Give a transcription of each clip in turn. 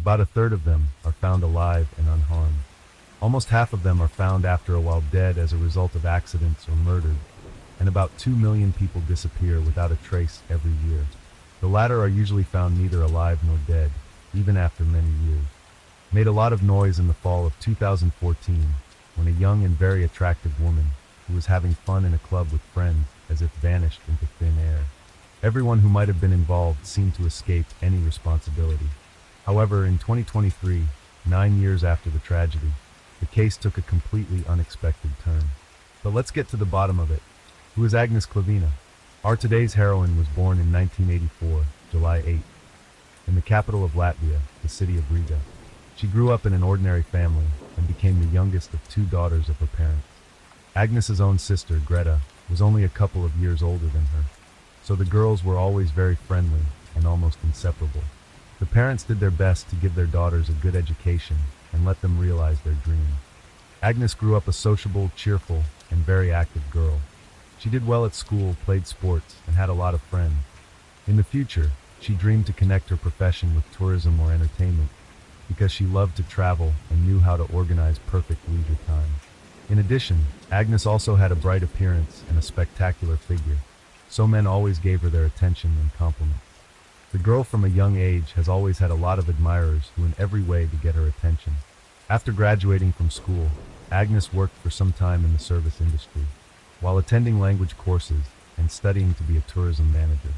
About a third of them are found alive and unharmed. Almost half of them are found after a while dead as a result of accidents or murdered, and about 2 million people disappear without a trace every year. The latter are usually found neither alive nor dead, even after many years. Made a lot of noise in the fall of 2014 when a young and very attractive woman who was having fun in a club with friends as if vanished into thin air. Everyone who might have been involved seemed to escape any responsibility. However, in 2023, 9 years after the tragedy, the case took a completely unexpected turn. But let's get to the bottom of it. Who is Agnes Klavina? Our today's heroine was born in 1984, July 8, in the capital of Latvia, the city of Riga. She grew up in an ordinary family and became the youngest of 2 daughters of her parents. Agnes's own sister, Greta, was only a couple of years older than her, so the girls were always very friendly and almost inseparable. The parents did their best to give their daughters a good education and let them realize their dreams. Agnes grew up a sociable, cheerful, and very active girl. She did well at school, played sports, and had a lot of friends. In the future, she dreamed to connect her profession with tourism or entertainment because she loved to travel and knew how to organize perfect leisure time. In addition, Agnes also had a bright appearance and a spectacular figure, so men always gave her their attention and compliments. The girl from a young age has always had a lot of admirers who in every way to get her attention. After graduating from school, Agnes worked for some time in the service industry, while attending language courses and studying to be a tourism manager.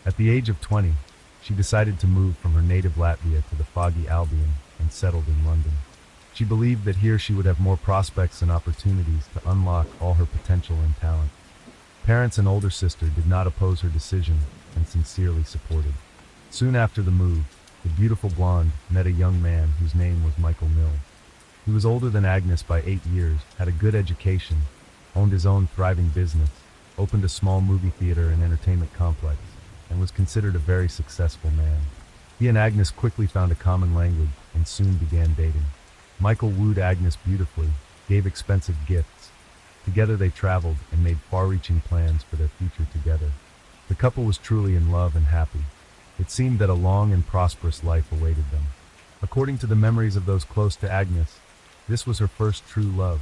At the age of 20, she decided to move from her native Latvia to the foggy Albion and settled in London. She believed that here she would have more prospects and opportunities to unlock all her potential and talent. Parents and older sister did not oppose her decision and sincerely supported. Soon after the move, the beautiful blonde met a young man whose name was Michael Mills. He was older than Agnes by 8 years, had a good education, owned his own thriving business, opened a small movie theater and entertainment complex, and was considered a very successful man. He and Agnes quickly found a common language and soon began dating. Michael wooed Agnes beautifully, gave expensive gifts. Together they traveled and made far-reaching plans for their future together. The couple was truly in love and happy. It seemed that a long and prosperous life awaited them. According to the memories of those close to Agnes, this was her first true love.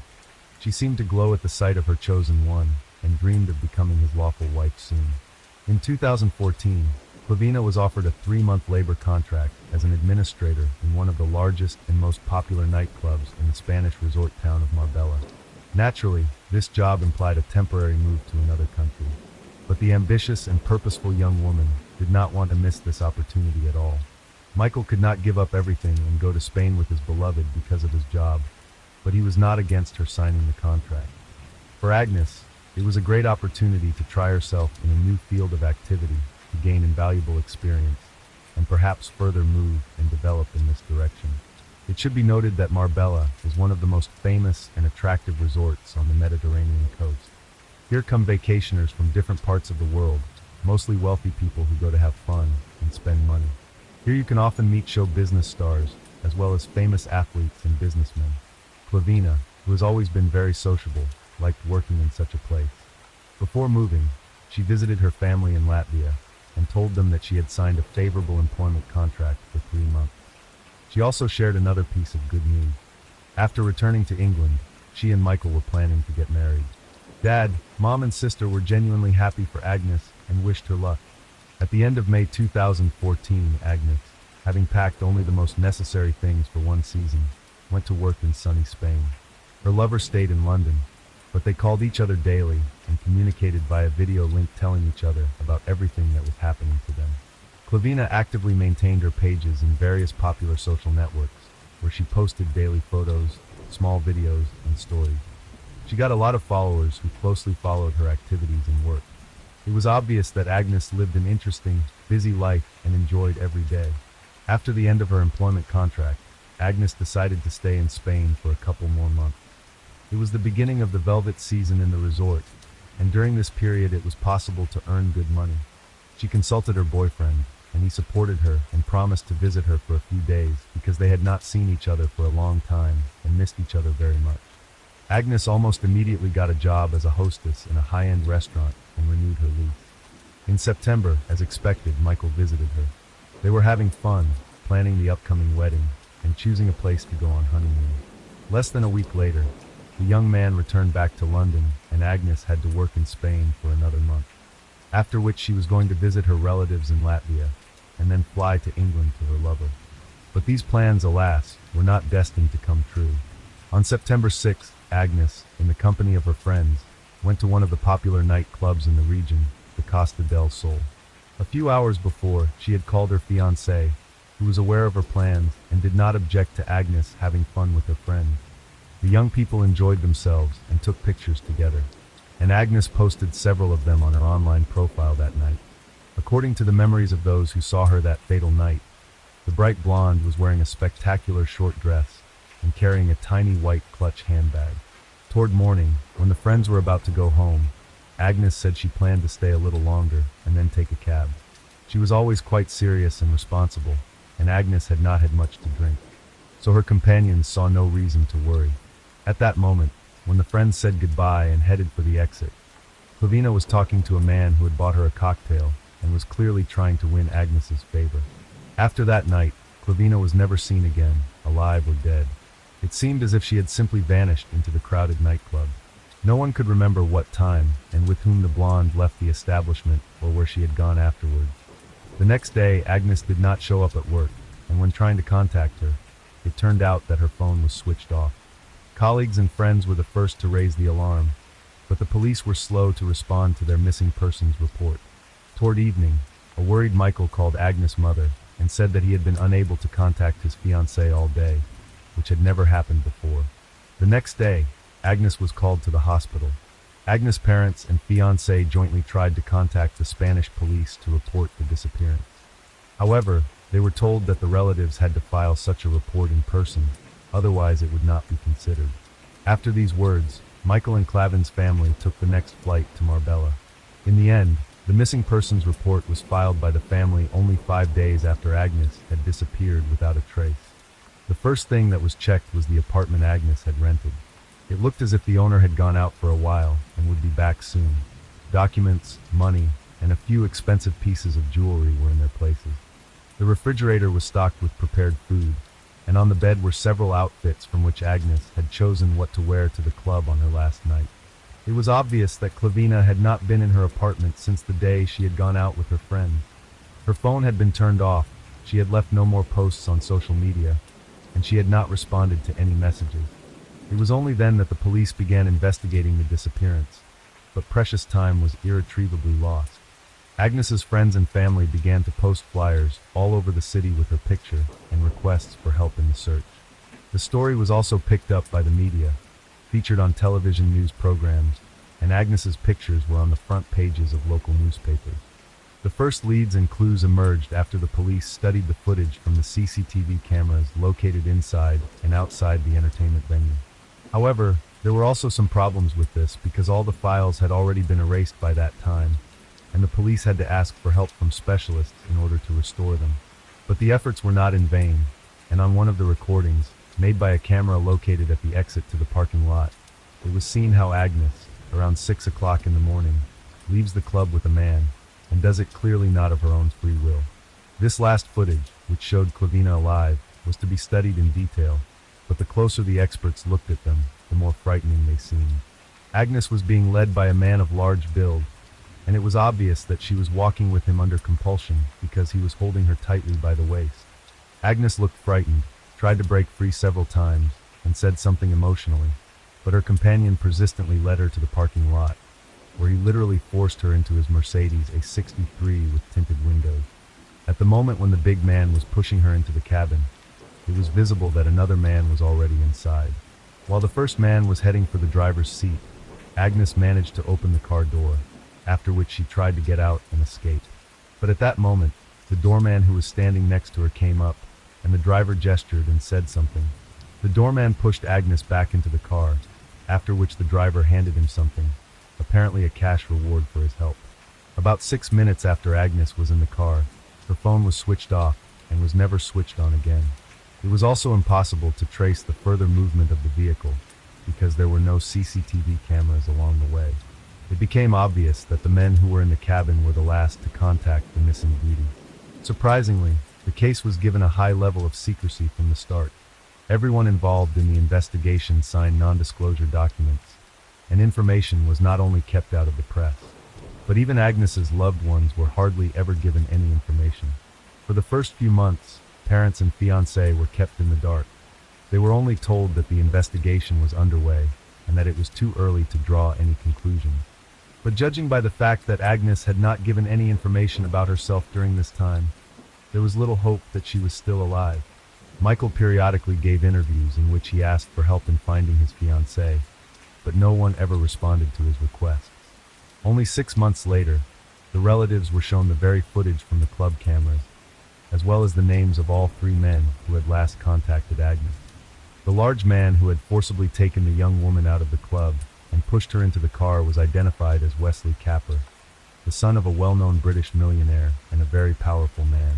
She seemed to glow at the sight of her chosen one and dreamed of becoming his lawful wife soon. In 2014, Klavina was offered a 3-month labor contract as an administrator in one of the largest and most popular nightclubs in the Spanish resort town of Marbella. Naturally, this job implied a temporary move to another country. But the ambitious and purposeful young woman did not want to miss this opportunity at all. Michael could not give up everything and go to Spain with his beloved because of his job, but he was not against her signing the contract. For Agnes, it was a great opportunity to try herself in a new field of activity, to gain invaluable experience, and perhaps further move and develop in this direction. It should be noted that Marbella is one of the most famous and attractive resorts on the Mediterranean coast. Here come vacationers from different parts of the world, mostly wealthy people who go to have fun and spend money. Here you can often meet show business stars, as well as famous athletes and businessmen. Klavina, who has always been very sociable, liked working in such a place. Before moving, she visited her family in Latvia and told them that she had signed a favorable employment contract for 3 months. She also shared another piece of good news. After returning to England, she and Michael were planning to get married. Dad, Mom, and sister were genuinely happy for Agnes and wished her luck. At the end of May 2014, Agnes, having packed only the most necessary things for one season, went to work in sunny Spain. Her lover stayed in London, but they called each other daily and communicated via video link telling each other about everything that was happening to them. Klavina actively maintained her pages in various popular social networks, where she posted daily photos, small videos, and stories. She got a lot of followers who closely followed her activities and work. It was obvious that Agnes lived an interesting, busy life and enjoyed every day. After the end of her employment contract, Agnes decided to stay in Spain for a couple more months. It was the beginning of the velvet season in the resort, and during this period it was possible to earn good money. She consulted her boyfriend, and he supported her and promised to visit her for a few days because they had not seen each other for a long time and missed each other very much. Agnes almost immediately got a job as a hostess in a high-end restaurant and renewed her lease. In September, as expected, Michael visited her. They were having fun, planning the upcoming wedding, and choosing a place to go on honeymoon. Less than a week later, the young man returned back to London, and Agnes had to work in Spain for another month, after which she was going to visit her relatives in Latvia, and then fly to England to her lover. But these plans, alas, were not destined to come true. On September 6th, Agnes, in the company of her friends, went to one of the popular nightclubs in the region, the Costa del Sol. A few hours before, she had called her fiancé, who was aware of her plans and did not object to Agnes having fun with her friends. The young people enjoyed themselves and took pictures together, and Agnes posted several of them on her online profile that night. According to the memories of those who saw her that fatal night, the bright blonde was wearing a spectacular short dress and carrying a tiny white clutch handbag. Toward morning, when the friends were about to go home, Agnes said she planned to stay a little longer and then take a cab. She was always quite serious and responsible, and Agnes had not had much to drink, so her companions saw no reason to worry. At that moment, when the friends said goodbye and headed for the exit, Clavina was talking to a man who had bought her a cocktail and was clearly trying to win Agnes's favor. After that night, Clavina was never seen again, alive or dead. It seemed as if she had simply vanished into the crowded nightclub. No one could remember what time and with whom the blonde left the establishment or where she had gone afterwards. The next day, Agnes did not show up at work, and when trying to contact her, it turned out that her phone was switched off. Colleagues and friends were the first to raise the alarm, but the police were slow to respond to their missing persons report. Toward evening, a worried Michael called Agnes' mother and said that he had been unable to contact his fiancée all day, which had never happened before. The next day, Agnes was called to the hospital. Agnes' parents and fiancé jointly tried to contact the Spanish police to report the disappearance. However, they were told that the relatives had to file such a report in person, otherwise it would not be considered. After these words, Michael and Clavin's family took the next flight to Marbella. In the end, the missing persons report was filed by the family only 5 days after Agnes had disappeared without a trace. The first thing that was checked was the apartment Agnes had rented. It looked as if the owner had gone out for a while and would be back soon. Documents, money, and a few expensive pieces of jewelry were in their places. The refrigerator was stocked with prepared food, and on the bed were several outfits from which Agnes had chosen what to wear to the club on her last night. It was obvious that Clavina had not been in her apartment since the day she had gone out with her friends. Her phone had been turned off, she had left no more posts on social media, and she had not responded to any messages. It was only then that the police began investigating the disappearance, but precious time was irretrievably lost. Agnes's friends and family began to post flyers all over the city with her picture and requests for help in the search. The story was also picked up by the media, featured on television news programs, and Agnes's pictures were on the front pages of local newspapers. The first leads and clues emerged after the police studied the footage from the CCTV cameras located inside and outside the entertainment venue. However, there were also some problems with this because all the files had already been erased by that time, and the police had to ask for help from specialists in order to restore them. But the efforts were not in vain, and on one of the recordings, made by a camera located at the exit to the parking lot, it was seen how Agnes, around 6 o'clock in the morning, leaves the club with a man, and does it clearly not of her own free will. This last footage, which showed Clavina alive, was to be studied in detail, but the closer the experts looked at them, the more frightening they seemed. Agnes was being led by a man of large build, and it was obvious that she was walking with him under compulsion because he was holding her tightly by the waist. Agnes looked frightened, tried to break free several times, and said something emotionally, but her companion persistently led her to the parking lot, where he literally forced her into his Mercedes, a 63 with tinted windows. At the moment when the big man was pushing her into the cabin, it was visible that another man was already inside. While the first man was heading for the driver's seat, Agnes managed to open the car door, after which she tried to get out and escape. But at that moment, the doorman who was standing next to her came up, and the driver gestured and said something. The doorman pushed Agnes back into the car, after which the driver handed him something, apparently a cash reward for his help. About 6 minutes after Agnes was in the car, her phone was switched off and was never switched on again. It was also impossible to trace the further movement of the vehicle, because there were no CCTV cameras along the way. It became obvious that the men who were in the cabin were the last to contact the missing beauty. Surprisingly, The case was given a high level of secrecy from the start. Everyone involved in the investigation signed non-disclosure documents, and information was not only kept out of the press, but even Agnes's loved ones were hardly ever given any information. For the first few months, parents and fiancé were kept in the dark. They were only told that the investigation was underway and that it was too early to draw any conclusions. But judging by the fact that Agnes had not given any information about herself during this time, there was little hope that she was still alive. Michael periodically gave interviews in which he asked for help in finding his fiancée, but no one ever responded to his requests. Only 6 months later, the relatives were shown the very footage from the club cameras, as well as the names of all 3 men who had last contacted Agnes. The large man who had forcibly taken the young woman out of the club and pushed her into the car was identified as Wesley Capper, the son of a well-known British millionaire and a very powerful man.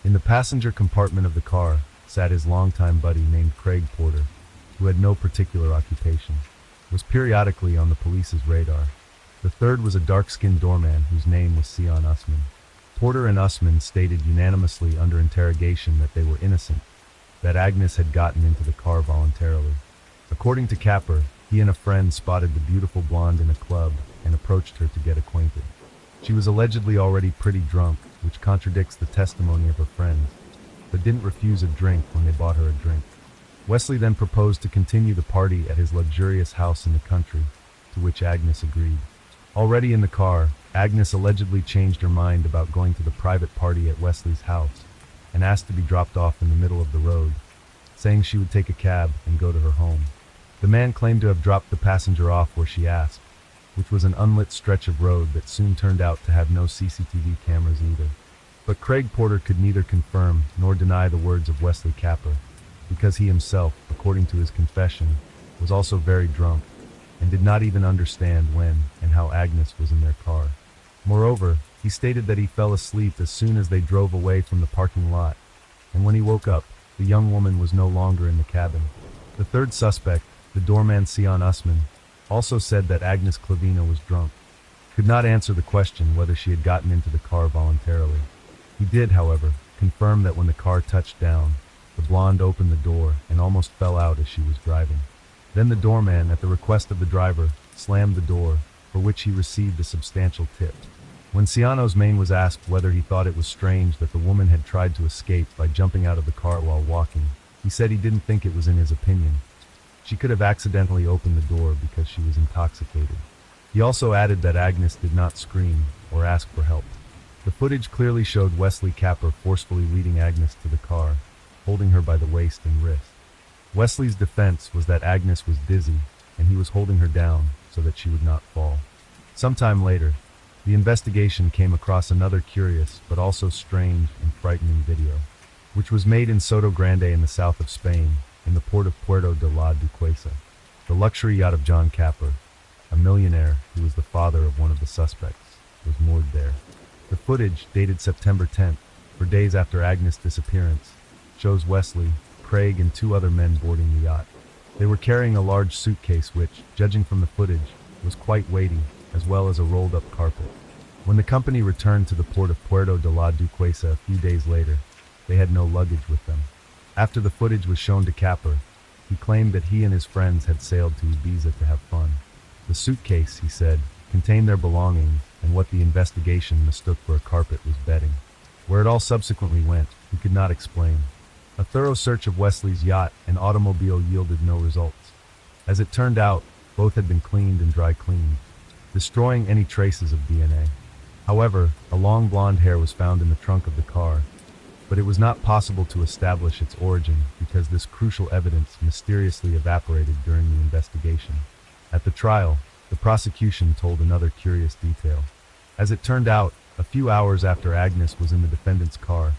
In the passenger compartment of the car sat his longtime buddy named Craig Porter, who had no particular occupation, was periodically on the police's radar. The third was a dark-skinned doorman whose name was Sion Usman. Porter and Usman stated unanimously under interrogation that they were innocent, that Agnes had gotten into the car voluntarily. According to Capper, he and a friend spotted the beautiful blonde in a club and approached her to get acquainted. She was allegedly already pretty drunk, which contradicts the testimony of her friends, but didn't refuse a drink when they bought her a drink. Wesley then proposed to continue the party at his luxurious house in the country, to which Agnes agreed. Already in the car, Agnes allegedly changed her mind about going to the private party at Wesley's house and asked to be dropped off in the middle of the road, saying she would take a cab and go to her home. The man claimed to have dropped the passenger off where she asked, which was an unlit stretch of road that soon turned out to have no CCTV cameras either. But Craig Porter could neither confirm nor deny the words of Wesley Capper, because he himself, according to his confession, was also very drunk and did not even understand when and how Agnes was in their car. Moreover, he stated that he fell asleep as soon as they drove away from the parking lot, and when he woke up, the young woman was no longer in the cabin. The third suspect, the doorman Sion Usman, also said that Agnes Clavina was drunk, could not answer the question whether she had gotten into the car voluntarily. He did, however, confirm that when the car touched down, the blonde opened the door and almost fell out as she was driving. Then the doorman, at the request of the driver, slammed the door, for which he received a substantial tip. When Sion Usman was asked whether he thought it was strange that the woman had tried to escape by jumping out of the car while walking, he said he didn't think it was in his opinion. She could have accidentally opened the door because she was intoxicated. He also added that Agnes did not scream or ask for help. The footage clearly showed Wesley Capper forcefully leading Agnes to the car, holding her by the waist and wrist. Wesley's defense was that Agnes was dizzy and he was holding her down so that she would not fall. Sometime later, the investigation came across another curious but also strange and frightening video, which was made in Soto Grande in the south of Spain, in the port of Puerto de la Duquesa. The luxury yacht of John Capper, a millionaire who was the father of one of the suspects, was moored there. The footage, dated September 10th, for days after Agnes' disappearance, shows Wesley, Craig, and 2 other men boarding the yacht. They were carrying a large suitcase which, judging from the footage, was quite weighty, as well as a rolled-up carpet. When the company returned to the port of Puerto de la Duquesa a few days later, they had no luggage with them. After the footage was shown to Capper, he claimed that he and his friends had sailed to Ibiza to have fun. The suitcase, he said, contained their belongings, and what the investigation mistook for a carpet was bedding. Where it all subsequently went, he could not explain. A thorough search of Wesley's yacht and automobile yielded no results. As it turned out, both had been cleaned and dry cleaned, destroying any traces of DNA. However, a long blonde hair was found in the trunk of the car, but it was not possible to establish its origin because this crucial evidence mysteriously evaporated during the investigation. At the trial, the prosecution told another curious detail. As it turned out, a few hours after Agnes was in the defendant's car,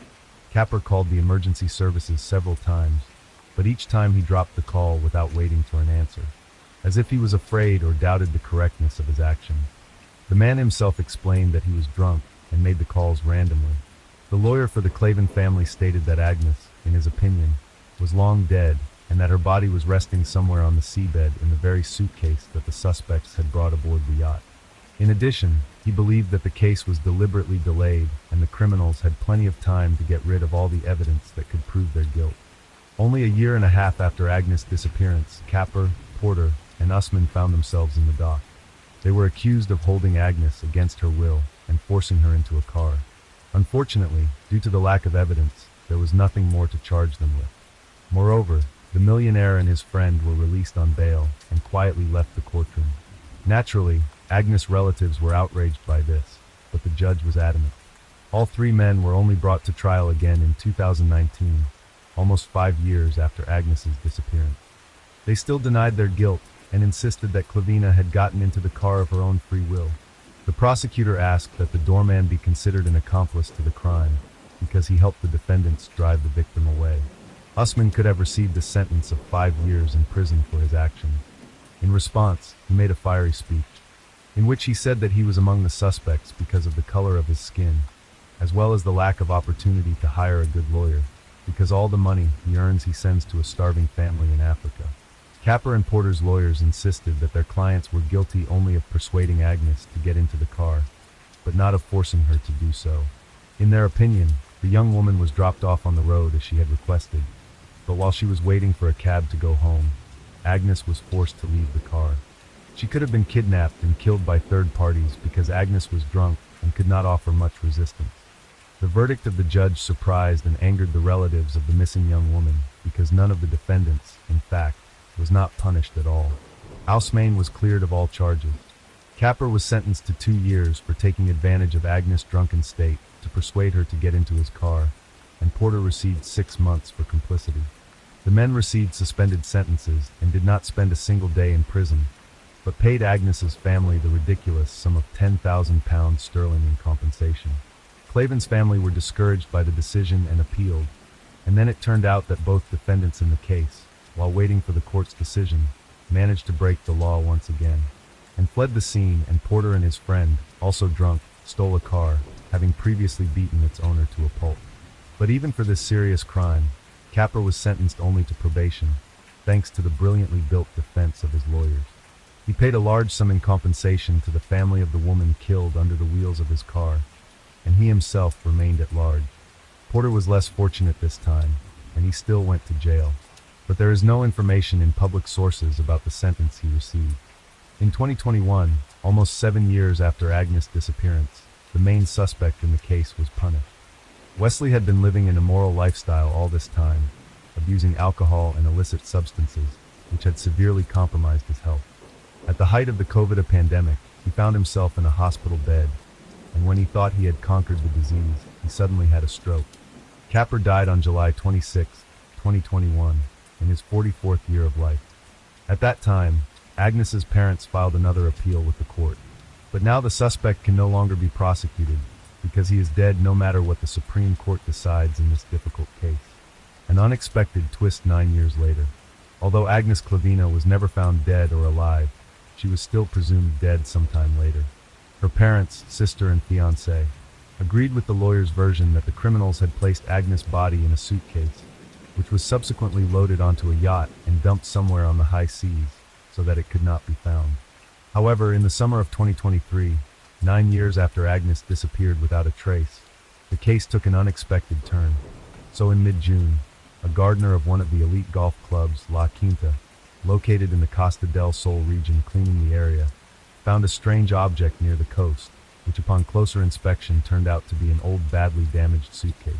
Capper called the emergency services several times, but each time he dropped the call without waiting for an answer, as if he was afraid or doubted the correctness of his action. The man himself explained that he was drunk and made the calls randomly. The lawyer for the Clavin family stated that Agnes, in his opinion, was long dead and that her body was resting somewhere on the seabed in the very suitcase that the suspects had brought aboard the yacht. In addition, he believed that the case was deliberately delayed and the criminals had plenty of time to get rid of all the evidence that could prove their guilt. Only a year and a half after Agnes' disappearance, Capper, Porter, and Usman found themselves in the dock. They were accused of holding Agnes against her will and forcing her into a car. Unfortunately, due to the lack of evidence, there was nothing more to charge them with. Moreover, the millionaire and his friend were released on bail and quietly left the courtroom. Naturally, Agnes' relatives were outraged by this, but the judge was adamant. All three men were only brought to trial again in 2019, almost 5 years after Agnes' disappearance. They still denied their guilt and insisted that Clavina had gotten into the car of her own free will. The prosecutor asked that the doorman be considered an accomplice to the crime because he helped the defendants drive the victim away. Usman could have received a sentence of 5 years in prison for his actions. In response, he made a fiery speech, in which he said that he was among the suspects because of the color of his skin, as well as the lack of opportunity to hire a good lawyer, because all the money he earns he sends to a starving family in Africa. Capper and Porter's lawyers insisted that their clients were guilty only of persuading Agnes to get into the car, but not of forcing her to do so. In their opinion, the young woman was dropped off on the road as she had requested, but while she was waiting for a cab to go home, Agnes was forced to leave the car. She could have been kidnapped and killed by third parties because Agnes was drunk and could not offer much resistance. The verdict of the judge surprised and angered the relatives of the missing young woman because none of the defendants, in fact, was not punished at all. Usman was cleared of all charges. Capper was sentenced to 2 years for taking advantage of Agnes' drunken state to persuade her to get into his car, and Porter received 6 months for complicity. The men received suspended sentences and did not spend a single day in prison, but paid Agnes's family the ridiculous sum of £10,000 sterling in compensation. Clavin's family were discouraged by the decision and appealed, and then it turned out that both defendants in the case, while waiting for the court's decision, managed to break the law once again, and fled the scene, and Porter and his friend, also drunk, stole a car, having previously beaten its owner to a pulp. But even for this serious crime, Capper was sentenced only to probation, thanks to the brilliantly built defense of his lawyers. He paid a large sum in compensation to the family of the woman killed under the wheels of his car, and he himself remained at large. Porter was less fortunate this time, and he still went to jail. But there is no information in public sources about the sentence he received. In 2021, almost 7 years after Agnes' disappearance, the main suspect in the case was punished. Wesley had been living an immoral lifestyle all this time, abusing alcohol and illicit substances, which had severely compromised his health. At the height of the COVID pandemic, he found himself in a hospital bed, and when he thought he had conquered the disease, he suddenly had a stroke. Capper died on July 26, 2021, in his 44th year of life. At that time, Agnes's parents filed another appeal with the court. But now the suspect can no longer be prosecuted because he is dead no matter what the Supreme Court decides in this difficult case. An unexpected twist 9 years later. Although Agnes Clavina was never found dead or alive, she was still presumed dead sometime later. Her parents, sister, and fiancé agreed with the lawyer's version that the criminals had placed Agnes' body in a suitcase, which was subsequently loaded onto a yacht and dumped somewhere on the high seas so that it could not be found. However, in the summer of 2023, 9 years after Agnes disappeared without a trace, the case took an unexpected turn. So in mid-June, a gardener of one of the elite golf clubs, La Quinta, located in the Costa del Sol region cleaning the area, found a strange object near the coast, which upon closer inspection turned out to be an old, badly damaged suitcase.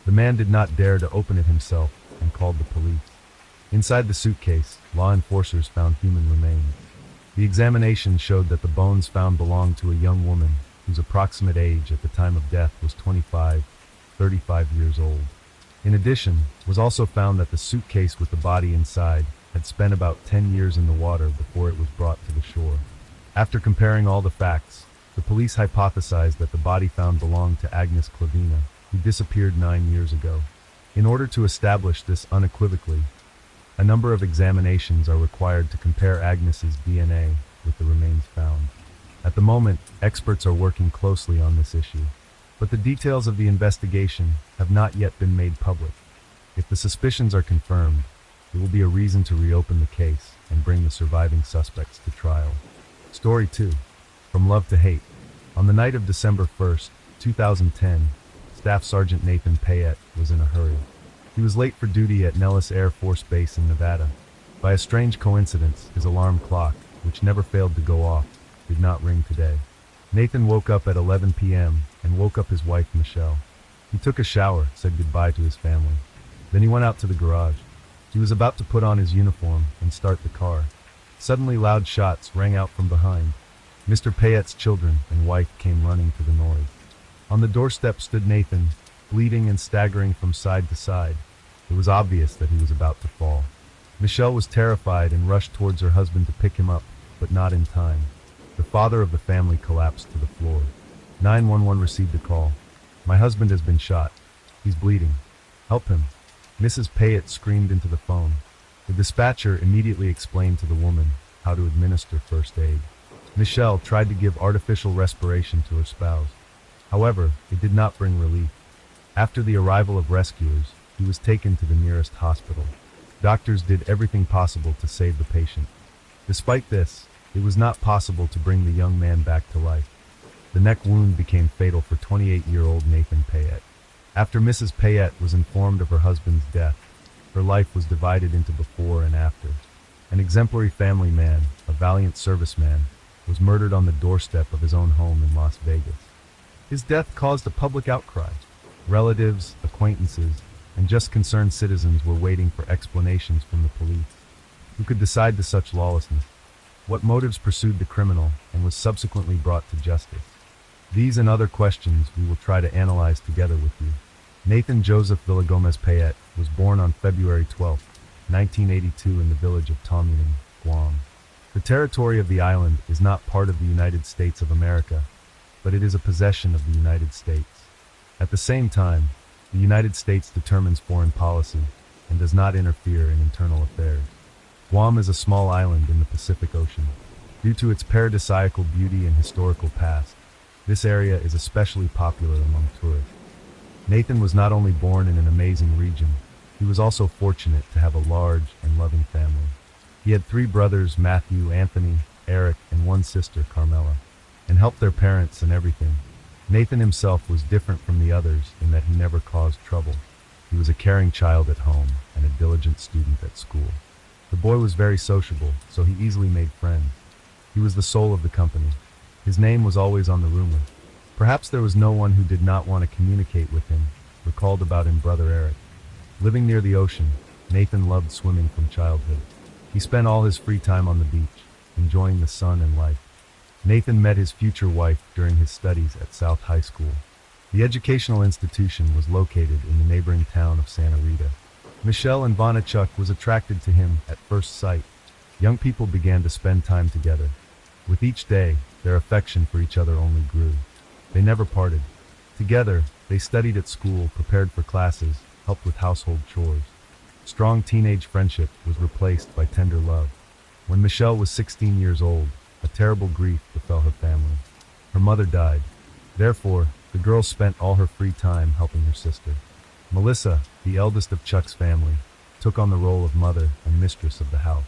The man did not dare to open it himself and called the police. Inside the suitcase, law enforcers found human remains. The examination showed that the bones found belonged to a young woman whose approximate age at the time of death was 35 years old. In addition, it was also found that the suitcase with the body inside had spent about 10 years in the water before it was brought to the shore. After comparing all the facts, the police hypothesized that the body found belonged to Agnes Clavina, who disappeared 9 years ago. In order to establish this unequivocally, a number of examinations are required to compare Agnes's DNA with the remains found. At the moment, experts are working closely on this issue, but the details of the investigation have not yet been made public. If the suspicions are confirmed, it will be a reason to reopen the case and bring the surviving suspects to trial. Story 2. From Love to Hate. On the night of December 1st, 2010, Staff Sergeant Nathan Payette was in a hurry. He was late for duty at Nellis Air Force Base in Nevada. By a strange coincidence, his alarm clock, which never failed to go off, did not ring today. Nathan woke up at 11 p.m. and woke up his wife, Michelle. He took a shower, said goodbye to his family. Then he went out to the garage. He was about to put on his uniform and start the car. Suddenly loud shots rang out from behind. Mr. Payette's children and wife came running to the noise. On the doorstep stood Nathan, bleeding and staggering from side to side. It was obvious that he was about to fall. Michelle was terrified and rushed towards her husband to pick him up, but not in time. The father of the family collapsed to the floor. 911 received a call. "My husband has been shot. He's bleeding. Help him." Mrs. Payette screamed into the phone. The dispatcher immediately explained to the woman how to administer first aid. Michelle tried to give artificial respiration to her spouse. However, it did not bring relief. After the arrival of rescuers, he was taken to the nearest hospital. Doctors did everything possible to save the patient. Despite this, it was not possible to bring the young man back to life. The neck wound became fatal for 28-year-old Nathan Payette. After Mrs. Payette was informed of her husband's death, her life was divided into before and after. An exemplary family man, a valiant serviceman, was murdered on the doorstep of his own home in Las Vegas. His death caused a public outcry. Relatives, acquaintances, and just concerned citizens were waiting for explanations from the police. Who could decide to such lawlessness? What motives pursued the criminal and was subsequently brought to justice? These and other questions we will try to analyze together with you. Nathan Joseph Villagomez Payette was born on February 12, 1982 in the village of Tamuning, Guam. The territory of the island is not part of the United States of America, but it is a possession of the United States. At the same time, the United States determines foreign policy and does not interfere in internal affairs. Guam is a small island in the Pacific Ocean. Due to its paradisiacal beauty and historical past, this area is especially popular among tourists. Nathan was not only born in an amazing region, he was also fortunate to have a large and loving family. He had 3 brothers, Matthew, Anthony, Eric, and 1 sister, Carmela, and helped their parents in everything. Nathan himself was different from the others in that he never caused trouble. He was a caring child at home and a diligent student at school. The boy was very sociable, so he easily made friends. He was the soul of the company. His name was always on the room list. Perhaps there was no one who did not want to communicate with him, recalled about him brother Eric. Living near the ocean, Nathan loved swimming from childhood. He spent all his free time on the beach, enjoying the sun and life. Nathan met his future wife during his studies at South High School. The educational institution was located in the neighboring town of Santa Rita. Michelle Ivanchuk was attracted to him at first sight. Young people began to spend time together. With each day, their affection for each other only grew. They never parted. Together, they studied at school, prepared for classes, helped with household chores. Strong teenage friendship was replaced by tender love. When Michelle was 16 years old, a terrible grief befell her family. Her mother died. Therefore, the girl spent all her free time helping her sister. Melissa, the eldest of Chuck's family, took on the role of mother and mistress of the house.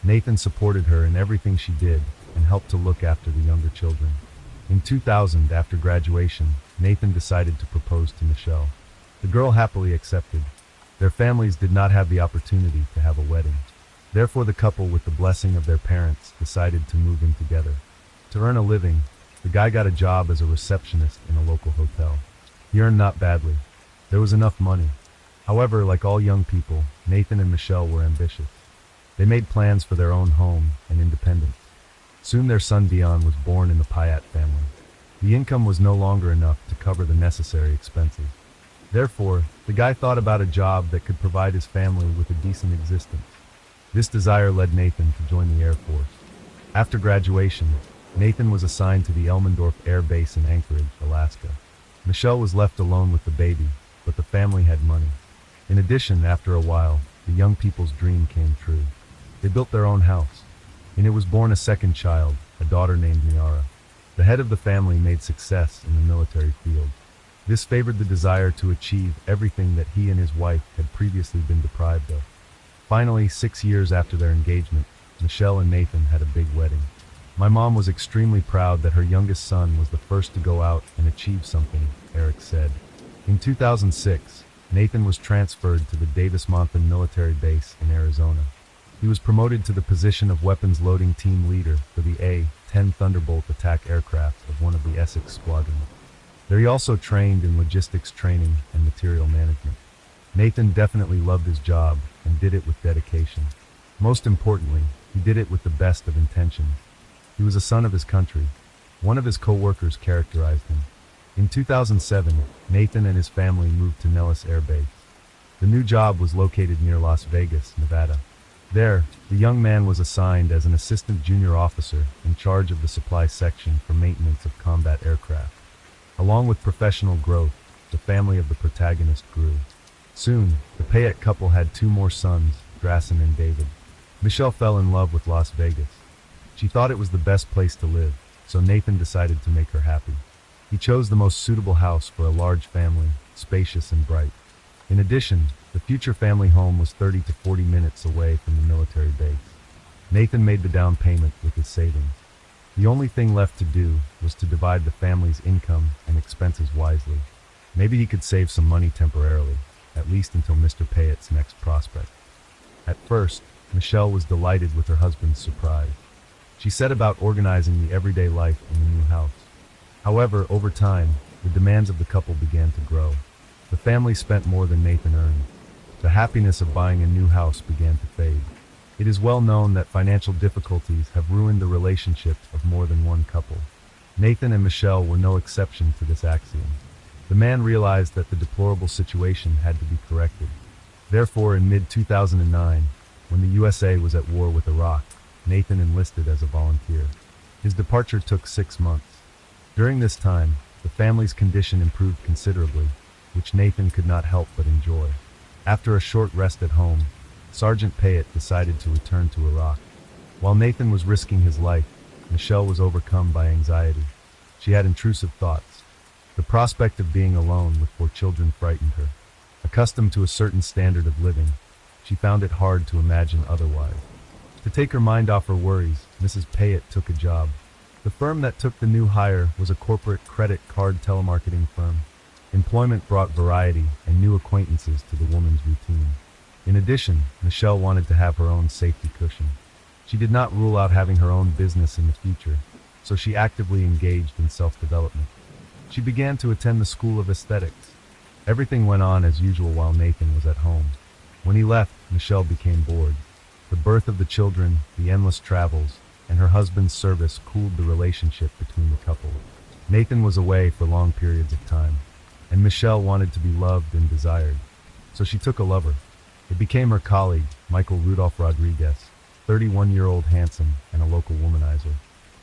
Nathan supported her in everything she did and helped to look after the younger children. In 2000, after graduation, Nathan decided to propose to Michelle. The girl happily accepted. Their families did not have the opportunity to have a wedding. Therefore, the couple, with the blessing of their parents, decided to move in together. To earn a living, the guy got a job as a receptionist in a local hotel. He earned not badly. There was enough money. However, like all young people, Nathan and Michelle were ambitious. They made plans for their own home and independence. Soon their son Dion was born in the Payette family. The income was no longer enough to cover the necessary expenses. Therefore, the guy thought about a job that could provide his family with a decent existence. This desire led Nathan to join the Air Force. After graduation, Nathan was assigned to the Elmendorf Air Base in Anchorage, Alaska. Michelle was left alone with the baby, but the family had money. In addition, after a while, the young people's dream came true. They built their own house. And it was born a second child, a daughter named Miara. The head of the family made success in the military field. This favored the desire to achieve everything that he and his wife had previously been deprived of. Finally, 6 years after their engagement, Michelle and Nathan had a big wedding. My mom was extremely proud that her youngest son was the first to go out and achieve something, Eric said. In 2006, Nathan was transferred to the Davis-Monthan military base in Arizona. He was promoted to the position of weapons loading team leader for the A-10 Thunderbolt attack aircraft of one of the Essex squadrons. There he also trained in logistics training and material management. Nathan definitely loved his job and did it with dedication. Most importantly, he did it with the best of intentions. He was a son of his country. One of his co-workers characterized him. In 2007, Nathan and his family moved to Nellis Air Base. The new job was located near Las Vegas, Nevada. There, the young man was assigned as an assistant junior officer in charge of the supply section for maintenance of combat aircraft. Along with professional growth, the family of the protagonist grew. Soon, the Payette couple had two more sons, Drassen and David. Michelle fell in love with Las Vegas. She thought it was the best place to live, so Nathan decided to make her happy. He chose the most suitable house for a large family, spacious and bright. In addition, the future family home was 30 to 40 minutes away from the military base. Nathan made the down payment with his savings. The only thing left to do was to divide the family's income and expenses wisely. Maybe he could save some money temporarily, at least until Mr. Payette's next prospect. At first, Michelle was delighted with her husband's surprise. She set about organizing the everyday life in the new house. However, over time, the demands of the couple began to grow. The family spent more than Nathan earned. The happiness of buying a new house began to fade. It is well known that financial difficulties have ruined the relationship of more than one couple. Nathan and Michelle were no exception to this axiom. The man realized that the deplorable situation had to be corrected. Therefore, in mid-2009, when the USA was at war with Iraq, Nathan enlisted as a volunteer. His departure took 6 months. During this time, the family's condition improved considerably, which Nathan could not help but enjoy. After a short rest at home, Sergeant Payette decided to return to Iraq. While Nathan was risking his life, Michelle was overcome by anxiety. She had intrusive thoughts. The prospect of being alone with 4 children frightened her. Accustomed to a certain standard of living, she found it hard to imagine otherwise. To take her mind off her worries, Mrs. Payette took a job. The firm that took the new hire was a corporate credit card telemarketing firm. Employment brought variety and new acquaintances to the woman's routine. In addition, Michelle wanted to have her own safety cushion. She did not rule out having her own business in the future, so she actively engaged in self-development. She began to attend the School of Aesthetics. Everything went on as usual while Nathan was at home. When he left, Michelle became bored. The birth of the children, the endless travels, and her husband's service cooled the relationship between the couple. Nathan was away for long periods of time, and Michelle wanted to be loved and desired. So she took a lover. It became her colleague, Michael Rudolph Rodriguez, 31-year-old handsome and a local womanizer.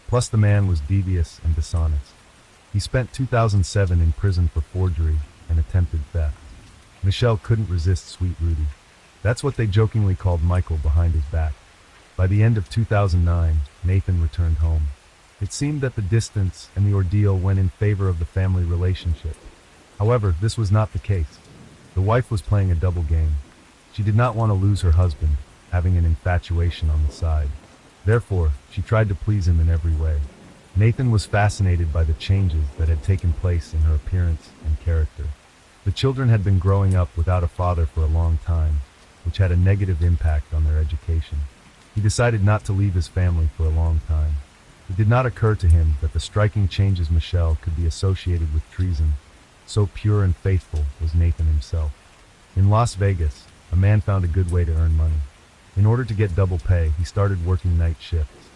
Plus the man was devious and dishonest. He spent 2007 in prison for forgery and attempted theft. Michelle couldn't resist Sweet Rudy. That's what they jokingly called Michael behind his back. By the end of 2009, Nathan returned home. It seemed that the distance and the ordeal went in favor of the family relationship. However, this was not the case. The wife was playing a double game. She did not want to lose her husband, having an infatuation on the side. Therefore, she tried to please him in every way. Nathan was fascinated by the changes that had taken place in her appearance and character. The children had been growing up without a father for a long time, which had a negative impact on their education. He decided not to leave his family for a long time. It did not occur to him that the striking changes Michelle could be associated with treason. So pure and faithful was Nathan himself. In Las Vegas, a man found a good way to earn money. In order to get double pay, he started working night shifts.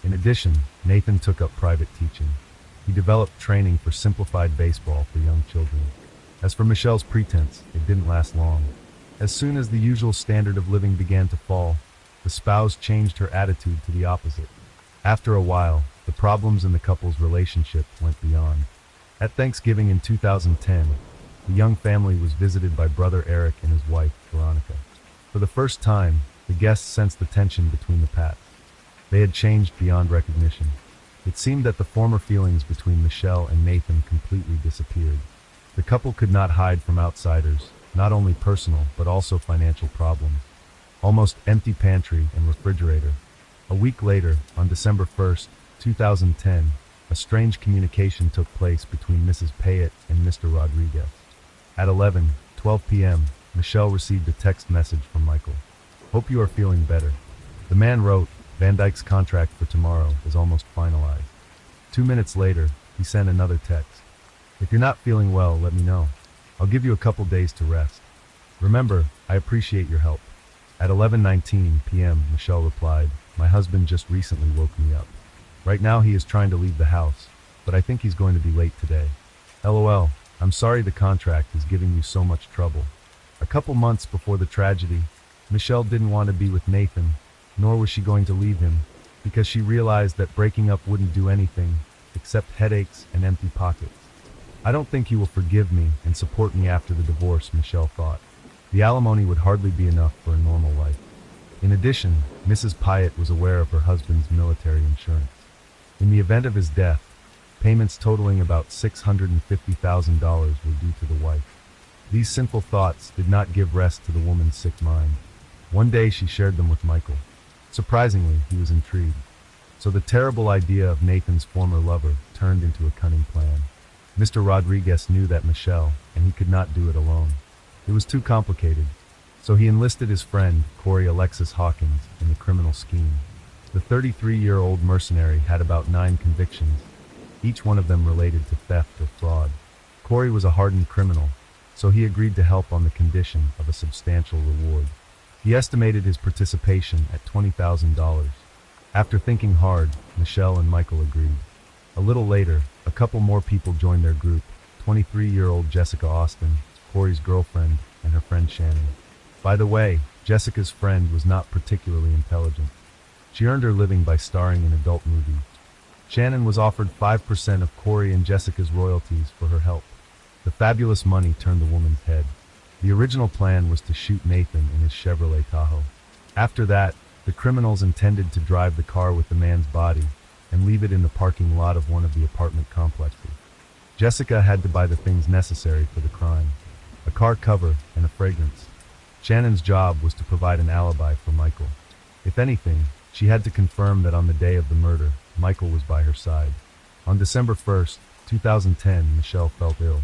In addition, Nathan took up private teaching. He developed training for simplified baseball for young children. As for Michelle's pretense, it didn't last long. As soon as the usual standard of living began to fall, the spouse changed her attitude to the opposite. After a while, the problems in the couple's relationship went beyond. At Thanksgiving in 2010, the young family was visited by brother Eric and his wife, Veronica. For the first time, the guests sensed the tension between the Pats. They had changed beyond recognition. It seemed that the former feelings between Michelle and Nathan completely disappeared. The couple could not hide from outsiders, not only personal but also financial problems. Almost empty pantry and refrigerator. A week later, on December 1st, 2010, a strange communication took place between Mrs. Payette and Mr. Rodriguez. At 11:12 p.m., Michelle received a text message from Michael. "Hope you are feeling better." The man wrote, "Van Dyke's contract for tomorrow is almost finalized." 2 minutes later, he sent another text. "If you're not feeling well, let me know. I'll give you a couple days to rest. Remember, I appreciate your help." At 11:19 p.m., Michelle replied, "My husband just recently woke me up. Right now he is trying to leave the house, but I think he's going to be late today. LOL, I'm sorry the contract is giving you so much trouble." A couple months before the tragedy, Michelle didn't want to be with Nathan, nor was she going to leave him, because she realized that breaking up wouldn't do anything except headaches and empty pockets. "I don't think he will forgive me and support me after the divorce," Michelle thought. The alimony would hardly be enough for a normal life. In addition, Mrs. Pyatt was aware of her husband's military insurance. In the event of his death, payments totaling about $650,000 were due to the wife. These simple thoughts did not give rest to the woman's sick mind. One day she shared them with Michael. Surprisingly, he was intrigued. So the terrible idea of Nathan's former lover turned into a cunning plan. Mr. Rodriguez knew that Michelle, and he could not do it alone. It was too complicated, so he enlisted his friend, Corey Alexis Hawkins, in the criminal scheme. The 33-year-old mercenary had about 9 convictions, each one of them related to theft or fraud. Corey was a hardened criminal, so he agreed to help on the condition of a substantial reward. He estimated his participation at $20,000. After thinking hard, Michelle and Michael agreed. A little later, a couple more people joined their group: 23-year-old Jessica Austin, Corey's girlfriend, and her friend Shannon. By the way, Jessica's friend was not particularly intelligent. She earned her living by starring in adult movies. Shannon was offered 5% of Corey and Jessica's royalties for her help. The fabulous money turned the woman's head. The original plan was to shoot Nathan in his Chevrolet Tahoe. After that, the criminals intended to drive the car with the man's body and leave it in the parking lot of one of the apartment complexes. Jessica had to buy the things necessary for the crime: a car cover and a fragrance. Shannon's job was to provide an alibi for Michael. If anything, she had to confirm that on the day of the murder, Michael was by her side. On December 1st, 2010, Michelle felt ill.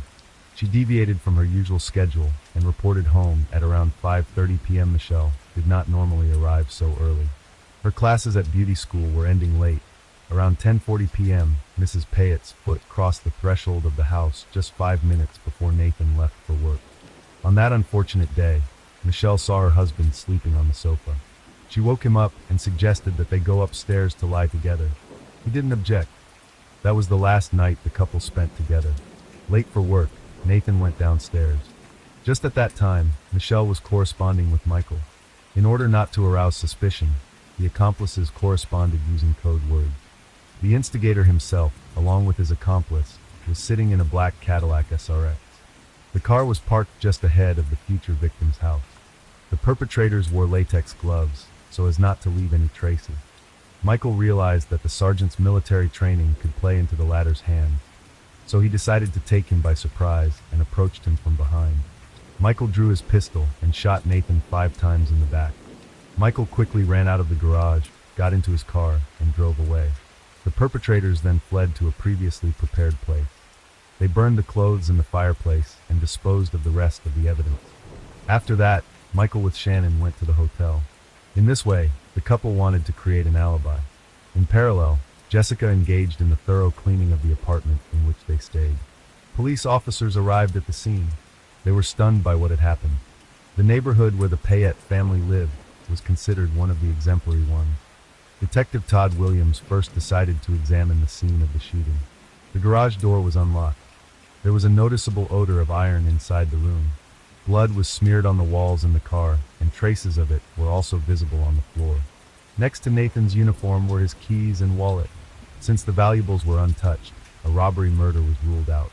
She deviated from her usual schedule and reported home at around 5:30 p.m. Michelle did not normally arrive so early. Her classes at beauty school were ending late. Around 10:40 p.m., Mrs. Payette's foot crossed the threshold of the house just 5 minutes before Nathan left for work. On that unfortunate day, Michelle saw her husband sleeping on the sofa. She woke him up and suggested that they go upstairs to lie together. He didn't object. That was the last night the couple spent together. Late for work, Nathan went downstairs. Just at that time, Michelle was corresponding with Michael. In order not to arouse suspicion, the accomplices corresponded using code words. The instigator himself, along with his accomplice, was sitting in a black Cadillac SRX. The car was parked just ahead of the future victim's house. The perpetrators wore latex gloves, so as not to leave any traces. Michael realized that the sergeant's military training could play into the latter's hands, so he decided to take him by surprise and approached him from behind. Michael drew his pistol and shot Nathan 5 times in the back. Michael quickly ran out of the garage, got into his car, and drove away. The perpetrators then fled to a previously prepared place. They burned the clothes in the fireplace and disposed of the rest of the evidence. After that, Michael with Shannon went to the hotel. In this way, the couple wanted to create an alibi. In parallel, Jessica engaged in the thorough cleaning of the apartment in which they stayed. Police officers arrived at the scene. They were stunned by what had happened. The neighborhood where the Payette family lived was considered one of the exemplary ones. Detective Todd Williams first decided to examine the scene of the shooting. The garage door was unlocked. There was a noticeable odor of iron inside the room. Blood was smeared on the walls in the car, and traces of it were also visible on the floor. Next to Nathan's uniform were his keys and wallet. Since the valuables were untouched, a robbery murder was ruled out.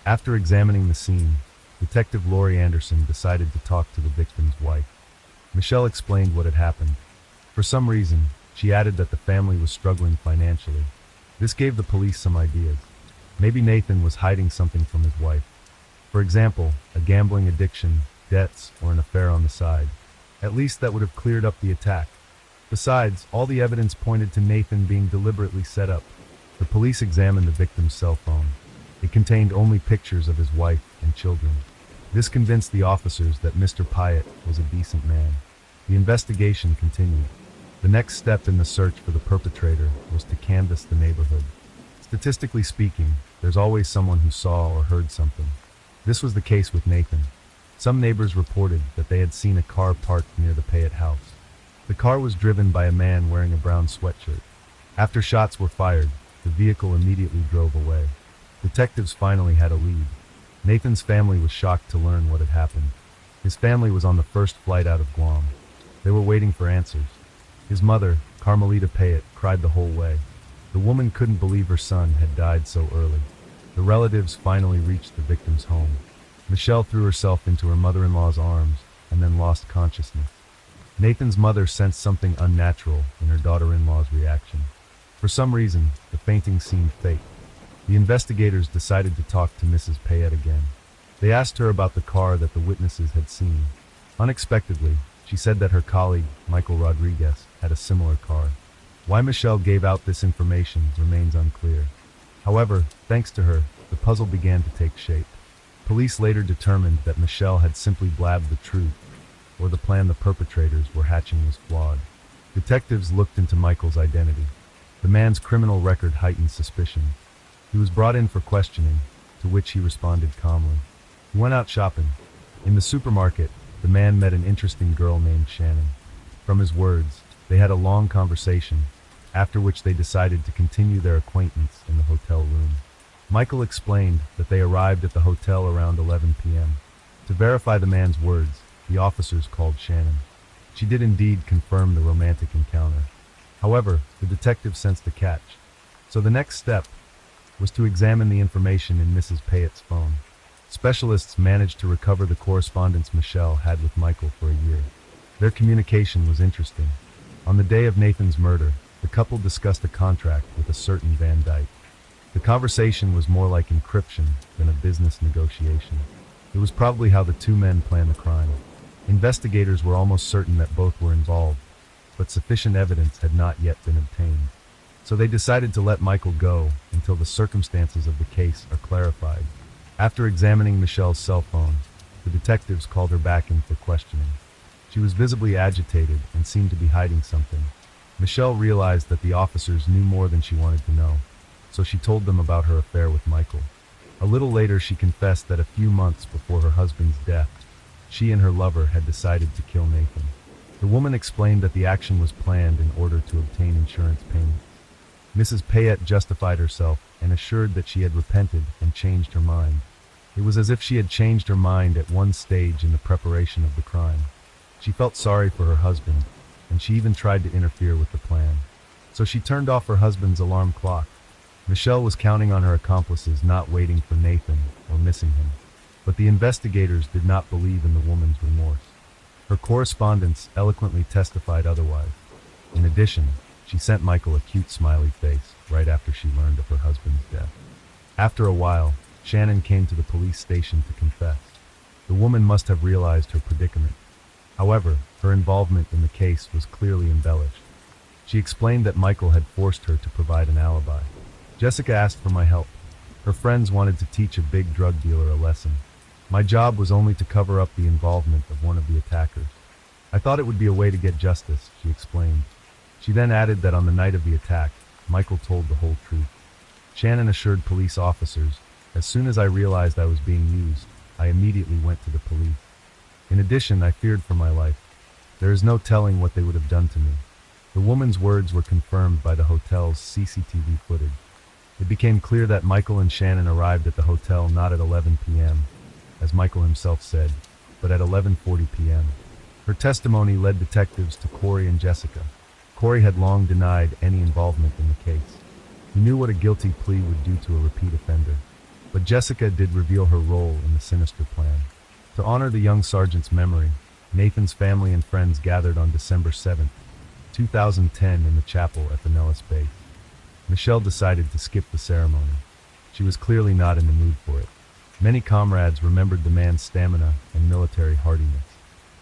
After examining the scene, Detective Lori Anderson decided to talk to the victim's wife. Michelle explained what had happened. For some reason, she added that the family was struggling financially. This gave the police some ideas. Maybe Nathan was hiding something from his wife. For example, a gambling addiction, debts, or an affair on the side. At least that would have cleared up the attack. Besides, all the evidence pointed to Nathan being deliberately set up. The police examined the victim's cell phone. It contained only pictures of his wife and children. This convinced the officers that Mr. Pyatt was a decent man. The investigation continued. The next step in the search for the perpetrator was to canvass the neighborhood. Statistically speaking, there's always someone who saw or heard something. This was the case with Nathan. Some neighbors reported that they had seen a car parked near the Pyatt house. The car was driven by a man wearing a brown sweatshirt. After shots were fired, the vehicle immediately drove away. Detectives finally had a lead. Nathan's family was shocked to learn what had happened. His family was on the first flight out of Guam. They were waiting for answers. His mother, Carmelita Pyatt, cried the whole way. The woman couldn't believe her son had died so early. The relatives finally reached the victim's home. Michelle threw herself into her mother-in-law's arms and then lost consciousness. Nathan's mother sensed something unnatural in her daughter-in-law's reaction. For some reason, the fainting seemed fake. The investigators decided to talk to Mrs. Pyatt again. They asked her about the car that the witnesses had seen. Unexpectedly, she said that her colleague, Michael Rodriguez, had a similar car. Why Michelle gave out this information remains unclear. However, thanks to her, the puzzle began to take shape. Police later determined that Michelle had simply blabbed the truth, or the plan the perpetrators were hatching was flawed. Detectives looked into Michael's identity. The man's criminal record heightened suspicion. He was brought in for questioning, to which he responded calmly. He went out shopping. In the supermarket, the man met an interesting girl named Shannon. From his words, they had a long conversation, after which they decided to continue their acquaintance in the hotel room. Michael explained that they arrived at the hotel around 11 p.m. To verify the man's words, the officers called Shannon. She did indeed confirm the romantic encounter. However, the detective sensed a catch. So the next step was to examine the information in Mrs. Pyatt's phone. Specialists managed to recover the correspondence Michelle had with Michael for a year. Their communication was interesting. On the day of Nathan's murder, the couple discussed a contract with a certain Van Dyke. The conversation was more like encryption than a business negotiation. It was probably how the two men planned the crime. Investigators were almost certain that both were involved, but sufficient evidence had not yet been obtained. So they decided to let Michael go until the circumstances of the case are clarified. After examining Michelle's cell phone, the detectives called her back in for questioning. She was visibly agitated and seemed to be hiding something. Michelle realized that the officers knew more than she wanted to know, so she told them about her affair with Michael. A little later, she confessed that a few months before her husband's death, she and her lover had decided to kill Nathan. The woman explained that the action was planned in order to obtain insurance payments. Mrs. Pyatt justified herself and assured that she had repented and changed her mind. It was as if she had changed her mind at one stage in the preparation of the crime. She felt sorry for her husband, and she even tried to interfere with the plan. So she turned off her husband's alarm clock. Michelle was counting on her accomplices not waiting for Nathan or missing him. But the investigators did not believe in the woman's remorse. Her correspondence eloquently testified otherwise. In addition, she sent Michael a cute smiley face right after she learned of her husband's death. After a while, Shannon came to the police station to confess. The woman must have realized her predicament. However, her involvement in the case was clearly embellished. She explained that Michael had forced her to provide an alibi. Jessica asked for my help. Her friends wanted to teach a big drug dealer a lesson. My job was only to cover up the involvement of one of the attackers. I thought it would be a way to get justice, she explained. She then added that on the night of the attack, Michael told the whole truth. Shannon assured police officers, as soon as I realized I was being used, I immediately went to the police. In addition, I feared for my life. There is no telling what they would have done to me. The woman's words were confirmed by the hotel's CCTV footage. It became clear that Michael and Shannon arrived at the hotel not at 11 p.m., as Michael himself said, but at 11:40 p.m. Her testimony led detectives to Corey and Jessica. Corey had long denied any involvement in the case. He knew what a guilty plea would do to a repeat offender. But Jessica did reveal her role in the sinister plan. To honor the young sergeant's memory, Nathan's family and friends gathered on December 7, 2010 in the chapel at the Nellis base. Michelle decided to skip the ceremony. She was clearly not in the mood for it. Many comrades remembered the man's stamina and military hardiness.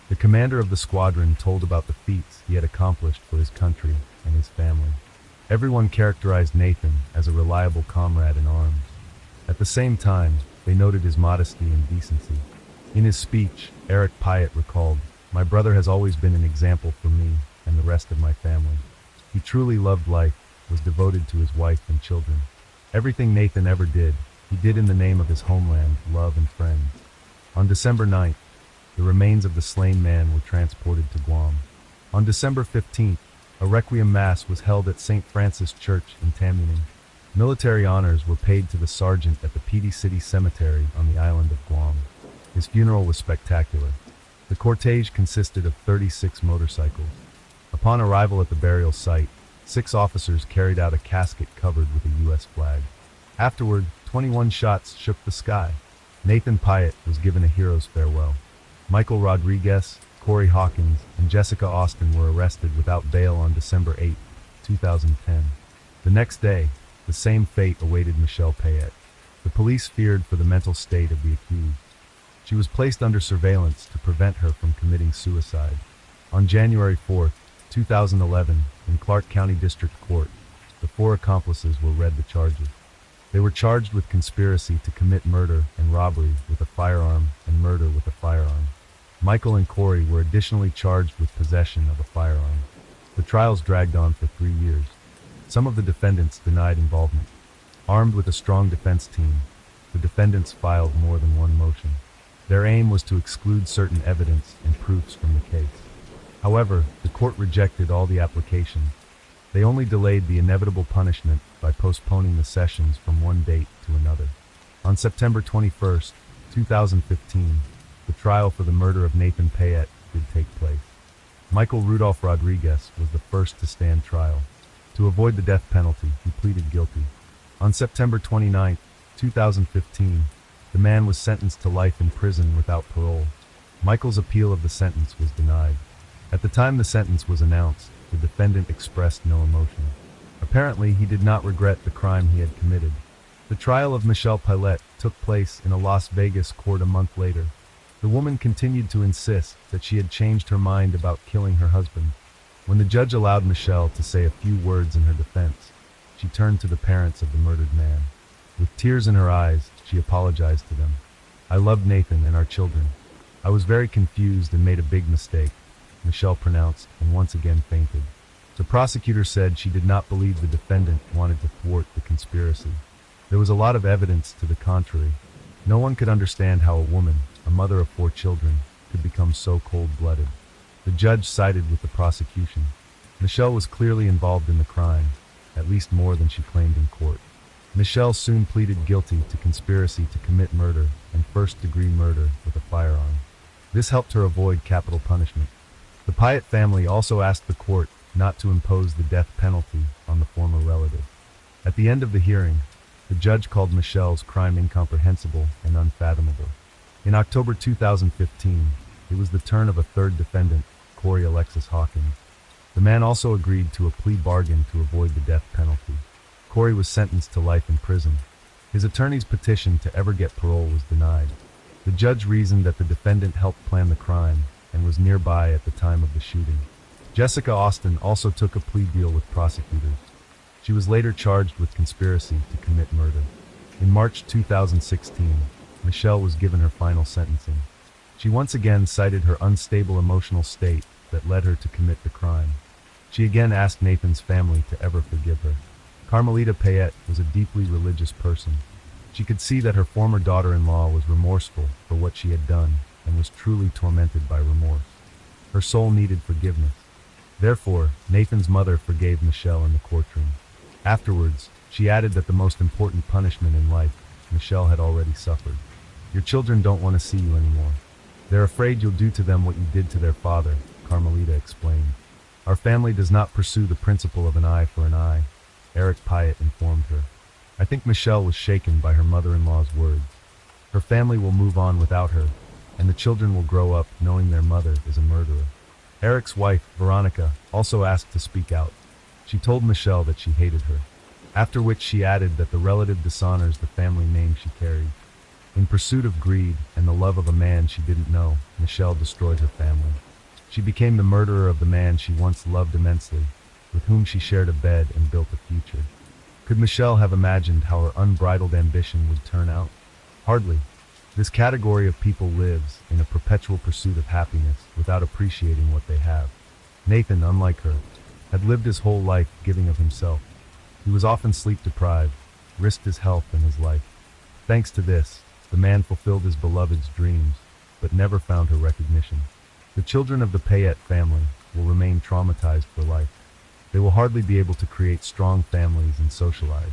The commander of the squadron told about the feats he had accomplished for his country and his family. Everyone characterized Nathan as a reliable comrade in arms. At the same time, they noted his modesty and decency. In his speech, Eric Pyatt recalled, "My brother has always been an example for me and the rest of my family. He truly loved life, was devoted to his wife and children. Everything Nathan ever did, he did in the name of his homeland, love, and friends." On December 9th, the remains of the slain man were transported to Guam. On December 15th, a requiem mass was held at St. Francis Church in Tamuning. Military honors were paid to the sergeant at the Piti City Cemetery on the island of Guam. His funeral was spectacular. The cortege consisted of 36 motorcycles. Upon arrival at the burial site, 6 officers carried out a casket covered with a U.S. flag. Afterward, 21 shots shook the sky. Nathan Pyatt was given a hero's farewell. Michael Rodriguez, Corey Hawkins, and Jessica Austin were arrested without bail on December 8, 2010. The next day, the same fate awaited Michelle Payette. The police feared for the mental state of the accused. She was placed under surveillance to prevent her from committing suicide. On January 4, 2011, in Clark County District Court, the 4 accomplices were read the charges. They were charged with conspiracy to commit murder and robbery with a firearm and murder with a firearm. Michael and Corey were additionally charged with possession of a firearm. The trials dragged on for 3 years. Some of the defendants denied involvement. Armed with a strong defense team, the defendants filed more than one motion. Their aim was to exclude certain evidence and proofs from the case. However, the court rejected all the applications. They only delayed the inevitable punishment by postponing the sessions from one date to another. On September 21, 2015, the trial for the murder of Nathan Payette did take place. Michael Rudolph Rodriguez was the first to stand trial. To avoid the death penalty, he pleaded guilty. On September 29, 2015, the man was sentenced to life in prison without parole. Michael's appeal of the sentence was denied. At the time the sentence was announced, the defendant expressed no emotion. Apparently, he did not regret the crime he had committed. The trial of Michelle Payette took place in a Las Vegas court a month later. The woman continued to insist that she had changed her mind about killing her husband. When the judge allowed Michelle to say a few words in her defense, she turned to the parents of the murdered man. With tears in her eyes, she apologized to them. "I loved Nathan and our children. I was very confused and made a big mistake," Michelle pronounced, and once again fainted. The prosecutor said she did not believe the defendant wanted to thwart the conspiracy. There was a lot of evidence to the contrary. No one could understand how a woman, a mother of 4 children, could become so cold-blooded. The judge sided with the prosecution. Michelle was clearly involved in the crime, at least more than she claimed in court. Michelle soon pleaded guilty to conspiracy to commit murder and first-degree murder with a firearm. This helped her avoid capital punishment. The Pyatt family also asked the court not to impose the death penalty on the former relative. At the end of the hearing, the judge called Michelle's crime incomprehensible and unfathomable. In October 2015, it was the turn of a third defendant, Corey Alexis Hawkins. The man also agreed to a plea bargain to avoid the death penalty. Corey was sentenced to life in prison. His attorney's petition to ever get parole was denied. The judge reasoned that the defendant helped plan the crime and was nearby at the time of the shooting. Jessica Austin also took a plea deal with prosecutors. She was later charged with conspiracy to commit murder. In March 2016, Michelle was given her final sentencing. She once again cited her unstable emotional state that led her to commit the crime. She again asked Nathan's family to ever forgive her. Carmelita Payette was a deeply religious person. She could see that her former daughter-in-law was remorseful for what she had done and was truly tormented by remorse. Her soul needed forgiveness. Therefore, Nathan's mother forgave Michelle in the courtroom. Afterwards, she added that the most important punishment in life, Michelle had already suffered. "Your children don't want to see you anymore. They're afraid you'll do to them what you did to their father," Carmelita explained. "Our family does not pursue the principle of an eye for an eye," Eric Pyatt informed her. I think Michelle was shaken by her mother-in-law's words. Her family will move on without her, and the children will grow up knowing their mother is a murderer. Eric's wife, Veronica, also asked to speak out. She told Michelle that she hated her, after which she added that the relative dishonors the family name she carried. In pursuit of greed and the love of a man she didn't know, Michelle destroyed her family. She became the murderer of the man she once loved immensely. with whom she shared a bed and built a future. Could Michelle have imagined how her unbridled ambition would turn out? Hardly. This category of people lives in a perpetual pursuit of happiness without appreciating what they have. Nathan, unlike her, had lived his whole life giving of himself. He was often sleep deprived, risked his health and his life. Thanks to this, the man fulfilled his beloved's dreams, but never found her recognition. The children of the Payette family will remain traumatized for life. They will hardly be able to create strong families and socialize.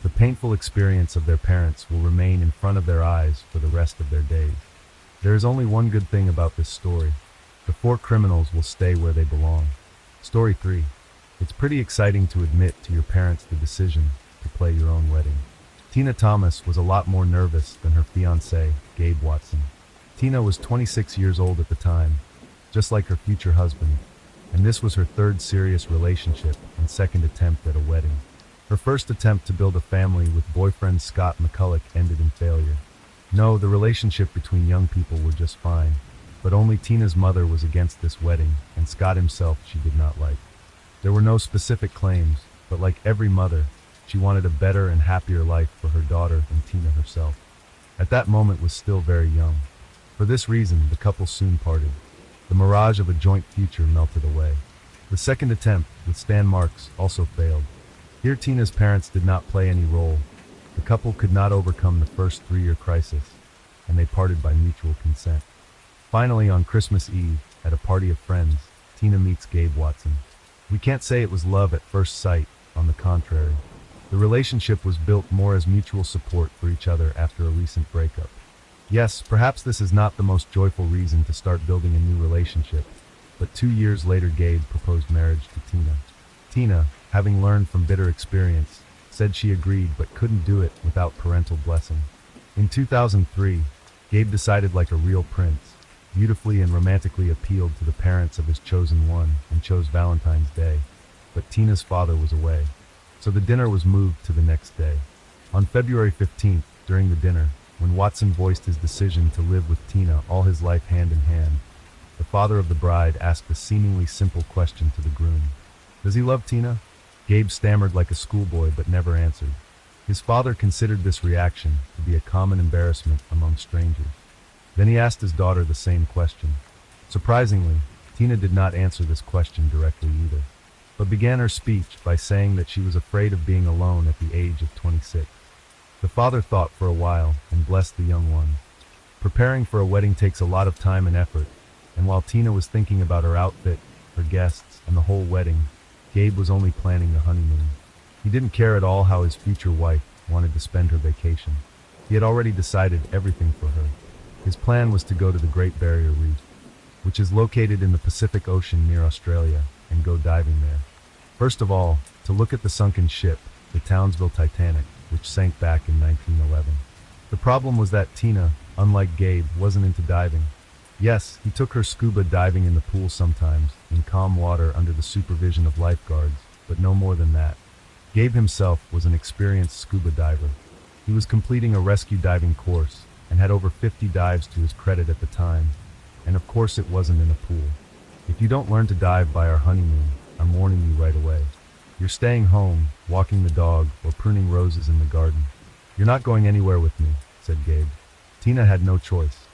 The painful experience of their parents will remain in front of their eyes for the rest of their days. There is only one good thing about this story. The four criminals will stay where they belong. Story 3. It's pretty exciting to admit to your parents the decision to play your own wedding. Tina Thomas was a lot more nervous than her fiancé, Gabe Watson. Tina was 26 years old at the time, just like her future husband, and this was her third serious relationship and second attempt at a wedding. Her first attempt to build a family with boyfriend Scott McCulloch ended in failure. No, the relationship between young people were just fine, but only Tina's mother was against this wedding, and Scott himself she did not like. There were no specific claims, but like every mother, she wanted a better and happier life for her daughter and Tina herself. At that moment was still very young. For this reason, the couple soon parted. The mirage of a joint future melted away. The second attempt, with Stan Marks, also failed. Here Tina's parents did not play any role. The couple could not overcome the first 3-year crisis, and they parted by mutual consent. Finally, on Christmas Eve, at a party of friends, Tina meets Gabe Watson. We can't say it was love at first sight, on the contrary. The relationship was built more as mutual support for each other after a recent breakup. Yes, perhaps this is not the most joyful reason to start building a new relationship, but 2 years later Gabe proposed marriage to Tina. Tina, having learned from bitter experience, said she agreed but couldn't do it without parental blessing. In 2003, Gabe decided like a real prince, beautifully and romantically appealed to the parents of his chosen one and chose Valentine's Day, but Tina's father was away. So the dinner was moved to the next day. On February 15th, during the dinner, when Watson voiced his decision to live with Tina all his life hand in hand, the father of the bride asked a seemingly simple question to the groom. Does he love Tina? Gabe stammered like a schoolboy but never answered. His father considered this reaction to be a common embarrassment among strangers. Then he asked his daughter the same question. Surprisingly, Tina did not answer this question directly either, but began her speech by saying that she was afraid of being alone at the age of 26. The father thought for a while and blessed the young one. Preparing for a wedding takes a lot of time and effort, and while Tina was thinking about her outfit, her guests, and the whole wedding, Gabe was only planning the honeymoon. He didn't care at all how his future wife wanted to spend her vacation. He had already decided everything for her. His plan was to go to the Great Barrier Reef, which is located in the Pacific Ocean near Australia, and go diving there. First of all, to look at the sunken ship, the Townsville Titanic, which sank back in 1911. The problem was that Tina, unlike Gabe, wasn't into diving. Yes, he took her scuba diving in the pool sometimes, in calm water under the supervision of lifeguards, but no more than that. Gabe himself was an experienced scuba diver. He was completing a rescue diving course, and had over 50 dives to his credit at the time, and of course it wasn't in a pool. If you don't learn to dive by our honeymoon, I'm warning you right away. You're staying home, walking the dog, or pruning roses in the garden. You're not going anywhere with me, said Gabe. Tina had no choice.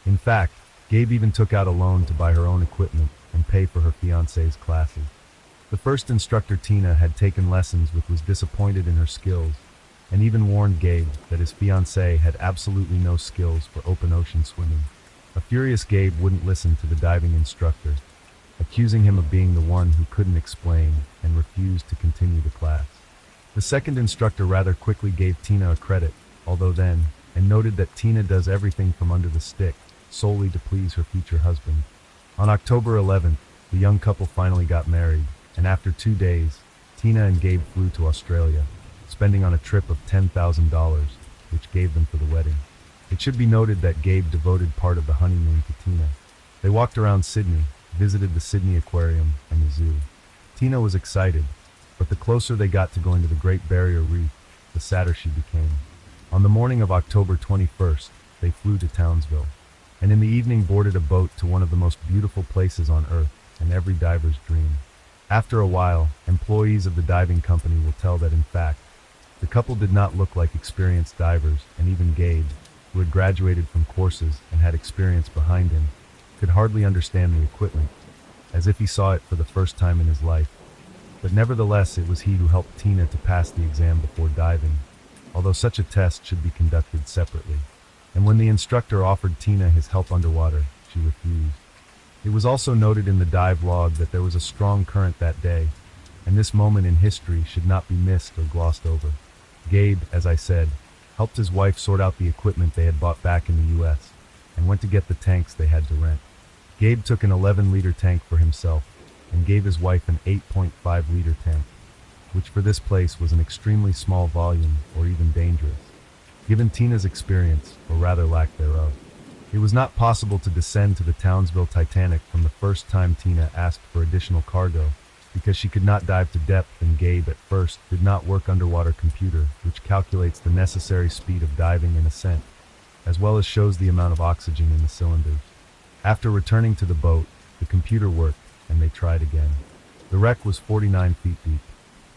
In fact, Gabe even took out a loan to buy her own equipment and pay for her fiancé's classes. The first instructor Tina had taken lessons with was disappointed in her skills, and even warned Gabe that his fiancée had absolutely no skills for open ocean swimming. A furious Gabe wouldn't listen to the diving instructor, accusing him of being the one who couldn't explain, and refused to continue the class. The second instructor rather quickly gave Tina a credit, although then, and noted that Tina does everything from under the stick, solely to please her future husband. On October 11th, the young couple finally got married, and after 2 days, Tina and Gabe flew to Australia, spending on a trip of $10,000, which gave them for the wedding. It should be noted that Gabe devoted part of the honeymoon to Tina. They walked around Sydney, visited the Sydney Aquarium and the zoo. Tina was excited, but the closer they got to going to the Great Barrier Reef, the sadder she became. On the morning of October 21st, they flew to Townsville, and in the evening boarded a boat to one of the most beautiful places on Earth, and every diver's dream. After a while, employees of the diving company will tell that in fact, the couple did not look like experienced divers, and even Gabe, who had graduated from courses and had experience behind him, could hardly understand the equipment, as if he saw it for the first time in his life. But nevertheless, it was he who helped Tina to pass the exam before diving, although such a test should be conducted separately. And when the instructor offered Tina his help underwater, she refused. It was also noted in the dive log that there was a strong current that day, and this moment in history should not be missed or glossed over. Gabe, as I said, helped his wife sort out the equipment they had bought back in the US, and went to get the tanks they had to rent. Gabe took an 11-liter tank for himself, and gave his wife an 8.5-liter tank, which for this place was an extremely small volume or even dangerous. Given Tina's experience, or rather lack thereof, it was not possible to descend to the Townsville Titanic from the first time Tina asked for additional cargo, because she could not dive to depth, and Gabe at first did not work underwater computer, which calculates the necessary speed of diving and ascent, as well as shows the amount of oxygen in the cylinders. After returning to the boat, the computer worked, and they tried again. The wreck was 49 feet deep,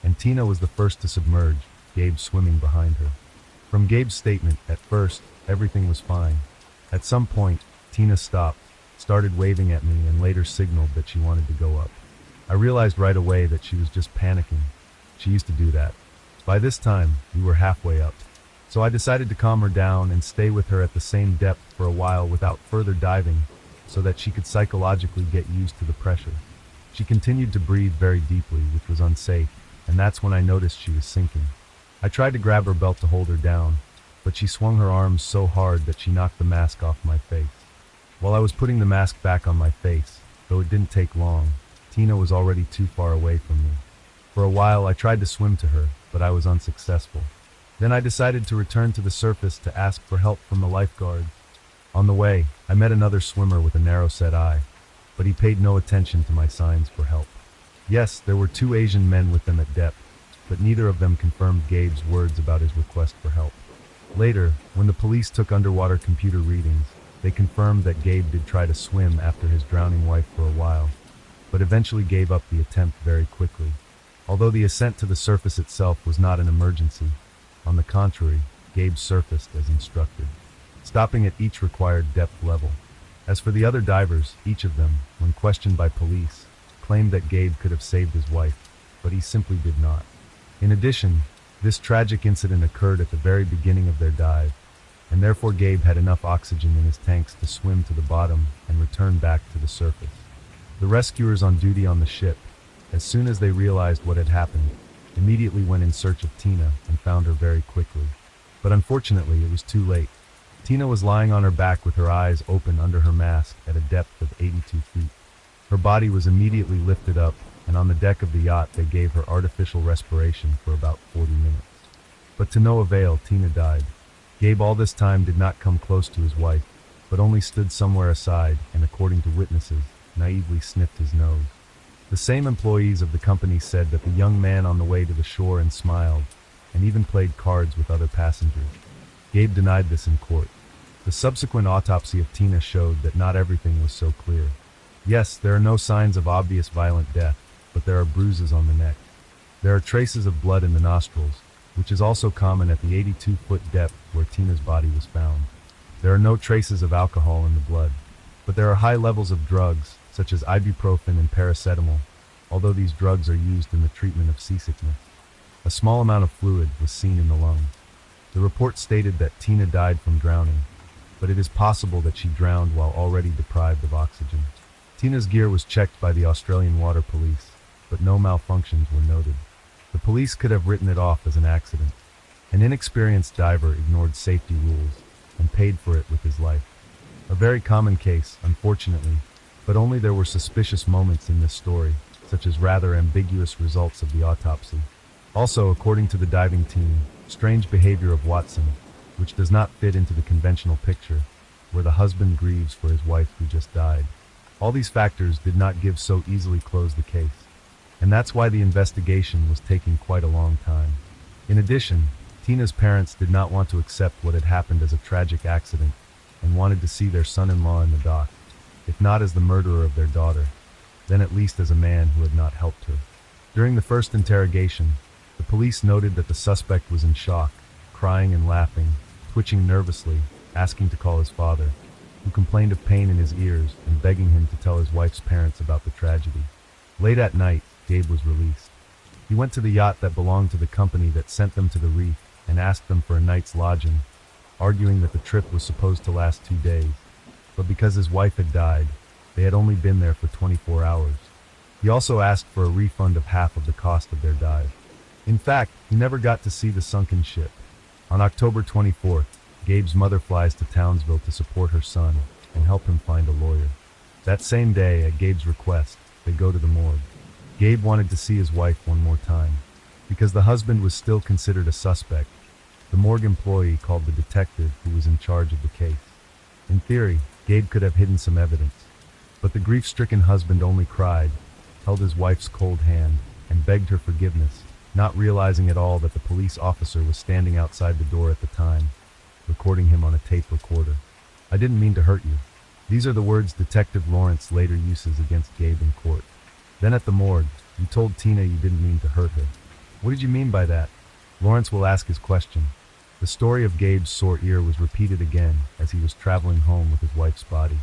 and Tina was the first to submerge, Gabe swimming behind her. From Gabe's statement, at first, everything was fine. At some point, Tina stopped, started waving at me, and later signaled that she wanted to go up. I realized right away that she was just panicking. She used to do that. By this time, we were halfway up. So I decided to calm her down and stay with her at the same depth for a while without further diving, so that she could psychologically get used to the pressure. She continued to breathe very deeply, which was unsafe, and that's when I noticed she was sinking. I tried to grab her belt to hold her down, but she swung her arms so hard that she knocked the mask off my face. While I was putting the mask back on my face, though it didn't take long, Tina was already too far away from me. For a while I tried to swim to her, but I was unsuccessful. Then I decided to return to the surface to ask for help from the lifeguard. On the way, I met another swimmer with a narrow-set eye, but he paid no attention to my signs for help. Yes, there were 2 Asian men with them at depth, but neither of them confirmed Gabe's words about his request for help. Later, when the police took underwater computer readings, they confirmed that Gabe did try to swim after his drowning wife for a while, but eventually gave up the attempt very quickly. Although the ascent to the surface itself was not an emergency, on the contrary, Gabe surfaced as instructed, stopping at each required depth level. As for the other divers, each of them, when questioned by police, claimed that Gabe could have saved his wife, but he simply did not. In addition, this tragic incident occurred at the very beginning of their dive, and therefore Gabe had enough oxygen in his tanks to swim to the bottom and return back to the surface. The rescuers on duty on the ship, as soon as they realized what had happened, immediately went in search of Tina and found her very quickly. But unfortunately, it was too late. Tina was lying on her back with her eyes open under her mask at a depth of 82 feet. Her body was immediately lifted up, and on the deck of the yacht they gave her artificial respiration for about 40 minutes. But to no avail, Tina died. Gabe all this time did not come close to his wife, but only stood somewhere aside and, according to witnesses, naively sniffed his nose. The same employees of the company said that the young man on the way to the shore and smiled, and even played cards with other passengers. Gabe denied this in court. The subsequent autopsy of Tina showed that not everything was so clear. Yes, there are no signs of obvious violent death, but there are bruises on the neck. There are traces of blood in the nostrils, which is also common at the 82-foot depth where Tina's body was found. There are no traces of alcohol in the blood, but there are high levels of drugs, such as ibuprofen and paracetamol, although these drugs are used in the treatment of seasickness. A small amount of fluid was seen in the lungs. The report stated that Tina died from drowning, but it is possible that she drowned while already deprived of oxygen. Tina's gear was checked by the Australian Water Police, but no malfunctions were noted. The police could have written it off as an accident. An inexperienced diver ignored safety rules and paid for it with his life. A very common case, unfortunately, but only there were suspicious moments in this story, such as rather ambiguous results of the autopsy. Also, according to the diving team, strange behavior of Watson, which does not fit into the conventional picture, where the husband grieves for his wife who just died. All these factors did not give so easily close the case, and that's why the investigation was taking quite a long time. In addition, Tina's parents did not want to accept what had happened as a tragic accident and wanted to see their son-in-law in the dock, if not as the murderer of their daughter, then at least as a man who had not helped her. During the first interrogation, the police noted that the suspect was in shock, crying and laughing, twitching nervously, asking to call his father, who complained of pain in his ears and begging him to tell his wife's parents about the tragedy. Late at night, Gabe was released. He went to the yacht that belonged to the company that sent them to the reef and asked them for a night's lodging, arguing that the trip was supposed to last 2 days. But because his wife had died, they had only been there for 24 hours. He also asked for a refund of half of the cost of their dive. In fact, he never got to see the sunken ship. On October 24th, Gabe's mother flies to Townsville to support her son and help him find a lawyer. That same day, at Gabe's request, they go to the morgue. Gabe wanted to see his wife one more time. Because the husband was still considered a suspect, the morgue employee called the detective who was in charge of the case. In theory, Gabe could have hidden some evidence, but the grief-stricken husband only cried, held his wife's cold hand, and begged her forgiveness, not realizing at all that the police officer was standing outside the door at the time, recording him on a tape recorder. "I didn't mean to hurt you." These are the words Detective Lawrence later uses against Gabe in court. Then at the morgue, "You told Tina you didn't mean to hurt her. What did you mean by that?" Lawrence will ask his question. The story of Gabe's sore ear was repeated again as he was traveling home with his wife's body.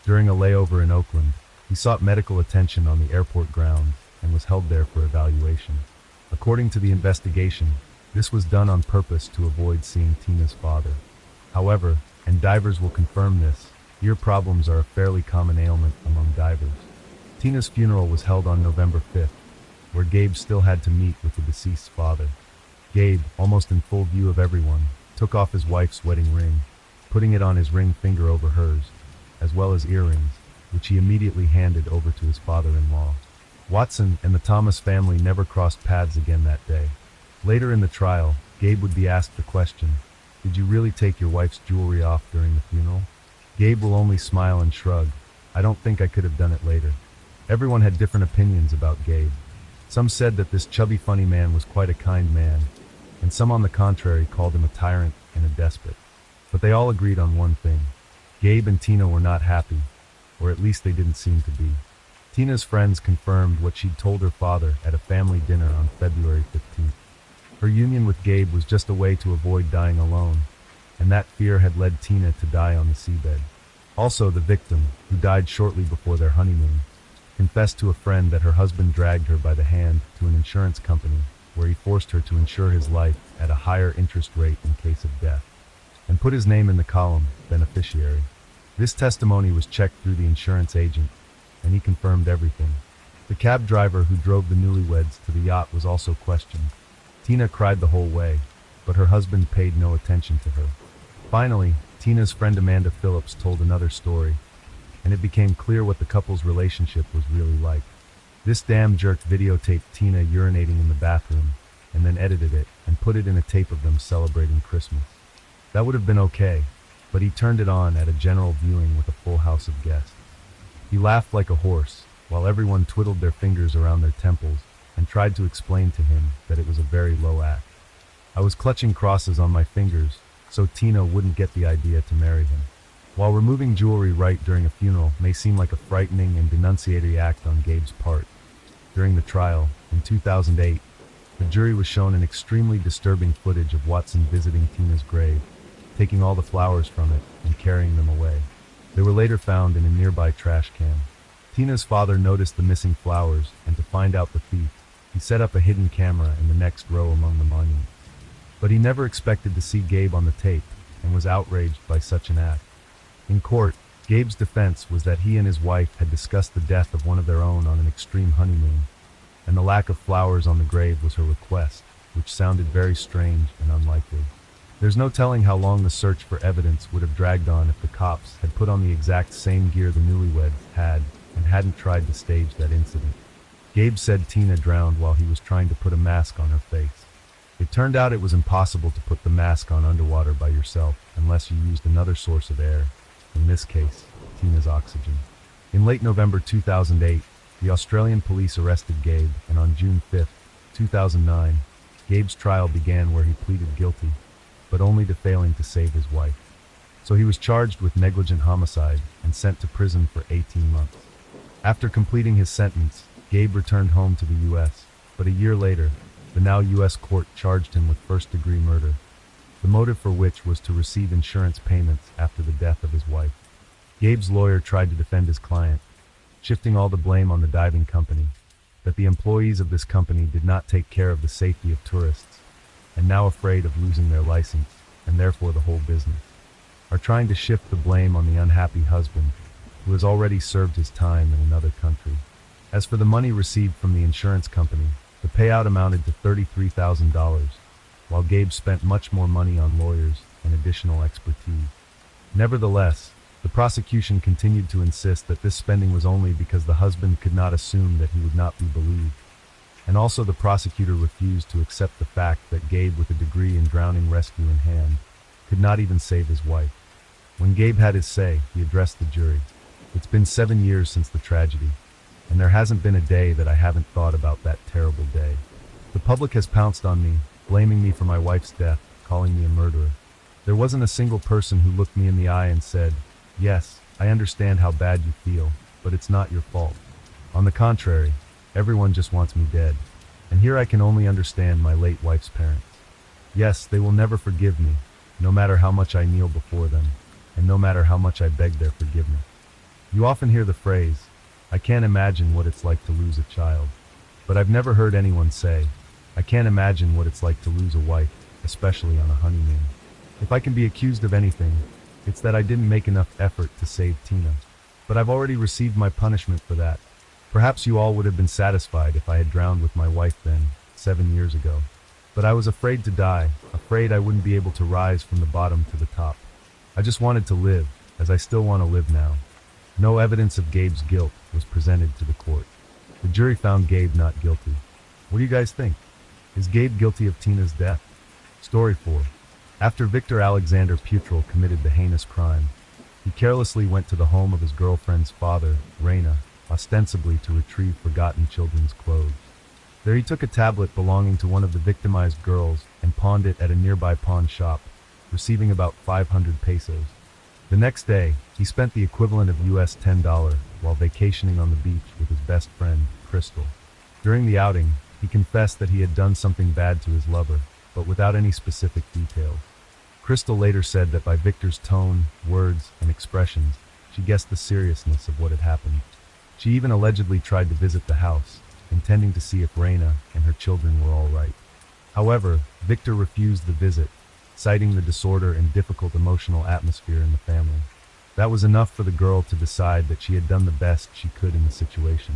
During a layover in Oakland, he sought medical attention on the airport grounds and was held there for evaluation. According to the investigation, this was done on purpose to avoid seeing Tina's father. However, and divers will confirm this, ear problems are a fairly common ailment among divers. Tina's funeral was held on November 5th, where Gabe still had to meet with the deceased's father. Gabe, almost in full view of everyone, took off his wife's wedding ring, putting it on his ring finger over hers, as well as earrings, which he immediately handed over to his father-in-law. Watson and the Thomas family never crossed paths again that day. Later in the trial, Gabe would be asked the question, "Did you really take your wife's jewelry off during the funeral?" Gabe will only smile and shrug, "I don't think I could have done it later." Everyone had different opinions about Gabe. Some said that this chubby funny man was quite a kind man, and some on the contrary called him a tyrant and a despot. But they all agreed on one thing. Gabe and Tina were not happy, or at least they didn't seem to be. Tina's friends confirmed what she'd told her father at a family dinner on February 15th. Her union with Gabe was just a way to avoid dying alone, and that fear had led Tina to die on the seabed. Also, the victim, who died shortly before their honeymoon, confessed to a friend that her husband dragged her by the hand to an insurance company where he forced her to insure his life at a higher interest rate in case of death, and put his name in the column, beneficiary. This testimony was checked through the insurance agent, and he confirmed everything. The cab driver who drove the newlyweds to the yacht was also questioned. Tina cried the whole way, but her husband paid no attention to her. Finally, Tina's friend Amanda Phillips told another story, and it became clear what the couple's relationship was really like. This damn jerk videotaped Tina urinating in the bathroom, and then edited it and put it in a tape of them celebrating Christmas. That would have been okay, but he turned it on at a general viewing with a full house of guests. He laughed like a horse, while everyone twiddled their fingers around their temples and tried to explain to him that it was a very low act. I was clutching crosses on my fingers, so Tina wouldn't get the idea to marry him. While removing jewelry right during a funeral may seem like a frightening and denunciatory act on Gabe's part, during the trial, in 2008, the jury was shown an extremely disturbing footage of Watson visiting Tina's grave, taking all the flowers from it and carrying them away. They were later found in a nearby trash can. Tina's father noticed the missing flowers, and to find out the thief, he set up a hidden camera in the next row among the monuments. But he never expected to see Gabe on the tape, and was outraged by such an act. In court, Gabe's defense was that he and his wife had discussed the death of one of their own on an extreme honeymoon, and the lack of flowers on the grave was her request, which sounded very strange and unlikely. There's no telling how long the search for evidence would have dragged on if the cops had put on the exact same gear the newlyweds had and hadn't tried to stage that incident. Gabe said Tina drowned while he was trying to put a mask on her face. It turned out it was impossible to put the mask on underwater by yourself unless you used another source of air, in this case, Tina's oxygen. In late November 2008, the Australian police arrested Gabe, and on June 5, 2009, Gabe's trial began where he pleaded guilty, but only to failing to save his wife. So he was charged with negligent homicide and sent to prison for 18 months. After completing his sentence, Gabe returned home to the U.S., but a year later, the now U.S. court charged him with first-degree murder, the motive for which was to receive insurance payments after the death of his wife. Gabe's lawyer tried to defend his client, shifting all the blame on the diving company, that the employees of this company did not take care of the safety of tourists, and now afraid of losing their license, and therefore the whole business, are trying to shift the blame on the unhappy husband, who has already served his time in another country. As for the money received from the insurance company, the payout amounted to $33,000, while Gabe spent much more money on lawyers and additional expertise. Nevertheless, the prosecution continued to insist that this spending was only because the husband could not assume that he would not be believed. And also the prosecutor refused to accept the fact that Gabe, with a degree in drowning rescue in hand, could not even save his wife. When Gabe had his say, he addressed the jury. It's been 7 years since the tragedy, and there hasn't been a day that I haven't thought about that terrible day. The public has pounced on me, blaming me for my wife's death, calling me a murderer. There wasn't a single person who looked me in the eye and said, "Yes, I understand how bad you feel, but it's not your fault." On the contrary, everyone just wants me dead. And here I can only understand my late wife's parents. Yes, they will never forgive me, no matter how much I kneel before them, and no matter how much I beg their forgiveness. You often hear the phrase, "I can't imagine what it's like to lose a child." But I've never heard anyone say, "I can't imagine what it's like to lose a wife, especially on a honeymoon." If I can be accused of anything, it's that I didn't make enough effort to save Tina. But I've already received my punishment for that. Perhaps you all would have been satisfied if I had drowned with my wife then, 7 years ago. But I was afraid to die, afraid I wouldn't be able to rise from the bottom to the top. I just wanted to live, as I still want to live now. No evidence of Gabe's guilt was presented to the court. The jury found Gabe not guilty. What do you guys think? Is Gabe guilty of Tina's death? Story 4. After Victor Alexander Putrell committed the heinous crime, he carelessly went to the home of his girlfriend's father, Raina, ostensibly to retrieve forgotten children's clothes. There he took a tablet belonging to one of the victimized girls and pawned it at a nearby pawn shop, receiving about 500 pesos. The next day, he spent the equivalent of US $10 while vacationing on the beach with his best friend, Crystal. During the outing, he confessed that he had done something bad to his lover, but without any specific details. Crystal later said that by Victor's tone, words, and expressions, she guessed the seriousness of what had happened. She even allegedly tried to visit the house, intending to see if Raina and her children were all right. However, Victor refused the visit, citing the disorder and difficult emotional atmosphere in the family. That was enough for the girl to decide that she had done the best she could in the situation.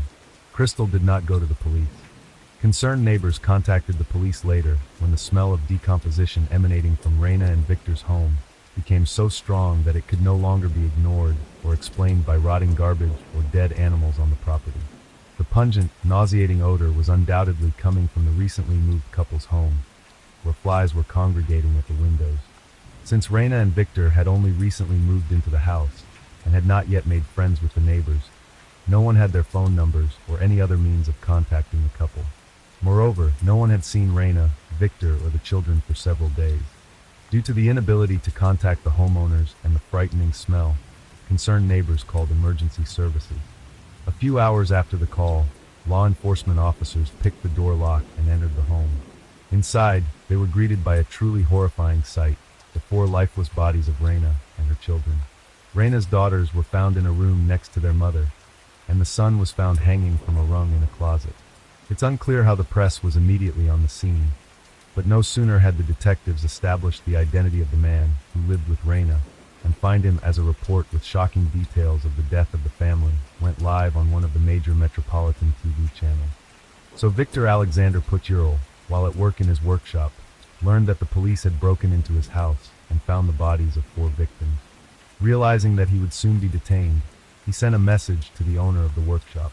Crystal did not go to the police. Concerned neighbors contacted the police later when the smell of decomposition emanating from Raina and Victor's home became so strong that it could no longer be ignored or explained by rotting garbage or dead animals on the property. The pungent, nauseating odor was undoubtedly coming from the recently moved couple's home, where flies were congregating at the windows. Since Raina and Victor had only recently moved into the house and had not yet made friends with the neighbors, no one had their phone numbers or any other means of contacting the couple. Moreover, no one had seen Raina, Victor, or the children for several days. Due to the inability to contact the homeowners and the frightening smell, concerned neighbors called emergency services. A few hours after the call, law enforcement officers picked the door lock and entered the home. Inside, they were greeted by a truly horrifying sight, the 4 lifeless bodies of Raina and her children. Raina's daughters were found in a room next to their mother, and the son was found hanging from a rung in a closet. It's unclear how the press was immediately on the scene, but no sooner had the detectives established the identity of the man who lived with Raina and find him as a report with shocking details of the death of the family went live on one of the major metropolitan TV channels. So Victor Alexander Putrell, while at work in his workshop, learned that the police had broken into his house and found the bodies of 4 victims. Realizing that he would soon be detained, he sent a message to the owner of the workshop.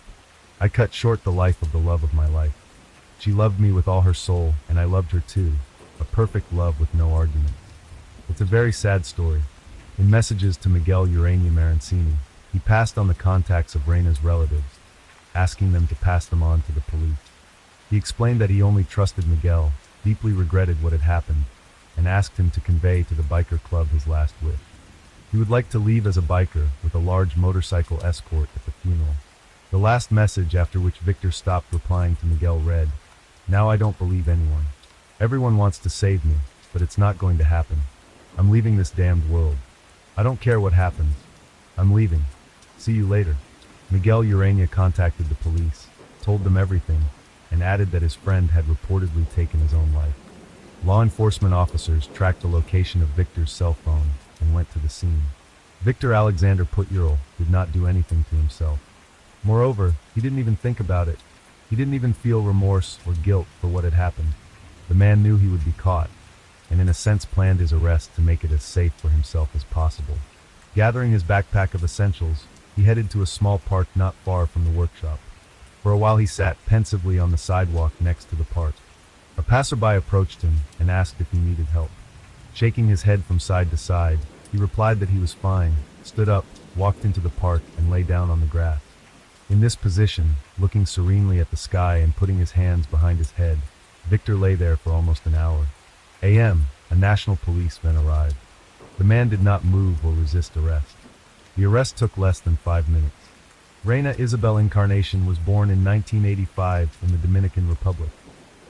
"I cut short the life of the love of my life. She loved me with all her soul, and I loved her too, a perfect love with no argument." It's a very sad story. In messages to Miguel Urania Marancini, he passed on the contacts of Raina's relatives, asking them to pass them on to the police. He explained that he only trusted Miguel, deeply regretted what had happened, and asked him to convey to the biker club his last wish. He would like to leave as a biker with a large motorcycle escort at the funeral. The last message, after which Victor stopped replying to Miguel, read, Now I don't believe anyone. Everyone wants to save me, but it's not going to happen. I'm leaving this damned world. I don't care what happens. I'm leaving. See you later. Miguel Urania contacted the police, told them everything, and added that his friend had reportedly taken his own life. Law enforcement officers tracked the location of Victor's cell phone and went to the scene. Victor Alexander Putyurl did not do anything to himself. Moreover, he didn't even think about it. He didn't even feel remorse or guilt for what had happened. The man knew he would be caught, and in a sense planned his arrest to make it as safe for himself as possible. Gathering his backpack of essentials, he headed to a small park not far from the workshop. For a while he sat pensively on the sidewalk next to the park. A passerby approached him and asked if he needed help. Shaking his head from side to side, he replied that he was fine, stood up, walked into the park, and lay down on the grass. In this position, looking serenely at the sky and putting his hands behind his head, Victor lay there for almost an hour. A.M., a national policeman arrived. The man did not move or resist arrest. The arrest took less than 5 minutes. Reina Isabel Encarnacion was born in 1985 in the Dominican Republic.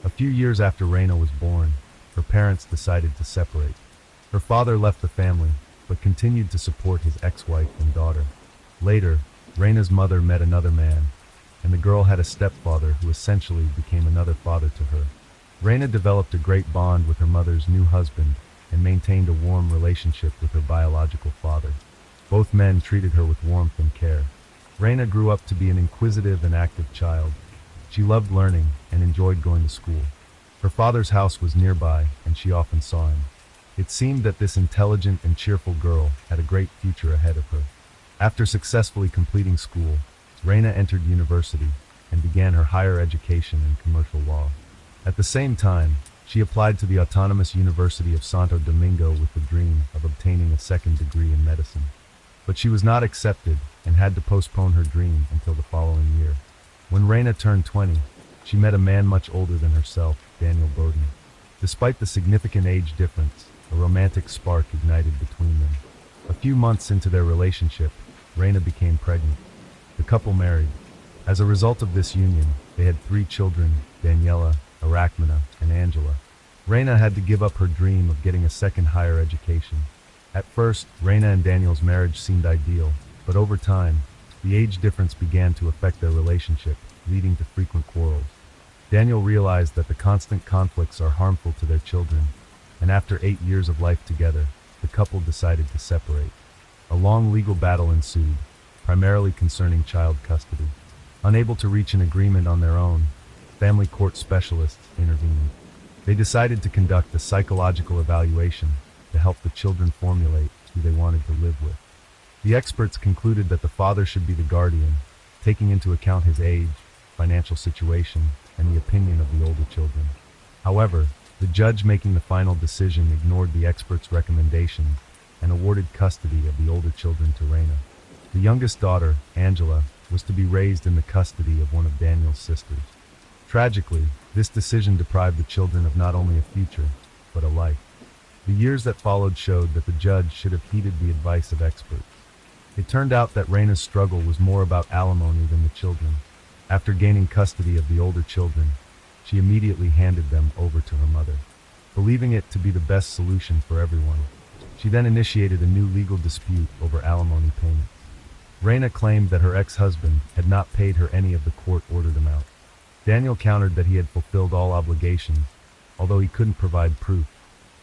A few years after Reina was born, her parents decided to separate. Her father left the family, but continued to support his ex-wife and daughter. Later, Reina's mother met another man, and the girl had a stepfather who essentially became another father to her. Reina developed a great bond with her mother's new husband and maintained a warm relationship with her biological father. Both men treated her with warmth and care. Reina grew up to be an inquisitive and active child. She loved learning and enjoyed going to school. Her father's house was nearby, and she often saw him. It seemed that this intelligent and cheerful girl had a great future ahead of her. After successfully completing school, Reina entered university and began her higher education in commercial law. At the same time, she applied to the Autonomous University of Santo Domingo with the dream of obtaining a second degree in medicine. But she was not accepted and had to postpone her dream until the following year. When Reina turned 20, she met a man much older than herself, Daniel Bowden. Despite the significant age difference, a romantic spark ignited between them. A few months into their relationship, Reina became pregnant. The couple married. As a result of this union, they had 3 children, Daniela, Arachmina, and Angela. Reina had to give up her dream of getting a second higher education. At first, Reina and Daniel's marriage seemed ideal, but over time, the age difference began to affect their relationship, leading to frequent quarrels. Daniel realized that the constant conflicts are harmful to their children, and after 8 years of life together, the couple decided to separate. A long legal battle ensued, primarily concerning child custody. Unable to reach an agreement on their own, family court specialists intervened. They decided to conduct a psychological evaluation to help the children formulate who they wanted to live with. The experts concluded that the father should be the guardian, taking into account his age, financial situation, and the opinion of the older children. However, the judge making the final decision ignored the experts' recommendations and awarded custody of the older children to Reina. The youngest daughter, Angela, was to be raised in the custody of one of Daniel's sisters. Tragically, this decision deprived the children of not only a future, but a life. The years that followed showed that the judge should have heeded the advice of experts. It turned out that Reina's struggle was more about alimony than the children. After gaining custody of the older children, she immediately handed them over to her mother. Believing it to be the best solution for everyone, she then initiated a new legal dispute over alimony payments. Reina claimed that her ex-husband had not paid her any of the court-ordered amount. Daniel countered that he had fulfilled all obligations, although he couldn't provide proof,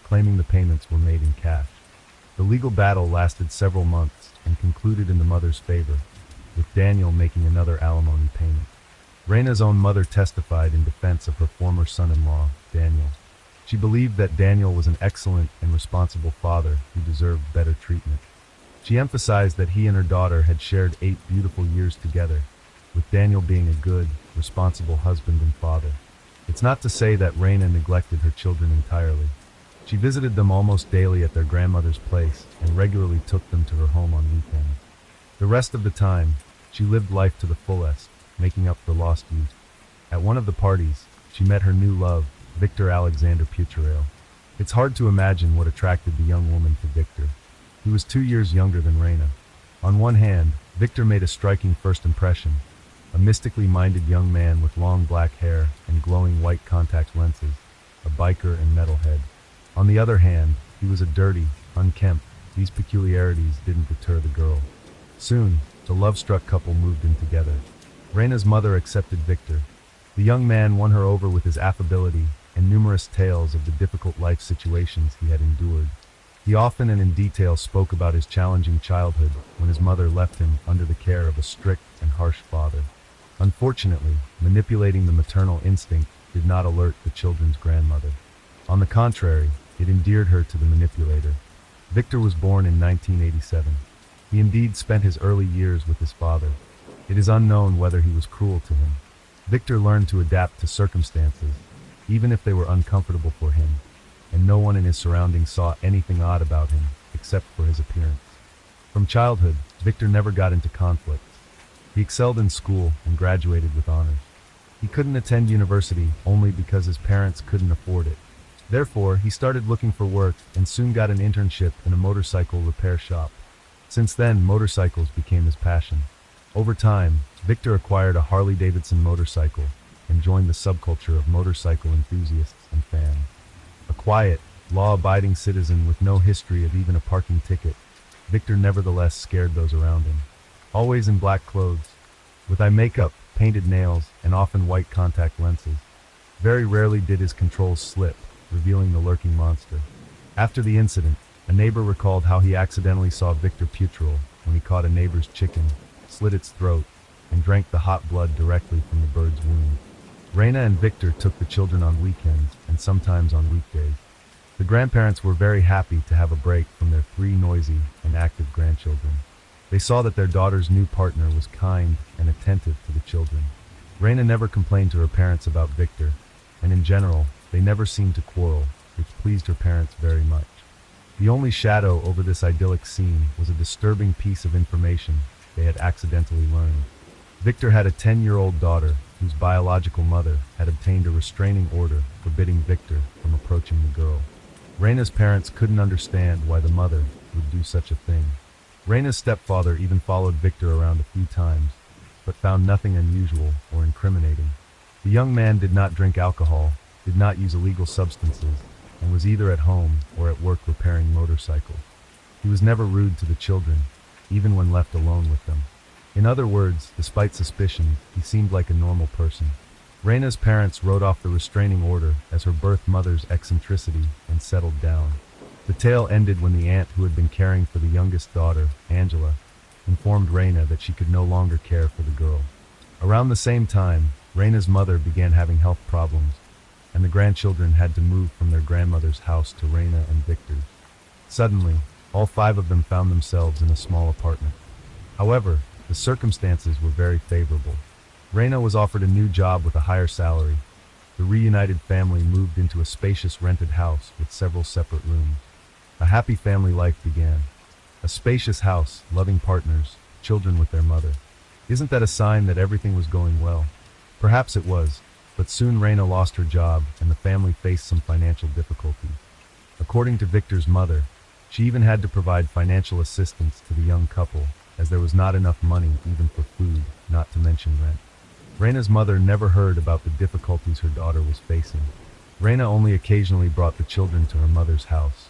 claiming the payments were made in cash. The legal battle lasted several months and concluded in the mother's favor, with Daniel making another alimony payment. Reina's own mother testified in defense of her former son-in-law, Daniel. She believed that Daniel was an excellent and responsible father who deserved better treatment. She emphasized that he and her daughter had shared 8 beautiful years together, with Daniel being a good, responsible husband and father. It's not to say that Reina neglected her children entirely. She visited them almost daily at their grandmother's place and regularly took them to her home on weekends. The rest of the time, she lived life to the fullest, making up for lost youth. At one of the parties, she met her new love, Victor Alexander Putyurl. It's hard to imagine what attracted the young woman to Victor. He was 2 years younger than Reina. On one hand, Victor made a striking first impression. a mystically minded young man with long black hair and glowing white contact lenses, a biker and metalhead. On the other hand, he was a dirty, unkempt. These peculiarities didn't deter the girl. Soon, the love-struck couple moved in together. Reina's mother accepted Victor. The young man won her over with his affability and numerous tales of the difficult life situations he had endured. He often and in detail spoke about his challenging childhood when his mother left him under the care of a strict and harsh father. Unfortunately, manipulating the maternal instinct did not alert the children's grandmother. On the contrary, it endeared her to the manipulator. Victor was born in 1987. He indeed spent his early years with his father. It is unknown whether he was cruel to him. Victor learned to adapt to circumstances, even if they were uncomfortable for him, and no one in his surroundings saw anything odd about him except for his appearance. From childhood, Victor never got into conflicts. He excelled in school and graduated with honors. He couldn't attend university only because his parents couldn't afford it. Therefore, he started looking for work and soon got an internship in a motorcycle repair shop. Since then, motorcycles became his passion. Over time, Victor acquired a Harley-Davidson motorcycle and joined the subculture of motorcycle enthusiasts and fans. A quiet, law-abiding citizen with no history of even a parking ticket, Victor nevertheless scared those around him. Always in black clothes, with eye makeup, painted nails, and often white contact lenses. Very rarely did his controls slip, revealing the lurking monster. After the incident, a neighbor recalled how he accidentally saw Victor Putral when he caught a neighbor's chicken, slit its throat, and drank the hot blood directly from the bird's wound. Reina and Victor took the children on weekends and sometimes on weekdays. The grandparents were very happy to have a break from their three noisy and active grandchildren. They saw that their daughter's new partner was kind and attentive to the children. Reina never complained to her parents about Victor, and in general, they never seemed to quarrel, which pleased her parents very much. The only shadow over this idyllic scene was a disturbing piece of information they had accidentally learned. Victor had a 10-year-old daughter whose biological mother had obtained a restraining order forbidding Victor from approaching the girl. Reina's parents couldn't understand why the mother would do such a thing. Reina's stepfather even followed Victor around a few times, but found nothing unusual or incriminating. The young man did not drink alcohol, did not use illegal substances, and was either at home or at work repairing motorcycles. He was never rude to the children, even when left alone with them. In other words, despite suspicion, he seemed like a normal person. Reina's parents wrote off the restraining order as her birth mother's eccentricity and settled down. The tale ended when the aunt who had been caring for the youngest daughter, Angela, informed Reina that she could no longer care for the girl. Around the same time, Reina's mother began having health problems, and the grandchildren had to move from their grandmother's house to Reina and Victor's. Suddenly, all five of them found themselves in a small apartment. However, the circumstances were very favorable. Reina was offered a new job with a higher salary. The reunited family moved into a spacious rented house with several separate rooms. A happy family life began. A spacious house, loving partners, children with their mother. Isn't that a sign that everything was going well? Perhaps it was, but soon Reina lost her job and the family faced some financial difficulties. According to Victor's mother, she even had to provide financial assistance to the young couple, as there was not enough money even for food, not to mention rent. Reina's mother never heard about the difficulties her daughter was facing. Reina only occasionally brought the children to her mother's house,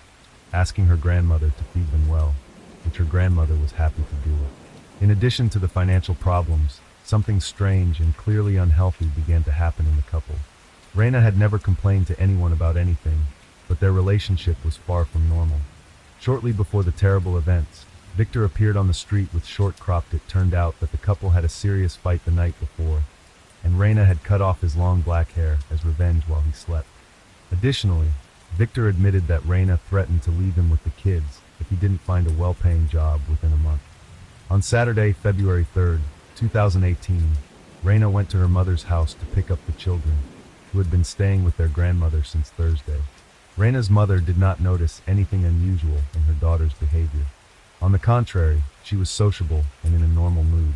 asking her grandmother to feed them well, which her grandmother was happy to do. In addition to the financial problems, something strange and clearly unhealthy began to happen in the couple. Reina had never complained to anyone about anything, but their relationship was far from normal. Shortly before the terrible events, Victor appeared on the street with short-cropped. It turned out that the couple had a serious fight the night before, and Reina had cut off his long black hair as revenge while he slept. Additionally, Victor admitted that Reina threatened to leave him with the kids if he didn't find a well-paying job within a month. On Saturday, February 3rd, 2018, Reina went to her mother's house to pick up the children, who had been staying with their grandmother since Thursday. Reina's mother did not notice anything unusual in her daughter's behavior. On the contrary, she was sociable and in a normal mood.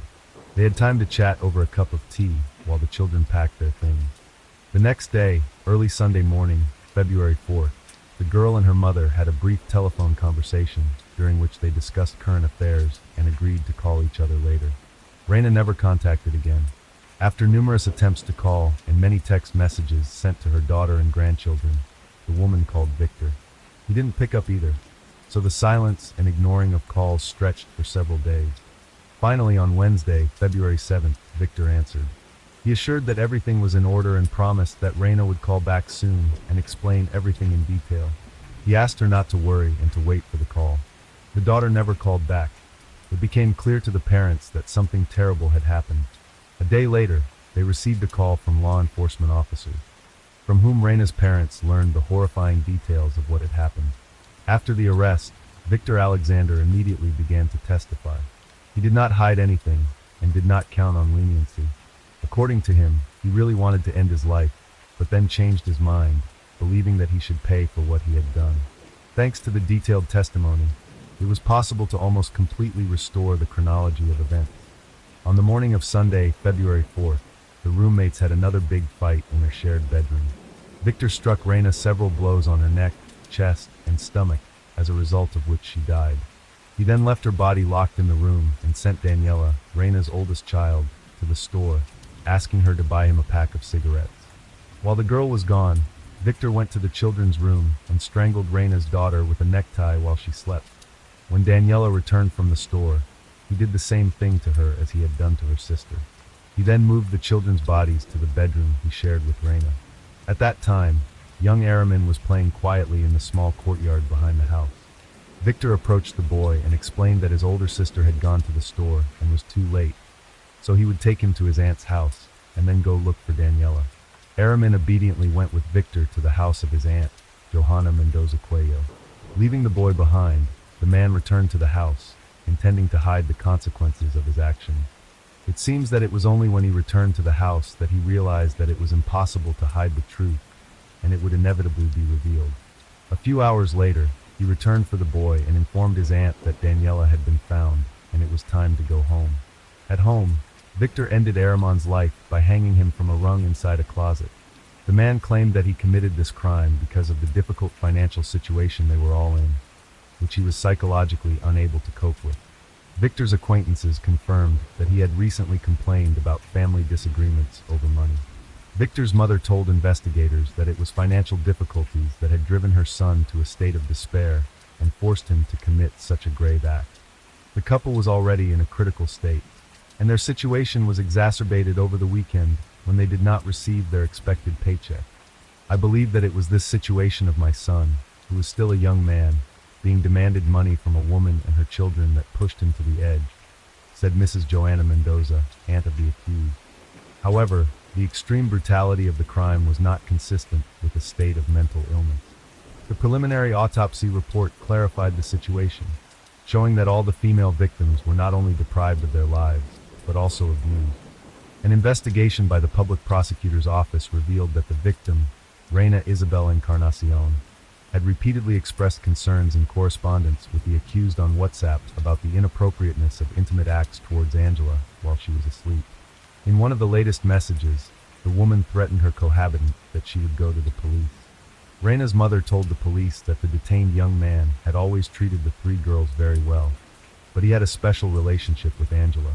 They had time to chat over a cup of tea while the children packed their things. The next day, early Sunday morning, February 4th, the girl and her mother had a brief telephone conversation during which they discussed current affairs and agreed to call each other later. Reina never contacted again. After numerous attempts to call and many text messages sent to her daughter and grandchildren, the woman called Victor. He didn't pick up either, so the silence and ignoring of calls stretched for several days. Finally, on Wednesday, February 7th, Victor answered. He assured that everything was in order and promised that Reina would call back soon and explain everything in detail. He asked her not to worry and to wait for the call. The daughter never called back. It became clear to the parents that something terrible had happened. A day later, they received a call from law enforcement officers, from whom Reina's parents learned the horrifying details of what had happened. After the arrest, Victor Alexander immediately began to testify. He did not hide anything and did not count on leniency. According to him, he really wanted to end his life, but then changed his mind, believing that he should pay for what he had done. Thanks to the detailed testimony, it was possible to almost completely restore the chronology of events. On the morning of Sunday, February 4th, the roommates had another big fight in their shared bedroom. Victor struck Reina several blows on her neck, chest, and stomach, as a result of which she died. He then left her body locked in the room and sent Daniela, Reina's oldest child, to the store, asking her to buy him a pack of cigarettes. While the girl was gone, Victor went to the children's room and strangled Reina's daughter with a necktie while she slept. When Daniela returned from the store, he did the same thing to her as he had done to her sister. He then moved the children's bodies to the bedroom he shared with Reina. At that time, young Aramin was playing quietly in the small courtyard behind the house. Victor approached the boy and explained that his older sister had gone to the store and was too late, so he would take him to his aunt's house and then go look for Daniela. Aramin obediently went with Victor to the house of his aunt, Johanna Mendoza Cuello. Leaving the boy behind, the man returned to the house, intending to hide the consequences of his action. It seems that it was only when he returned to the house that he realized that it was impossible to hide the truth, and it would inevitably be revealed. A few hours later, he returned for the boy and informed his aunt that Daniela had been found, and it was time to go home. At home, Victor ended Aramon's life by hanging him from a rung inside a closet. The man claimed that he committed this crime because of the difficult financial situation they were all in, which he was psychologically unable to cope with. Victor's acquaintances confirmed that he had recently complained about family disagreements over money. Victor's mother told investigators that it was financial difficulties that had driven her son to a state of despair and forced him to commit such a grave act. The couple was already in a critical state, and their situation was exacerbated over the weekend when they did not receive their expected paycheck. I believe that it was this situation of my son, who was still a young man, being demanded money from a woman and her children that pushed him to the edge, said Mrs. Joanna Mendoza, aunt of the accused. However, the extreme brutality of the crime was not consistent with a state of mental illness. The preliminary autopsy report clarified the situation, showing that all the female victims were not only deprived of their lives, but also abused. An investigation by the public prosecutor's office revealed that the victim, Reina Isabel Encarnacion, had repeatedly expressed concerns in correspondence with the accused on WhatsApp about the inappropriateness of intimate acts towards Angela while she was asleep. In one of the latest messages, the woman threatened her cohabitant that she would go to the police. Reina's mother told the police that the detained young man had always treated the three girls very well, but he had a special relationship with Angela.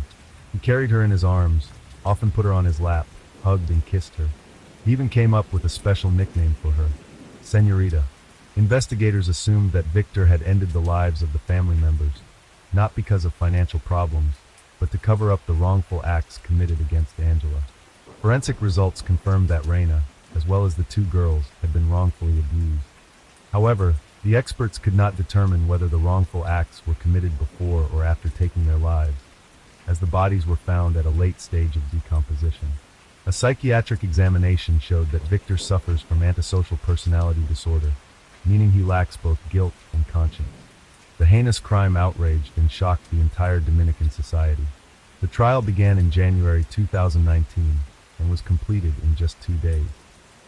He carried her in his arms, often put her on his lap, hugged and kissed her. He even came up with a special nickname for her, Señorita. Investigators assumed that Victor had ended the lives of the family members, not because of financial problems, but to cover up the wrongful acts committed against Angela. Forensic results confirmed that Reina, as well as the two girls, had been wrongfully abused. However, the experts could not determine whether the wrongful acts were committed before or after taking their lives, as the bodies were found at a late stage of decomposition. A psychiatric examination showed that Victor suffers from antisocial personality disorder, meaning he lacks both guilt and conscience. The heinous crime outraged and shocked the entire Dominican society. The trial began in January 2019 and was completed in just 2 days.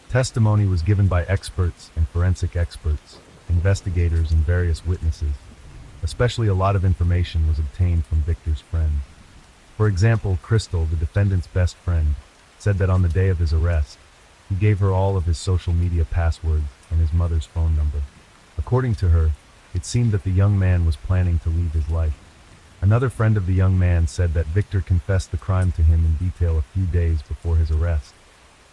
Testimony was given by experts and forensic experts, investigators, and various witnesses. Especially a lot of information was obtained from Victor's friends. For example, Crystal, the defendant's best friend, said that on the day of his arrest, he gave her all of his social media passwords and his mother's phone number. According to her, it seemed that the young man was planning to leave his life. Another friend of the young man said that Victor confessed the crime to him in detail a few days before his arrest,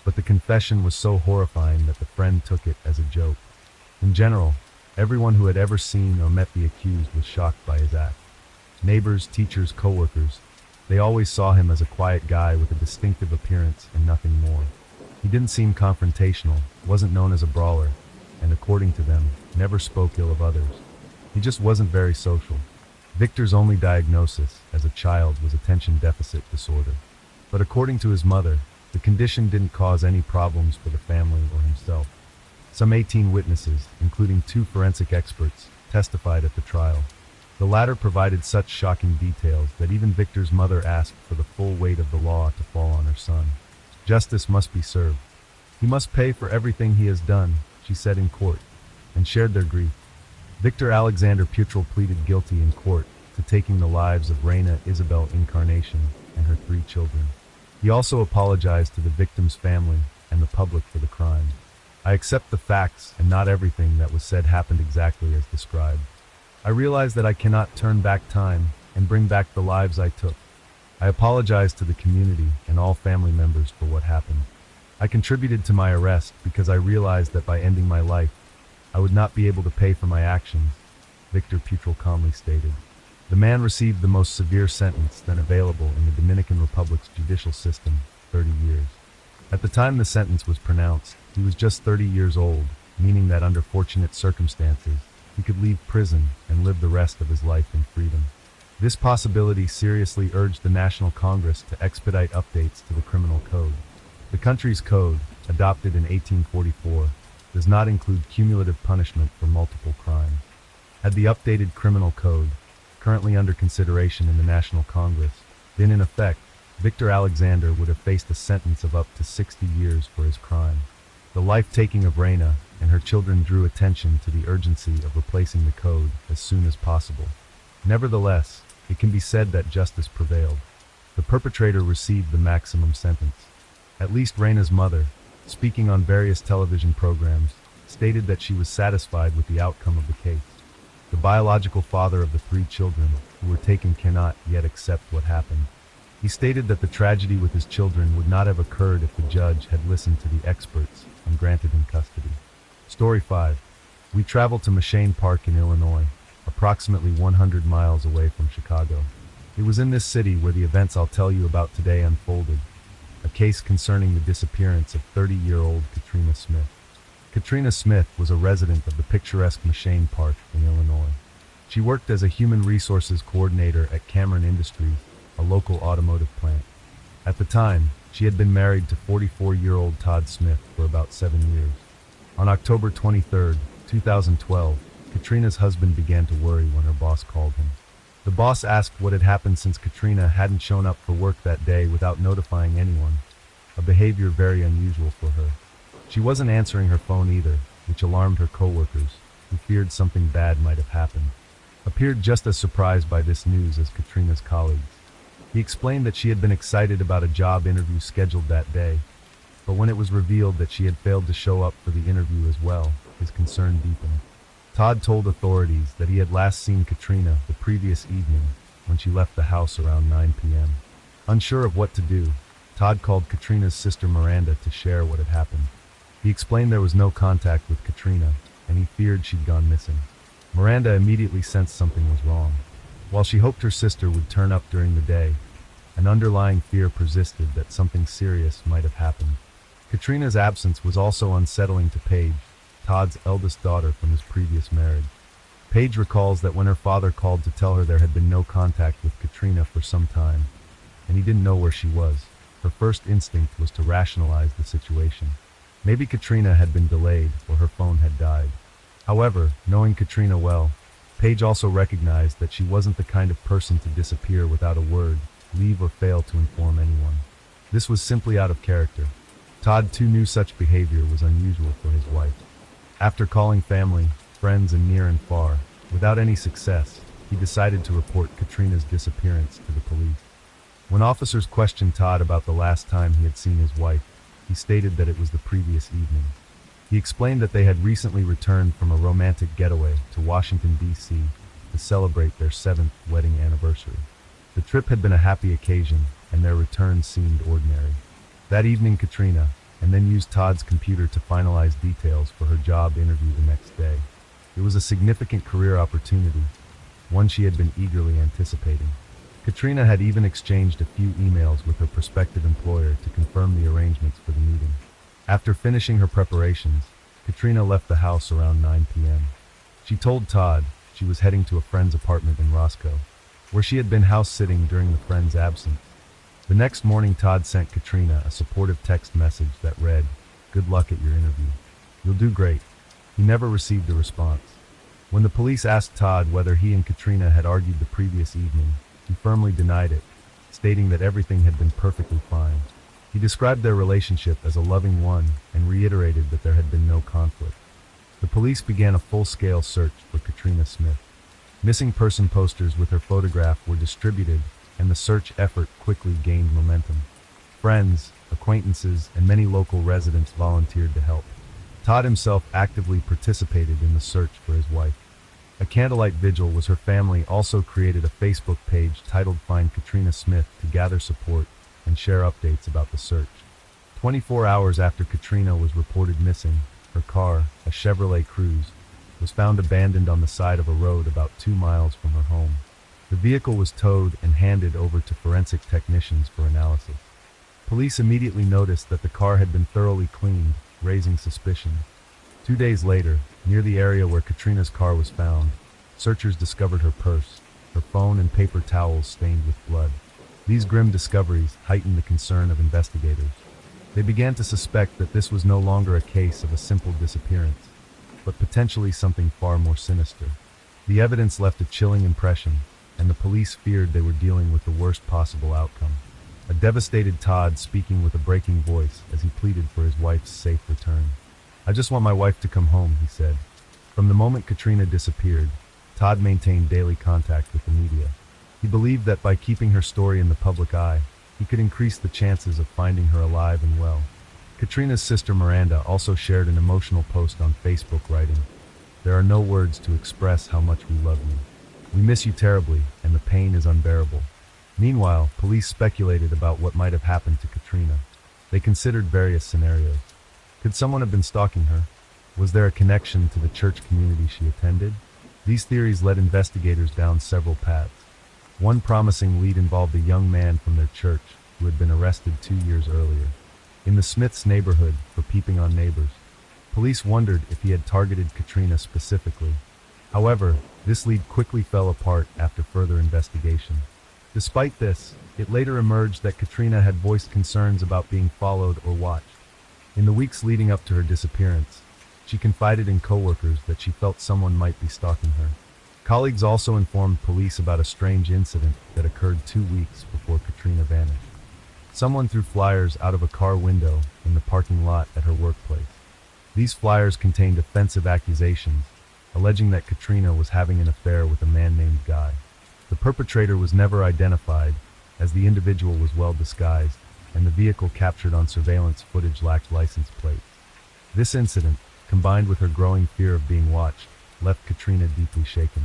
but the confession was so horrifying that the friend took it as a joke. In general, everyone who had ever seen or met the accused was shocked by his act. Neighbors, teachers, coworkers, they always saw him as a quiet guy with a distinctive appearance and nothing more. He didn't seem confrontational, wasn't known as a brawler, and according to them, never spoke ill of others. He just wasn't very social. Victor's only diagnosis as a child was attention deficit disorder. But according to his mother, the condition didn't cause any problems for the family or himself. Some 18 witnesses, including 2 forensic experts, testified at the trial. The latter provided such shocking details that even Victor's mother asked for the full weight of the law to fall on her son. Justice must be served. He must pay for everything he has done, she said in court, and shared their grief. Victor Alexander Putral pleaded guilty in court to taking the lives of Reina Isabel Encarnacion and her 3 children. He also apologized to the victim's family and the public for the crime. I accept the facts, and not everything that was said happened exactly as described. I realize that I cannot turn back time and bring back the lives I took. I apologize to the community and all family members for what happened. I contributed to my arrest because I realized that by ending my life, I would not be able to pay for my actions, Victor Putral calmly stated. The man received the most severe sentence then available in the Dominican Republic's judicial system, 30 years. At the time the sentence was pronounced, he was just 30 years old, meaning that under fortunate circumstances, he could leave prison and live the rest of his life in freedom. This possibility seriously urged the National Congress to expedite updates to the criminal code. The country's code, adopted in 1844, does not include cumulative punishment for multiple crimes. Had the updated criminal code, currently under consideration in the National Congress, been in effect, Victor Alexander would have faced a sentence of up to 60 years for his crime. The life-taking of Reina and her children drew attention to the urgency of replacing the code as soon as possible. Nevertheless, it can be said that justice prevailed. The perpetrator received the maximum sentence. At least Reina's mother, speaking on various television programs, stated that she was satisfied with the outcome of the case. The biological father of the 3 children who were taken cannot yet accept what happened. He stated that the tragedy with his children would not have occurred if the judge had listened to the experts and granted him custody. Story 5. We traveled to Machine Park in Illinois, approximately 100 miles away from Chicago. It was in this city where the events I'll tell you about today unfolded, a case concerning the disappearance of 30-year-old Katrina Smith. Katrina Smith was a resident of the picturesque Machine Park in Illinois. She worked as a human resources coordinator at Cameron Industries, a local automotive plant. At the time, she had been married to 44-year-old Todd Smith for about 7 years. On October 23, 2012, Katrina's husband began to worry when her boss called him. The boss asked what had happened since Katrina hadn't shown up for work that day without notifying anyone, a behavior very unusual for her. She wasn't answering her phone either, which alarmed her coworkers, who feared something bad might have happened. Appeared just as surprised by this news as Katrina's colleagues. He explained that she had been excited about a job interview scheduled that day, but when it was revealed that she had failed to show up for the interview as well, his concern deepened. Todd told authorities that he had last seen Katrina the previous evening when she left the house around 9 p.m. Unsure of what to do, Todd called Katrina's sister Miranda to share what had happened. He explained there was no contact with Katrina, and he feared she'd gone missing. Miranda immediately sensed something was wrong. While she hoped her sister would turn up during the day, an underlying fear persisted that something serious might have happened. Katrina's absence was also unsettling to Paige, Todd's eldest daughter from his previous marriage. Paige recalls that when her father called to tell her there had been no contact with Katrina for some time, and he didn't know where she was, her first instinct was to rationalize the situation. Maybe Katrina had been delayed or her phone had died. However, knowing Katrina well, Paige also recognized that she wasn't the kind of person to disappear without a word, leave or fail to inform anyone. This was simply out of character. Todd too knew such behavior was unusual for his wife. After calling family, friends and near and far, without any success, he decided to report Katrina's disappearance to the police. When officers questioned Todd about the last time he had seen his wife, he stated that it was the previous evening. He explained that they had recently returned from a romantic getaway to Washington, D.C., to celebrate their 7th wedding anniversary. The trip had been a happy occasion, and their return seemed ordinary. That evening, Katrina, and then used Todd's computer to finalize details for her job interview the next day. It was a significant career opportunity, one she had been eagerly anticipating. Katrina had even exchanged a few emails with her prospective employer to confirm the arrangements for the meeting. After finishing her preparations, Katrina left the house around 9 p.m. She told Todd she was heading to a friend's apartment in Roscoe, where she had been house-sitting during the friend's absence. The next morning, Todd sent Katrina a supportive text message that read, "Good luck at your interview. You'll do great." He never received a response. When the police asked Todd whether he and Katrina had argued the previous evening, he firmly denied it, stating that everything had been perfectly fine. He described their relationship as a loving one and reiterated that there had been no conflict. The police began a full-scale search for Katrina Smith. Missing person posters with her photograph were distributed, and the search effort quickly gained momentum. Friends, acquaintances, and many local residents volunteered to help. Todd himself actively participated in the search for his wife. A candlelight vigil was her family also created a Facebook page titled Find Katrina Smith to gather support and share updates about the search. 24 hours after Katrina was reported missing, her car, a Chevrolet Cruze, was found abandoned on the side of a road about 2 miles from her home. The vehicle was towed and handed over to forensic technicians for analysis. Police immediately noticed that the car had been thoroughly cleaned, raising suspicion. 2 days later, near the area where Katrina's car was found, searchers discovered her purse, her phone, and paper towels stained with blood. These grim discoveries heightened the concern of investigators. They began to suspect that this was no longer a case of a simple disappearance, but potentially something far more sinister. The evidence left a chilling impression, and the police feared they were dealing with the worst possible outcome. A devastated Todd speaking with a breaking voice as he pleaded for his wife's safe return. "I just want my wife to come home," he said. From the moment Katrina disappeared, Todd maintained daily contact with the media. He believed that by keeping her story in the public eye, he could increase the chances of finding her alive and well. Katrina's sister Miranda also shared an emotional post on Facebook writing, "There are no words to express how much we love you. We miss you terribly, and the pain is unbearable." Meanwhile, police speculated about what might have happened to Katrina. They considered various scenarios. Could someone have been stalking her? Was there a connection to the church community she attended? These theories led investigators down several paths. One promising lead involved a young man from their church who had been arrested 2 years earlier in the Smiths neighborhood for peeping on neighbors. Police wondered if he had targeted Katrina specifically. However, this lead quickly fell apart after further investigation. Despite this, it later emerged that Katrina had voiced concerns about being followed or watched. In the weeks leading up to her disappearance, she confided in coworkers that she felt someone might be stalking her. Colleagues also informed police about a strange incident that occurred 2 weeks before Katrina vanished. Someone threw flyers out of a car window in the parking lot at her workplace. These flyers contained offensive accusations, alleging that Katrina was having an affair with a man named Guy. The perpetrator was never identified, as the individual was well disguised, and the vehicle captured on surveillance footage lacked license plates. This incident, combined with her growing fear of being watched, left Katrina deeply shaken.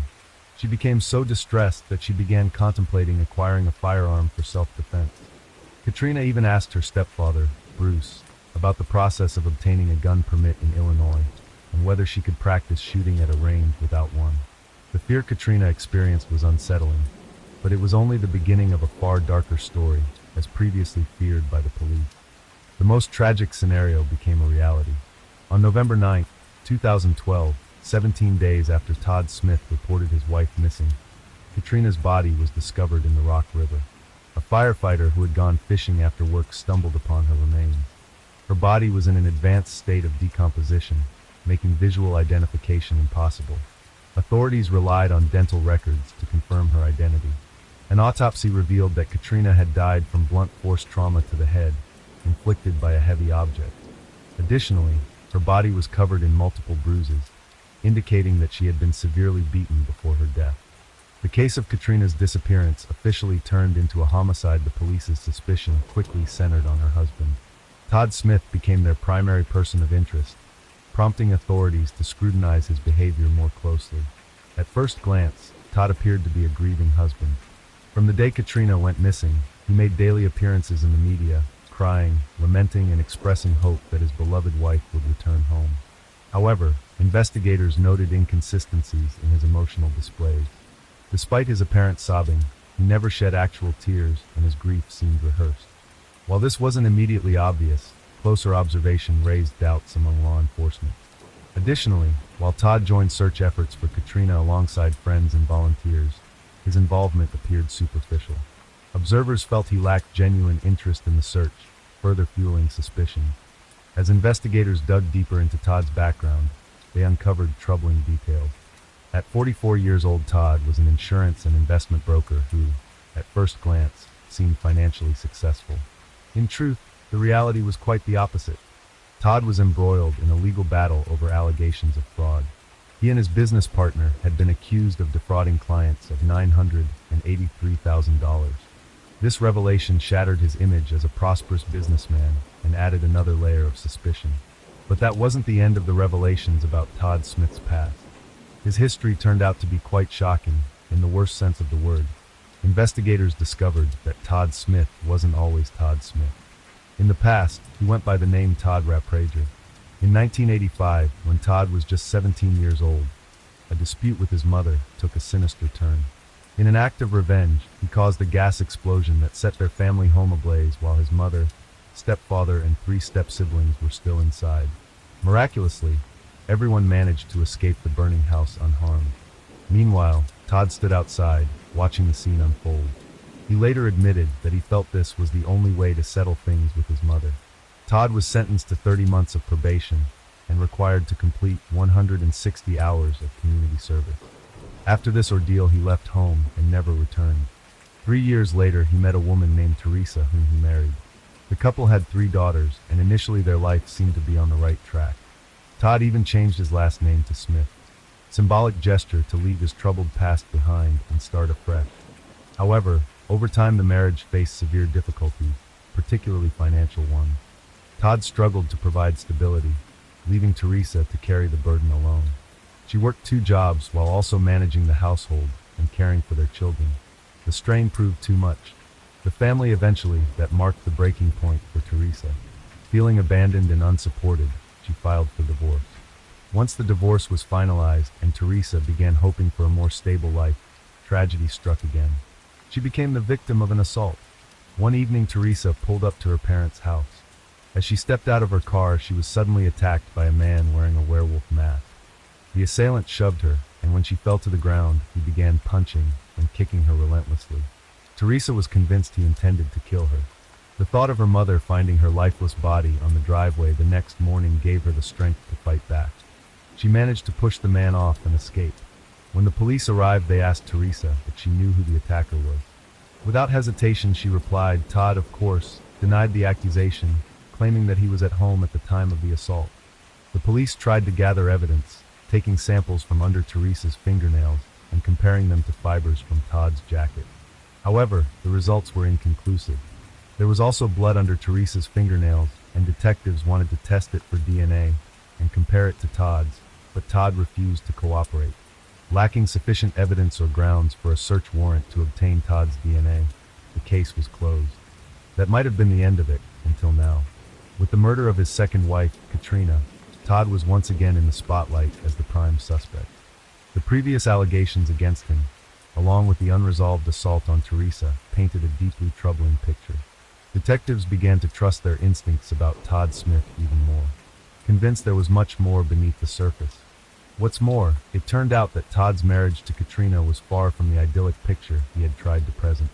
She became so distressed that she began contemplating acquiring a firearm for self-defense. Katrina even asked her stepfather, Bruce, about the process of obtaining a gun permit in Illinois, and whether she could practice shooting at a range without one. The fear Katrina experienced was unsettling, but it was only the beginning of a far darker story, as previously feared by the police. The most tragic scenario became a reality. On November 9, 2012, 17 days after Todd Smith reported his wife missing, Katrina's body was discovered in the Rock River. A firefighter who had gone fishing after work stumbled upon her remains. Her body was in an advanced state of decomposition, making visual identification impossible. Authorities relied on dental records to confirm her identity. An autopsy revealed that Katrina had died from blunt force trauma to the head, inflicted by a heavy object. Additionally, her body was covered in multiple bruises, indicating that she had been severely beaten before her death. The case of Katrina's disappearance officially turned into a homicide. The police's suspicion quickly centered on her husband. Todd Smith became their primary person of interest, prompting authorities to scrutinize his behavior more closely. At first glance, Todd appeared to be a grieving husband. From the day Katrina went missing, he made daily appearances in the media, crying, lamenting, and expressing hope that his beloved wife would return home. However, investigators noted inconsistencies in his emotional displays. Despite his apparent sobbing, he never shed actual tears, and his grief seemed rehearsed. While this wasn't immediately obvious, closer observation raised doubts among law enforcement. Additionally, while Todd joined search efforts for Katrina alongside friends and volunteers, his involvement appeared superficial. Observers felt he lacked genuine interest in the search, further fueling suspicion. As investigators dug deeper into Todd's background, they uncovered troubling details. At 44 years old, Todd was an insurance and investment broker who, at first glance, seemed financially successful. In truth, the reality was quite the opposite. Todd was embroiled in a legal battle over allegations of fraud. He and his business partner had been accused of defrauding clients of $983,000. This revelation shattered his image as a prosperous businessman and added another layer of suspicion. But that wasn't the end of the revelations about Todd Smith's past. His history turned out to be quite shocking, in the worst sense of the word. Investigators discovered that Todd Smith wasn't always Todd Smith. In the past, he went by the name Todd Raprager. In 1985, when Todd was just 17 years old, a dispute with his mother took a sinister turn. In an act of revenge, he caused a gas explosion that set their family home ablaze while his mother, stepfather, and 3 step-siblings were still inside. Miraculously, everyone managed to escape the burning house unharmed. Meanwhile, Todd stood outside, watching the scene unfold. He later admitted that he felt this was the only way to settle things with his mother. Todd was sentenced to 30 months of probation and required to complete 160 hours of community service. After this ordeal, he left home and never returned. 3 years later, he met a woman named Teresa, whom he married. The couple had 3 daughters, and initially their life seemed to be on the right track. Todd even changed his last name to Smith, symbolic gesture to leave his troubled past behind and start afresh. However, over time the marriage faced severe difficulties, particularly financial ones. Todd struggled to provide stability, leaving Teresa to carry the burden alone. She worked 2 jobs while also managing the household and caring for their children. The strain proved too much. The family eventually, that marked the breaking point for Teresa. Feeling abandoned and unsupported, she filed for divorce. Once the divorce was finalized and Teresa began hoping for a more stable life, tragedy struck again. She became the victim of an assault. One evening, Teresa pulled up to her parents' house. As she stepped out of her car, she was suddenly attacked by a man wearing a werewolf mask. The assailant shoved her, and when she fell to the ground, he began punching and kicking her relentlessly. Teresa was convinced he intended to kill her. The thought of her mother finding her lifeless body on the driveway the next morning gave her the strength to fight back. She managed to push the man off and escape. When the police arrived, they asked Teresa if she knew who the attacker was. Without hesitation, she replied. Todd, of course, denied the accusation, claiming that he was at home at the time of the assault. The police tried to gather evidence, taking samples from under Teresa's fingernails and comparing them to fibers from Todd's jacket. However, the results were inconclusive. There was also blood under Teresa's fingernails, and detectives wanted to test it for DNA and compare it to Todd's, but Todd refused to cooperate. Lacking sufficient evidence or grounds for a search warrant to obtain Todd's DNA, the case was closed. That might have been the end of it, until now. With the murder of his second wife, Katrina, Todd was once again in the spotlight as the prime suspect. The previous allegations against him, along with the unresolved assault on Teresa, painted a deeply troubling picture. Detectives began to trust their instincts about Todd Smith even more, convinced there was much more beneath the surface. What's more, it turned out that Todd's marriage to Katrina was far from the idyllic picture he had tried to present.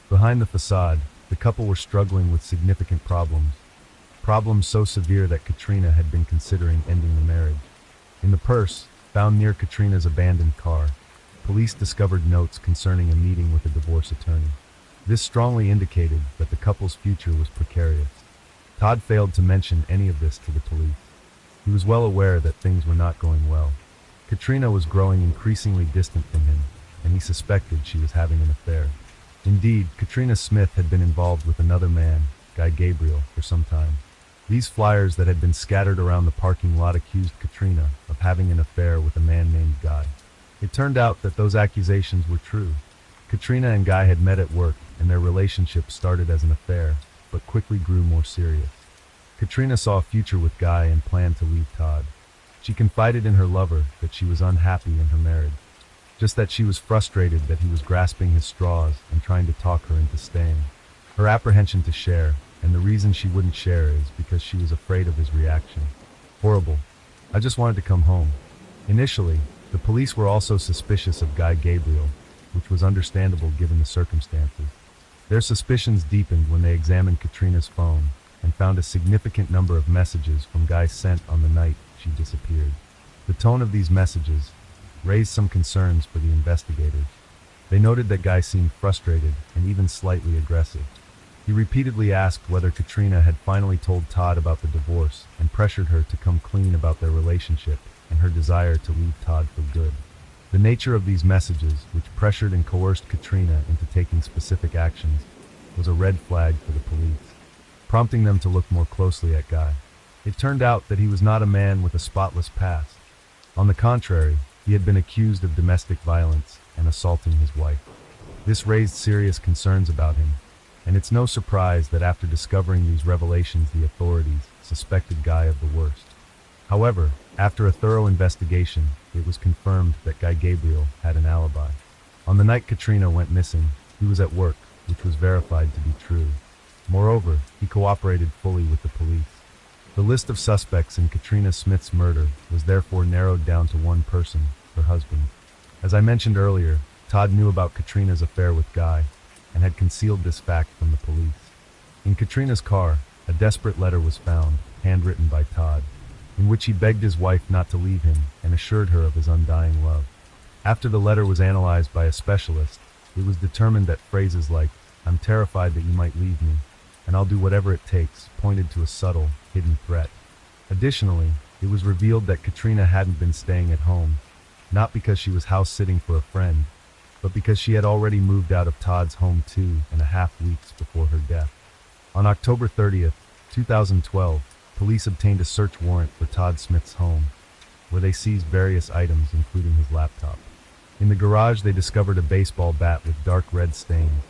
Behind the facade, the couple were struggling with significant problems so severe that Katrina had been considering ending the marriage. In the purse, found near Katrina's abandoned car, police discovered notes concerning a meeting with a divorce attorney. This strongly indicated that the couple's future was precarious. Todd failed to mention any of this to the police. He was well aware that things were not going well. Katrina was growing increasingly distant from him, and he suspected she was having an affair. Indeed, Katrina Smith had been involved with another man, Guy Gabriel, for some time. These flyers that had been scattered around the parking lot accused Katrina of having an affair with a man named Guy. It turned out that those accusations were true. Katrina and Guy had met at work, and their relationship started as an affair, but quickly grew more serious. Katrina saw a future with Guy and planned to leave Todd. She confided in her lover that she was unhappy in her marriage, just that she was frustrated that he was grasping his straws and trying to talk her into staying. Her apprehension to share, and the reason she wouldn't share is because she was afraid of his reaction. Horrible. I just wanted to come home. Initially, the police were also suspicious of Guy Gabriel, which was understandable given the circumstances. Their suspicions deepened when they examined Katrina's phone and found a significant number of messages from Guy sent on the night she disappeared. The tone of these messages raised some concerns for the investigators. They noted that Guy seemed frustrated and even slightly aggressive. He repeatedly asked whether Katrina had finally told Todd about the divorce and pressured her to come clean about their relationship and her desire to leave Todd for good. The nature of these messages, which pressured and coerced Katrina into taking specific actions, was a red flag for the police, prompting them to look more closely at Guy. It turned out that he was not a man with a spotless past. On the contrary, he had been accused of domestic violence and assaulting his wife. This raised serious concerns about him, and it's no surprise that after discovering these revelations, the authorities suspected Guy of the worst. However, after a thorough investigation, it was confirmed that Guy Gabriel had an alibi. On the night Katrina went missing, he was at work, which was verified to be true. Moreover, he cooperated fully with the police. The list of suspects in Katrina Smith's murder was therefore narrowed down to one person, her husband. As I mentioned earlier, Todd knew about Katrina's affair with Guy and had concealed this fact from the police. In Katrina's car, a desperate letter was found, handwritten by Todd, in which he begged his wife not to leave him and assured her of his undying love. After the letter was analyzed by a specialist, it was determined that phrases like, "I'm terrified that you might leave me, and I'll do whatever it takes," pointed to a subtle, hidden threat. Additionally, it was revealed that Katrina hadn't been staying at home, not because she was house-sitting for a friend, but because she had already moved out of Todd's home 2.5 weeks before her death. On October 30th, 2012, police obtained a search warrant for Todd Smith's home, where they seized various items, including his laptop. In the garage, they discovered a baseball bat with dark red stains,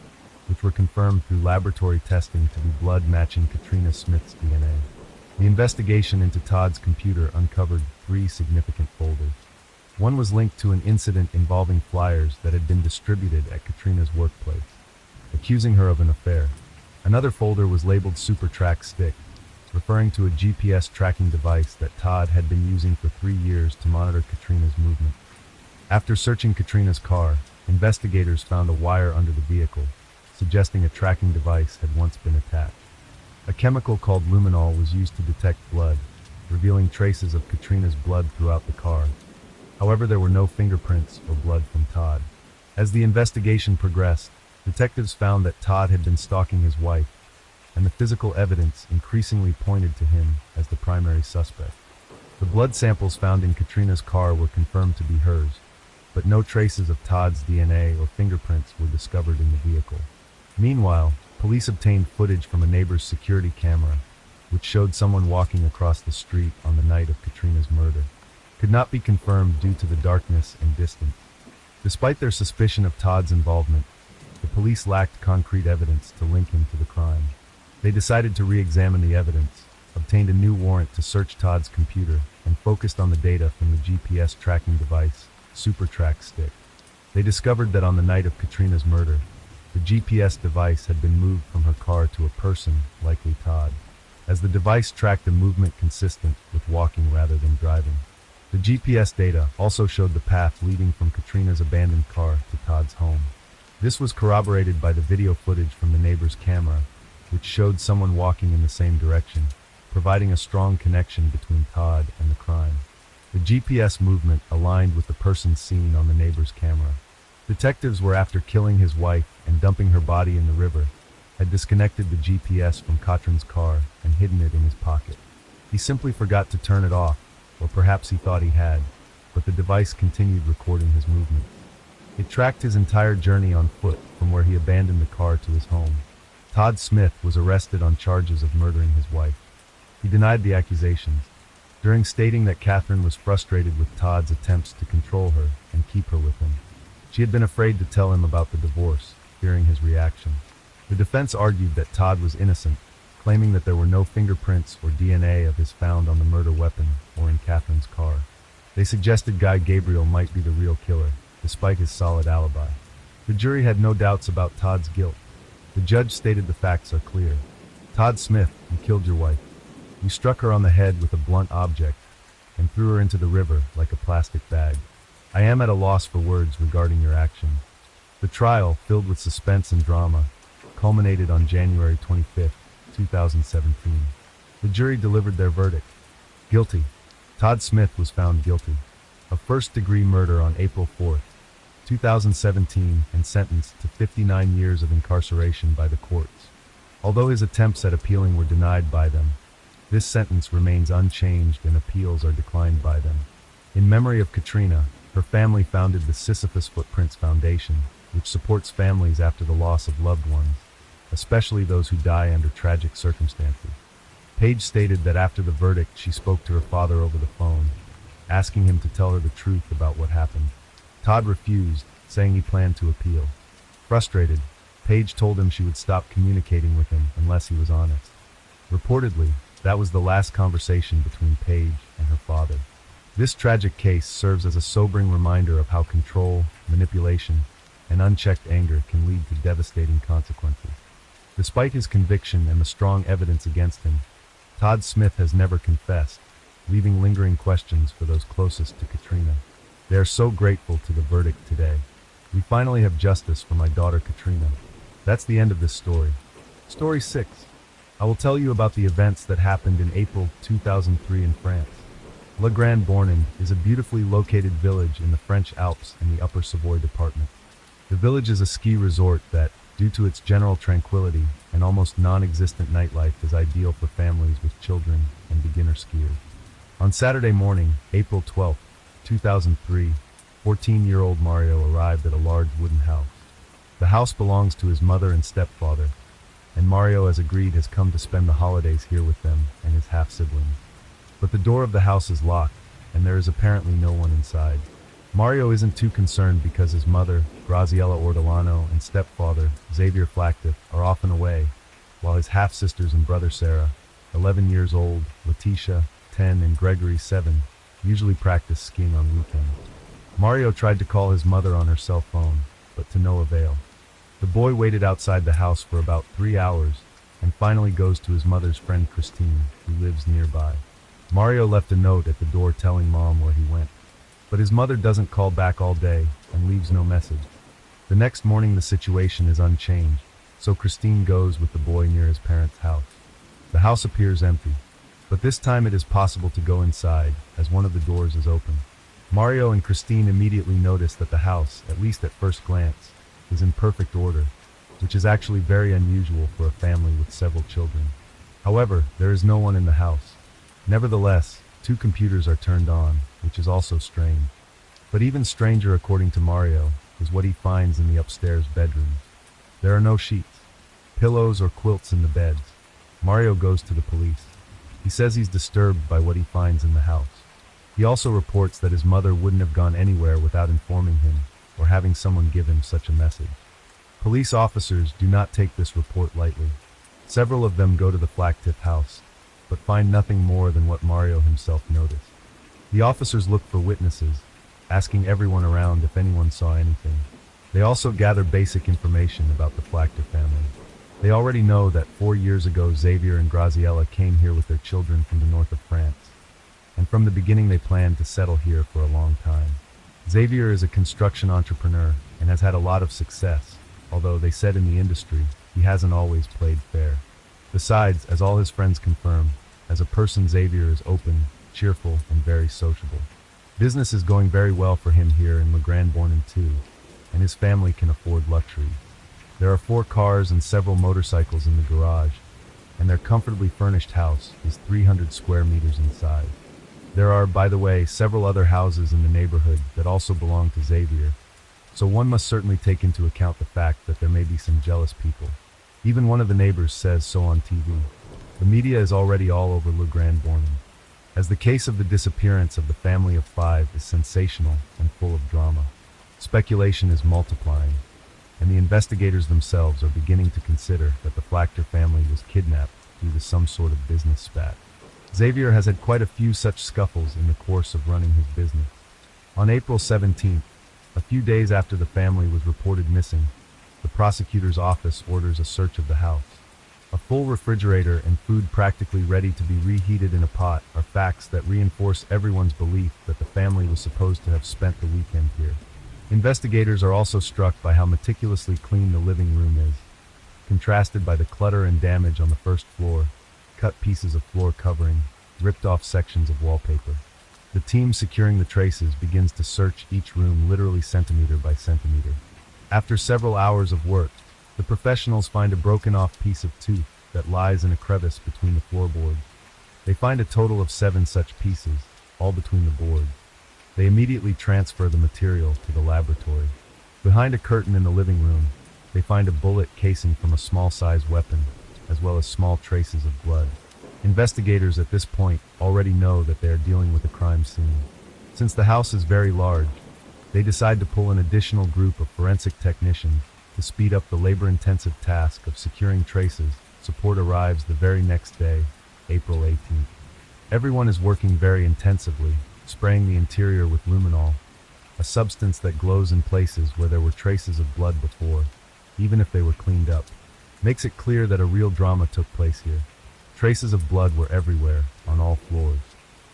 which were confirmed through laboratory testing to be blood matching Katrina Smith's DNA. The investigation into Todd's computer uncovered 3 significant folders. One was linked to an incident involving flyers that had been distributed at Katrina's workplace, accusing her of an affair. Another folder was labeled Super Track Stick, referring to a GPS tracking device that Todd had been using for 3 years to monitor Katrina's movement. After searching Katrina's car, investigators found a wire under the vehicle, suggesting a tracking device had once been attached. A chemical called luminol was used to detect blood, revealing traces of Katrina's blood throughout the car. However, there were no fingerprints or blood from Todd. As the investigation progressed, detectives found that Todd had been stalking his wife, and the physical evidence increasingly pointed to him as the primary suspect. The blood samples found in Katrina's car were confirmed to be hers, but no traces of Todd's DNA or fingerprints were discovered in the vehicle. Meanwhile, police obtained footage from a neighbor's security camera, which showed someone walking across the street on the night of Katrina's murder. Could not be confirmed due to the darkness and distance. Despite their suspicion of Todd's involvement, the police lacked concrete evidence to link him to the crime. They decided to re-examine the evidence, obtained a new warrant to search Todd's computer, and focused on the data from the GPS tracking device, Super Track Stick. They discovered that on the night of Katrina's murder, the GPS device had been moved from her car to a person, likely Todd, as the device tracked a movement consistent with walking rather than driving. The GPS data also showed the path leading from Katrina's abandoned car to Todd's home. This was corroborated by the video footage from the neighbor's camera, which showed someone walking in the same direction, providing a strong connection between Todd and the crime. The GPS movement aligned with the person seen on the neighbor's camera. Detectives were after killing his wife and dumping her body in the river, had disconnected the GPS from Katrin's car and hidden it in his pocket. He simply forgot to turn it off, or perhaps he thought he had, but the device continued recording his movement. It tracked his entire journey on foot from where he abandoned the car to his home. Todd Smith was arrested on charges of murdering his wife. He denied the accusations, during stating that Catherine was frustrated with Todd's attempts to control her and keep her with him. She had been afraid to tell him about the divorce, fearing his reaction. The defense argued that Todd was innocent, claiming that there were no fingerprints or DNA of his found on the murder weapon or in Catherine's car. They suggested Guy Gabriel might be the real killer, despite his solid alibi. The jury had no doubts about Todd's guilt. The judge stated the facts are clear. Todd Smith, you killed your wife. You struck her on the head with a blunt object and threw her into the river like a plastic bag. I am at a loss for words regarding your action. The trial, filled with suspense and drama, culminated on January 25, 2017. The jury delivered their verdict. Guilty. Todd Smith was found guilty of first-degree murder on April 4, 2017, and sentenced to 59 years of incarceration by the courts. Although his attempts at appealing were denied by them, this sentence remains unchanged and appeals are declined by them. In memory of Katrina, her family founded the Sisyphus Footprints Foundation, which supports families after the loss of loved ones, especially those who die under tragic circumstances. Paige stated that after the verdict, she spoke to her father over the phone, asking him to tell her the truth about what happened. Todd refused, saying he planned to appeal. Frustrated, Paige told him she would stop communicating with him unless he was honest. Reportedly, that was the last conversation between Paige and her father. This tragic case serves as a sobering reminder of how control, manipulation, and unchecked anger can lead to devastating consequences. Despite his conviction and the strong evidence against him, Todd Smith has never confessed, leaving lingering questions for those closest to Katrina. They are so grateful to the verdict today. We finally have justice for my daughter Katrina. That's the end of this story. Story 6. I will tell you about the events that happened in April 2003 in France. Le Grand Bornand is a beautifully located village in the French Alps in the Upper Savoy department. The village is a ski resort that, due to its general tranquility and almost non-existent nightlife, is ideal for families with children and beginner skiers. On Saturday morning, April 12, 2003, 14-year-old Mario arrived at a large wooden house. The house belongs to his mother and stepfather, and Mario, as agreed, has come to spend the holidays here with them and his half-siblings. But the door of the house is locked, and there is apparently no one inside. Mario isn't too concerned because his mother, Graziella Ortolano, and stepfather, Xavier Flactif, are often away, while his half-sisters and brother Sarah, 11 years old, Letitia, 10, and Gregory, 7, usually practice skiing on weekends. Mario tried to call his mother on her cell phone, but to no avail. The boy waited outside the house for about 3 hours, and finally goes to his mother's friend Christine, who lives nearby. Mario left a note at the door telling Mom where he went, but his mother doesn't call back all day and leaves no message. The next morning the situation is unchanged, so Christine goes with the boy near his parents' house. The house appears empty, but this time it is possible to go inside, as one of the doors is open. Mario and Christine immediately notice that the house, at least at first glance, is in perfect order, which is actually very unusual for a family with several children. However, there is no one in the house. Nevertheless, 2 computers are turned on, which is also strange. But even stranger, according to Mario, is what he finds in the upstairs bedrooms. There are no sheets, pillows, or quilts in the beds. Mario goes to the police. He says he's disturbed by what he finds in the house. He also reports that his mother wouldn't have gone anywhere without informing him or having someone give him such a message. Police officers do not take this report lightly. Several of them go to the Flactif house, but find nothing more than what Mario himself noticed. The officers look for witnesses, asking everyone around if anyone saw anything. They also gather basic information about the Flactif family. They already know that 4 years ago Xavier and Graziella came here with their children from the north of France, and from the beginning they planned to settle here for a long time. Xavier is a construction entrepreneur and has had a lot of success, although they said in the industry he hasn't always played fair. Besides, as all his friends confirm, as a person Xavier is open, cheerful, and very sociable. Business is going very well for him here in Le Grand Bornand too, and his family can afford luxuries. There are 4 cars and several motorcycles in the garage, and their comfortably furnished house is 300 square meters in size. There are, by the way, several other houses in the neighborhood that also belong to Xavier, so one must certainly take into account the fact that there may be some jealous people. Even one of the neighbors says so on TV. The media is already all over Le Grand Bornand. as the case of the disappearance of the family of five is sensational and full of drama. Speculation is multiplying, and the investigators themselves are beginning to consider that the Flachter family was kidnapped due to some sort of business spat. Xavier has had quite a few such scuffles in the course of running his business. On April 17th, a few days after the family was reported missing, the prosecutor's office orders a search of the house. A full refrigerator and food practically ready to be reheated in a pot are facts that reinforce everyone's belief that the family was supposed to have spent the weekend here. Investigators are also struck by how meticulously clean the living room is, contrasted by the clutter and damage on the first floor, cut pieces of floor covering, ripped off sections of wallpaper. The team securing the traces begins to search each room literally centimeter by centimeter. After several hours of work, the professionals find a broken off piece of tooth that lies in a crevice between the floorboards. They find a total of 7 such pieces, all between the boards. They immediately transfer the material to the laboratory. Behind a curtain in the living room, they find a bullet casing from a small-sized weapon, as well as small traces of blood. Investigators at this point already know that they are dealing with a crime scene. Since the house is very large, they decide to pull an additional group of forensic technicians to speed up the labor-intensive task of securing traces. Support arrives the very next day, April 18th. Everyone is working very intensively, spraying the interior with luminol, a substance that glows in places where there were traces of blood before, even if they were cleaned up. Makes it clear that a real drama took place here. Traces of blood were everywhere, on all floors.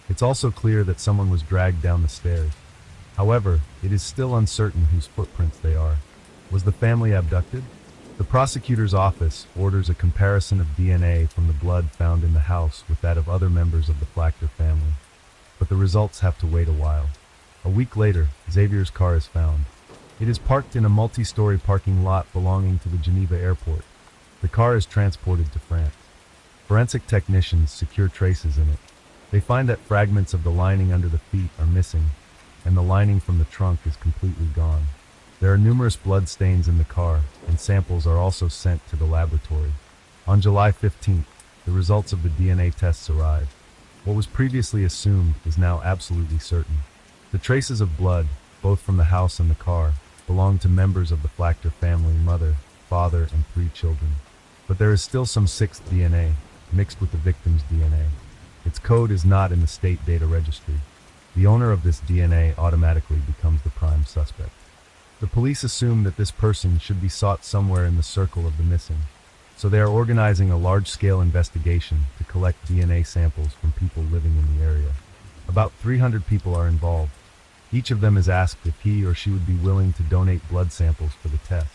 It's also clear that someone was dragged down the stairs. However, it is still uncertain whose footprints they are. Was the family abducted? The prosecutor's office orders a comparison of DNA from the blood found in the house with that of other members of the Flachter family. But the results have to wait a while. A week later, Xavier's car is found. It is parked in a multi-story parking lot belonging to the Geneva airport. The car is transported to France. Forensic technicians secure traces in it. They find that fragments of the lining under the feet are missing, and the lining from the trunk is completely gone. There are numerous blood stains in the car, and samples are also sent to the laboratory. On July 15th, the results of the DNA tests arrive. What was previously assumed is now absolutely certain. The traces of blood, both from the house and the car, belong to members of the Flachter family: mother, father, and 3 children. But there is still some 6th DNA, mixed with the victim's DNA. Its code is not in the state data registry. The owner of this DNA automatically becomes the prime suspect. The police assume that this person should be sought somewhere in the circle of the missing, so they are organizing a large-scale investigation to collect DNA samples from people living in the area. About 300 people are involved. Each of them is asked if he or she would be willing to donate blood samples for the test,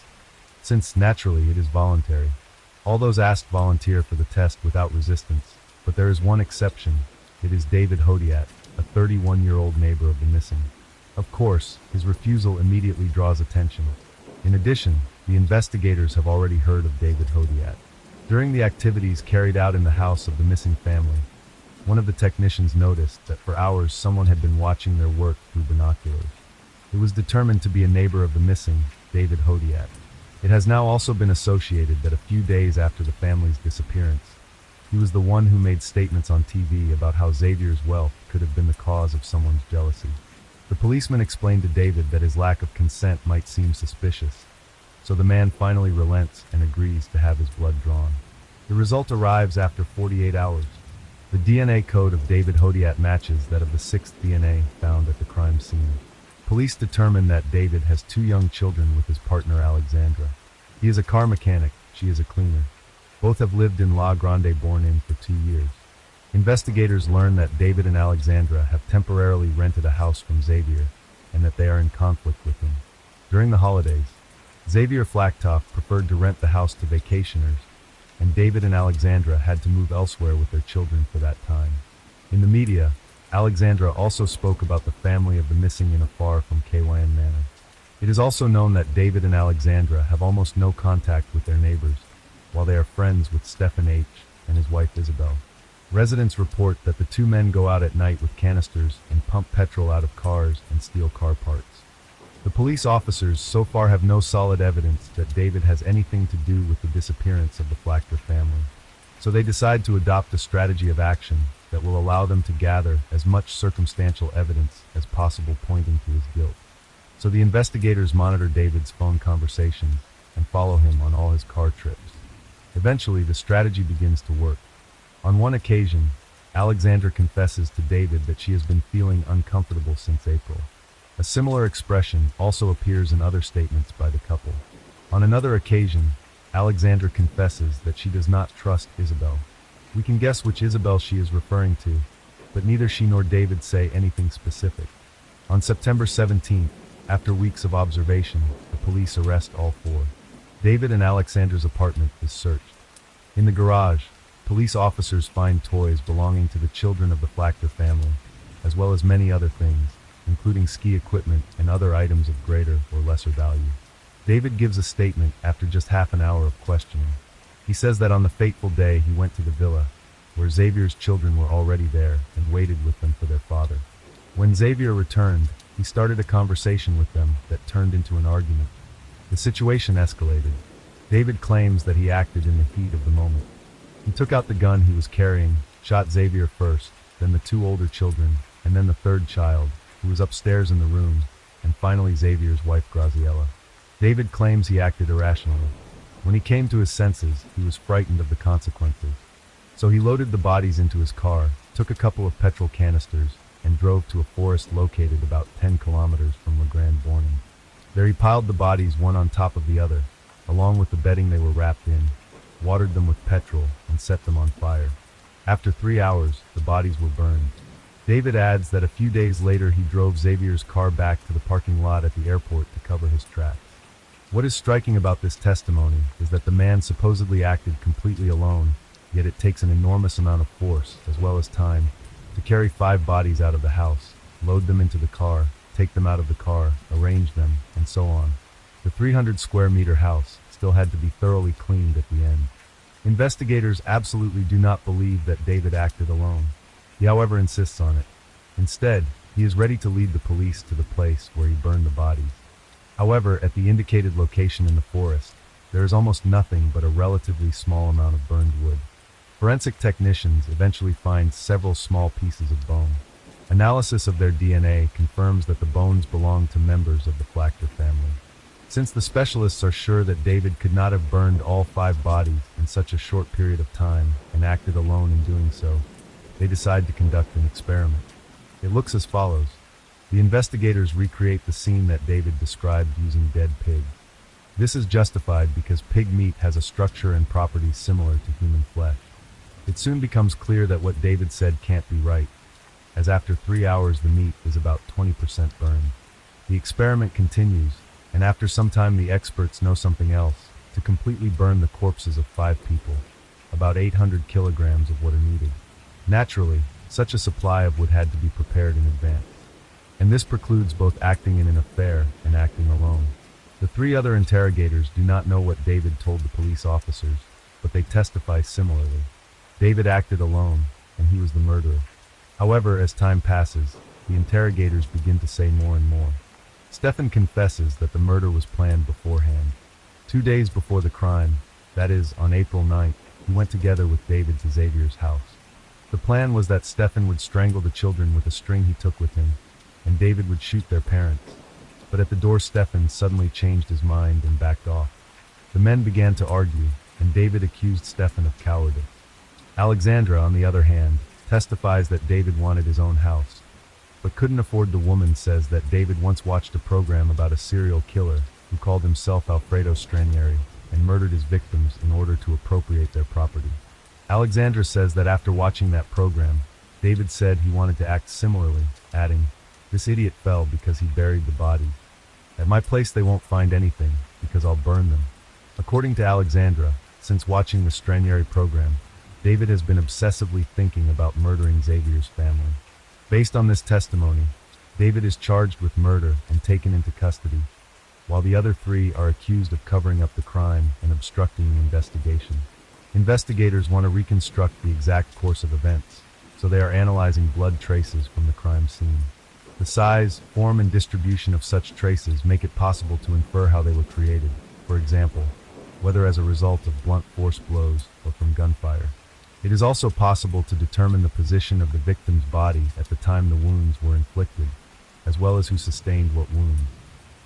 since naturally it is voluntary. All those asked volunteer for the test without resistance, but there is one exception. It is David Hodiat, a 31-year-old neighbor of the missing. Of course, his refusal immediately draws attention. In addition, the investigators have already heard of David Hodiat. During the activities carried out in the house of the missing family, one of the technicians noticed that for hours someone had been watching their work through binoculars. It was determined to be a neighbor of the missing, David Hodiat. It has now also been associated that a few days after the family's disappearance, he was the one who made statements on TV about how Xavier's wealth could have been the cause of someone's jealousy. The policeman explained to David that his lack of consent might seem suspicious, so the man finally relents and agrees to have his blood drawn. The result arrives after 48 hours. The DNA code of David Hodiat matches that of the 6th DNA found at the crime scene. Police determine that David has 2 young children with his partner Alexandra. He is a car mechanic, she is a cleaner. Both have lived in La Grande Born-in for 2 years. Investigators learn that David and Alexandra have temporarily rented a house from Xavier, and that they are in conflict with him. During the holidays, Xavier Flachthoff preferred to rent the house to vacationers, and David and Alexandra had to move elsewhere with their children for that time. In the media, Alexandra also spoke about the family of the missing in a far from Kawan manner. It is also known that David and Alexandra have almost no contact with their neighbors, while they are friends with Stephen H. and his wife Isabel. Residents report that the 2 men go out at night with canisters and pump petrol out of cars and steal car parts. The police officers so far have no solid evidence that David has anything to do with the disappearance of the Flachter family, so they decide to adopt a strategy of action that will allow them to gather as much circumstantial evidence as possible pointing to his guilt. So the investigators monitor David's phone conversations and follow him on all his car trips. Eventually, the strategy begins to work. On one occasion, Alexandra confesses to David that she has been feeling uncomfortable since April. A similar expression also appears in other statements by the couple. On another occasion, Alexandra confesses that she does not trust Isabel. We can guess which Isabel she is referring to, but neither she nor David say anything specific. On September 17th, after weeks of observation, the police arrest all four. David and Alexandra's apartment is searched. In the garage, police officers find toys belonging to the children of the Flachter family, as well as many other things, including ski equipment and other items of greater or lesser value. David gives a statement after just half an hour of questioning. He says that on the fateful day he went to the villa, where Xavier's children were already there and waited with them for their father. When Xavier returned, he started a conversation with them that turned into an argument. The situation escalated. David claims that he acted in the heat of the moment. He took out the gun he was carrying, shot Xavier first, then the two older children, and then the third child, who was upstairs in the room, and finally Xavier's wife Graziella. David claims he acted irrationally. When he came to his senses, he was frightened of the consequences. So he loaded the bodies into his car, took a couple of petrol canisters, and drove to a forest located about 10 kilometers from Le Grand Bornand. There he piled the bodies one on top of the other, along with the bedding they were wrapped in, watered them with petrol, and set them on fire. After 3 hours, the bodies were burned. David adds that a few days later he drove Xavier's car back to the parking lot at the airport to cover his tracks. What is striking about this testimony is that the man supposedly acted completely alone, yet it takes an enormous amount of force, as well as time, to carry 5 bodies out of the house, load them into the car, take them out of the car, arrange them, and so on. The 300 square meter house still had to be thoroughly cleaned at the end. Investigators absolutely do not believe that David acted alone. He, however, insists on it. Instead, he is ready to lead the police to the place where he burned the bodies. However, at the indicated location in the forest, there is almost nothing but a relatively small amount of burned wood. Forensic technicians eventually find several small pieces of bone. Analysis of their DNA confirms that the bones belong to members of the Flachter family. Since the specialists are sure that David could not have burned all 5 bodies in such a short period of time and acted alone in doing so, they decide to conduct an experiment. It looks as follows. The investigators recreate the scene that David described using dead pig. This is justified because pig meat has a structure and properties similar to human flesh. It soon becomes clear that what David said can't be right, as after 3 hours the meat is about 20% burned. The experiment continues, and after some time the experts know something else, to completely burn the corpses of 5 people, about 800 kilograms of what are needed. Naturally, such a supply of wood had to be prepared in advance. And this precludes both acting in an affair and acting alone. The 3 other interrogators do not know what David told the police officers, but they testify similarly. David acted alone, and he was the murderer. However, as time passes, the interrogators begin to say more and more. Stefan confesses that the murder was planned beforehand. 2 days before the crime, that is, on April 9th, he went together with David to Xavier's house. The plan was that Stefan would strangle the children with a string he took with him, and David would shoot their parents. But at the door, Stefan suddenly changed his mind and backed off. The men began to argue, and David accused Stefan of cowardice. Alexandra, on the other hand, testifies that David wanted his own house, but couldn't afford. The woman says that David once watched a program about a serial killer who called himself Alfredo Stranieri and murdered his victims in order to appropriate their property. Alexandra says that after watching that program, David said he wanted to act similarly, adding, "This idiot fell because he buried the bodies. At my place they won't find anything, because I'll burn them." According to Alexandra, since watching the Stranieri program, David has been obsessively thinking about murdering Xavier's family. Based on this testimony, David is charged with murder and taken into custody, while the other 3 are accused of covering up the crime and obstructing the investigation. Investigators want to reconstruct the exact course of events, so they are analyzing blood traces from the crime scene. The size, form, and distribution of such traces make it possible to infer how they were created, for example, whether as a result of blunt force blows or from gunfire. It is also possible to determine the position of the victim's body at the time the wounds were inflicted, as well as who sustained what wounds.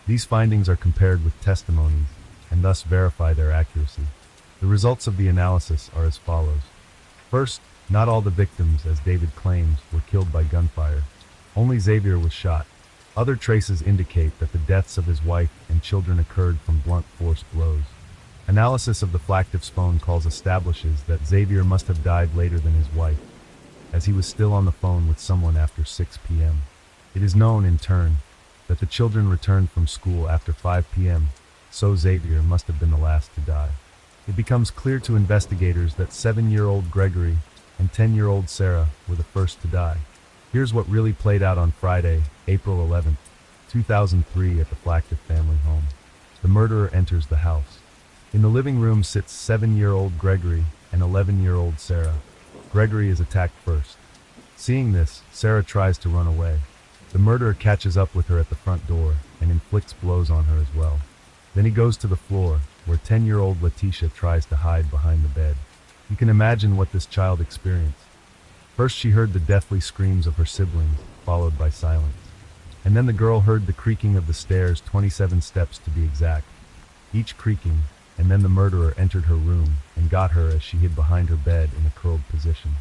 These findings are compared with testimonies and thus verify their accuracy. The results of the analysis are as follows. First, not all the victims, as David claims, were killed by gunfire. Only Xavier was shot. Other traces indicate that the deaths of his wife and children occurred from blunt force blows. Analysis of the flactive phone calls establishes that Xavier must have died later than his wife, as he was still on the phone with someone after 6 p.m. It is known, in turn, that the children returned from school after 5 p.m., so Xavier must have been the last to die. It becomes clear to investigators that 7-year-old Gregory and 10-year-old Sarah were the first to die. Here's what really played out on Friday, April 11, 2003 at the Flactive family home. The murderer enters the house. In the living room sits 7-year-old Gregory and 11-year-old Sarah. Gregory is attacked first. Seeing this, Sarah tries to run away. The murderer catches up with her at the front door and inflicts blows on her as well. Then he goes to the floor, where 10-year-old Letitia tries to hide behind the bed. You can imagine what this child experienced. First she heard the deathly screams of her siblings, followed by silence. And then the girl heard the creaking of the stairs, 27 steps to be exact. Each creaking, and then the murderer entered her room and got her as she hid behind her bed in a curled position.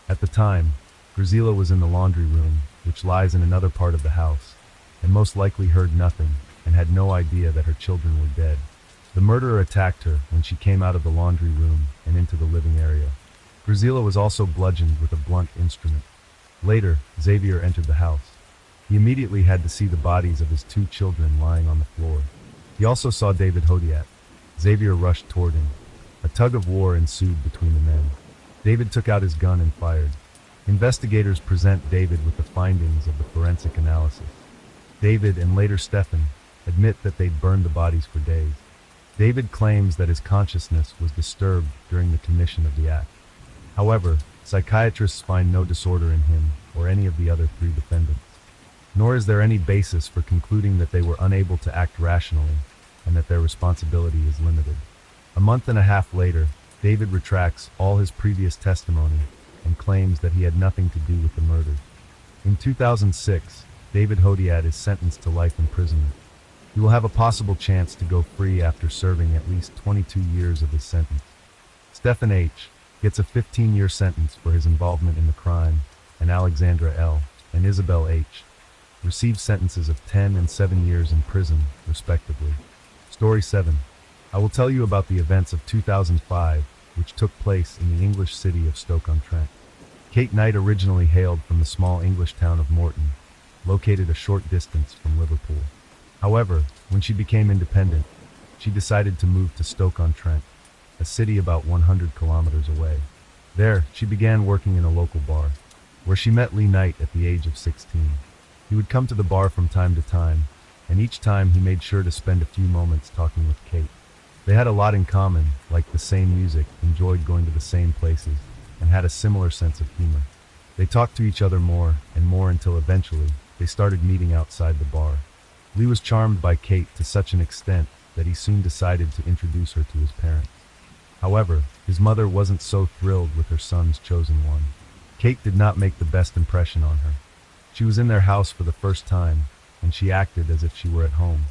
At the time, Grazila was in the laundry room, which lies in another part of the house, and most likely heard nothing and had no idea that her children were dead. The murderer attacked her when she came out of the laundry room and into the living area. Grazila was also bludgeoned with a blunt instrument. Later, Xavier entered the house. He immediately had to see the bodies of his 2 children lying on the floor. He also saw David Hodiat. Xavier rushed toward him. A tug of war ensued between the men. David took out his gun and fired. Investigators present David with the findings of the forensic analysis. David, and later Stefan, admit that they'd burned the bodies for days. David claims that his consciousness was disturbed during the commission of the act. However, psychiatrists find no disorder in him or any of the other 3 defendants. Nor is there any basis for concluding that they were unable to act rationally and that their responsibility is limited. A month and a half later, David retracts all his previous testimony and claims that he had nothing to do with the murders. In 2006, David Hodiat is sentenced to life imprisonment. He will have a possible chance to go free after serving at least 22 years of his sentence. Stefan H. gets a 15-year sentence for his involvement in the crime, and Alexandra L. and Isabel H. receive sentences of 10 and 7 years in prison, respectively. Story 7. I will tell you about the events of 2005, which took place in the English city of Stoke-on-Trent. Kate Knight originally hailed from the small English town of Morton, located a short distance from Liverpool. However, when she became independent, she decided to move to Stoke-on-Trent, a city about 100 kilometers away. There, she began working in a local bar, where she met Lee Knight at the age of 16. He would come to the bar from time to time, and each time he made sure to spend a few moments talking with Kate. They had a lot in common, like the same music, enjoyed going to the same places, and had a similar sense of humor. They talked to each other more and more until eventually they started meeting outside the bar. Lee was charmed by Kate to such an extent that he soon decided to introduce her to his parents. However, his mother wasn't so thrilled with her son's chosen one. Kate did not make the best impression on her. She was in their house for the first time, and she acted as if she were at home.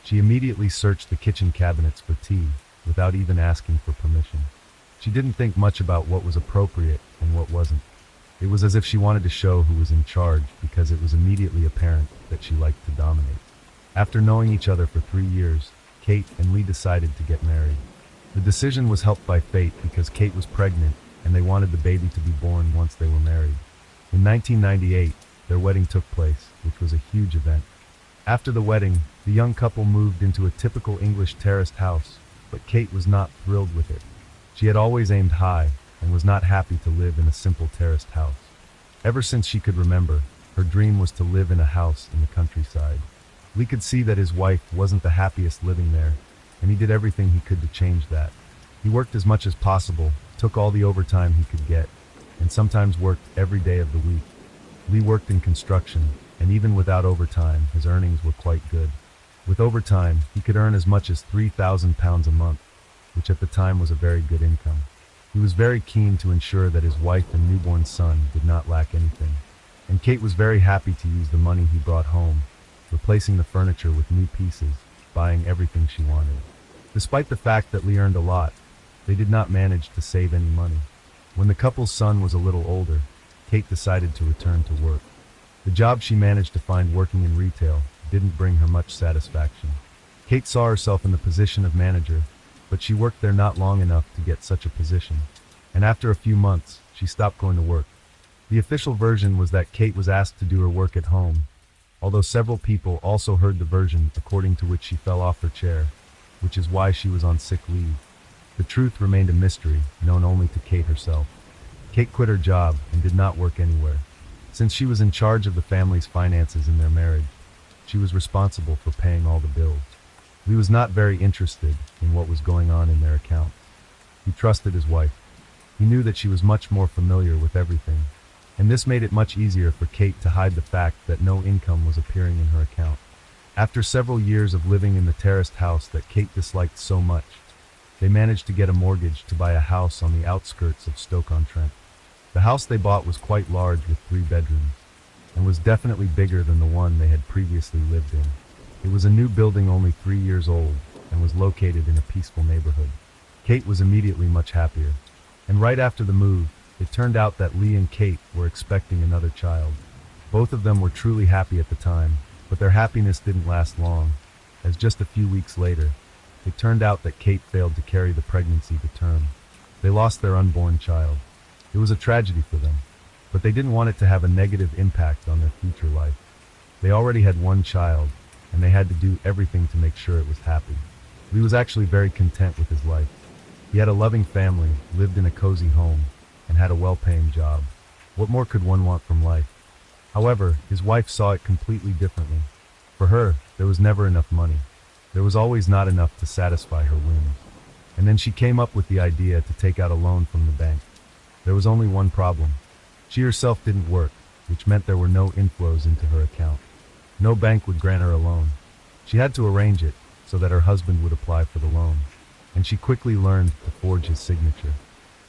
She immediately searched the kitchen cabinets for tea, without even asking for permission. She didn't think much about what was appropriate and what wasn't. It was as if she wanted to show who was in charge, because it was immediately apparent that she liked to dominate. After knowing each other for 3 years, Kate and Lee decided to get married. The decision was helped by fate because Kate was pregnant and they wanted the baby to be born once they were married. In 1998, their wedding took place, which was a huge event. After the wedding, the young couple moved into a typical English terraced house, but Kate was not thrilled with it. She had always aimed high and was not happy to live in a simple terraced house. Ever since she could remember, her dream was to live in a house in the countryside. Lee could see that his wife wasn't the happiest living there, and he did everything he could to change that. He worked as much as possible, took all the overtime he could get, and sometimes worked every day of the week. Lee worked in construction, and even without overtime, his earnings were quite good. With overtime, he could earn as much as £3,000 a month, which at the time was a very good income. He was very keen to ensure that his wife and newborn son did not lack anything. And Kate was very happy to use the money he brought home, replacing the furniture with new pieces, buying everything she wanted. Despite the fact that Lee earned a lot, they did not manage to save any money. When the couple's son was a little older, Kate decided to return to work. The job she managed to find working in retail didn't bring her much satisfaction. Kate saw herself in the position of manager, but she worked there not long enough to get such a position. And after a few months, she stopped going to work. The official version was that Kate was asked to do her work at home, although several people also heard the version according to which she fell off her chair, which is why she was on sick leave. The truth remained a mystery, known only to Kate herself. Kate quit her job and did not work anywhere. Since she was in charge of the family's finances in their marriage, she was responsible for paying all the bills. Lee was not very interested in what was going on in their account. He trusted his wife. He knew that she was much more familiar with everything, and this made it much easier for Kate to hide the fact that no income was appearing in her account. After several years of living in the terraced house that Kate disliked so much, they managed to get a mortgage to buy a house on the outskirts of Stoke-on-Trent. The house they bought was quite large with 3 bedrooms, and was definitely bigger than the one they had previously lived in. It was a new building only 3 years old, and was located in a peaceful neighborhood. Kate was immediately much happier, and right after the move, it turned out that Lee and Kate were expecting another child. Both of them were truly happy at the time, but their happiness didn't last long, as just a few weeks later, it turned out that Kate failed to carry the pregnancy to term. They lost their unborn child. It was a tragedy for them, but they didn't want it to have a negative impact on their future life. They already had one child, and they had to do everything to make sure it was happy. Lee was actually very content with his life. He had a loving family, lived in a cozy home, and had a well-paying job. What more could one want from life? However, his wife saw it completely differently. For her, there was never enough money. There was always not enough to satisfy her whims. And then she came up with the idea to take out a loan from the bank. There was only one problem. She herself didn't work, which meant there were no inflows into her account. No bank would grant her a loan. She had to arrange it so that her husband would apply for the loan, and she quickly learned to forge his signature.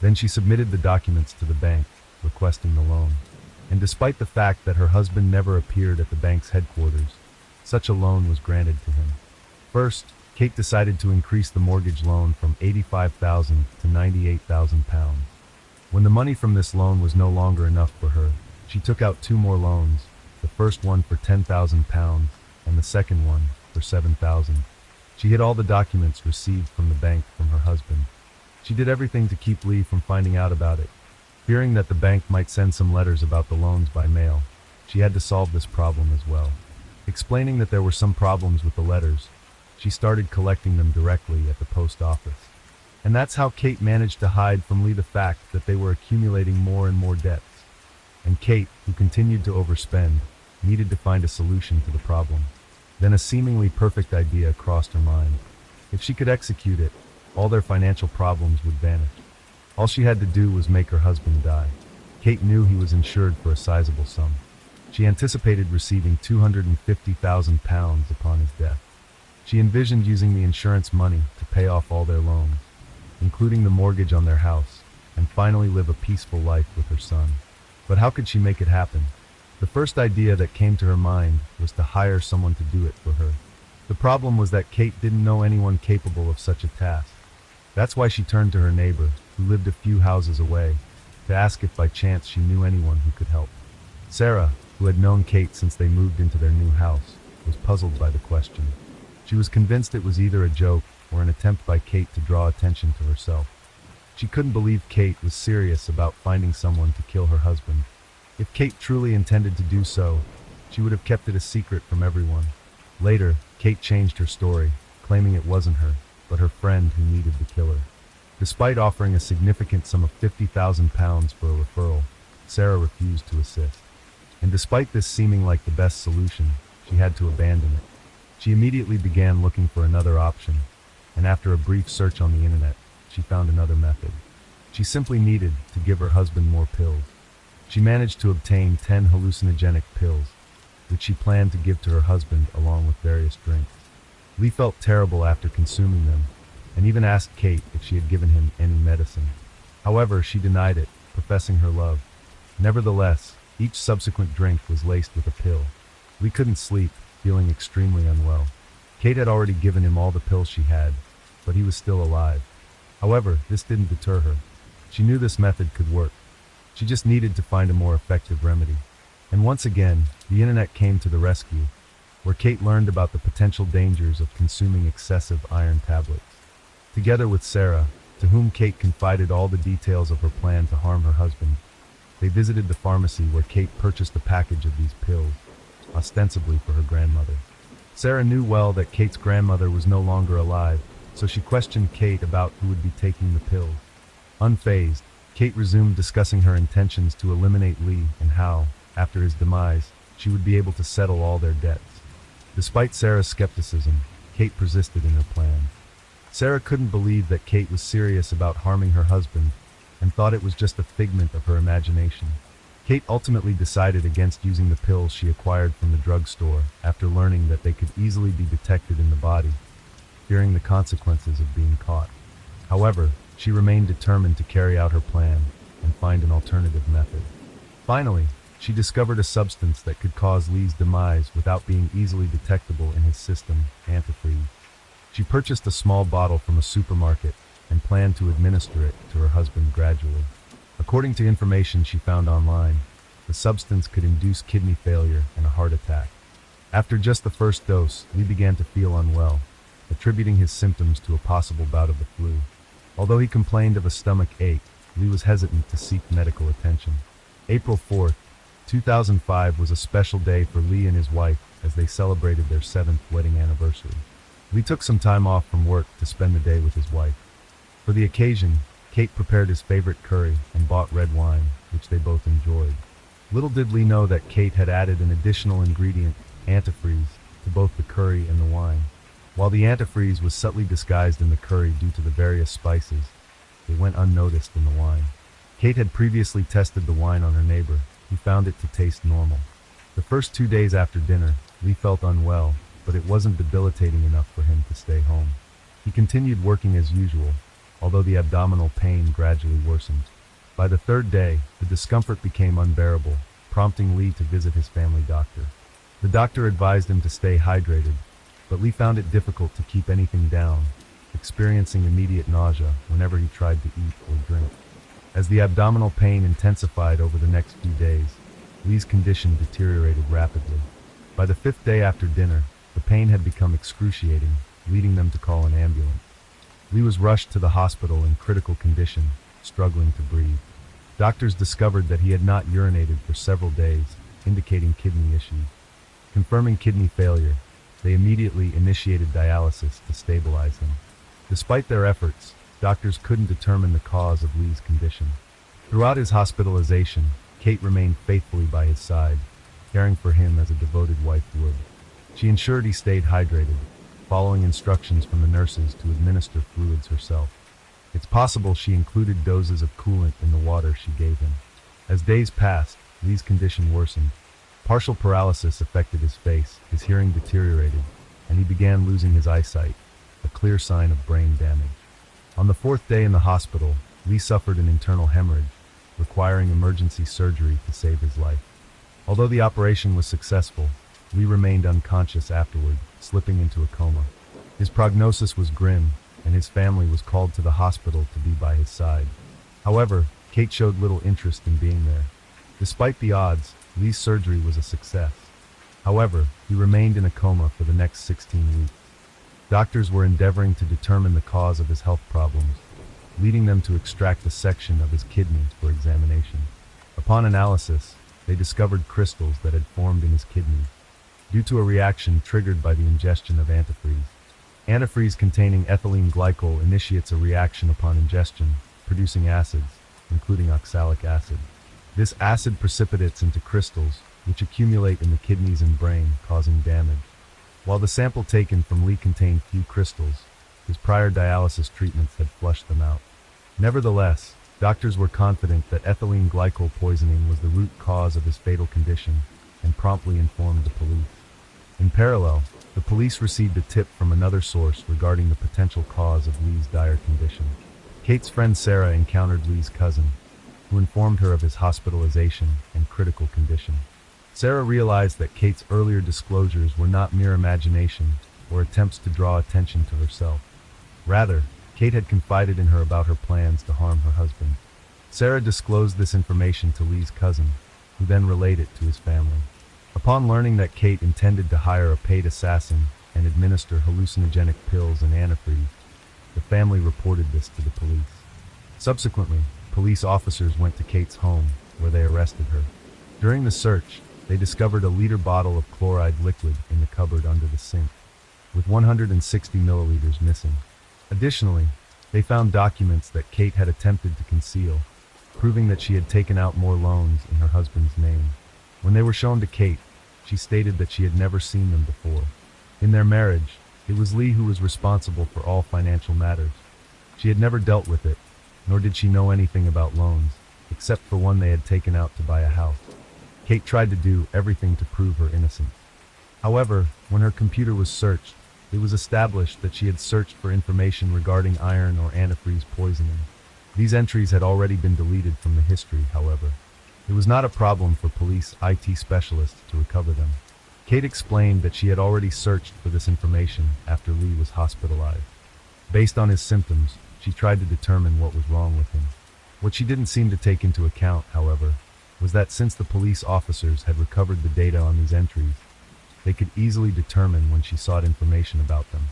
Then she submitted the documents to the bank, requesting the loan. And despite the fact that her husband never appeared at the bank's headquarters, such a loan was granted to him. First, Kate decided to increase the mortgage loan from £85,000 to £98,000. When the money from this loan was no longer enough for her, she took out 2 more loans, the first one for £10,000 and the second one for $7,000. She hid all the documents received from the bank from her husband. She did everything to keep Lee from finding out about it. Fearing that the bank might send some letters about the loans by mail, she had to solve this problem as well. Explaining that there were some problems with the letters, she started collecting them directly at the post office. And that's how Kate managed to hide from Lee the fact that they were accumulating more and more debts. And Kate, who continued to overspend, needed to find a solution to the problem. Then a seemingly perfect idea crossed her mind. If she could execute it, all their financial problems would vanish. All she had to do was make her husband die. Kate knew he was insured for a sizable sum. She anticipated receiving £250,000 upon his death. She envisioned using the insurance money to pay off all their loans, including the mortgage on their house, and finally live a peaceful life with her son. But how could she make it happen? The first idea that came to her mind was to hire someone to do it for her. The problem was that Kate didn't know anyone capable of such a task. That's why she turned to her neighbor, who lived a few houses away, to ask if by chance she knew anyone who could help. Sarah, who had known Kate since they moved into their new house, was puzzled by the question. She was convinced it was either a joke or an attempt by Kate to draw attention to herself. She couldn't believe Kate was serious about finding someone to kill her husband. If Kate truly intended to do so, she would have kept it a secret from everyone. Later, Kate changed her story, claiming it wasn't her, but her friend who needed the killer. Despite offering a significant sum of £50,000 for a referral, Sarah refused to assist. And despite this seeming like the best solution, she had to abandon it. She immediately began looking for another option, and after a brief search on the internet, she found another method. She simply needed to give her husband more pills. She managed to obtain 10 hallucinogenic pills, which she planned to give to her husband along with various drinks. Lee felt terrible after consuming them, and even asked Kate if she had given him any medicine. However, she denied it, professing her love. Nevertheless, each subsequent drink was laced with a pill. Lee couldn't sleep, feeling extremely unwell. Kate had already given him all the pills she had, but he was still alive. However, this didn't deter her. She knew this method could work. She just needed to find a more effective remedy. And once again, the internet came to the rescue, where Kate learned about the potential dangers of consuming excessive iron tablets. Together with Sarah, to whom Kate confided all the details of her plan to harm her husband, they visited the pharmacy where Kate purchased a package of these pills, ostensibly for her grandmother. Sarah knew well that Kate's grandmother was no longer alive, so she questioned Kate about who would be taking the pills. Unfazed, Kate resumed discussing her intentions to eliminate Lee and how, after his demise, she would be able to settle all their debts. Despite Sarah's skepticism, Kate persisted in her plan. Sarah couldn't believe that Kate was serious about harming her husband and thought it was just a figment of her imagination. Kate ultimately decided against using the pills she acquired from the drugstore after learning that they could easily be detected in the body, fearing the consequences of being caught. However, she remained determined to carry out her plan and find an alternative method. Finally, she discovered a substance that could cause Lee's demise without being easily detectable in his system, antifreeze. She purchased a small bottle from a supermarket and planned to administer it to her husband gradually. According to information she found online, the substance could induce kidney failure and a heart attack. After just the first dose, Lee began to feel unwell, attributing his symptoms to a possible bout of the flu. Although he complained of a stomach ache, Lee was hesitant to seek medical attention. April 4th, 2005 was a special day for Lee and his wife as they celebrated their 7th wedding anniversary. Lee took some time off from work to spend the day with his wife. For the occasion, Kate prepared his favorite curry and bought red wine, which they both enjoyed. Little did Lee know that Kate had added an additional ingredient, antifreeze, to both the curry and the wine. While the antifreeze was subtly disguised in the curry due to the various spices, it went unnoticed in the wine. Kate had previously tested the wine on her neighbor, who found it to taste normal. The first 2 days after dinner, Lee felt unwell, but it wasn't debilitating enough for him to stay home. He continued working as usual, although the abdominal pain gradually worsened. By the 3rd day, the discomfort became unbearable, prompting Lee to visit his family doctor. The doctor advised him to stay hydrated, but Lee found it difficult to keep anything down, experiencing immediate nausea whenever he tried to eat or drink. As the abdominal pain intensified over the next few days, Lee's condition deteriorated rapidly. By the 5th day after dinner, the pain had become excruciating, leading them to call an ambulance. Lee was rushed to the hospital in critical condition, struggling to breathe. Doctors discovered that he had not urinated for several days, indicating kidney issues. Confirming kidney failure, they immediately initiated dialysis to stabilize him. Despite their efforts, doctors couldn't determine the cause of Lee's condition. Throughout his hospitalization, Kate remained faithfully by his side, caring for him as a devoted wife would. She ensured he stayed hydrated, following instructions from the nurses to administer fluids herself. It's possible she included doses of coolant in the water she gave him. As days passed, Lee's condition worsened. Partial paralysis affected his face, his hearing deteriorated, and he began losing his eyesight, a clear sign of brain damage. On the 4th day in the hospital, Lee suffered an internal hemorrhage, requiring emergency surgery to save his life. Although the operation was successful, Lee remained unconscious afterward, slipping into a coma. His prognosis was grim, and his family was called to the hospital to be by his side. However, Kate showed little interest in being there. Despite the odds, Lee's surgery was a success. However, he remained in a coma for the next 16 weeks. Doctors were endeavoring to determine the cause of his health problems, leading them to extract a section of his kidney for examination. Upon analysis, they discovered crystals that had formed in his kidneys, due to a reaction triggered by the ingestion of antifreeze. Antifreeze containing ethylene glycol initiates a reaction upon ingestion, producing acids, including oxalic acid. This acid precipitates into crystals, which accumulate in the kidneys and brain, causing damage. While the sample taken from Lee contained few crystals, his prior dialysis treatments had flushed them out. Nevertheless, doctors were confident that ethylene glycol poisoning was the root cause of his fatal condition and promptly informed the police. In parallel, the police received a tip from another source regarding the potential cause of Lee's dire condition. Kate's friend Sarah encountered Lee's cousin, who informed her of his hospitalization and critical condition. Sarah realized that Kate's earlier disclosures were not mere imagination or attempts to draw attention to herself. Rather, Kate had confided in her about her plans to harm her husband. Sarah disclosed this information to Lee's cousin, who then relayed it to his family. Upon learning that Kate intended to hire a paid assassin and administer hallucinogenic pills and antifreeze, the family reported this to the police. Subsequently, police officers went to Kate's home, where they arrested her. During the search, they discovered a liter bottle of chloride liquid in the cupboard under the sink, with 160 milliliters missing. Additionally, they found documents that Kate had attempted to conceal, proving that she had taken out more loans in her husband's name. When they were shown to Kate, she stated that she had never seen them before. In their marriage, it was Lee who was responsible for all financial matters. She had never dealt with it, nor did she know anything about loans, except for one they had taken out to buy a house. Kate tried to do everything to prove her innocence. However, when her computer was searched, it was established that she had searched for information regarding iron or antifreeze poisoning. These entries had already been deleted from the history, however. It was not a problem for police IT specialists to recover them. Kate explained that she had already searched for this information after Lee was hospitalized. Based on his symptoms, she tried to determine what was wrong with him. What she didn't seem to take into account, however, was that since the police officers had recovered the data on these entries, they could easily determine when she sought information about them.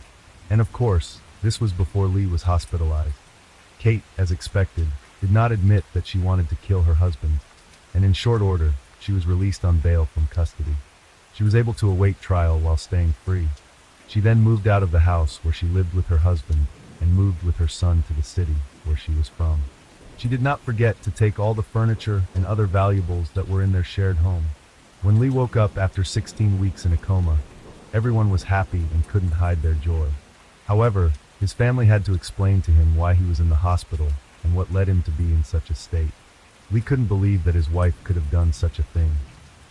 And of course, this was before Lee was hospitalized. Kate, as expected, did not admit that she wanted to kill her husband, and in short order, she was released on bail from custody. She was able to await trial while staying free. She then moved out of the house where she lived with her husband and moved with her son to the city where she was from. She did not forget to take all the furniture and other valuables that were in their shared home. When Lee woke up after 16 weeks in a coma, everyone was happy and couldn't hide their joy. However, his family had to explain to him why he was in the hospital and what led him to be in such a state. Lee couldn't believe that his wife could have done such a thing.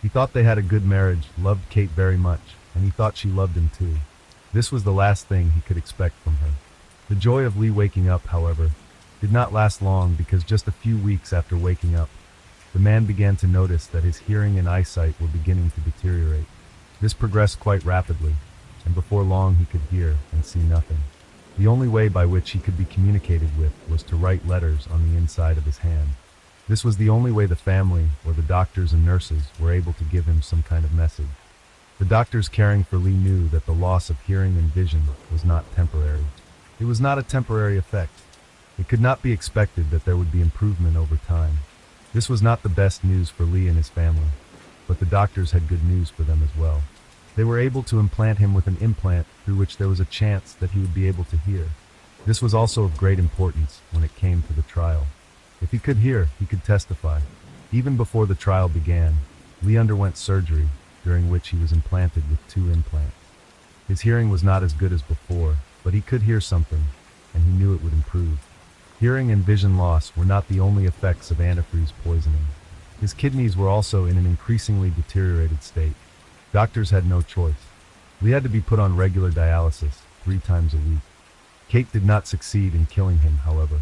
He thought they had a good marriage, loved Kate very much, and he thought she loved him too. This was the last thing he could expect from her. The joy of Lee waking up, however, did not last long because just a few weeks after waking up, the man began to notice that his hearing and eyesight were beginning to deteriorate. This progressed quite rapidly, and before long he could hear and see nothing. The only way by which he could be communicated with was to write letters on the inside of his hand. This was the only way the family or the doctors and nurses were able to give him some kind of message. The doctors caring for Lee knew that the loss of hearing and vision was not temporary. It was not a temporary effect. It could not be expected that there would be improvement over time. This was not the best news for Lee and his family, but the doctors had good news for them as well. They were able to implant him with an implant through which there was a chance that he would be able to hear. This was also of great importance when it came to the trial. If he could hear, he could testify. Even before the trial began, Lee underwent surgery, during which he was implanted with 2 implants. His hearing was not as good as before, but he could hear something, and he knew it would improve. Hearing and vision loss were not the only effects of antifreeze poisoning. His kidneys were also in an increasingly deteriorated state. Doctors had no choice. Lee had to be put on regular dialysis 3 times a week. Kate did not succeed in killing him, however.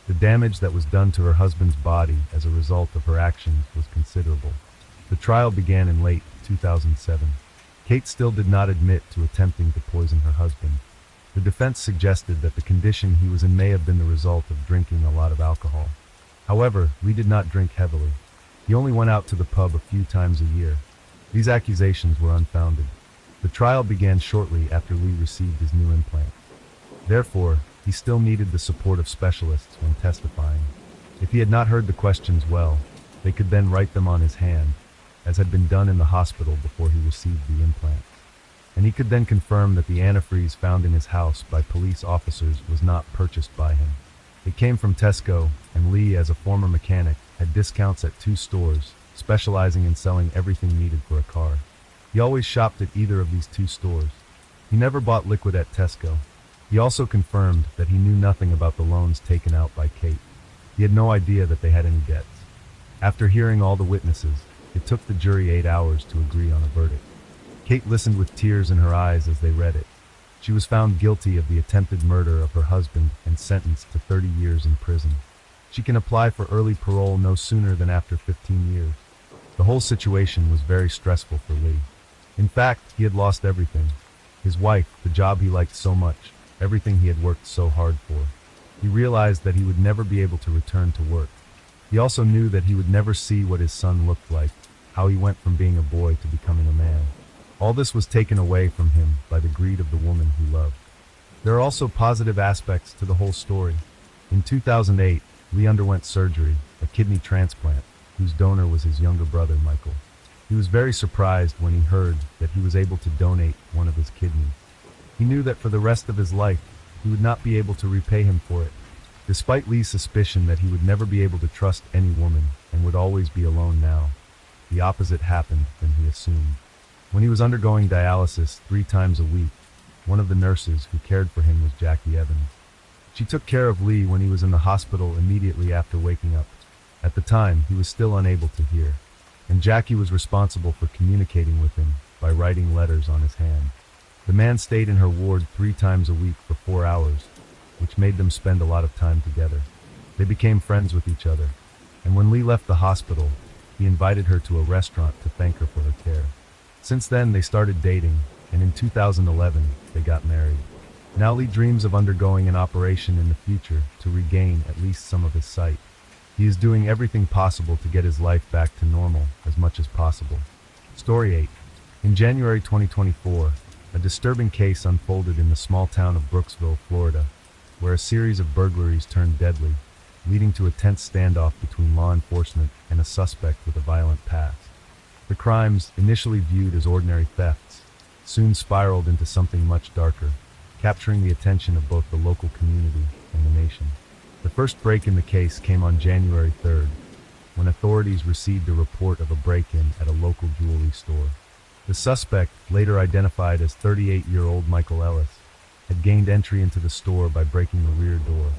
The damage that was done to her husband's body as a result of her actions was considerable. The trial began in late 2007. Kate still did not admit to attempting to poison her husband. The defense suggested that the condition he was in may have been the result of drinking a lot of alcohol. However, Lee did not drink heavily. He only went out to the pub a few times a year. These accusations were unfounded. The trial began shortly after Lee received his new implant. Therefore, he still needed the support of specialists when testifying. If he had not heard the questions well, they could then write them on his hand, as had been done in the hospital before he received the implant. And he could then confirm that the antifreeze found in his house by police officers was not purchased by him. It came from Tesco, and Lee, as a former mechanic, had discounts at 2 stores, specializing in selling everything needed for a car. He always shopped at either of these 2 stores. He never bought liquid at Tesco. He also confirmed that he knew nothing about the loans taken out by Kate. He had no idea that they had any debts. After hearing all the witnesses, it took the jury 8 hours to agree on a verdict. Kate listened with tears in her eyes as they read it. She was found guilty of the attempted murder of her husband and sentenced to 30 years in prison. She can apply for early parole no sooner than after 15 years. The whole situation was very stressful for Lee. In fact, he had lost everything. His wife, the job he liked so much, everything he had worked so hard for. He realized that he would never be able to return to work. He also knew that he would never see what his son looked like, how he went from being a boy to becoming a man. All this was taken away from him by the greed of the woman he loved. There are also positive aspects to the whole story. In 2008, Lee underwent surgery, a kidney transplant, whose donor was his younger brother, Michael. He was very surprised when he heard that he was able to donate one of his kidneys. He knew that for the rest of his life, he would not be able to repay him for it. Despite Lee's suspicion that he would never be able to trust any woman and would always be alone now, the opposite happened than he assumed. When he was undergoing dialysis 3 times a week, one of the nurses who cared for him was Jackie Evans. She took care of Lee when he was in the hospital immediately after waking up. At the time, he was still unable to hear, and Jackie was responsible for communicating with him by writing letters on his hand. The man stayed in her ward 3 times a week for 4 hours, which made them spend a lot of time together. They became friends with each other, and when Lee left the hospital, he invited her to a restaurant to thank her for her care. Since then, they started dating, and in 2011, they got married. Now Lee dreams of undergoing an operation in the future to regain at least some of his sight. He is doing everything possible to get his life back to normal as much as possible. Story 8. In January 2024, a disturbing case unfolded in the small town of Brooksville, Florida, where a series of burglaries turned deadly, leading to a tense standoff between law enforcement and a suspect with a violent past. The crimes, initially viewed as ordinary thefts, soon spiraled into something much darker, capturing the attention of both the local community and the nation. The first break in the case came on January 3rd, when authorities received a report of a break-in at a local jewelry store. The suspect, later identified as 38-year-old Michael Ellis, had gained entry into the store by breaking the rear door.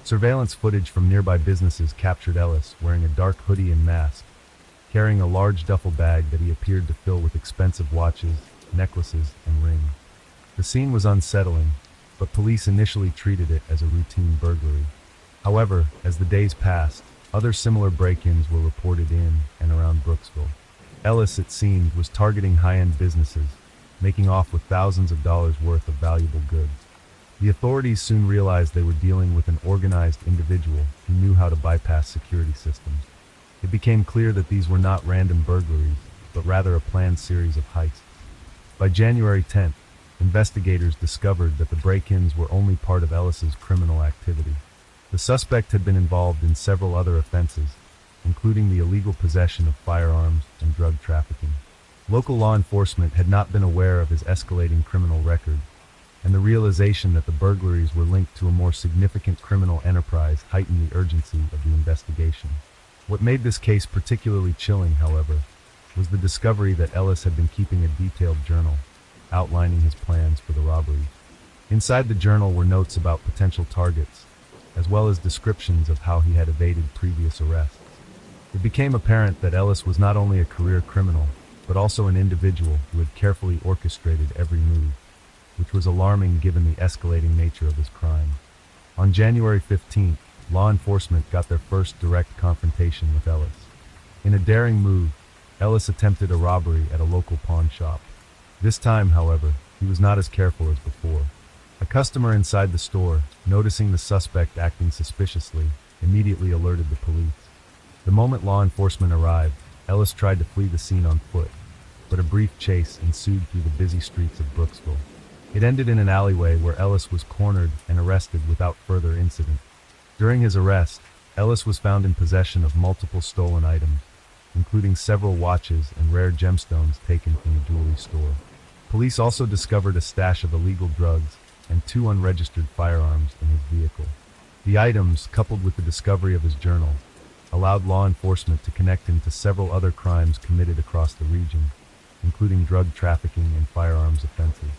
Surveillance footage from nearby businesses captured Ellis wearing a dark hoodie and mask, carrying a large duffel bag that he appeared to fill with expensive watches, necklaces, and rings. The scene was unsettling, but police initially treated it as a routine burglary. However, as the days passed, other similar break-ins were reported in and around Brooksville. Ellis, it seemed, was targeting high-end businesses, making off with thousands of dollars worth of valuable goods. The authorities soon realized they were dealing with an organized individual who knew how to bypass security systems. It became clear that these were not random burglaries, but rather a planned series of heists. By January 10th, investigators discovered that the break-ins were only part of Ellis's criminal activity. The suspect had been involved in several other offenses, including the illegal possession of firearms and drug trafficking. Local law enforcement had not been aware of his escalating criminal record, and the realization that the burglaries were linked to a more significant criminal enterprise heightened the urgency of the investigation. What made this case particularly chilling, however, was the discovery that Ellis had been keeping a detailed journal, outlining his plans for the robberies. Inside the journal were notes about potential targets, as well as descriptions of how he had evaded previous arrests. It became apparent that Ellis was not only a career criminal, but also an individual who had carefully orchestrated every move, which was alarming given the escalating nature of his crime. On January 15th, law enforcement got their first direct confrontation with Ellis. In a daring move, Ellis attempted a robbery at a local pawn shop. This time, however, he was not as careful as before. A customer inside the store, noticing the suspect acting suspiciously, immediately alerted the police. The moment law enforcement arrived, Ellis tried to flee the scene on foot, but a brief chase ensued through the busy streets of Brooksville. It ended in an alleyway where Ellis was cornered and arrested without further incident. During his arrest, Ellis was found in possession of multiple stolen items, including several watches and rare gemstones taken from the jewelry store. Police also discovered a stash of illegal drugs and 2 unregistered firearms in his vehicle. The items, coupled with the discovery of his journal, allowed law enforcement to connect him to several other crimes committed across the region, including drug trafficking and firearms offenses.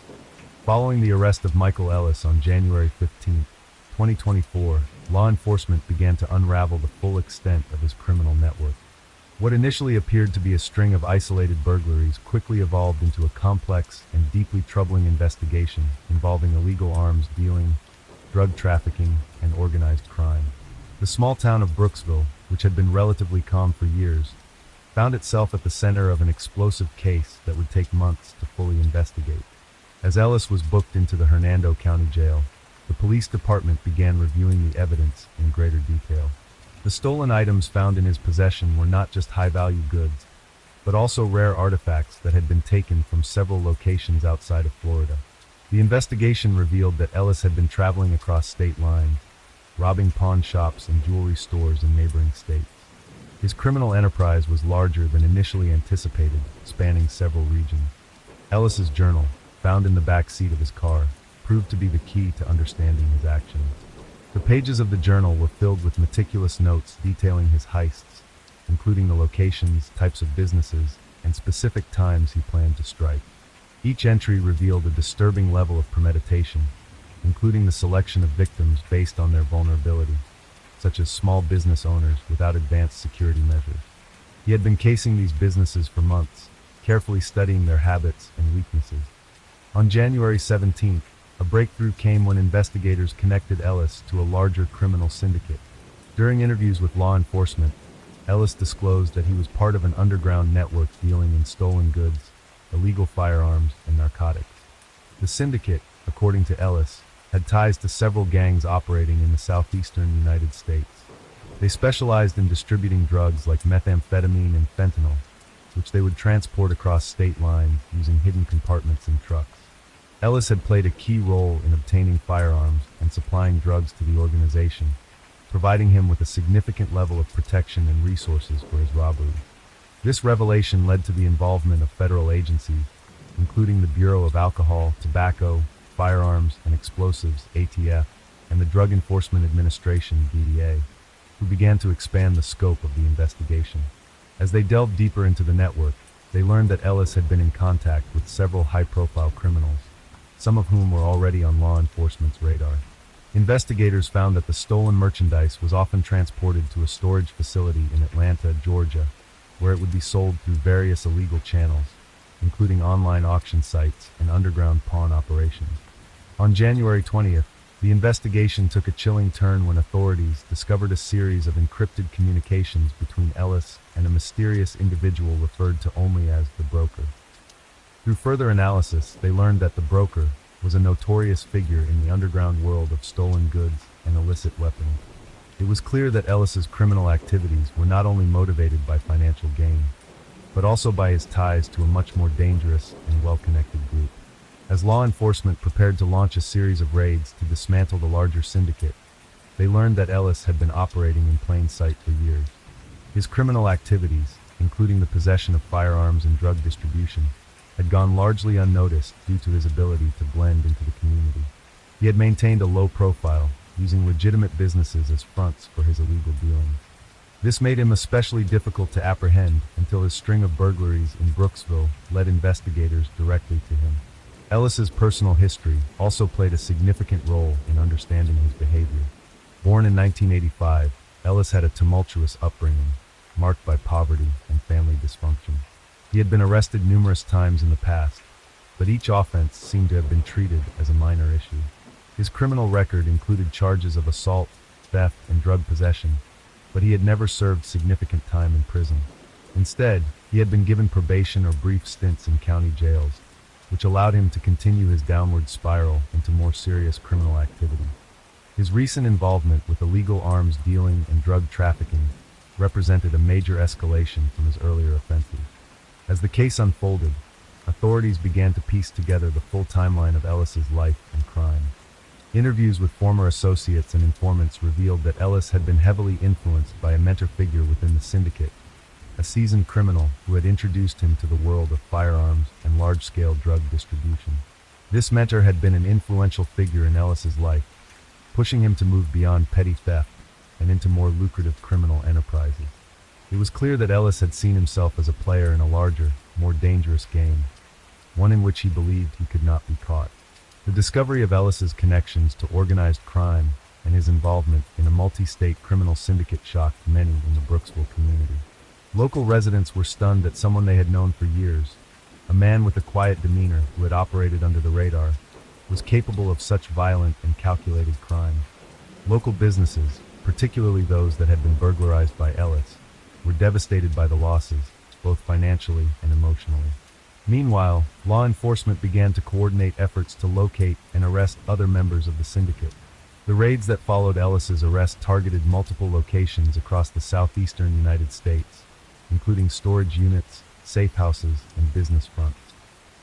Following the arrest of Michael Ellis on January 15, 2024, law enforcement began to unravel the full extent of his criminal network. What initially appeared to be a string of isolated burglaries quickly evolved into a complex and deeply troubling investigation involving illegal arms dealing, drug trafficking, and organized crime. The small town of Brooksville, which had been relatively calm for years, found itself at the center of an explosive case that would take months to fully investigate. As Ellis was booked into the Hernando County Jail, the police department began reviewing the evidence in greater detail. The stolen items found in his possession were not just high-value goods, but also rare artifacts that had been taken from several locations outside of Florida. The investigation revealed that Ellis had been traveling across state lines, robbing pawn shops and jewelry stores in neighboring states. His criminal enterprise was larger than initially anticipated, spanning several regions. Ellis's journal, found in the back seat of his car, proved to be the key to understanding his actions. The pages of the journal were filled with meticulous notes detailing his heists, including the locations, types of businesses, and specific times he planned to strike. Each entry revealed a disturbing level of premeditation, including the selection of victims based on their vulnerability, such as small business owners without advanced security measures. He had been casing these businesses for months, carefully studying their habits and weaknesses. On January 17th, a breakthrough came when investigators connected Ellis to a larger criminal syndicate. During interviews with law enforcement, Ellis disclosed that he was part of an underground network dealing in stolen goods, illegal firearms, and narcotics. The syndicate, according to Ellis, had ties to several gangs operating in the southeastern United States. They specialized in distributing drugs like methamphetamine and fentanyl, which they would transport across state lines using hidden compartments in trucks. Ellis had played a key role in obtaining firearms and supplying drugs to the organization, providing him with a significant level of protection and resources for his robbery. This revelation led to the involvement of federal agencies, including the Bureau of Alcohol, Tobacco, Firearms, and Explosives, ATF, and the Drug Enforcement Administration, DEA, who began to expand the scope of the investigation. As they delved deeper into the network, they learned that Ellis had been in contact with several high-profile criminals, some of whom were already on law enforcement's radar. Investigators found that the stolen merchandise was often transported to a storage facility in Atlanta, Georgia, where it would be sold through various illegal channels, including online auction sites and underground pawn operations. On January 20th, the investigation took a chilling turn when authorities discovered a series of encrypted communications between Ellis and a mysterious individual referred to only as the broker. Through further analysis, they learned that the broker was a notorious figure in the underground world of stolen goods and illicit weapons. It was clear that Ellis's criminal activities were not only motivated by financial gain, but also by his ties to a much more dangerous and well-connected group. As law enforcement prepared to launch a series of raids to dismantle the larger syndicate, they learned that Ellis had been operating in plain sight for years. His criminal activities, including the possession of firearms and drug distribution, had gone largely unnoticed due to his ability to blend into the community. He had maintained a low profile, using legitimate businesses as fronts for his illegal dealings. This made him especially difficult to apprehend until his string of burglaries in Brooksville led investigators directly to him. Ellis's personal history also played a significant role in understanding his behavior. Born in 1985, Ellis had a tumultuous upbringing, marked by poverty and family dysfunction. He had been arrested numerous times in the past, but each offense seemed to have been treated as a minor issue. His criminal record included charges of assault, theft, and drug possession, but he had never served significant time in prison. Instead, he had been given probation or brief stints in county jails, which allowed him to continue his downward spiral into more serious criminal activity. His recent involvement with illegal arms dealing and drug trafficking represented a major escalation from his earlier offenses. As the case unfolded, authorities began to piece together the full timeline of Ellis's life and crime. Interviews with former associates and informants revealed that Ellis had been heavily influenced by a mentor figure within the syndicate, a seasoned criminal who had introduced him to the world of firearms and large-scale drug distribution. This mentor had been an influential figure in Ellis's life, pushing him to move beyond petty theft and into more lucrative criminal enterprises. It was clear that Ellis had seen himself as a player in a larger, more dangerous game, one in which he believed he could not be caught. The discovery of Ellis's connections to organized crime and his involvement in a multi-state criminal syndicate shocked many in the Brooksville community. Local residents were stunned that someone they had known for years, a man with a quiet demeanor who had operated under the radar, was capable of such violent and calculated crime. Local businesses, particularly those that had been burglarized by Ellis, were devastated by the losses, both financially and emotionally. Meanwhile, law enforcement began to coordinate efforts to locate and arrest other members of the syndicate. The raids that followed Ellis's arrest targeted multiple locations across the southeastern United States, including storage units, safe houses, and business fronts.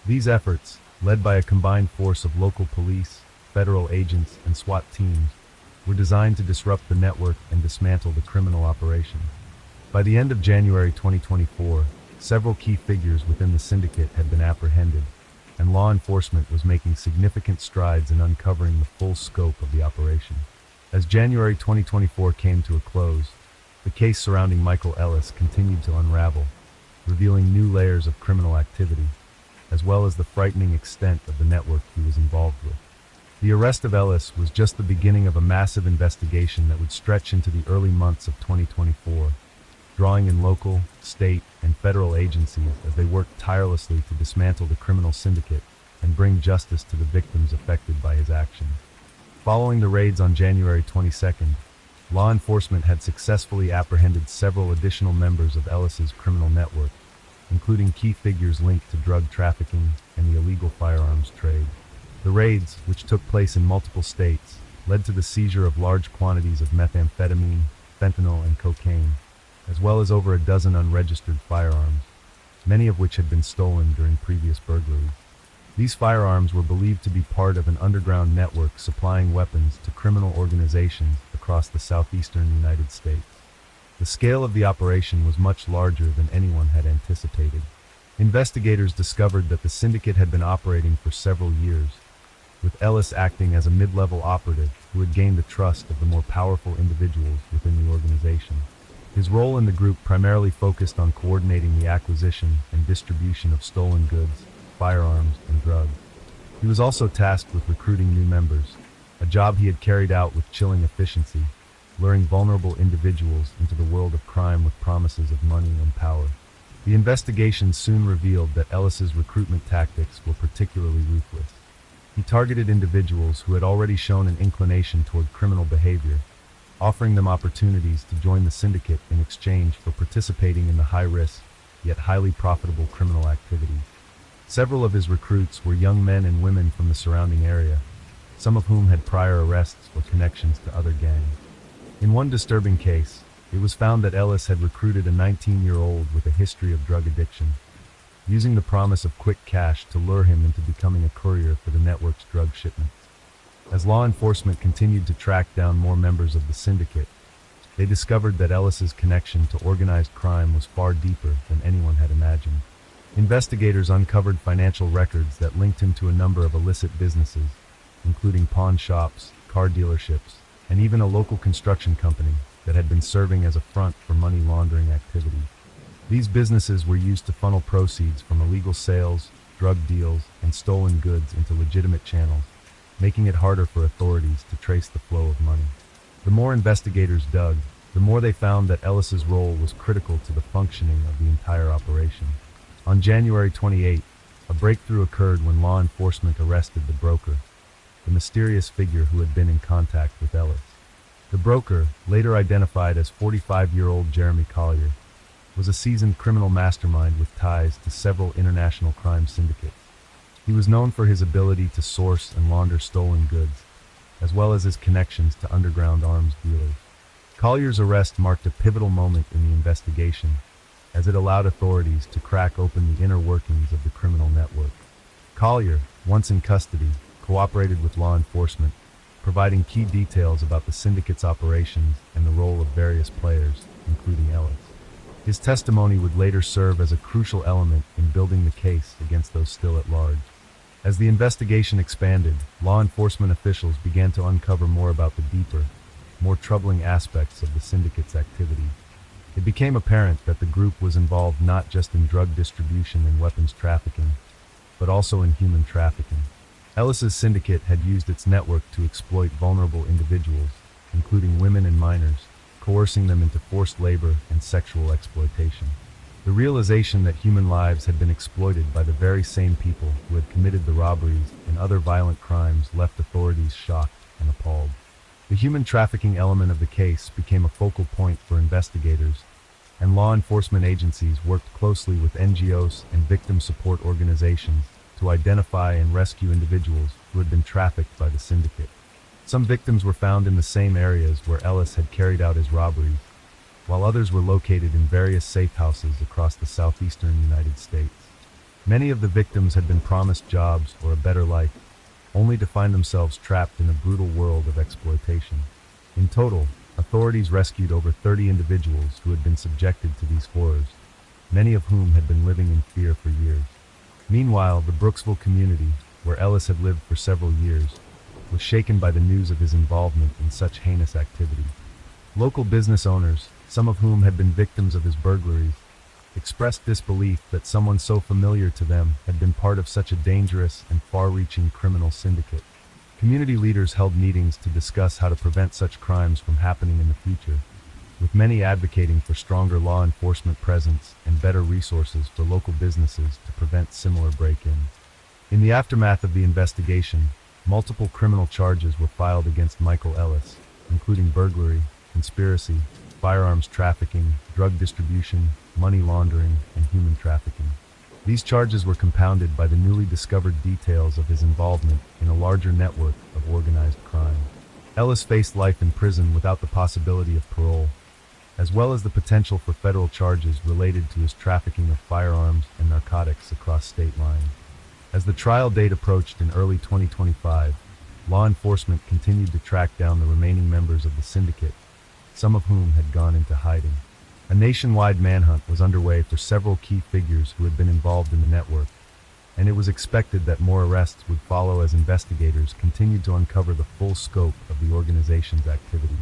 These efforts, led by a combined force of local police, federal agents, and SWAT teams, were designed to disrupt the network and dismantle the criminal operation. By the end of January 2024, several key figures within the syndicate had been apprehended, and law enforcement was making significant strides in uncovering the full scope of the operation. As January 2024 came to a close, the case surrounding Michael Ellis continued to unravel, revealing new layers of criminal activity, as well as the frightening extent of the network he was involved with. The arrest of Ellis was just the beginning of a massive investigation that would stretch into the early months of 2024, drawing in local, state, and federal agencies as they worked tirelessly to dismantle the criminal syndicate and bring justice to the victims affected by his actions. Following the raids on January 22nd, law enforcement had successfully apprehended several additional members of Ellis's criminal network, including key figures linked to drug trafficking and the illegal firearms trade. The raids, which took place in multiple states, led to the seizure of large quantities of methamphetamine, fentanyl, and cocaine, as well as over a dozen unregistered firearms, many of which had been stolen during previous burglaries. These firearms were believed to be part of an underground network supplying weapons to criminal organizations across the southeastern United States. The scale of the operation was much larger than anyone had anticipated. Investigators discovered that the syndicate had been operating for several years, with Ellis acting as a mid-level operative who had gained the trust of the more powerful individuals within the organization. His role in the group primarily focused on coordinating the acquisition and distribution of stolen goods, firearms, and drugs. He was also tasked with recruiting new members, a job he had carried out with chilling efficiency, luring vulnerable individuals into the world of crime with promises of money and power. The investigation soon revealed that Ellis's recruitment tactics were particularly ruthless. He targeted individuals who had already shown an inclination toward criminal behavior, offering them opportunities to join the syndicate in exchange for participating in the high-risk, yet highly profitable criminal activity. Several of his recruits were young men and women from the surrounding area, some of whom had prior arrests or connections to other gangs. In one disturbing case, it was found that Ellis had recruited a 19-year-old with a history of drug addiction, using the promise of quick cash to lure him into becoming a courier for the network's drug shipments. As law enforcement continued to track down more members of the syndicate, they discovered that Ellis's connection to organized crime was far deeper than anyone had imagined. Investigators uncovered financial records that linked him to a number of illicit businesses, including pawn shops, car dealerships, and even a local construction company that had been serving as a front for money laundering activity. These businesses were used to funnel proceeds from illegal sales, drug deals, and stolen goods into legitimate channels, making it harder for authorities to trace the flow of money. The more investigators dug, the more they found that Ellis's role was critical to the functioning of the entire operation. On January 28, a breakthrough occurred when law enforcement arrested the broker, the mysterious figure who had been in contact with Ellis. The broker, later identified as 45-year-old Jeremy Collier, was a seasoned criminal mastermind with ties to several international crime syndicates. He was known for his ability to source and launder stolen goods, as well as his connections to underground arms dealers. Collier's arrest marked a pivotal moment in the investigation, as it allowed authorities to crack open the inner workings of the criminal network. Collier, once in custody, cooperated with law enforcement, providing key details about the syndicate's operations and the role of various players, including Ellis. His testimony would later serve as a crucial element in building the case against those still at large. As the investigation expanded, law enforcement officials began to uncover more about the deeper, more troubling aspects of the syndicate's activity. It became apparent that the group was involved not just in drug distribution and weapons trafficking, but also in human trafficking. Ellis's syndicate had used its network to exploit vulnerable individuals, including women and minors, coercing them into forced labor and sexual exploitation. The realization that human lives had been exploited by the very same people who had committed the robberies and other violent crimes left authorities shocked and appalled. The human trafficking element of the case became a focal point for investigators, and law enforcement agencies worked closely with NGOs and victim support organizations to identify and rescue individuals who had been trafficked by the syndicate. Some victims were found in the same areas where Ellis had carried out his robberies, while others were located in various safe houses across the southeastern United States. Many of the victims had been promised jobs or a better life, only to find themselves trapped in a brutal world of exploitation. In total, authorities rescued over 30 individuals who had been subjected to these horrors, many of whom had been living in fear for years. Meanwhile, the Brooksville community, where Ellis had lived for several years, was shaken by the news of his involvement in such heinous activity. Local business owners, some of whom had been victims of his burglaries, expressed disbelief that someone so familiar to them had been part of such a dangerous and far-reaching criminal syndicate. Community leaders held meetings to discuss how to prevent such crimes from happening in the future, with many advocating for stronger law enforcement presence and better resources for local businesses to prevent similar break-ins. In the aftermath of the investigation, multiple criminal charges were filed against Michael Ellis, including burglary, conspiracy, firearms trafficking, drug distribution, money laundering, and human trafficking. These charges were compounded by the newly discovered details of his involvement in a larger network of organized crime. Ellis faced life in prison without the possibility of parole, as well as the potential for federal charges related to his trafficking of firearms and narcotics across state lines. As the trial date approached in early 2025, law enforcement continued to track down the remaining members of the syndicate, some of whom had gone into hiding. A nationwide manhunt was underway for several key figures who had been involved in the network, and it was expected that more arrests would follow as investigators continued to uncover the full scope of the organization's activities.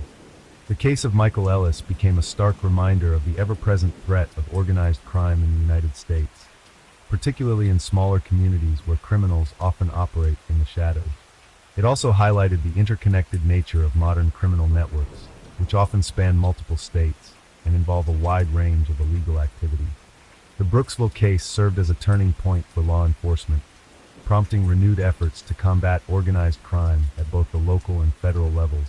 The case of Michael Ellis became a stark reminder of the ever-present threat of organized crime in the United States, particularly in smaller communities where criminals often operate in the shadows. It also highlighted the interconnected nature of modern criminal networks, which often span multiple states and involve a wide range of illegal activity. The Brooksville case served as a turning point for law enforcement, prompting renewed efforts to combat organized crime at both the local and federal levels,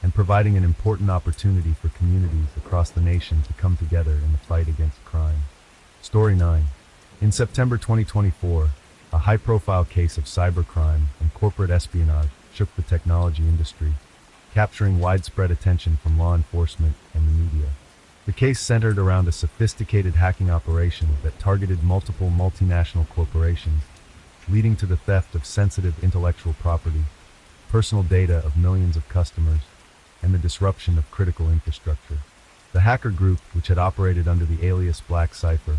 and providing an important opportunity for communities across the nation to come together in the fight against crime. Story 9. In September 2024, a high-profile case of cybercrime and corporate espionage shook the technology industry, capturing widespread attention from law enforcement and the media. The case centered around a sophisticated hacking operation that targeted multiple multinational corporations, leading to the theft of sensitive intellectual property, personal data of millions of customers, and the disruption of critical infrastructure. The hacker group, which had operated under the alias Black Cipher,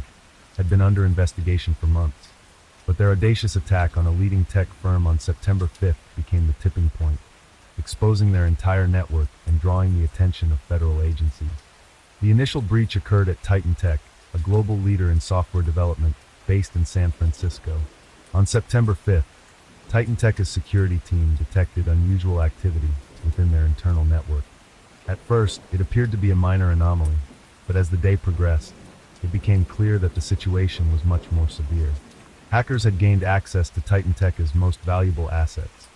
had been under investigation for months, but their audacious attack on a leading tech firm on September 5th became the tipping point, exposing their entire network and drawing the attention of federal agencies. The initial breach occurred at Titan Tech, a global leader in software development based in San Francisco. On September 5th, Titan Tech's security team detected unusual activity within their internal network. At first, it appeared to be a minor anomaly, but as the day progressed, it became clear that the situation was much more severe. Hackers had gained access to Titan Tech's most valuable assets: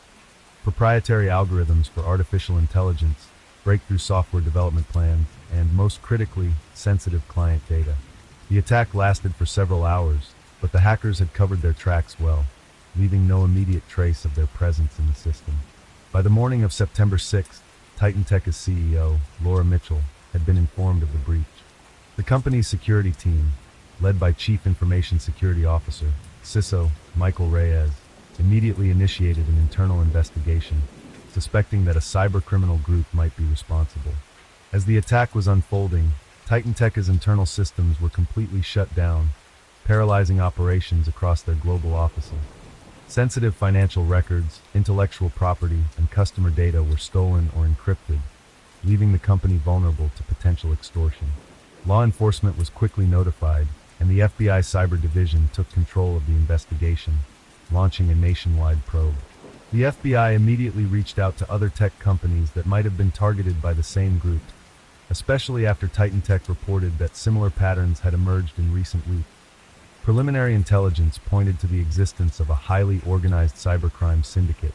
proprietary algorithms for artificial intelligence, breakthrough software development plans, and, most critically, sensitive client data. The attack lasted for several hours, but the hackers had covered their tracks well, leaving no immediate trace of their presence in the system. By the morning of September 6th, Titan Tech's CEO, Laura Mitchell, had been informed of the breach. The company's security team, led by Chief Information Security Officer, CISO, Michael Reyes, immediately initiated an internal investigation, suspecting that a cybercriminal group might be responsible. As the attack was unfolding, Titan Tech's internal systems were completely shut down, paralyzing operations across their global offices. Sensitive financial records, intellectual property, and customer data were stolen or encrypted, leaving the company vulnerable to potential extortion. Law enforcement was quickly notified, and the FBI Cyber Division took control of the investigation, launching a nationwide probe. The FBI immediately reached out to other tech companies that might have been targeted by the same group, especially after Titan Tech reported that similar patterns had emerged in recent weeks. Preliminary intelligence pointed to the existence of a highly organized cybercrime syndicate,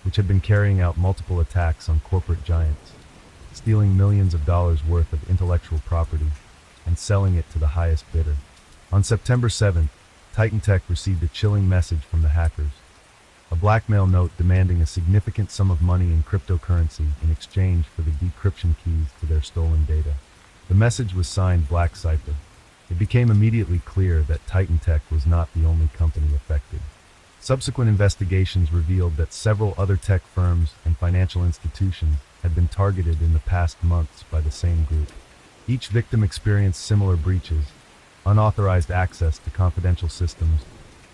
which had been carrying out multiple attacks on corporate giants, stealing millions of dollars worth of intellectual property and selling it to the highest bidder. On September 7th, Titan Tech received a chilling message from the hackers, a blackmail note demanding a significant sum of money in cryptocurrency in exchange for the decryption keys to their stolen data. The message was signed Black Cipher. It became immediately clear that Titan Tech was not the only company affected. Subsequent investigations revealed that several other tech firms and financial institutions had been targeted in the past months by the same group. Each victim experienced similar breaches: unauthorized access to confidential systems,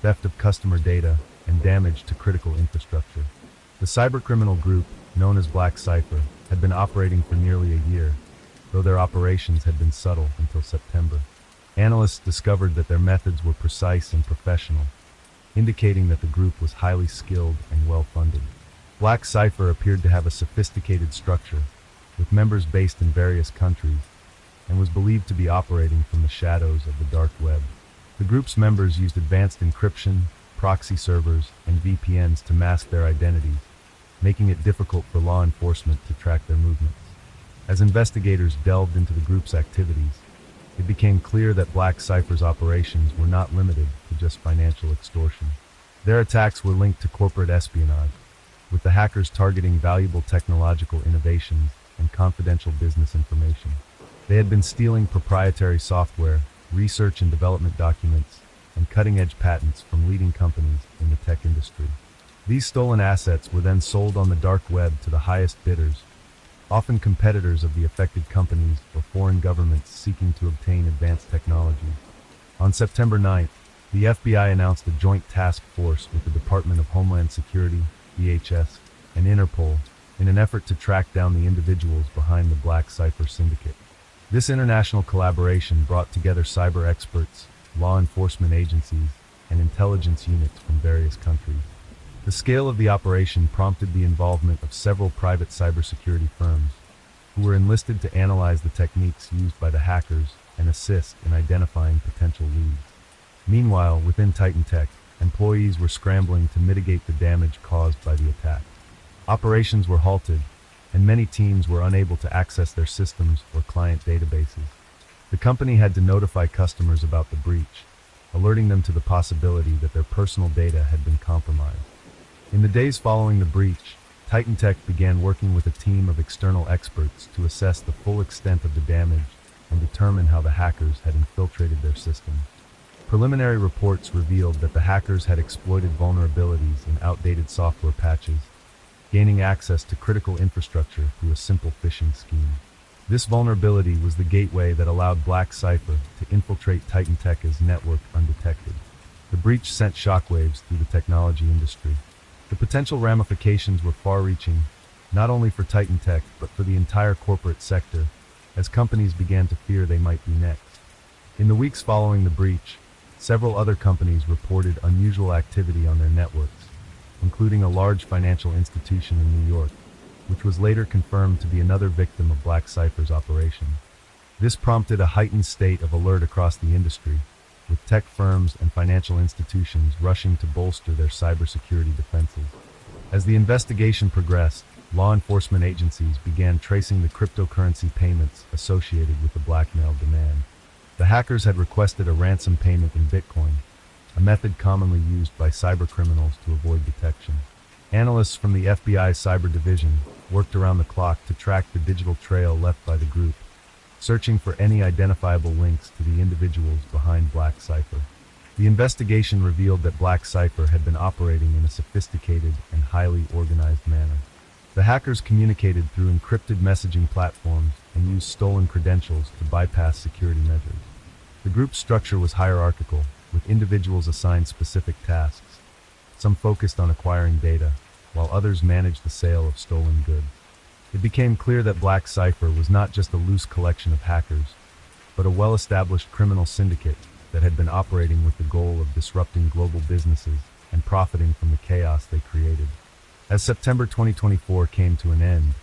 theft of customer data, and damage to critical infrastructure. The cybercriminal group, known as Black Cipher, had been operating for nearly a year, though their operations had been subtle until September. Analysts discovered that their methods were precise and professional, indicating that the group was highly skilled and well-funded. Black Cipher appeared to have a sophisticated structure, with members based in various countries, and was believed to be operating from the shadows of the dark web. The group's members used advanced encryption, proxy servers, and VPNs to mask their identities, making it difficult for law enforcement to track their movements. As investigators delved into the group's activities, it became clear that Black Cipher's operations were not limited to just financial extortion. Their attacks were linked to corporate espionage, with the hackers targeting valuable technological innovations and confidential business information. They had been stealing proprietary software, research and development documents, and cutting-edge patents from leading companies in the tech industry. These stolen assets were then sold on the dark web to the highest bidders, often competitors of the affected companies or foreign governments seeking to obtain advanced technology. On September 9th, the FBI announced a joint task force with the Department of Homeland Security, DHS, and Interpol in an effort to track down the individuals behind the Black Cipher syndicate. This international collaboration brought together cyber experts, law enforcement agencies, and intelligence units from various countries. The scale of the operation prompted the involvement of several private cybersecurity firms, who were enlisted to analyze the techniques used by the hackers and assist in identifying potential leads. Meanwhile, within Titan Tech, employees were scrambling to mitigate the damage caused by the attack. Operations were halted, and many teams were unable to access their systems or client databases. The company had to notify customers about the breach, alerting them to the possibility that their personal data had been compromised. In the days following the breach, Titan Tech began working with a team of external experts to assess the full extent of the damage and determine how the hackers had infiltrated their systems. Preliminary reports revealed that the hackers had exploited vulnerabilities in outdated software patches, gaining access to critical infrastructure through a simple phishing scheme. This vulnerability was the gateway that allowed Black Cipher to infiltrate Titan Tech's network undetected. The breach sent shockwaves through the technology industry. The potential ramifications were far-reaching, not only for Titan Tech, but for the entire corporate sector, as companies began to fear they might be next. In the weeks following the breach, several other companies reported unusual activity on their networks, including a large financial institution in New York, which was later confirmed to be another victim of Black Cipher's operation. This prompted a heightened state of alert across the industry, with tech firms and financial institutions rushing to bolster their cybersecurity defenses. As the investigation progressed, law enforcement agencies began tracing the cryptocurrency payments associated with the blackmail demand. The hackers had requested a ransom payment in Bitcoin, a method commonly used by cybercriminals to avoid detection. Analysts from the FBI's cyber division worked around the clock to track the digital trail left by the group, searching for any identifiable links to the individuals behind Black Cipher. The investigation revealed that Black Cipher had been operating in a sophisticated and highly organized manner. The hackers communicated through encrypted messaging platforms and used stolen credentials to bypass security measures. The group's structure was hierarchical, with individuals assigned specific tasks. Some focused on acquiring data, while others managed the sale of stolen goods. It became clear that Black Cipher was not just a loose collection of hackers, but a well-established criminal syndicate that had been operating with the goal of disrupting global businesses and profiting from the chaos they created. As September 2024 came to an end,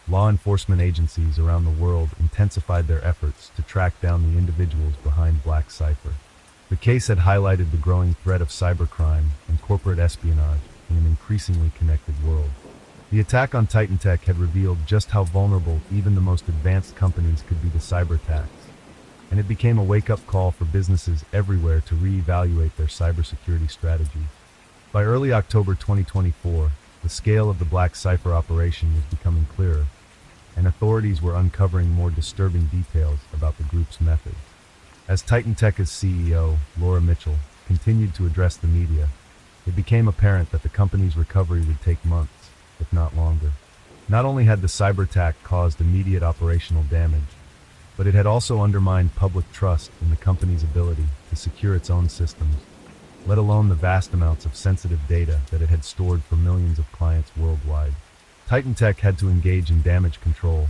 law enforcement agencies around the world intensified their efforts to track down the individuals behind Black Cipher. The case had highlighted the growing threat of cybercrime and corporate espionage in an increasingly connected world. The attack on Titan Tech had revealed just how vulnerable even the most advanced companies could be to cyber attacks, and it became a wake-up call for businesses everywhere to reevaluate their cybersecurity strategies. By early October 2024, the scale of the Black Cipher operation was becoming clearer, and authorities were uncovering more disturbing details about the group's methods. As Titan Tech's CEO, Laura Mitchell, continued to address the media, it became apparent that the company's recovery would take months, if not longer. Not only had the cyber attack caused immediate operational damage, but it had also undermined public trust in the company's ability to secure its own systems, let alone the vast amounts of sensitive data that it had stored for millions of clients worldwide. Titan Tech had to engage in damage control,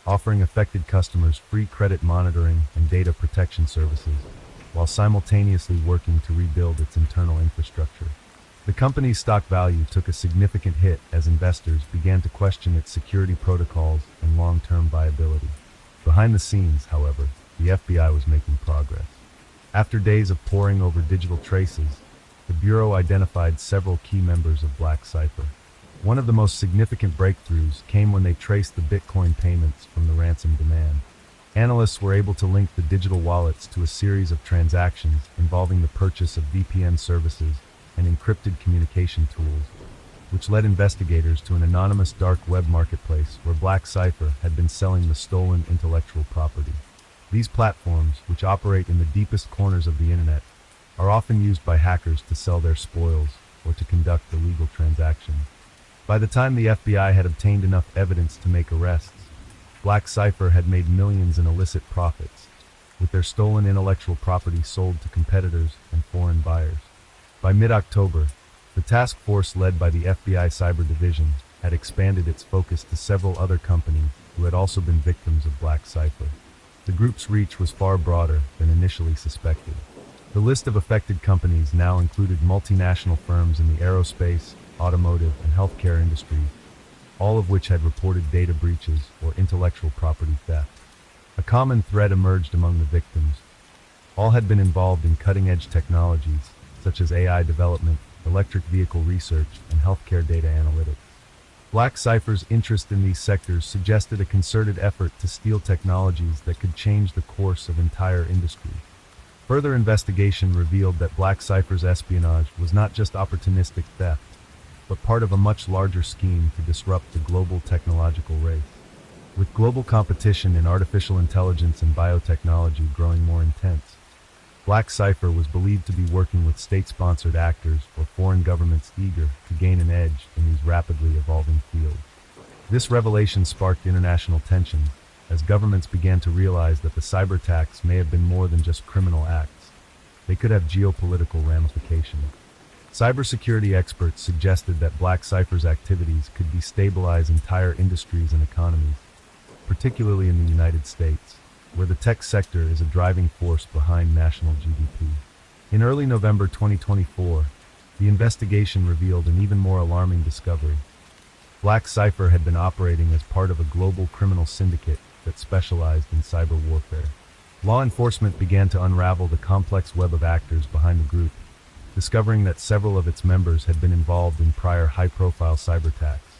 offering affected customers free credit monitoring and data protection services, while simultaneously working to rebuild its internal infrastructure. The company's stock value took a significant hit as investors began to question its security protocols and long-term viability. Behind the scenes, however, the FBI was making progress. After days of poring over digital traces, the Bureau identified several key members of Black Cipher. One of the most significant breakthroughs came when they traced the Bitcoin payments from the ransom demand. Analysts were able to link the digital wallets to a series of transactions involving the purchase of VPN services and encrypted communication tools, which led investigators to an anonymous dark web marketplace where Black Cipher had been selling the stolen intellectual property. These platforms, which operate in the deepest corners of the internet, are often used by hackers to sell their spoils or to conduct illegal transactions. By the time the FBI had obtained enough evidence to make arrests, Black Cipher had made millions in illicit profits, with their stolen intellectual property sold to competitors and foreign buyers. By mid-October, the task force led by the FBI Cyber Division had expanded its focus to several other companies who had also been victims of Black Cipher. The group's reach was far broader than initially suspected. The list of affected companies now included multinational firms in the aerospace, automotive, and healthcare industries, all of which had reported data breaches or intellectual property theft. A common thread emerged among the victims. All had been involved in cutting-edge technologies, such as AI development, electric vehicle research, and healthcare data analytics. Black Cipher's interest in these sectors suggested a concerted effort to steal technologies that could change the course of entire industries. Further investigation revealed that Black Cipher's espionage was not just opportunistic theft, but part of a much larger scheme to disrupt the global technological race. With global competition in artificial intelligence and biotechnology growing more intense, Black Cipher was believed to be working with state-sponsored actors or foreign governments eager to gain an edge in these rapidly evolving fields. This revelation sparked international tension as governments began to realize that the cyber attacks may have been more than just criminal acts. They could have geopolitical ramifications. Cybersecurity experts suggested that Black Cipher's activities could destabilize entire industries and economies, particularly in the United States, where the tech sector is a driving force behind national GDP. In early November 2024, the investigation revealed an even more alarming discovery. Black Cipher had been operating as part of a global criminal syndicate that specialized in cyber warfare. Law enforcement began to unravel the complex web of actors behind the group, discovering that several of its members had been involved in prior high-profile cyber attacks,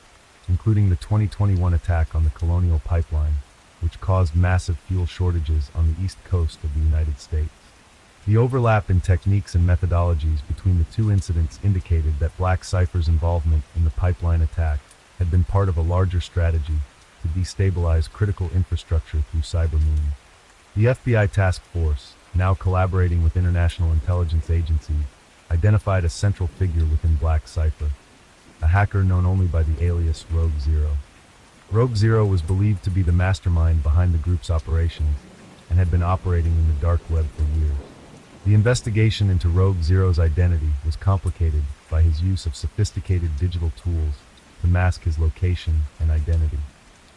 including the 2021 attack on the Colonial Pipeline, which caused massive fuel shortages on the east coast of the United States. The overlap in techniques and methodologies between the two incidents indicated that Black Cipher's involvement in the pipeline attack had been part of a larger strategy to destabilize critical infrastructure through cyber means. The FBI task force, now collaborating with international intelligence agencies, identified a central figure within Black Cipher, a hacker known only by the alias Rogue Zero. Rogue Zero was believed to be the mastermind behind the group's operations and had been operating in the dark web for years. The investigation into Rogue Zero's identity was complicated by his use of sophisticated digital tools to mask his location and identity.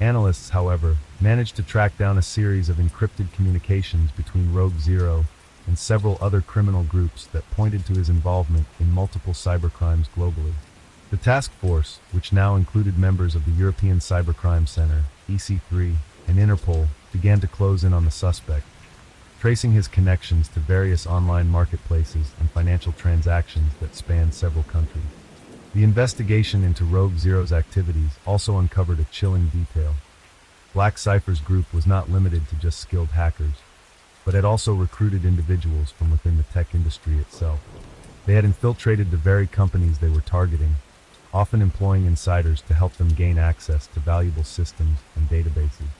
Analysts, however, managed to track down a series of encrypted communications between Rogue Zero and several other criminal groups that pointed to his involvement in multiple cybercrimes globally. The task force, which now included members of the European Cybercrime Center, EC3, and Interpol, began to close in on the suspect, tracing his connections to various online marketplaces and financial transactions that spanned several countries. The investigation into Rogue Zero's activities also uncovered a chilling detail. Black Cypher's group was not limited to just skilled hackers, but had also recruited individuals from within the tech industry itself. They had infiltrated the very companies they were targeting, often employing insiders to help them gain access to valuable systems and databases.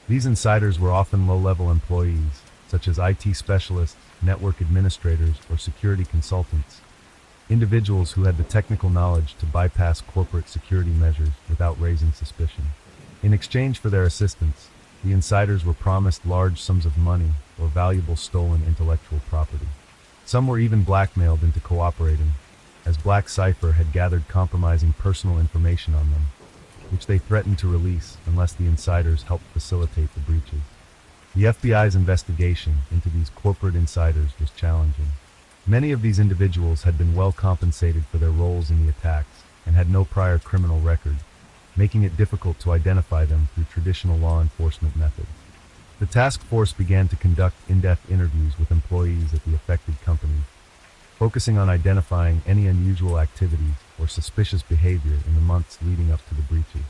These insiders were often low-level employees, such as IT specialists, network administrators, or security consultants, individuals who had the technical knowledge to bypass corporate security measures without raising suspicion. In exchange for their assistance, the insiders were promised large sums of money or valuable stolen intellectual property. Some were even blackmailed into cooperating, as Black Cypher had gathered compromising personal information on them, which they threatened to release unless the insiders helped facilitate the breaches. The FBI's investigation into these corporate insiders was challenging. Many of these individuals had been well compensated for their roles in the attacks and had no prior criminal record, making it difficult to identify them through traditional law enforcement methods. The task force began to conduct in-depth interviews with employees at the affected companies, focusing on identifying any unusual activities or suspicious behavior in the months leading up to the breaches.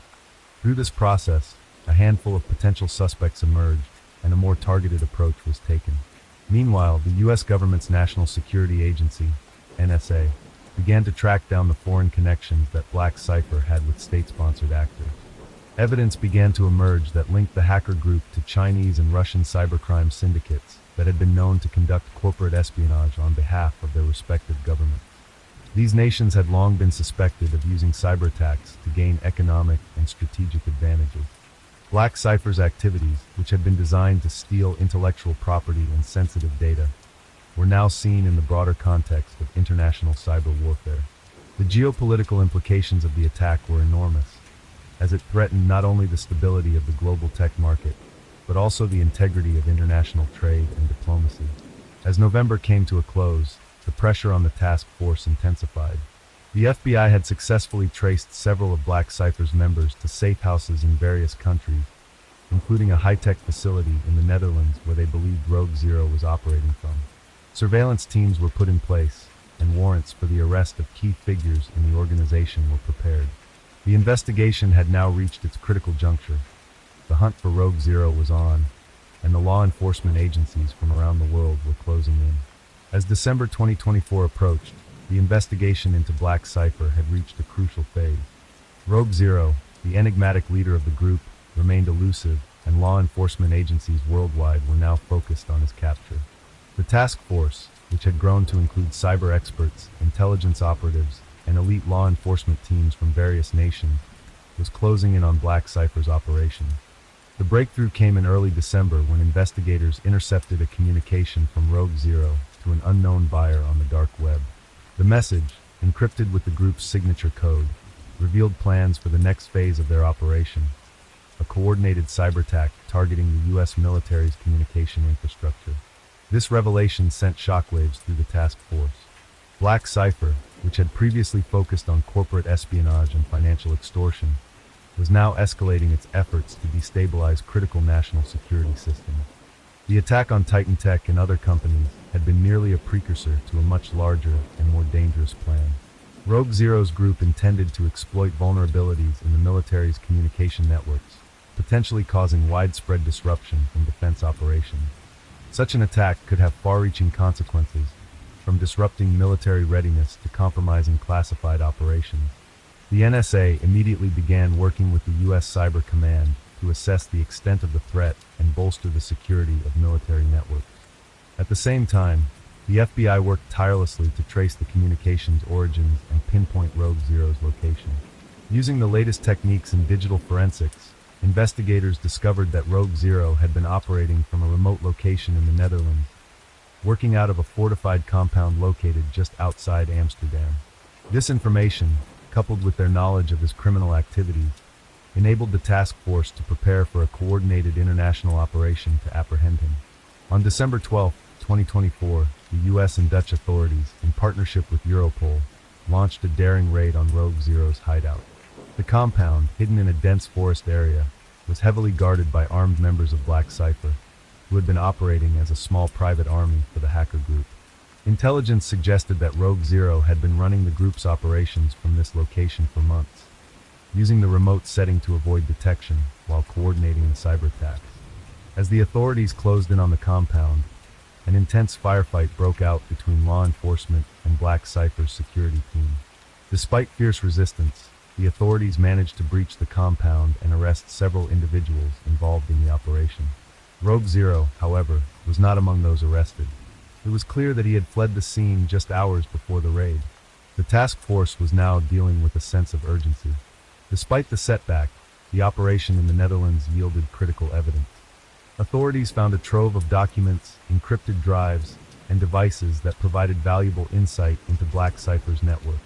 Through this process, a handful of potential suspects emerged, and a more targeted approach was taken. Meanwhile, the U.S. government's National Security Agency, NSA, began to track down the foreign connections that Black Cypher had with state-sponsored actors. Evidence began to emerge that linked the hacker group to Chinese and Russian cybercrime syndicates that had been known to conduct corporate espionage on behalf of their respective governments. These nations had long been suspected of using cyber attacks to gain economic and strategic advantages. Black Cypher's activities, which had been designed to steal intellectual property and sensitive data, were now seen in the broader context of international cyber warfare. The geopolitical implications of the attack were enormous, as it threatened not only the stability of the global tech market, but also the integrity of international trade and diplomacy. As November came to a close, the pressure on the task force intensified. The FBI had successfully traced several of Black Cypher's members to safe houses in various countries, including a high-tech facility in the Netherlands where they believed Rogue Zero was operating from. Surveillance teams were put in place, and warrants for the arrest of key figures in the organization were prepared. The investigation had now reached its critical juncture. The hunt for Rogue Zero was on, and the law enforcement agencies from around the world were closing in. As December 2024 approached, the investigation into Black Cypher had reached a crucial phase. Rogue Zero, the enigmatic leader of the group, remained elusive, and law enforcement agencies worldwide were now focused on his capture. The task force, which had grown to include cyber experts, intelligence operatives, and elite law enforcement teams from various nations, was closing in on Black Cypher's operation. The breakthrough came in early December when investigators intercepted a communication from Rogue Zero to an unknown buyer on the dark web. The message, encrypted with the group's signature code, revealed plans for the next phase of their operation, a coordinated cyber attack targeting the U.S. military's communication infrastructure. This revelation sent shockwaves through the task force. Black Cypher, which had previously focused on corporate espionage and financial extortion, was now escalating its efforts to destabilize critical national security systems. The attack on Titan Tech and other companies had been merely a precursor to a much larger and more dangerous plan. Rogue Zero's group intended to exploit vulnerabilities in the military's communication networks, potentially causing widespread disruption in defense operations. Such an attack could have far-reaching consequences, from disrupting military readiness to compromising classified operations. The NSA immediately began working with the U.S. Cyber Command to assess the extent of the threat and bolster the security of military networks. At the same time, the FBI worked tirelessly to trace the communications origins and pinpoint Rogue Zero's location. Using the latest techniques in digital forensics, investigators discovered that Rogue Zero had been operating from a remote location in the Netherlands, working out of a fortified compound located just outside Amsterdam. This information, coupled with their knowledge of his criminal activities, enabled the task force to prepare for a coordinated international operation to apprehend him. On December 12, 2024, the U.S. and Dutch authorities, in partnership with Europol, launched a daring raid on Rogue Zero's hideout. The compound, hidden in a dense forest area, was heavily guarded by armed members of Black Cipher, who had been operating as a small private army for the hacker group. Intelligence suggested that Rogue Zero had been running the group's operations from this location for months, using the remote setting to avoid detection while coordinating the cyber attacks. As the authorities closed in on the compound, an intense firefight broke out between law enforcement and Black Cipher's security team. Despite fierce resistance, the authorities managed to breach the compound and arrest several individuals involved in the operation. Rogue Zero, however, was not among those arrested. It was clear that he had fled the scene just hours before the raid. The task force was now dealing with a sense of urgency. Despite the setback, the operation in the Netherlands yielded critical evidence. Authorities found a trove of documents, encrypted drives, and devices that provided valuable insight into Black Cipher's network.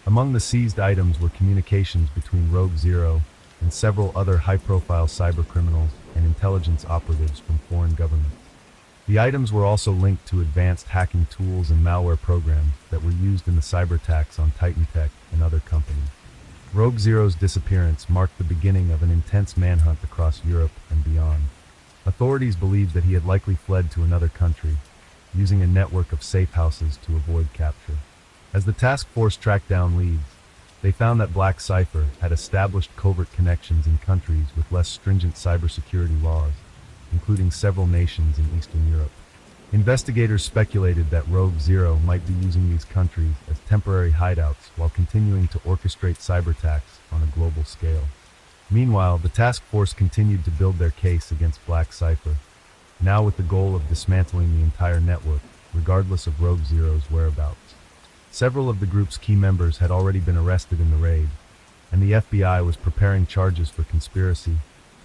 Among the seized items were communications between Rogue Zero and several other high-profile cybercriminals and intelligence operatives from foreign governments. The items were also linked to advanced hacking tools and malware programs that were used in the cyber attacks on Titan Tech and other companies. Rogue Zero's disappearance marked the beginning of an intense manhunt across Europe and beyond. Authorities believed that he had likely fled to another country, using a network of safe houses to avoid capture. As the task force tracked down leads, they found that Black Cipher had established covert connections in countries with less stringent cybersecurity laws, including several nations in Eastern Europe. Investigators speculated that Rogue Zero might be using these countries as temporary hideouts while continuing to orchestrate cyber attacks on a global scale. Meanwhile, the task force continued to build their case against Black Cipher, now with the goal of dismantling the entire network, regardless of Rogue Zero's whereabouts. Several of the group's key members had already been arrested in the raid, and the FBI was preparing charges for conspiracy,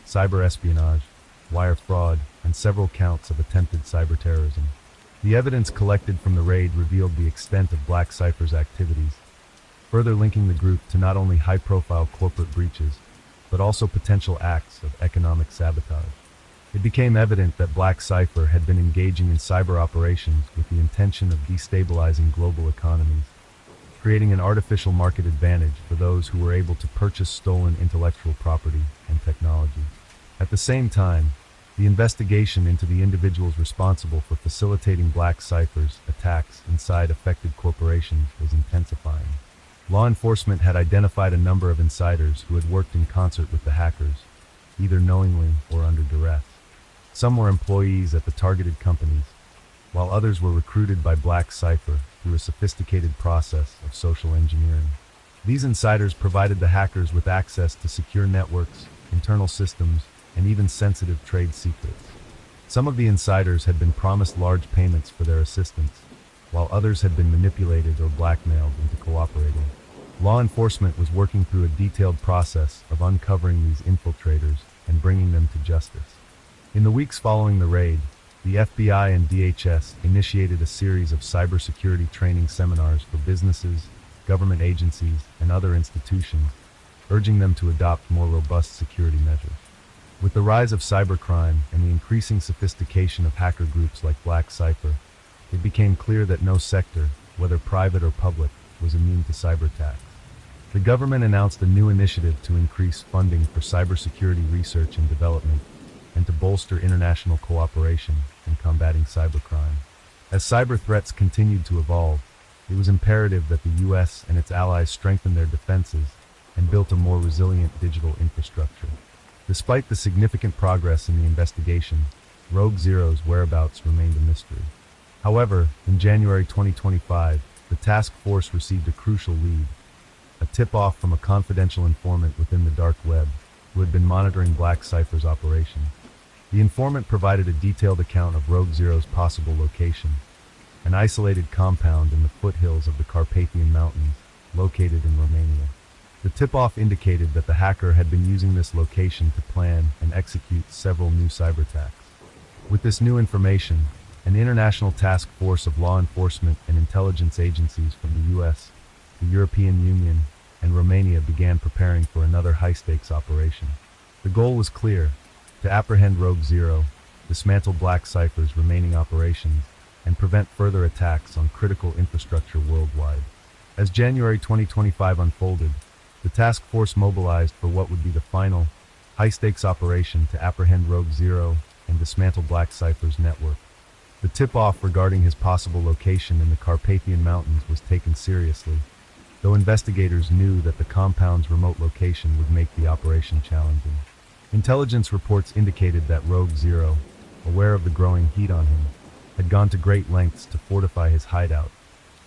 cyber espionage, wire fraud, and several counts of attempted cyber terrorism. The evidence collected from the raid revealed the extent of Black Cipher's activities, further linking the group to not only high-profile corporate breaches, but also potential acts of economic sabotage. It became evident that Black Cipher had been engaging in cyber operations with the intention of destabilizing global economies, creating an artificial market advantage for those who were able to purchase stolen intellectual property and technology. At the same time, the investigation into the individuals responsible for facilitating Black Cipher's attacks inside affected corporations was intensifying. Law enforcement had identified a number of insiders who had worked in concert with the hackers, either knowingly or under duress. Some were employees at the targeted companies, while others were recruited by Black Cipher through a sophisticated process of social engineering. These insiders provided the hackers with access to secure networks, internal systems, and even sensitive trade secrets. Some of the insiders had been promised large payments for their assistance, while others had been manipulated or blackmailed into cooperating. Law enforcement was working through a detailed process of uncovering these infiltrators and bringing them to justice. In the weeks following the raid, the FBI and DHS initiated a series of cybersecurity training seminars for businesses, government agencies, and other institutions, urging them to adopt more robust security measures. With the rise of cybercrime and the increasing sophistication of hacker groups like Black Cipher, it became clear that no sector, whether private or public, was immune to cyber attacks. The government announced a new initiative to increase funding for cybersecurity research and development and to bolster international cooperation in combating cybercrime. As cyber threats continued to evolve, it was imperative that the U.S. and its allies strengthen their defenses and built a more resilient digital infrastructure. Despite the significant progress in the investigation, Rogue Zero's whereabouts remained a mystery. However, in January 2025, the task force received a crucial lead, a tip-off from a confidential informant within the dark web who had been monitoring Black Cipher's operation. The informant provided a detailed account of Rogue Zero's possible location, an isolated compound in the foothills of the Carpathian Mountains, located in Romania. The tip-off indicated that the hacker had been using this location to plan and execute several new cyber attacks. With this new information, an international task force of law enforcement and intelligence agencies from the U.S., the European Union, and Romania began preparing for another high-stakes operation. The goal was clear: to apprehend Rogue Zero, dismantle Black Cipher's remaining operations, and prevent further attacks on critical infrastructure worldwide. As January 2025 unfolded, the task force mobilized for what would be the final, high-stakes operation to apprehend Rogue Zero and dismantle Black Cypher's network. The tip-off regarding his possible location in the Carpathian Mountains was taken seriously, though investigators knew that the compound's remote location would make the operation challenging. Intelligence reports indicated that Rogue Zero, aware of the growing heat on him, had gone to great lengths to fortify his hideout,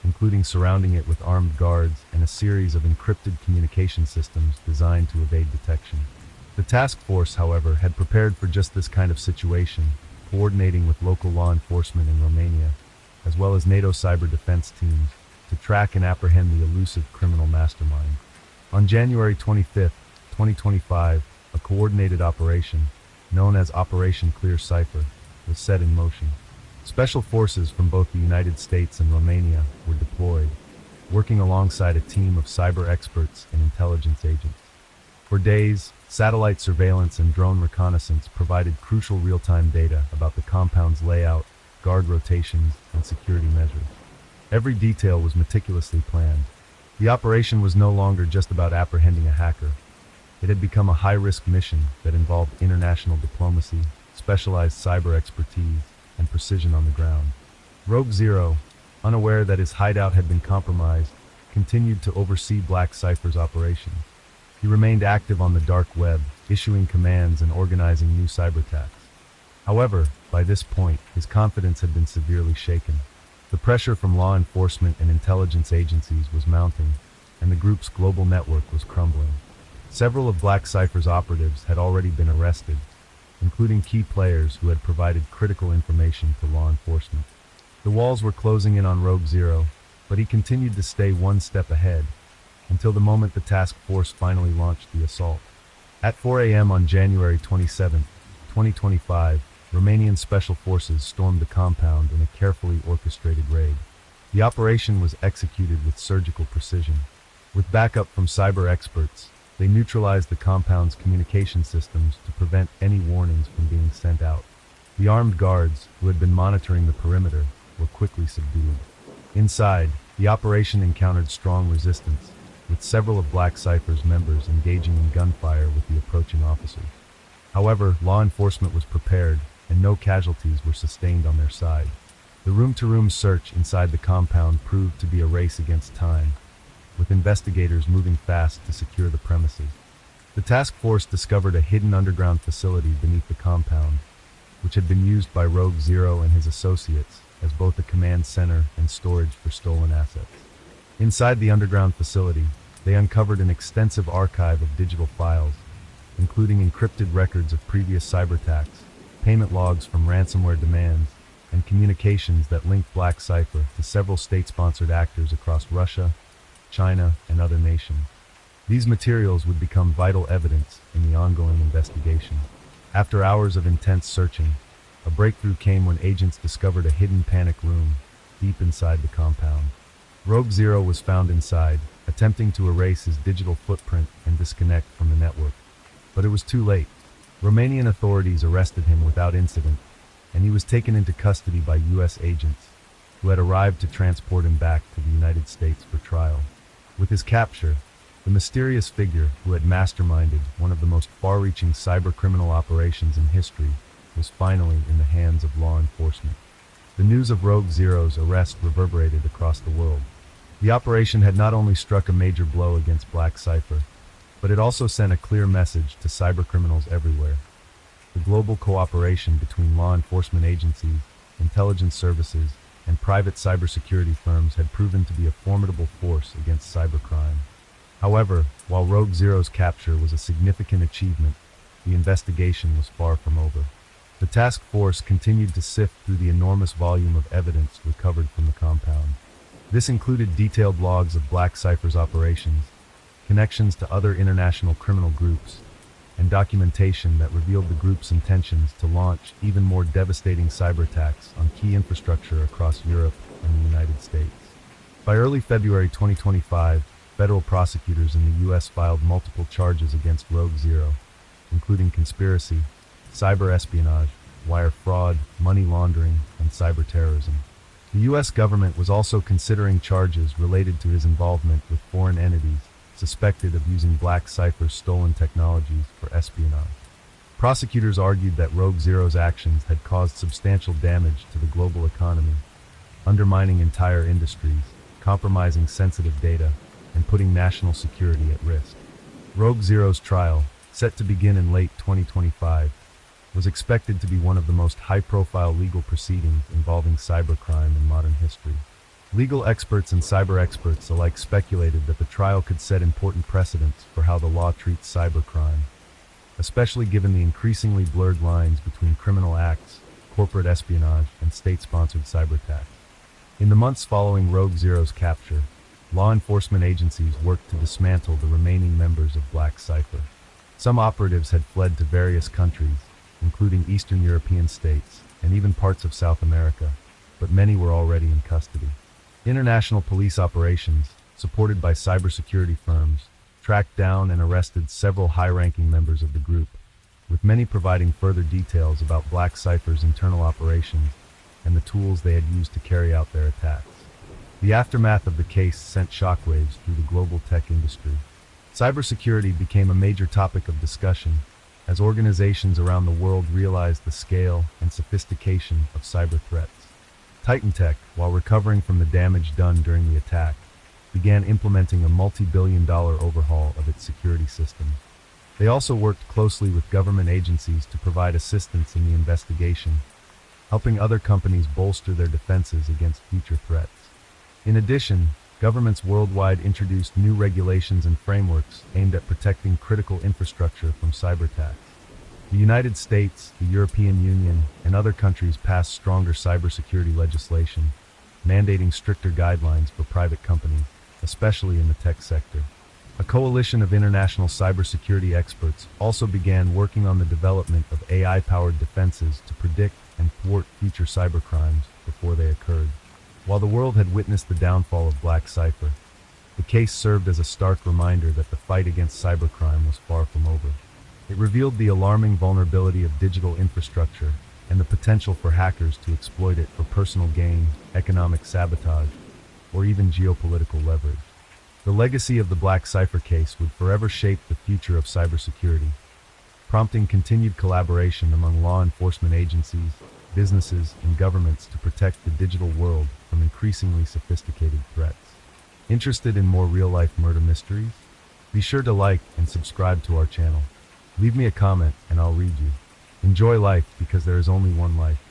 including surrounding it with armed guards and a series of encrypted communication systems designed to evade detection. The task force, however, had prepared for just this kind of situation, coordinating with local law enforcement in Romania, as well as NATO cyber defense teams, to track and apprehend the elusive criminal mastermind. On January 25, 2025, a coordinated operation, known as Operation Clear Cipher, was set in motion. Special forces from both the United States and Romania were deployed, working alongside a team of cyber experts and intelligence agents. For days, satellite surveillance and drone reconnaissance provided crucial real-time data about the compound's layout, guard rotations, and security measures. Every detail was meticulously planned. The operation was no longer just about apprehending a hacker. It had become a high-risk mission that involved international diplomacy, specialized cyber expertise, and precision on the ground. Rogue Zero, unaware that his hideout had been compromised, continued to oversee Black Cypher's operations. He remained active on the dark web, issuing commands and organizing new cyber attacks. However, by this point, his confidence had been severely shaken. The pressure from law enforcement and intelligence agencies was mounting, and the group's global network was crumbling. Several of Black Cypher's operatives had already been arrested, including key players who had provided critical information to law enforcement. The walls were closing in on Rogue Zero, but he continued to stay one step ahead, until the moment the task force finally launched the assault. At 4 a.m. on January 27, 2025, Romanian special forces stormed the compound in a carefully orchestrated raid. The operation was executed with surgical precision. With backup from cyber experts, they neutralized the compound's communication systems to prevent any warnings from being sent out. The armed guards, who had been monitoring the perimeter, were quickly subdued. Inside, the operation encountered strong resistance, with several of Black Cypher's members engaging in gunfire with the approaching officers. However, law enforcement was prepared, and no casualties were sustained on their side. The room-to-room search inside the compound proved to be a race against time, with investigators moving fast to secure the premises. The task force discovered a hidden underground facility beneath the compound, which had been used by Rogue Zero and his associates as both a command center and storage for stolen assets. Inside the underground facility, they uncovered an extensive archive of digital files, including encrypted records of previous cyber attacks, payment logs from ransomware demands, and communications that linked Black Cypher to several state-sponsored actors across Russia, China, and other nations. These materials would become vital evidence in the ongoing investigation. After hours of intense searching, a breakthrough came when agents discovered a hidden panic room deep inside the compound. Rogue Zero was found inside, attempting to erase his digital footprint and disconnect from the network. But it was too late. Romanian authorities arrested him without incident, and he was taken into custody by U.S. agents, who had arrived to transport him back to the United States for trial. With his capture, the mysterious figure who had masterminded one of the most far-reaching cyber-criminal operations in history was finally in the hands of law enforcement. The news of Rogue Zero's arrest reverberated across the world. The operation had not only struck a major blow against Black Cypher, but it also sent a clear message to cybercriminals everywhere. The global cooperation between law enforcement agencies, intelligence services, and private cybersecurity firms had proven to be a formidable force against cybercrime. However, while Rogue Zero's capture was a significant achievement, the investigation was far from over. The task force continued to sift through the enormous volume of evidence recovered from the compound. This included detailed logs of Black Cypher's operations, connections to other international criminal groups, and documentation that revealed the group's intentions to launch even more devastating cyber attacks on key infrastructure across Europe and the United States. By early February 2025, federal prosecutors in the U.S. filed multiple charges against Rogue Zero, including conspiracy, cyber espionage, wire fraud, money laundering, and cyber terrorism. The U.S. government was also considering charges related to his involvement with foreign entities suspected of using Black Cipher's stolen technologies for espionage. Prosecutors argued that Rogue Zero's actions had caused substantial damage to the global economy, undermining entire industries, compromising sensitive data, and putting national security at risk. Rogue Zero's trial, set to begin in late 2025, was expected to be one of the most high-profile legal proceedings involving cybercrime in modern history. Legal experts and cyber experts alike speculated that the trial could set important precedents for how the law treats cybercrime, especially given the increasingly blurred lines between criminal acts, corporate espionage, and state-sponsored cyberattacks. In the months following Rogue Zero's capture, law enforcement agencies worked to dismantle the remaining members of Black Cipher. Some operatives had fled to various countries, including Eastern European states and even parts of South America, but many were already in custody. International police operations, supported by cybersecurity firms, tracked down and arrested several high-ranking members of the group, with many providing further details about Black Cipher's internal operations and the tools they had used to carry out their attacks. The aftermath of the case sent shockwaves through the global tech industry. Cybersecurity became a major topic of discussion as organizations around the world realized the scale and sophistication of cyber threats. Titan Tech, while recovering from the damage done during the attack, began implementing a multi-billion-dollar overhaul of its security systems. They also worked closely with government agencies to provide assistance in the investigation, helping other companies bolster their defenses against future threats. In addition, governments worldwide introduced new regulations and frameworks aimed at protecting critical infrastructure from cyber attacks. The United States, the European Union, and other countries passed stronger cybersecurity legislation, mandating stricter guidelines for private companies, especially in the tech sector. A coalition of international cybersecurity experts also began working on the development of AI-powered defenses to predict and thwart future cybercrimes before they occurred. While the world had witnessed the downfall of Black Cipher, the case served as a stark reminder that the fight against cybercrime was far from over. It revealed the alarming vulnerability of digital infrastructure and the potential for hackers to exploit it for personal gain, economic sabotage, or even geopolitical leverage. The legacy of the Black Cipher case would forever shape the future of cybersecurity, prompting continued collaboration among law enforcement agencies, businesses, and governments to protect the digital world from increasingly sophisticated threats. Interested in more real-life murder mysteries? Be sure to like and subscribe to our channel. Leave me a comment and I'll read you. Enjoy life because there is only one life.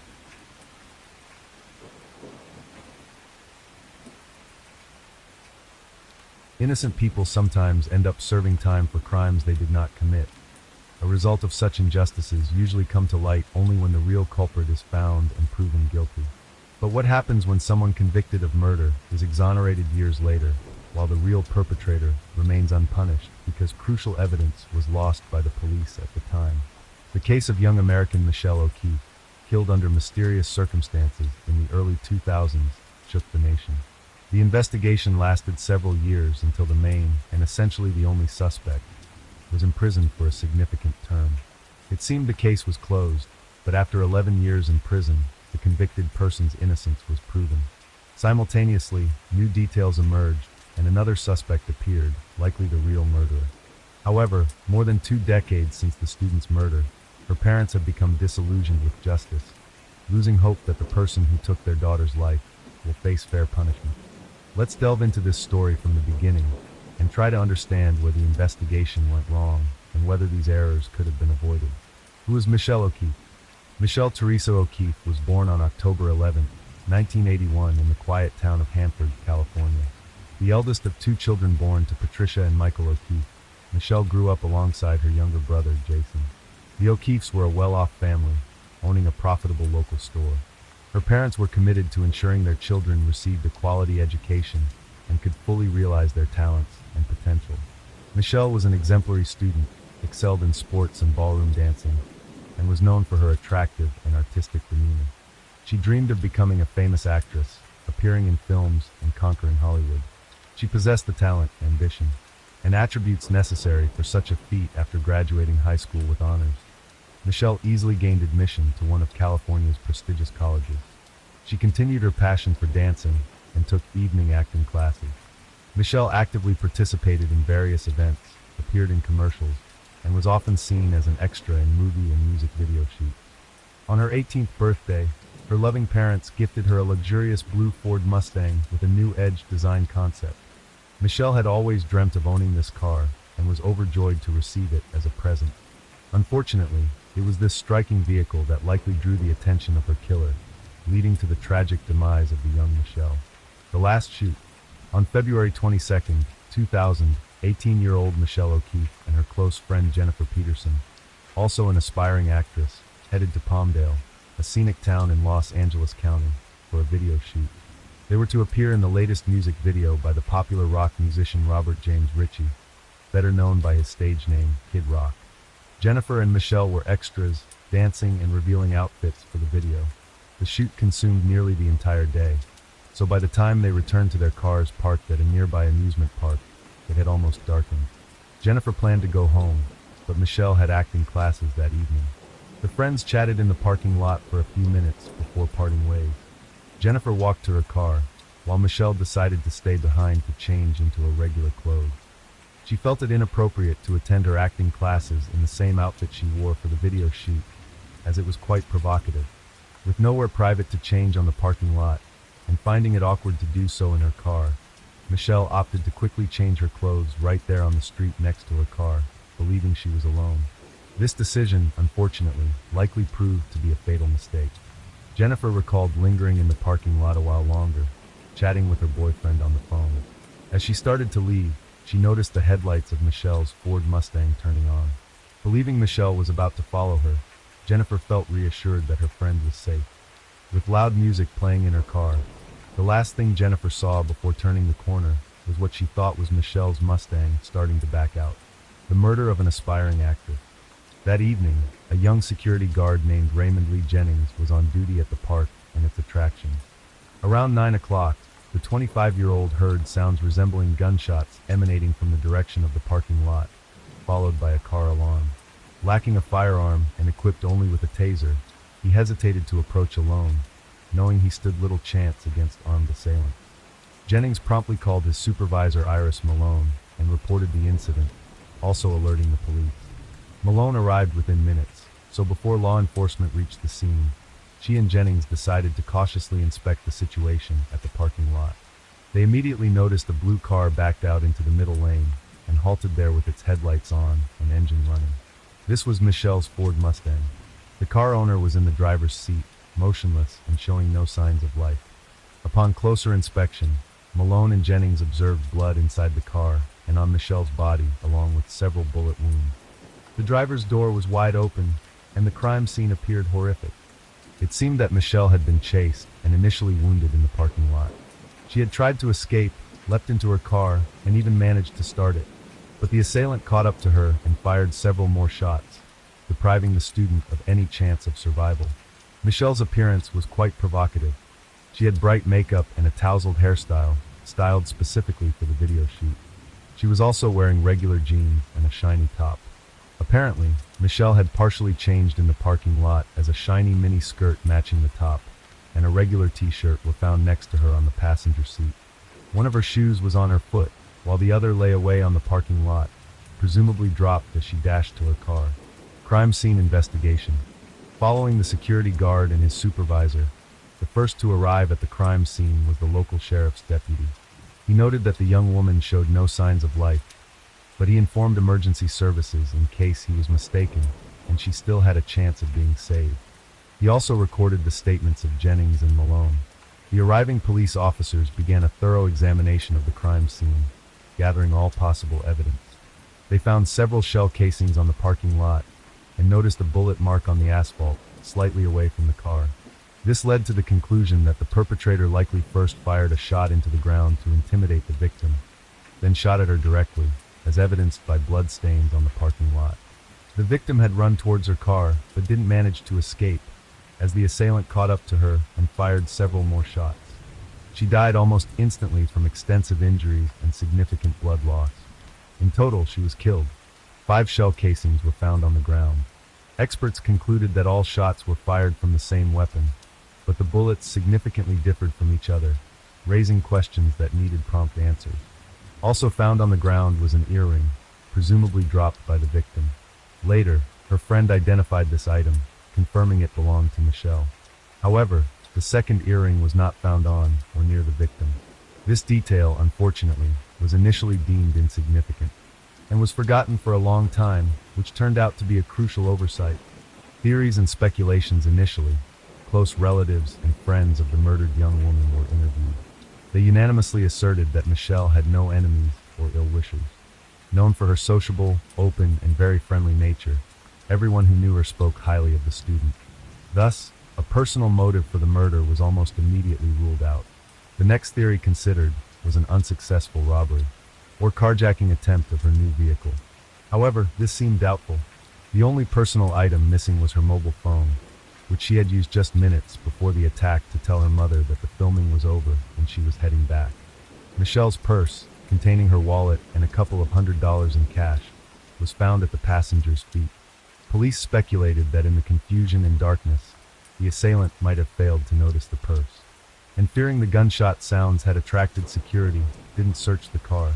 Innocent people sometimes end up serving time for crimes they did not commit. A result of such injustices usually come to light only when the real culprit is found and proven guilty. But what happens when someone convicted of murder is exonerated years later, while the real perpetrator remains unpunished because crucial evidence was lost by the police at the time? The case of young American Michelle O'Keefe, killed under mysterious circumstances in the early 2000s, shook the nation. The investigation lasted several years until the main, and essentially the only suspect, was imprisoned for a significant term. It seemed the case was closed, but after 11 years in prison, the convicted person's innocence was proven. Simultaneously, new details emerged, and another suspect appeared, likely the real murderer. However, more than 2 decades since the student's murder, her parents have become disillusioned with justice, losing hope that the person who took their daughter's life will face fair punishment. Let's delve into this story from the beginning and try to understand where the investigation went wrong and whether these errors could have been avoided. Who is Michelle O'Keefe? Michelle Teresa O'Keefe was born on October 11, 1981 in the quiet town of Hanford, California. The eldest of 2 children born to Patricia and Michael O'Keefe, Michelle grew up alongside her younger brother, Jason. The O'Keefes were a well-off family, owning a profitable local store. Her parents were committed to ensuring their children received a quality education and could fully realize their talents and potential. Michelle was an exemplary student, excelled in sports and ballroom dancing, and was known for her attractive and artistic demeanor. She dreamed of becoming a famous actress, appearing in films and conquering Hollywood. She possessed the talent, ambition, and attributes necessary for such a feat after graduating high school with honors. Michelle easily gained admission to one of California's prestigious colleges. She continued her passion for dancing and took evening acting classes. Michelle actively participated in various events, appeared in commercials, and was often seen as an extra in movie and music video shoots. On her 18th birthday, her loving parents gifted her a luxurious blue Ford Mustang with a new Edge design concept. Michelle had always dreamt of owning this car and was overjoyed to receive it as a present. Unfortunately, it was this striking vehicle that likely drew the attention of her killer, leading to the tragic demise of the young Michelle. The last shoot. On February 22, 2000, 18-year-old Michelle O'Keefe and her close friend Jennifer Peterson, also an aspiring actress, headed to Palmdale, a scenic town in Los Angeles County, for a video shoot. They were to appear in the latest music video by the popular rock musician Robert James Ritchie, better known by his stage name, Kid Rock. Jennifer and Michelle were extras, dancing and revealing outfits for the video. The shoot consumed nearly the entire day, so by the time they returned to their cars parked at a nearby amusement park, it had almost darkened. Jennifer planned to go home, but Michelle had acting classes that evening. The friends chatted in the parking lot for a few minutes before parting ways. Jennifer walked to her car, while Michelle decided to stay behind to change into her regular clothes. She felt it inappropriate to attend her acting classes in the same outfit she wore for the video shoot, as it was quite provocative. With nowhere private to change on the parking lot, and finding it awkward to do so in her car, Michelle opted to quickly change her clothes right there on the street next to her car, believing she was alone. This decision, unfortunately, likely proved to be a fatal mistake. Jennifer recalled lingering in the parking lot a while longer, chatting with her boyfriend on the phone. As she started to leave, she noticed the headlights of Michelle's Ford Mustang turning on. Believing Michelle was about to follow her, Jennifer felt reassured that her friend was safe. With loud music playing in her car, the last thing Jennifer saw before turning the corner was what she thought was Michelle's Mustang starting to back out. The murder of an aspiring actress. That evening, a young security guard named Raymond Lee Jennings was on duty at the park and its attractions. Around 9 o'clock, the 25-year-old heard sounds resembling gunshots emanating from the direction of the parking lot, followed by a car alarm. Lacking a firearm and equipped only with a taser, he hesitated to approach alone, knowing he stood little chance against armed assailants. Jennings promptly called his supervisor Iris Malone and reported the incident, also alerting the police. Malone arrived within minutes, so before law enforcement reached the scene, she and Jennings decided to cautiously inspect the situation at the parking lot. They immediately noticed a blue car backed out into the middle lane and halted there with its headlights on and engine running. This was Michelle's Ford Mustang. The car owner was in the driver's seat, motionless and showing no signs of life. Upon closer inspection, Malone and Jennings observed blood inside the car and on Michelle's body, along with several bullet wounds. The driver's door was wide open, and the crime scene appeared horrific. It seemed that Michelle had been chased and initially wounded in the parking lot. She had tried to escape, leapt into her car, and even managed to start it. But the assailant caught up to her and fired several more shots, depriving the student of any chance of survival. Michelle's appearance was quite provocative. She had bright makeup and a tousled hairstyle, styled specifically for the video shoot. She was also wearing regular jeans and a shiny top. Apparently, Michelle had partially changed in the parking lot as a shiny mini skirt matching the top, and a regular t-shirt were found next to her on the passenger seat. One of her shoes was on her foot, while the other lay away on the parking lot, presumably dropped as she dashed to her car. Crime scene investigation. Following the security guard and his supervisor, the first to arrive at the crime scene was the local sheriff's deputy. He noted that the young woman showed no signs of life, but he informed emergency services in case he was mistaken and she still had a chance of being saved. He also recorded the statements of Jennings and Malone. The arriving police officers began a thorough examination of the crime scene, gathering all possible evidence. They found several shell casings on the parking lot and noticed a bullet mark on the asphalt, slightly away from the car. This led to the conclusion that the perpetrator likely first fired a shot into the ground to intimidate the victim, then shot at her directly, as evidenced by blood stains on the parking lot. The victim had run towards her car, but didn't manage to escape, as the assailant caught up to her and fired several more shots. She died almost instantly from extensive injuries and significant blood loss. In total, she was killed. 5 shell casings were found on the ground. Experts concluded that all shots were fired from the same weapon, but the bullets significantly differed from each other, raising questions that needed prompt answers. Also found on the ground was an earring, presumably dropped by the victim. Later, her friend identified this item, confirming it belonged to Michelle. However, the second earring was not found on or near the victim. This detail, unfortunately, was initially deemed insignificant and was forgotten for a long time, which turned out to be a crucial oversight. Theories and speculations initially, close relatives and friends of the murdered young woman were interviewed. They unanimously asserted that Michelle had no enemies or ill wishers. Known for her sociable, open, and very friendly nature, everyone who knew her spoke highly of the student. Thus, a personal motive for the murder was almost immediately ruled out. The next theory considered was an unsuccessful robbery or carjacking attempt of her new vehicle. However, this seemed doubtful. The only personal item missing was her mobile phone, which she had used just minutes before the attack to tell her mother that the filming was over and she was heading back. Michelle's purse, containing her wallet and a couple of $100 in cash, was found at the passenger's feet. Police speculated that in the confusion and darkness, the assailant might have failed to notice the purse, and fearing the gunshot sounds had attracted security, didn't search the car.